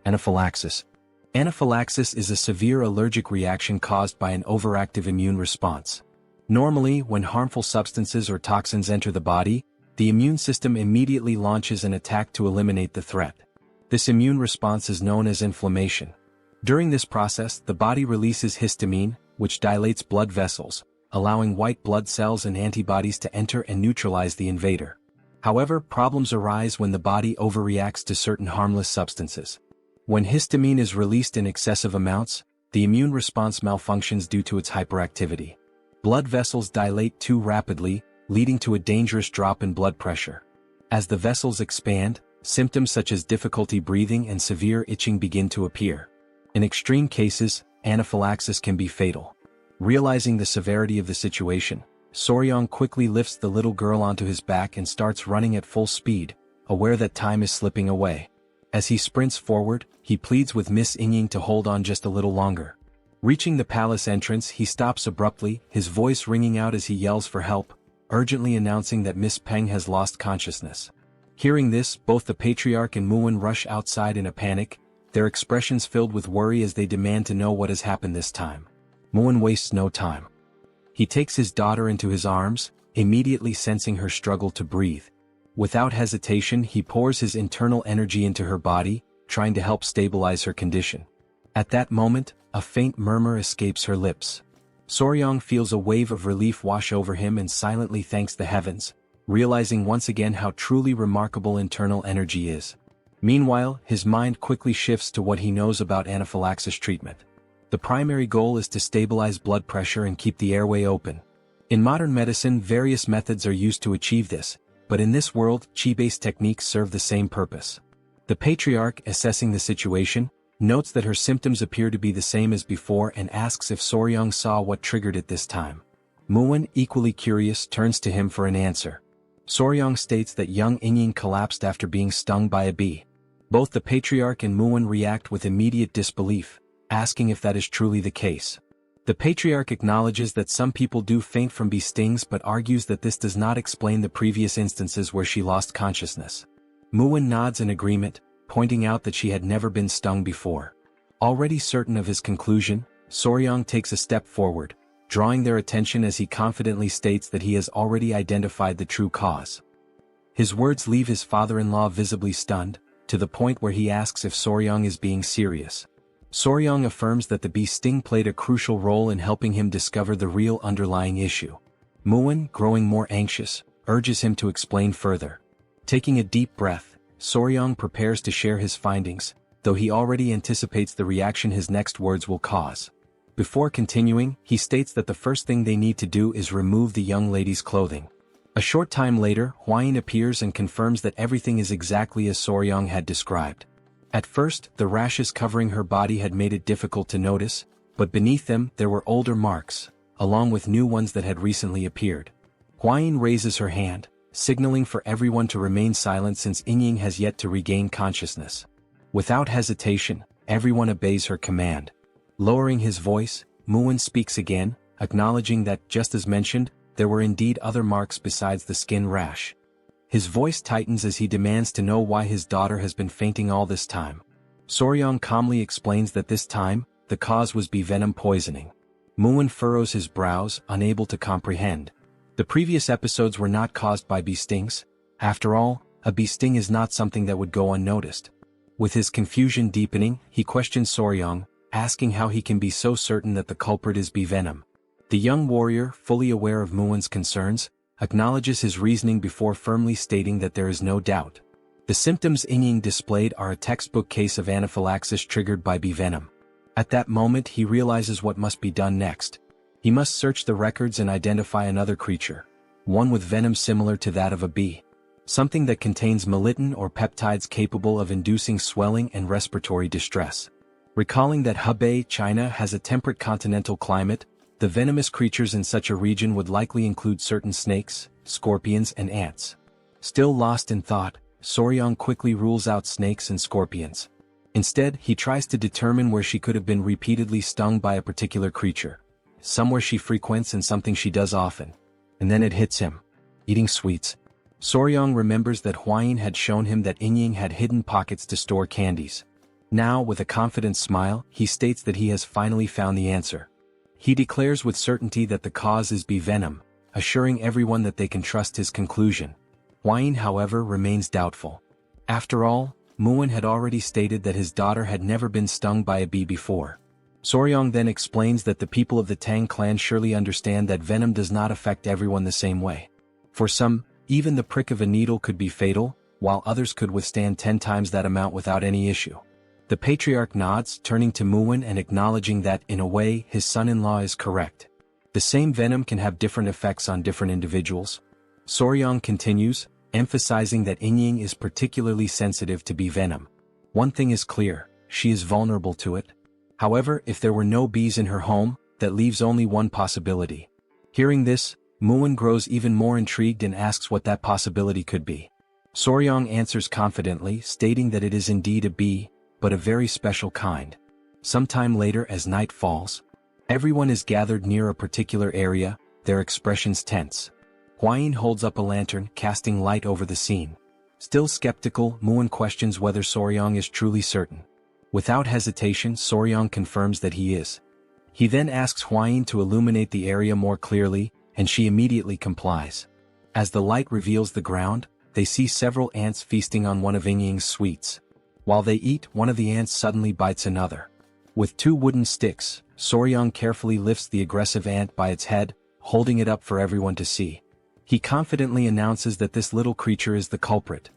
Anaphylaxis. Anaphylaxis is a severe allergic reaction caused by an overactive immune response. Normally, when harmful substances or toxins enter the body, the immune system immediately launches an attack to eliminate the threat. This immune response is known as inflammation. During this process, the body releases histamine, which dilates blood vessels, allowing white blood cells and antibodies to enter and neutralize the invader. However, problems arise when the body overreacts to certain harmless substances. When histamine is released in excessive amounts, the immune response malfunctions due to its hyperactivity. Blood vessels dilate too rapidly, leading to a dangerous drop in blood pressure. As the vessels expand, symptoms such as difficulty breathing and severe itching begin to appear. In extreme cases, anaphylaxis can be fatal. Realizing the severity of the situation, Soryong quickly lifts the little girl onto his back and starts running at full speed, aware that time is slipping away. As he sprints forward, he pleads with Miss Ying to hold on just a little longer. Reaching the palace entrance, he stops abruptly, his voice ringing out as he yells for help, urgently announcing that Miss Peng has lost consciousness. Hearing this, both the patriarch and Muin rush outside in a panic, their expressions filled with worry as they demand to know what has happened this time. Muin wastes no time. He takes his daughter into his arms, immediately sensing her struggle to breathe. Without hesitation, he pours his internal energy into her body, trying to help stabilize her condition. At that moment, a faint murmur escapes her lips. Soryong feels a wave of relief wash over him and silently thanks the heavens, realizing once again how truly remarkable internal energy is. Meanwhile, his mind quickly shifts to what he knows about anaphylaxis treatment. The primary goal is to stabilize blood pressure and keep the airway open. In modern medicine, various methods are used to achieve this, but in this world, qi-based techniques serve the same purpose. The patriarch, assessing the situation, notes that her symptoms appear to be the same as before and asks if Soryong saw what triggered it this time. Muin, equally curious, turns to him for an answer. Soryong states that young Ying collapsed after being stung by a bee. Both the patriarch and Muin react with immediate disbelief, asking if that is truly the case. The patriarch acknowledges that some people do faint from bee stings but argues that this does not explain the previous instances where she lost consciousness. Muin nods in agreement, pointing out that she had never been stung before. Already certain of his conclusion, Soryang takes a step forward, drawing their attention as he confidently states that he has already identified the true cause. His words leave his father-in-law visibly stunned, to the point where he asks if Soryang is being serious. Soryang affirms that the bee sting played a crucial role in helping him discover the real underlying issue. Muin, growing more anxious, urges him to explain further. Taking a deep breath, Soryang prepares to share his findings, though he already anticipates the reaction his next words will cause. Before continuing, he states that the first thing they need to do is remove the young lady's clothing. A short time later, Hwain appears and confirms that everything is exactly as Soryang had described. At first, the rashes covering her body had made it difficult to notice, but beneath them there were older marks, along with new ones that had recently appeared. Hwain raises her hand, signaling for everyone to remain silent since Inying has yet to regain consciousness. Without hesitation, everyone obeys her command. Lowering his voice, Muin speaks again, acknowledging that, just as mentioned, there were indeed other marks besides the skin rash. His voice tightens as he demands to know why his daughter has been fainting all this time. Soryang calmly explains that this time, the cause was bee venom poisoning. Muin furrows his brows, unable to comprehend. The previous episodes were not caused by bee stings. After all, a bee sting is not something that would go unnoticed. With his confusion deepening, he questions Soryang, asking how he can be so certain that the culprit is bee venom. The young warrior, fully aware of Muin's concerns, acknowledges his reasoning before firmly stating that there is no doubt. The symptoms Inying displayed are a textbook case of anaphylaxis triggered by bee venom. At that moment he realizes what must be done next. He must search the records and identify another creature, one with venom similar to that of a bee. Something that contains melittin or peptides capable of inducing swelling and respiratory distress. Recalling that Hebei, China has a temperate continental climate, the venomous creatures in such a region would likely include certain snakes, scorpions and ants. Still lost in thought, Soryang quickly rules out snakes and scorpions. Instead, he tries to determine where she could have been repeatedly stung by a particular creature. Somewhere she frequents and something she does often. And then it hits him. Eating sweets. Soryang remembers that Hwain had shown him that Inying had hidden pockets to store candies. Now, with a confident smile, he states that he has finally found the answer. He declares with certainty that the cause is bee venom, assuring everyone that they can trust his conclusion. Hwain, however, remains doubtful. After all, Muin had already stated that his daughter had never been stung by a bee before. Soryang then explains that the people of the Tang clan surely understand that venom does not affect everyone the same way. For some, even the prick of a needle could be fatal, while others could withstand 10 times that amount without any issue. The patriarch nods, turning to Muin and acknowledging that, in a way, his son-in-law is correct. The same venom can have different effects on different individuals. Soryang continues, emphasizing that Inying is particularly sensitive to bee venom. One thing is clear, she is vulnerable to it. However, if there were no bees in her home, that leaves only one possibility. Hearing this, Muin grows even more intrigued and asks what that possibility could be. Soryang answers confidently, stating that it is indeed a bee, but a very special kind. Sometime later, as night falls, everyone is gathered near a particular area, their expressions tense. Hwain holds up a lantern, casting light over the scene. Still skeptical, Muin questions whether Soryang is truly certain. Without hesitation, Soryang confirms that he is. He then asks Hwain to illuminate the area more clearly, and she immediately complies. As the light reveals the ground, they see several ants feasting on one of Inying's sweets. While they eat, one of the ants suddenly bites another. With 2 wooden sticks, Soryang carefully lifts the aggressive ant by its head, holding it up for everyone to see. He confidently announces that this little creature is the culprit.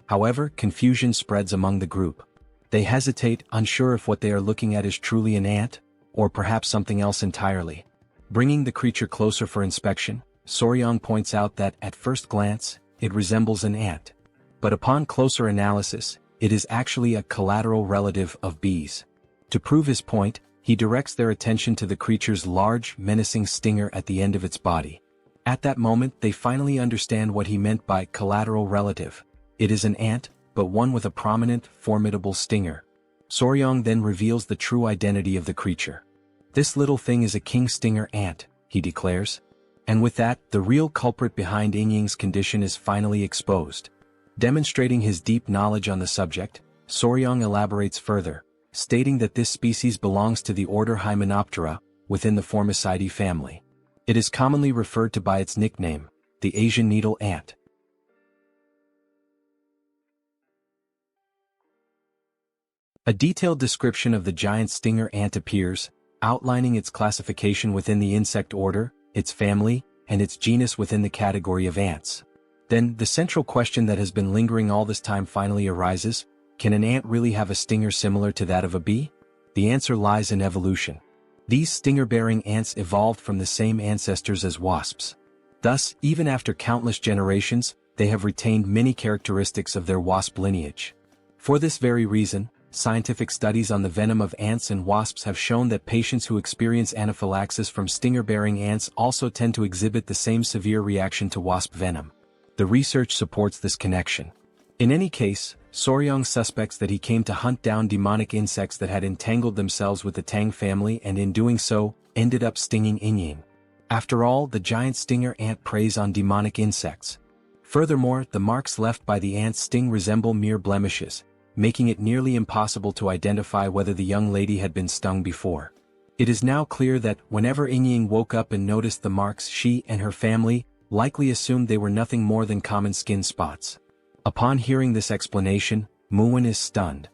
However, confusion spreads among the group. They hesitate, unsure if what they are looking at is truly an ant, or perhaps something else entirely. Bringing the creature closer for inspection, Soryang points out that, at first glance, it resembles an ant. But upon closer analysis, it is actually a collateral relative of bees. To prove his point, he directs their attention to the creature's large, menacing stinger at the end of its body. At that moment, they finally understand what he meant by collateral relative. It is an ant, but one with a prominent, formidable stinger. Soryang then reveals the true identity of the creature. "This little thing is a king stinger ant," he declares. And with that, the real culprit behind Yingying's condition is finally exposed. Demonstrating his deep knowledge on the subject, Soryong elaborates further, stating that this species belongs to the order Hymenoptera, within the Formicidae family. It is commonly referred to by its nickname, the Asian needle ant. A detailed description of the giant stinger ant appears, outlining its classification within the insect order, its family, and its genus within the category of ants. Then, the central question that has been lingering all this time finally arises: can an ant really have a stinger similar to that of a bee? The answer lies in evolution. These stinger-bearing ants evolved from the same ancestors as wasps. Thus, even after countless generations, they have retained many characteristics of their wasp lineage. For this very reason, scientific studies on the venom of ants and wasps have shown that patients who experience anaphylaxis from stinger-bearing ants also tend to exhibit the same severe reaction to wasp venom. The research supports this connection. In any case, Soryong suspects that he came to hunt down demonic insects that had entangled themselves with the Tang family and in doing so, ended up stinging Yingying. After all, the giant stinger ant preys on demonic insects. Furthermore, the marks left by the ant's sting resemble mere blemishes, making it nearly impossible to identify whether the young lady had been stung before. It is now clear that, whenever Yingying woke up and noticed the marks, she and her family likely assumed they were nothing more than common skin spots. Upon hearing this explanation, Murim is stunned.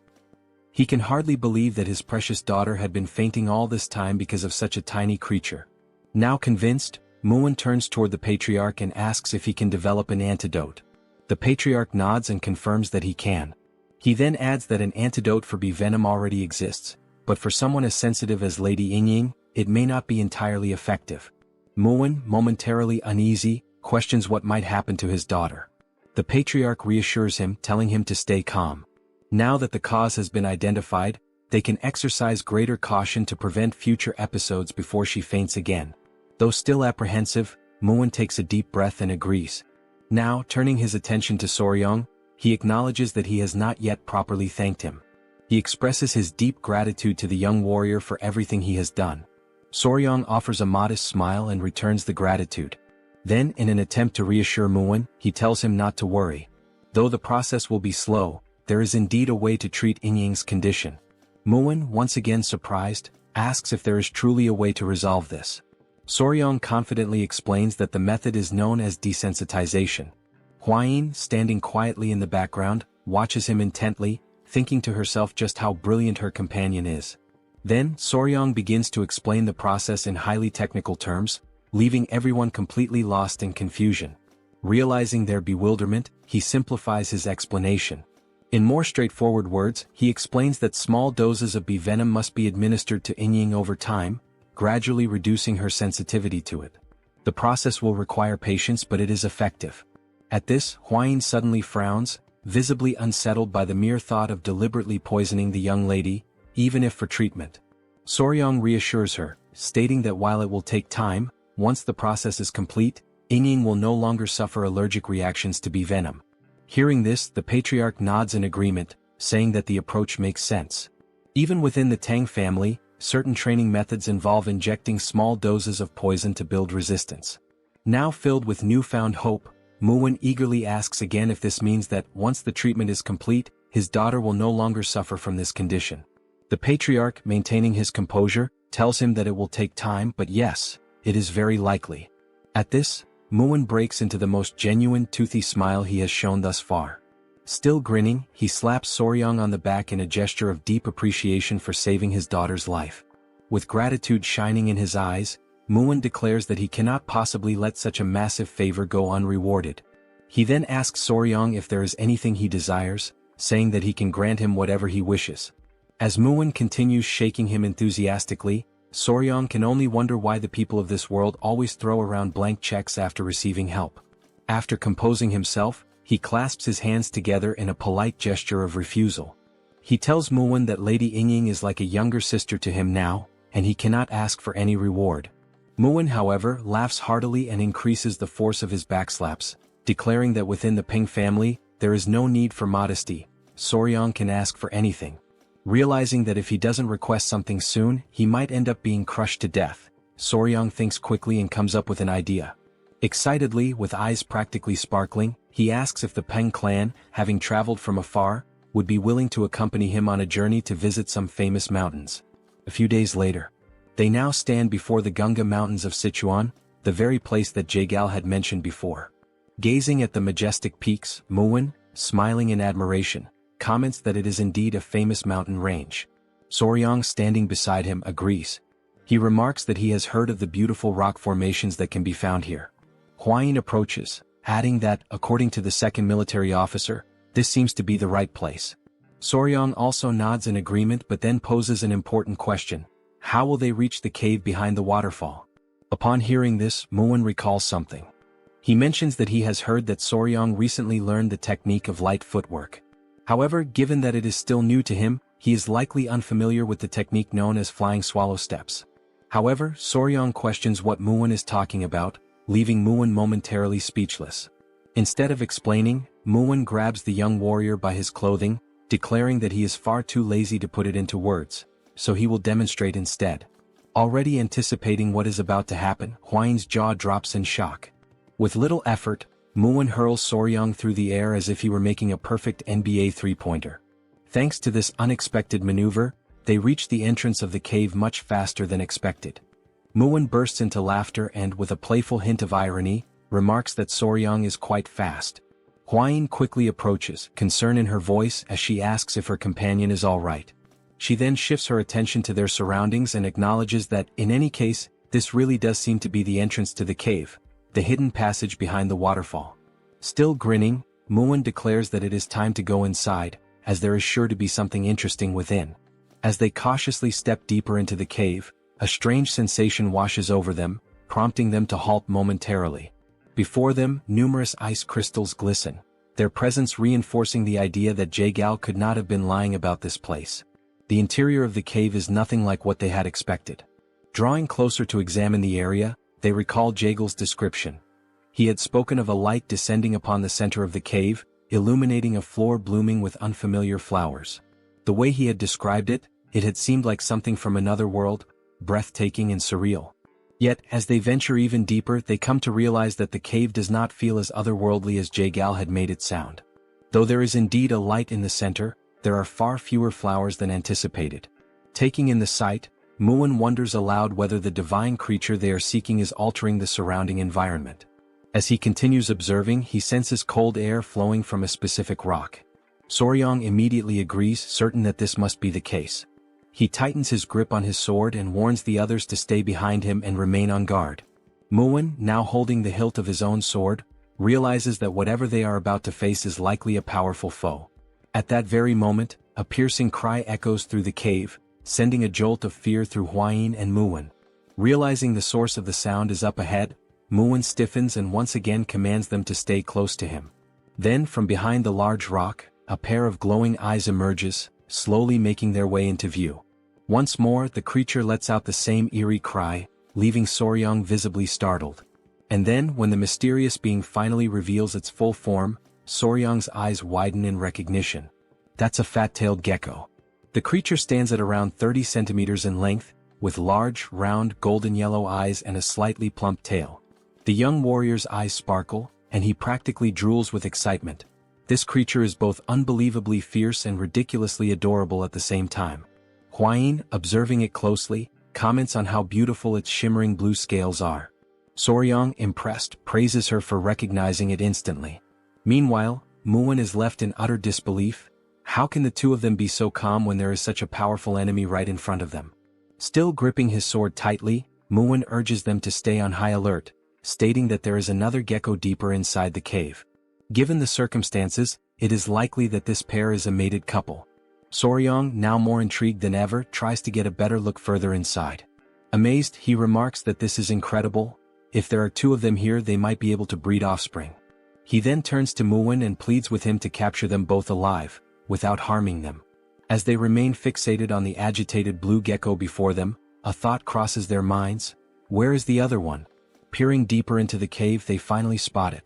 He can hardly believe that his precious daughter had been fainting all this time because of such a tiny creature. Now convinced, Murim turns toward the patriarch and asks if he can develop an antidote. The patriarch nods and confirms that he can. He then adds that an antidote for bee venom already exists, but for someone as sensitive as Lady Yingying, it may not be entirely effective. Murim, momentarily uneasy, questions what might happen to his daughter. The patriarch reassures him, telling him to stay calm. Now that the cause has been identified, they can exercise greater caution to prevent future episodes before she faints again. Though still apprehensive, Murim takes a deep breath and agrees. Now, turning his attention to Soryong, he acknowledges that he has not yet properly thanked him. He expresses his deep gratitude to the young warrior for everything he has done. Soryong offers a modest smile and returns the gratitude. Then, in an attempt to reassure Murim, he tells him not to worry. Though the process will be slow, there is indeed a way to treat Yingying's condition. Murim, once again surprised, asks if there is truly a way to resolve this. Soryong confidently explains that the method is known as desensitization. Hwayin, standing quietly in the background, watches him intently, thinking to herself just how brilliant her companion is. Then, Soryong begins to explain the process in highly technical terms, leaving everyone completely lost in confusion. Realizing their bewilderment, he simplifies his explanation. In more straightforward words, he explains that small doses of bee venom must be administered to Yingying over time, gradually reducing her sensitivity to it. The process will require patience, but it is effective. At this, Hwayin suddenly frowns, visibly unsettled by the mere thought of deliberately poisoning the young lady, even if for treatment. Soryong reassures her, stating that while it will take time, once the process is complete, Yingying will no longer suffer allergic reactions to bee venom. Hearing this, the patriarch nods in agreement, saying that the approach makes sense. Even within the Tang family, certain training methods involve injecting small doses of poison to build resistance. Now filled with newfound hope, Murim eagerly asks again if this means that, once the treatment is complete, his daughter will no longer suffer from this condition. The patriarch, maintaining his composure, tells him that it will take time, but yes, it is very likely. At this, Murim breaks into the most genuine toothy smile he has shown thus far. Still grinning, he slaps Soryong on the back in a gesture of deep appreciation for saving his daughter's life. With gratitude shining in his eyes, Murim declares that he cannot possibly let such a massive favor go unrewarded. He then asks Soryong if there is anything he desires, saying that he can grant him whatever he wishes. As Murim continues shaking him enthusiastically, Soryong can only wonder why the people of this world always throw around blank checks after receiving help. After composing himself, he clasps his hands together in a polite gesture of refusal. He tells Murim that Lady Yingying is like a younger sister to him now, and he cannot ask for any reward. Murim, however, laughs heartily and increases the force of his backslaps, declaring that within the Ping family, there is no need for modesty. Soryong can ask for anything. Realizing that if he doesn't request something soon, he might end up being crushed to death, Soryang thinks quickly and comes up with an idea. Excitedly, with eyes practically sparkling, he asks if the Peng clan, having traveled from afar, would be willing to accompany him on a journey to visit some famous mountains. A few days later, they now stand before the Gunga Mountains of Sichuan, the very place that Jaegal had mentioned before. Gazing at the majestic peaks, Muin, smiling in admiration, comments that it is indeed a famous mountain range. Soryang, standing beside him, agrees. He remarks that he has heard of the beautiful rock formations that can be found here. Hwayin approaches, adding that, according to the second military officer, this seems to be the right place. Soryang also nods in agreement but then poses an important question. How will they reach the cave behind the waterfall? Upon hearing this, Muin recalls something. He mentions that he has heard that Soryang recently learned the technique of light footwork. However, given that it is still new to him, he is likely unfamiliar with the technique known as flying swallow steps. However, Soryang questions what Muin is talking about, leaving Muin momentarily speechless. Instead of explaining, Muin grabs the young warrior by his clothing, declaring that he is far too lazy to put it into words, so he will demonstrate instead. Already anticipating what is about to happen, Hwayin's jaw drops in shock. With little effort, Muin hurls Soryang through the air as if he were making a perfect NBA three-pointer. Thanks to this unexpected maneuver, they reach the entrance of the cave much faster than expected. Muin bursts into laughter and, with a playful hint of irony, remarks that Soryang is quite fast. Hwayin quickly approaches, concern in her voice as she asks if her companion is all right. She then shifts her attention to their surroundings and acknowledges that, in any case, this really does seem to be the entrance to the cave, the hidden passage behind the waterfall. Still grinning, Muin declares that it is time to go inside, as there is sure to be something interesting within. As they cautiously step deeper into the cave, a strange sensation washes over them, prompting them to halt momentarily. Before them, numerous ice crystals glisten, their presence reinforcing the idea that Jaegal could not have been lying about this place. The interior of the cave is nothing like what they had expected. Drawing closer to examine the area, they recall Jaegal's description. He had spoken of a light descending upon the center of the cave, illuminating a floor blooming with unfamiliar flowers. The way he had described it, it had seemed like something from another world, breathtaking and surreal. Yet, as they venture even deeper, they come to realize that the cave does not feel as otherworldly as Jaegal had made it sound. Though there is indeed a light in the center, there are far fewer flowers than anticipated. Taking in the sight, Muin wonders aloud whether the divine creature they are seeking is altering the surrounding environment. As he continues observing, he senses cold air flowing from a specific rock. Soryang immediately agrees, certain that this must be the case. He tightens his grip on his sword and warns the others to stay behind him and remain on guard. Muin, now holding the hilt of his own sword, realizes that whatever they are about to face is likely a powerful foe. At that very moment, a piercing cry echoes through the cave, sending a jolt of fear through Hwayin and Muin. Realizing the source of the sound is up ahead, Muin stiffens and once again commands them to stay close to him. Then, from behind the large rock, a pair of glowing eyes emerges, slowly making their way into view. Once more, the creature lets out the same eerie cry, leaving Soryang visibly startled. And then, when the mysterious being finally reveals its full form, Soryang's eyes widen in recognition. That's a fat-tailed gecko. The creature stands at around 30 centimeters in length, with large, round, golden-yellow eyes and a slightly plump tail. The young warrior's eyes sparkle, and he practically drools with excitement. This creature is both unbelievably fierce and ridiculously adorable at the same time. Hwayin, observing it closely, comments on how beautiful its shimmering blue scales are. Soryang, impressed, praises her for recognizing it instantly. Meanwhile, Muin is left in utter disbelief. How can the two of them be so calm when there is such a powerful enemy right in front of them? Still gripping his sword tightly, Muin urges them to stay on high alert, stating that there is another gecko deeper inside the cave. Given the circumstances, it is likely that this pair is a mated couple. Soryang, now more intrigued than ever, tries to get a better look further inside. Amazed, he remarks that this is incredible. If there are two of them here, they might be able to breed offspring. He then turns to Muin and pleads with him to capture them both alive, without harming them. As they remain fixated on the agitated blue gecko before them, a thought crosses their minds. Where is the other one? Peering deeper into the cave, they finally spot it.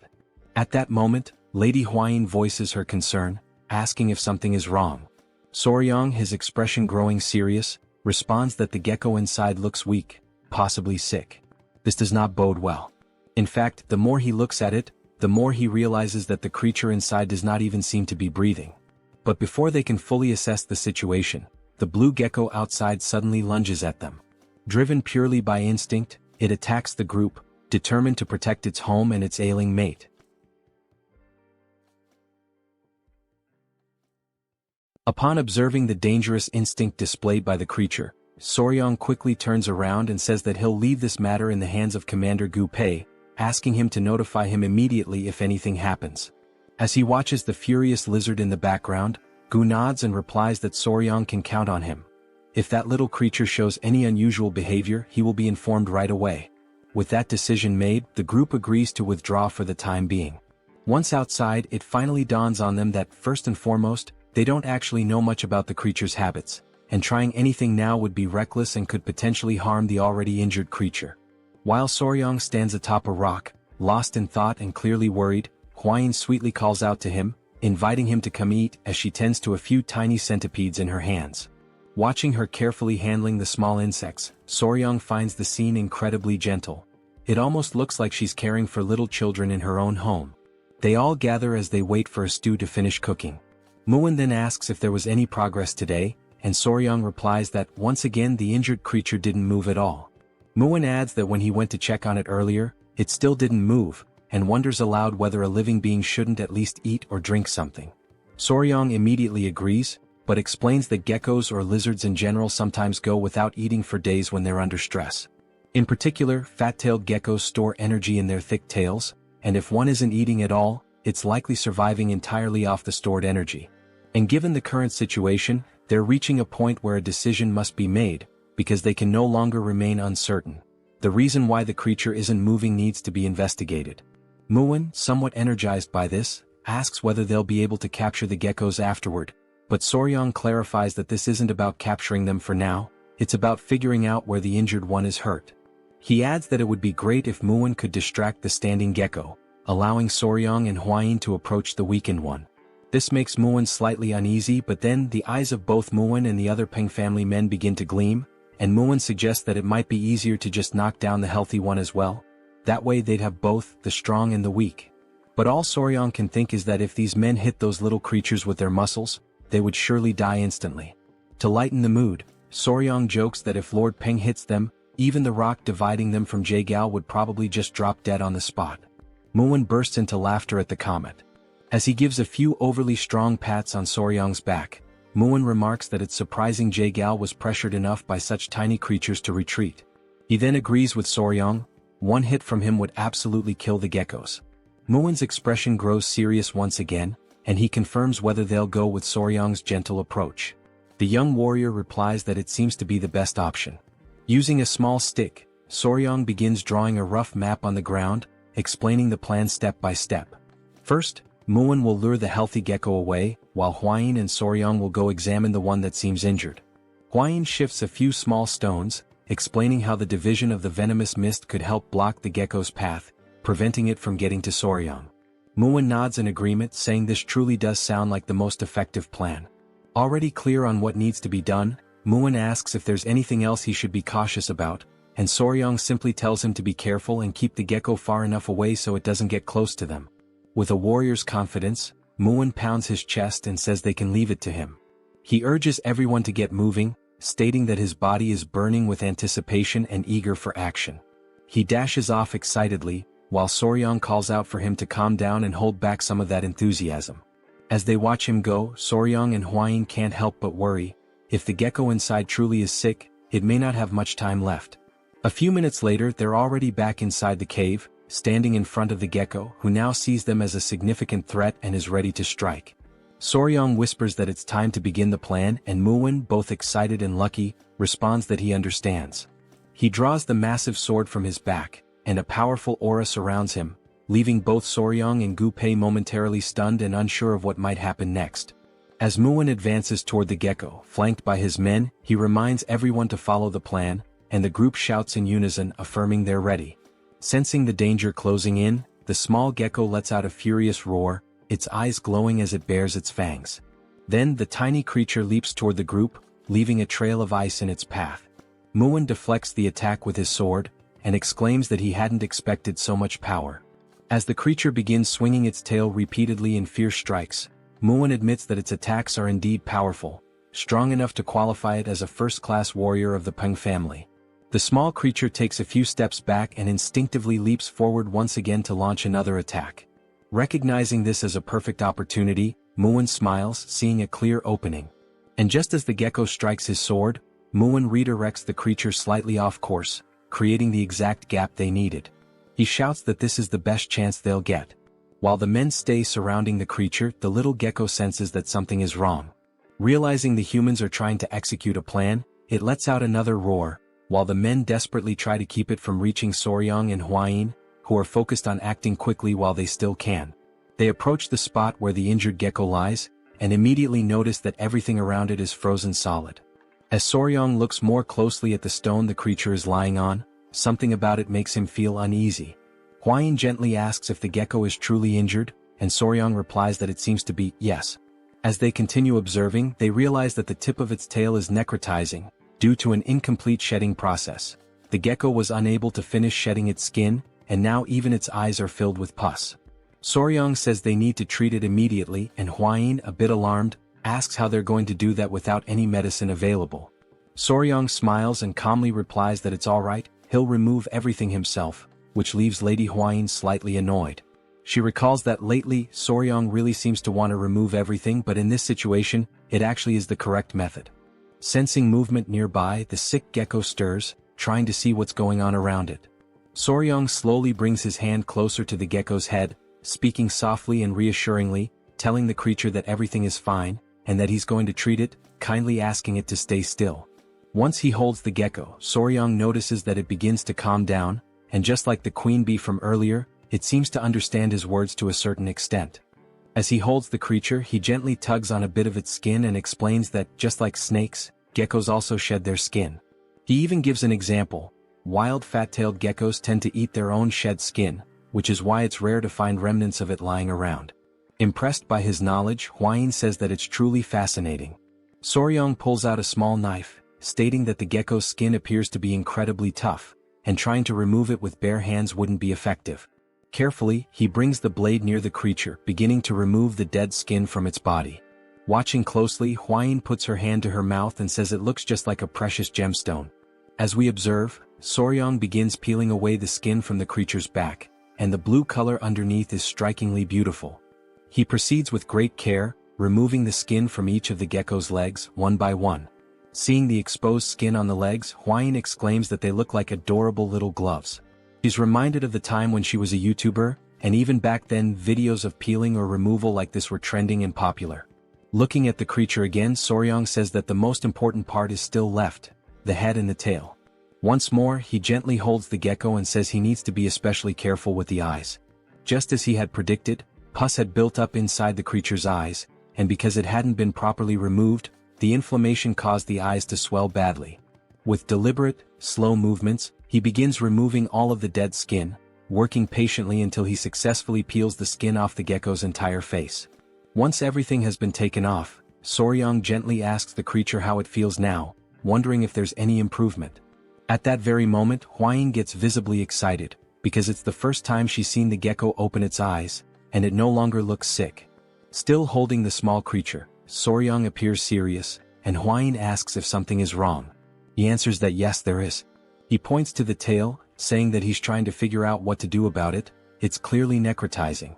At that moment, Lady Hwayin voices her concern, asking if something is wrong. Soryong, his expression growing serious, responds that the gecko inside looks weak, possibly sick. This does not bode well. In fact, the more he looks at it, the more he realizes that the creature inside does not even seem to be breathing. But before they can fully assess the situation, the blue gecko outside suddenly lunges at them. Driven purely by instinct, it attacks the group, determined to protect its home and its ailing mate. Upon observing the dangerous instinct displayed by the creature, Soryong quickly turns around and says that he'll leave this matter in the hands of Commander Gu Pei, asking him to notify him immediately if anything happens. As he watches the furious lizard in the background, Gu nods and replies that Soryong can count on him. If that little creature shows any unusual behavior, he will be informed right away. With that decision made, the group agrees to withdraw for the time being. Once outside, it finally dawns on them that, first and foremost, they don't actually know much about the creature's habits, and trying anything now would be reckless and could potentially harm the already injured creature. While Soryong stands atop a rock, lost in thought and clearly worried, Hwayin sweetly calls out to him, inviting him to come eat as she tends to a few tiny centipedes in her hands. Watching her carefully handling the small insects, Soryong finds the scene incredibly gentle. It almost looks like she's caring for little children in her own home. They all gather as they wait for a stew to finish cooking. Muin then asks if there was any progress today, and Soryong replies that once again the injured creature didn't move at all. Muin adds that when he went to check on it earlier, it still didn't move, and wonders aloud whether a living being shouldn't at least eat or drink something. Soryong immediately agrees, but explains that geckos or lizards in general sometimes go without eating for days when they're under stress. In particular, fat-tailed geckos store energy in their thick tails, and if one isn't eating at all, it's likely surviving entirely off the stored energy. And given the current situation, they're reaching a point where a decision must be made, because they can no longer remain uncertain. The reason why the creature isn't moving needs to be investigated. Muin, somewhat energized by this, asks whether they'll be able to capture the geckos afterward, but Soryong clarifies that this isn't about capturing them for now, it's about figuring out where the injured one is hurt. He adds that it would be great if Muin could distract the standing gecko, allowing Soryong and Hwayin to approach the weakened one. This makes Muin slightly uneasy, but then the eyes of both Muin and the other Peng family men begin to gleam, and Muin suggests that it might be easier to just knock down the healthy one as well. That way they'd have both, the strong and the weak. But all Soryong can think is that if these men hit those little creatures with their muscles, they would surely die instantly. To lighten the mood, Soryong jokes that if Lord Peng hits them, even the rock dividing them from Jaegal would probably just drop dead on the spot. Muin bursts into laughter at the comment. As he gives a few overly strong pats on Soryong's back, Muin remarks that it's surprising Jaegal was pressured enough by such tiny creatures to retreat. He then agrees with Soryong, one hit from him would absolutely kill the geckos. Muin's expression grows serious once again, and he confirms whether they'll go with Soryong's gentle approach. The young warrior replies that it seems to be the best option. Using a small stick, Soryong begins drawing a rough map on the ground, explaining the plan step by step. First, Muin will lure the healthy gecko away, while Hwayin and Soryong will go examine the one that seems injured. Hwayin shifts a few small stones, explaining how the division of the venomous mist could help block the gecko's path, preventing it from getting to Soryong. Muin nods in agreement, saying this truly does sound like the most effective plan. Already clear on what needs to be done, Muin asks if there's anything else he should be cautious about, and Soryong simply tells him to be careful and keep the gecko far enough away so it doesn't get close to them. With a warrior's confidence, Muin pounds his chest and says they can leave it to him. He urges everyone to get moving, stating that his body is burning with anticipation and eager for action. He dashes off excitedly, while Soryong calls out for him to calm down and hold back some of that enthusiasm. As they watch him go, Soryong and Hwayin can't help but worry. If the gecko inside truly is sick, it may not have much time left. A few minutes later, they're already back inside the cave, standing in front of the gecko, who now sees them as a significant threat and is ready to strike. Soryong whispers that it's time to begin the plan, and Muin, both excited and lucky, responds that he understands. He draws the massive sword from his back, and a powerful aura surrounds him, leaving both Soryong and Gu Pei momentarily stunned and unsure of what might happen next. As Muin advances toward the gecko, flanked by his men, he reminds everyone to follow the plan, and the group shouts in unison, affirming they're ready. Sensing the danger closing in, the small gecko lets out a furious roar, its eyes glowing as it bares its fangs. Then the tiny creature leaps toward the group, leaving a trail of ice in its path. Muin deflects the attack with his sword, and exclaims that he hadn't expected so much power. As the creature begins swinging its tail repeatedly in fierce strikes, Muin admits that its attacks are indeed powerful, strong enough to qualify it as a first-class warrior of the Peng family. The small creature takes a few steps back and instinctively leaps forward once again to launch another attack. Recognizing this as a perfect opportunity, Muin smiles, seeing a clear opening. And just as the gecko strikes his sword, Muin redirects the creature slightly off course, creating the exact gap they needed. He shouts that this is the best chance they'll get. While the men stay surrounding the creature, the little gecko senses that something is wrong. Realizing the humans are trying to execute a plan, it lets out another roar, while the men desperately try to keep it from reaching Soryang and Huayin, who are focused on acting quickly while they still can. They approach the spot where the injured gecko lies, and immediately notice that everything around it is frozen solid. As Soryang looks more closely at the stone the creature is lying on, something about it makes him feel uneasy. Huayin gently asks if the gecko is truly injured, and Soryang replies that it seems to be, yes. As they continue observing, they realize that the tip of its tail is necrotizing, due to an incomplete shedding process. The gecko was unable to finish shedding its skin, and now even its eyes are filled with pus. Soryang says they need to treat it immediately, and Huayin, a bit alarmed, asks how they're going to do that without any medicine available. Soryang smiles and calmly replies that it's alright, he'll remove everything himself, which leaves Lady Huayin slightly annoyed. She recalls that lately, Soryang really seems to want to remove everything, but in this situation, it actually is the correct method. Sensing movement nearby, the sick gecko stirs, trying to see what's going on around it. Soryang slowly brings his hand closer to the gecko's head, speaking softly and reassuringly, telling the creature that everything is fine, and that he's going to treat it, kindly asking it to stay still. Once he holds the gecko, Soryang notices that it begins to calm down, and just like the queen bee from earlier, it seems to understand his words to a certain extent. As he holds the creature, he gently tugs on a bit of its skin and explains that, just like snakes, geckos also shed their skin. He even gives an example. Wild fat-tailed geckos tend to eat their own shed skin, which is why it's rare to find remnants of it lying around. Impressed by his knowledge, Huayin says that it's truly fascinating. Soryang pulls out a small knife, stating that the gecko's skin appears to be incredibly tough, and trying to remove it with bare hands wouldn't be effective. Carefully, he brings the blade near the creature, beginning to remove the dead skin from its body. Watching closely, Huayin puts her hand to her mouth and says it looks just like a precious gemstone. As we observe, Soryang begins peeling away the skin from the creature's back, and the blue color underneath is strikingly beautiful. He proceeds with great care, removing the skin from each of the gecko's legs, one by one. Seeing the exposed skin on the legs, Huayin exclaims that they look like adorable little gloves. She's reminded of the time when she was a YouTuber, and even back then videos of peeling or removal like this were trending and popular. Looking at the creature again, Soryang says that the most important part is still left, the head and the tail. Once more, he gently holds the gecko and says he needs to be especially careful with the eyes. Just as he had predicted, pus had built up inside the creature's eyes, and because it hadn't been properly removed, the inflammation caused the eyes to swell badly. With deliberate, slow movements, he begins removing all of the dead skin, working patiently until he successfully peels the skin off the gecko's entire face. Once everything has been taken off, Soryang gently asks the creature how it feels now, wondering if there's any improvement. At that very moment, Huayin gets visibly excited, because it's the first time she's seen the gecko open its eyes, and it no longer looks sick. Still holding the small creature, Soryang appears serious, and Huayin asks if something is wrong. He answers that yes, there is. He points to the tail, saying that he's trying to figure out what to do about it. It's clearly necrotizing.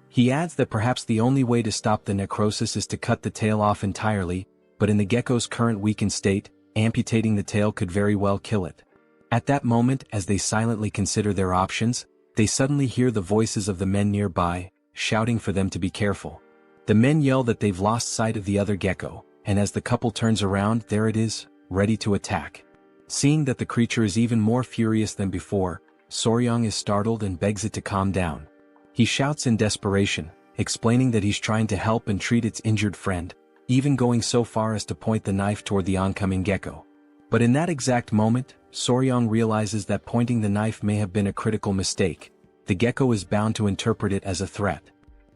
He adds that perhaps the only way to stop the necrosis is to cut the tail off entirely, but in the gecko's current weakened state, amputating the tail could very well kill it. At that moment, as they silently consider their options, they suddenly hear the voices of the men nearby, shouting for them to be careful. The men yell that they've lost sight of the other gecko, and as the couple turns around, there it is, ready to attack. Seeing that the creature is even more furious than before, Soryang is startled and begs it to calm down. He shouts in desperation, explaining that he's trying to help and treat its injured friend, even going so far as to point the knife toward the oncoming gecko. But in that exact moment, Soryang realizes that pointing the knife may have been a critical mistake. The gecko is bound to interpret it as a threat.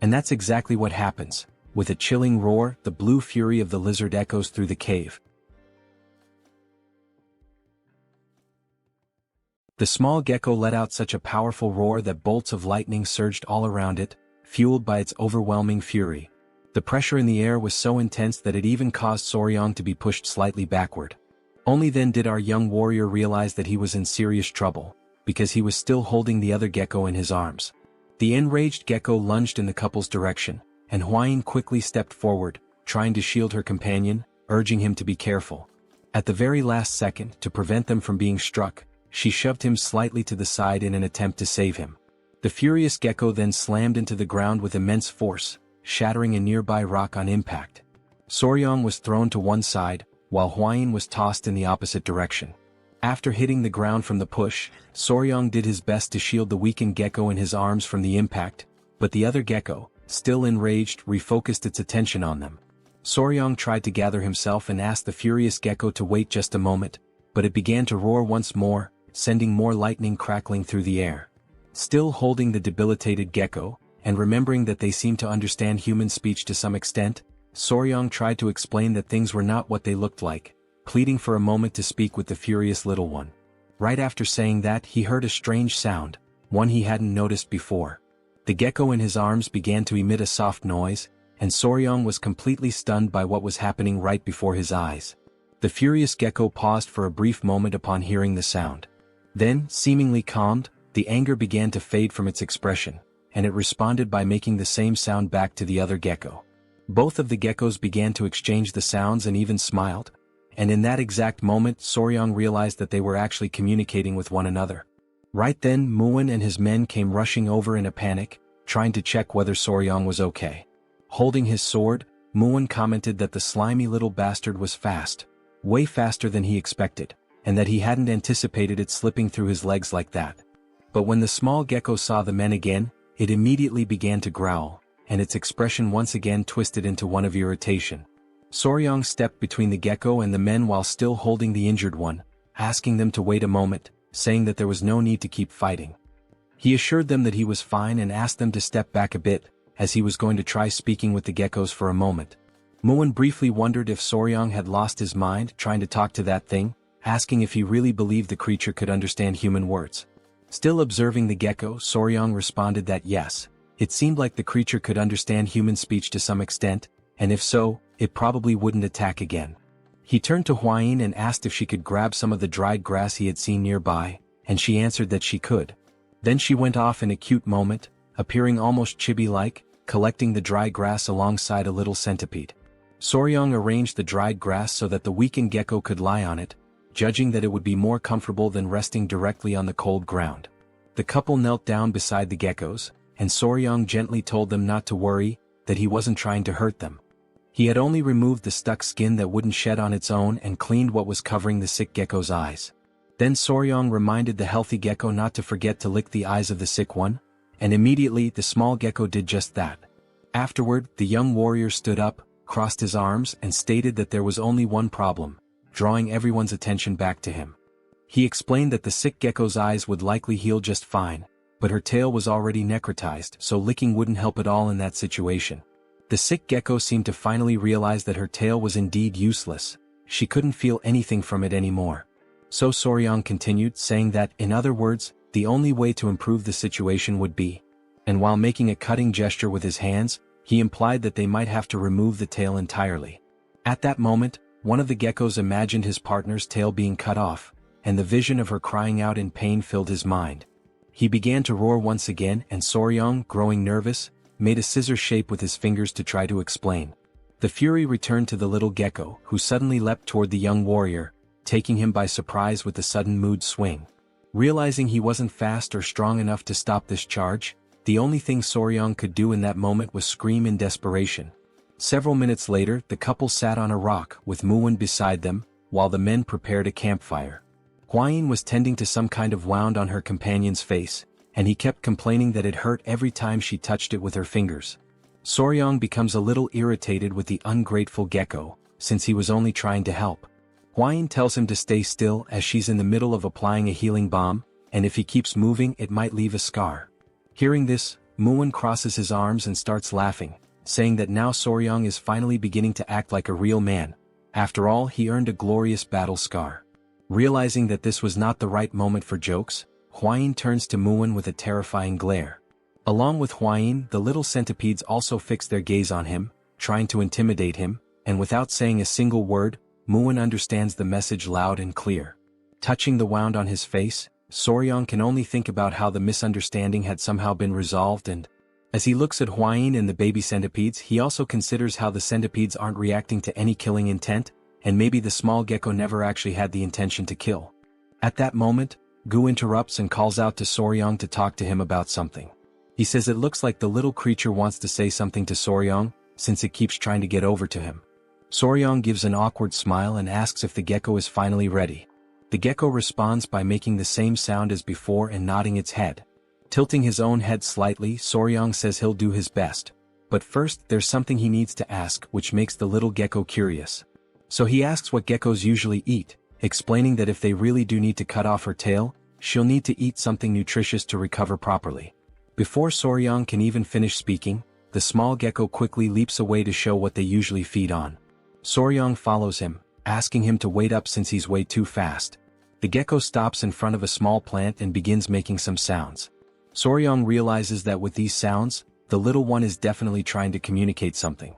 And that's exactly what happens. With a chilling roar, the blue fury of the lizard echoes through the cave. The small gecko let out such a powerful roar that bolts of lightning surged all around it, fueled by its overwhelming fury. The pressure in the air was so intense that it even caused Soryang to be pushed slightly backward. Only then did our young warrior realize that he was in serious trouble, because he was still holding the other gecko in his arms. The enraged gecko lunged in the couple's direction, and Hwayin quickly stepped forward, trying to shield her companion, urging him to be careful. At the very last second, to prevent them from being struck, she shoved him slightly to the side in an attempt to save him. The furious gecko then slammed into the ground with immense force, shattering a nearby rock on impact. Soryang was thrown to one side, while Hwayin was tossed in the opposite direction. After hitting the ground from the push, Soryang did his best to shield the weakened gecko in his arms from the impact, but the other gecko, still enraged, refocused its attention on them. Soryang tried to gather himself and asked the furious gecko to wait just a moment, but it began to roar once more, sending more lightning crackling through the air. Still holding the debilitated gecko, and remembering that they seemed to understand human speech to some extent, Soryang tried to explain that things were not what they looked like, pleading for a moment to speak with the furious little one. Right after saying that, he heard a strange sound, one he hadn't noticed before. The gecko in his arms began to emit a soft noise, and Soryang was completely stunned by what was happening right before his eyes. The furious gecko paused for a brief moment upon hearing the sound. Then, seemingly calmed, the anger began to fade from its expression, and it responded by making the same sound back to the other gecko. Both of the geckos began to exchange the sounds and even smiled, and in that exact moment Soryang realized that they were actually communicating with one another. Right then Muin and his men came rushing over in a panic, trying to check whether Soryang was okay. Holding his sword, Muin commented that the slimy little bastard was fast, way faster than he expected, and that he hadn't anticipated it slipping through his legs like that. But when the small gecko saw the men again, it immediately began to growl, and its expression once again twisted into one of irritation. Soryang stepped between the gecko and the men while still holding the injured one, asking them to wait a moment, saying that there was no need to keep fighting. He assured them that he was fine and asked them to step back a bit, as he was going to try speaking with the geckos for a moment. Muin briefly wondered if Soryang had lost his mind trying to talk to that thing, asking if he really believed the creature could understand human words. Still observing the gecko, Soryang responded that yes, it seemed like the creature could understand human speech to some extent, and if so, it probably wouldn't attack again. He turned to Hwayin and asked if she could grab some of the dried grass he had seen nearby, and she answered that she could. Then she went off in a cute moment, appearing almost chibi-like, collecting the dry grass alongside a little centipede. Soryang arranged the dried grass so that the weakened gecko could lie on it, judging that it would be more comfortable than resting directly on the cold ground. The couple knelt down beside the geckos, and Soryang gently told them not to worry, that he wasn't trying to hurt them. He had only removed the stuck skin that wouldn't shed on its own and cleaned what was covering the sick gecko's eyes. Then Soryang reminded the healthy gecko not to forget to lick the eyes of the sick one, and immediately the small gecko did just that. Afterward, the young warrior stood up, crossed his arms and stated that there was only one problem, drawing everyone's attention back to him. He explained that the sick gecko's eyes would likely heal just fine, but her tail was already necrotized, so licking wouldn't help at all in that situation. The sick gecko seemed to finally realize that her tail was indeed useless. She couldn't feel anything from it anymore. So Soryang continued, saying that, in other words, the only way to improve the situation would be, and while making a cutting gesture with his hands, he implied that they might have to remove the tail entirely. At that moment, one of the geckos imagined his partner's tail being cut off, and the vision of her crying out in pain filled his mind. He began to roar once again, and Soryang, growing nervous, made a scissor shape with his fingers to try to explain. The fury returned to the little gecko, who suddenly leapt toward the young warrior, taking him by surprise with the sudden mood swing. Realizing he wasn't fast or strong enough to stop this charge, the only thing Soryang could do in that moment was scream in desperation. Several minutes later, the couple sat on a rock with Muin beside them, while the men prepared a campfire. Hwayin was tending to some kind of wound on her companion's face, and he kept complaining that it hurt every time she touched it with her fingers. Soryang becomes a little irritated with the ungrateful gecko, since he was only trying to help. Hwayin tells him to stay still as she's in the middle of applying a healing balm, and if he keeps moving it might leave a scar. Hearing this, Muin crosses his arms and starts laughing, saying that now Soryang is finally beginning to act like a real man. After all, he earned a glorious battle scar. Realizing that this was not the right moment for jokes, Hwain turns to Muin with a terrifying glare. Along with Hwain, the little centipedes also fix their gaze on him, trying to intimidate him, and without saying a single word, Muin understands the message loud and clear. Touching the wound on his face, Soryang can only think about how the misunderstanding had somehow been resolved, and as he looks at Hwain and the baby centipedes, he also considers how the centipedes aren't reacting to any killing intent, and maybe the small gecko never actually had the intention to kill. At that moment, Gu interrupts and calls out to Soryang to talk to him about something. He says it looks like the little creature wants to say something to Soryang, since it keeps trying to get over to him. Soryang gives an awkward smile and asks if the gecko is finally ready. The gecko responds by making the same sound as before and nodding its head. Tilting his own head slightly, Soryang says he'll do his best. But first, there's something he needs to ask, which makes the little gecko curious. So he asks what geckos usually eat, explaining that if they really do need to cut off her tail, she'll need to eat something nutritious to recover properly. Before Soryang can even finish speaking, the small gecko quickly leaps away to show what they usually feed on. Soryang follows him, asking him to wait up since he's way too fast. The gecko stops in front of a small plant and begins making some sounds. Soryang realizes that with these sounds, the little one is definitely trying to communicate something.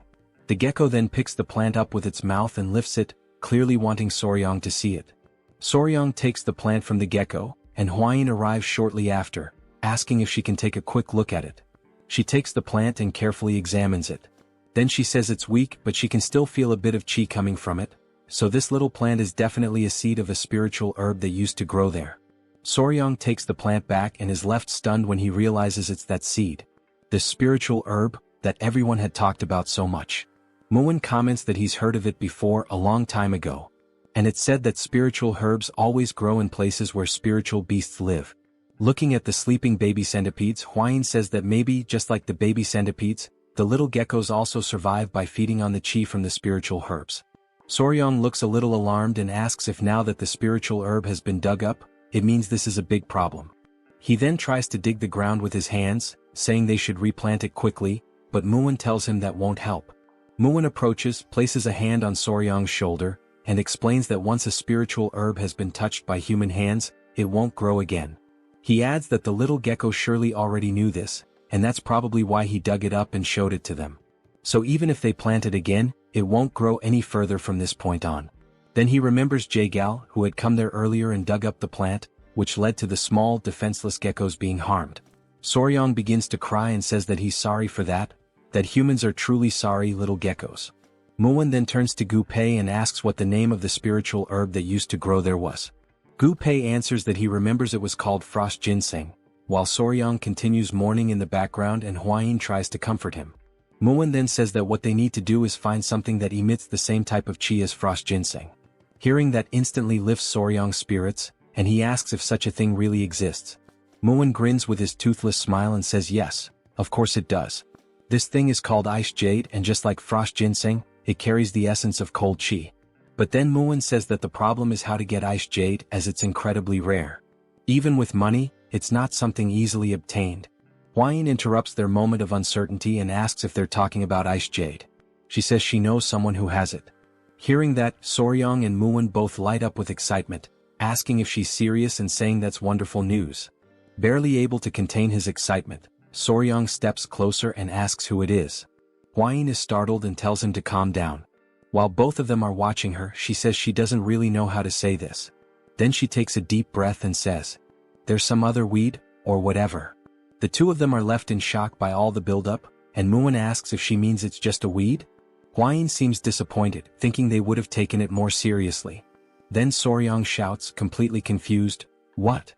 The gecko then picks the plant up with its mouth and lifts it, clearly wanting Soryang to see it. Soryang takes the plant from the gecko, and Hwain arrives shortly after, asking if she can take a quick look at it. She takes the plant and carefully examines it. Then she says it's weak, but she can still feel a bit of chi coming from it, so this little plant is definitely a seed of a spiritual herb that used to grow there. Soryang takes the plant back and is left stunned when he realizes it's that seed. This spiritual herb that everyone had talked about so much. Muin comments that he's heard of it before a long time ago. And it's said that spiritual herbs always grow in places where spiritual beasts live. Looking at the sleeping baby centipedes, Hwain says that maybe, just like the baby centipedes, the little geckos also survive by feeding on the chi from the spiritual herbs. Soryang looks a little alarmed and asks if now that the spiritual herb has been dug up, it means this is a big problem. He then tries to dig the ground with his hands, saying they should replant it quickly, but Muin tells him that won't help. Muin approaches, places a hand on Soryang's shoulder, and explains that once a spiritual herb has been touched by human hands, it won't grow again. He adds that the little gecko surely already knew this, and that's probably why he dug it up and showed it to them. So even if they plant it again, it won't grow any further from this point on. Then he remembers Jagal, who had come there earlier and dug up the plant, which led to the small, defenseless geckos being harmed. Soryang begins to cry and says that he's sorry for that humans are truly sorry little geckos. Muin then turns to Gu Pei and asks what the name of the spiritual herb that used to grow there was. Gu Pei answers that he remembers it was called frost ginseng, while Soryang continues mourning in the background and Hwain tries to comfort him. Muin then says that what they need to do is find something that emits the same type of chi as frost ginseng. Hearing that instantly lifts Soryang's spirits, and he asks if such a thing really exists. Muin grins with his toothless smile and says yes, of course it does. This thing is called ice jade, and just like frost ginseng, it carries the essence of cold chi. But then Muin says that the problem is how to get ice jade, as it's incredibly rare. Even with money, it's not something easily obtained. Hwain interrupts their moment of uncertainty and asks if they're talking about ice jade. She says she knows someone who has it. Hearing that, Soryang and Muin both light up with excitement, asking if she's serious and saying that's wonderful news. Barely able to contain his excitement, Soryang steps closer and asks who it is. Hwain is startled and tells him to calm down. While both of them are watching her, she says she doesn't really know how to say this. Then she takes a deep breath and says, "There's some other weed, or whatever." The two of them are left in shock by all the buildup, and Muin asks if she means it's just a weed. Hwain seems disappointed, thinking they would have taken it more seriously. Then Soryang shouts, completely confused, "What?"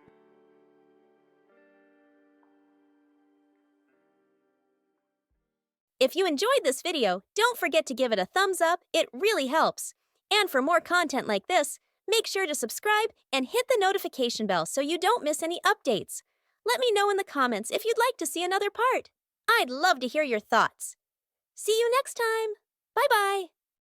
If you enjoyed this video, don't forget to give it a thumbs up, it really helps. And for more content like this, make sure to subscribe and hit the notification bell so you don't miss any updates. Let me know in the comments if you'd like to see another part. I'd love to hear your thoughts. See you next time. Bye-bye.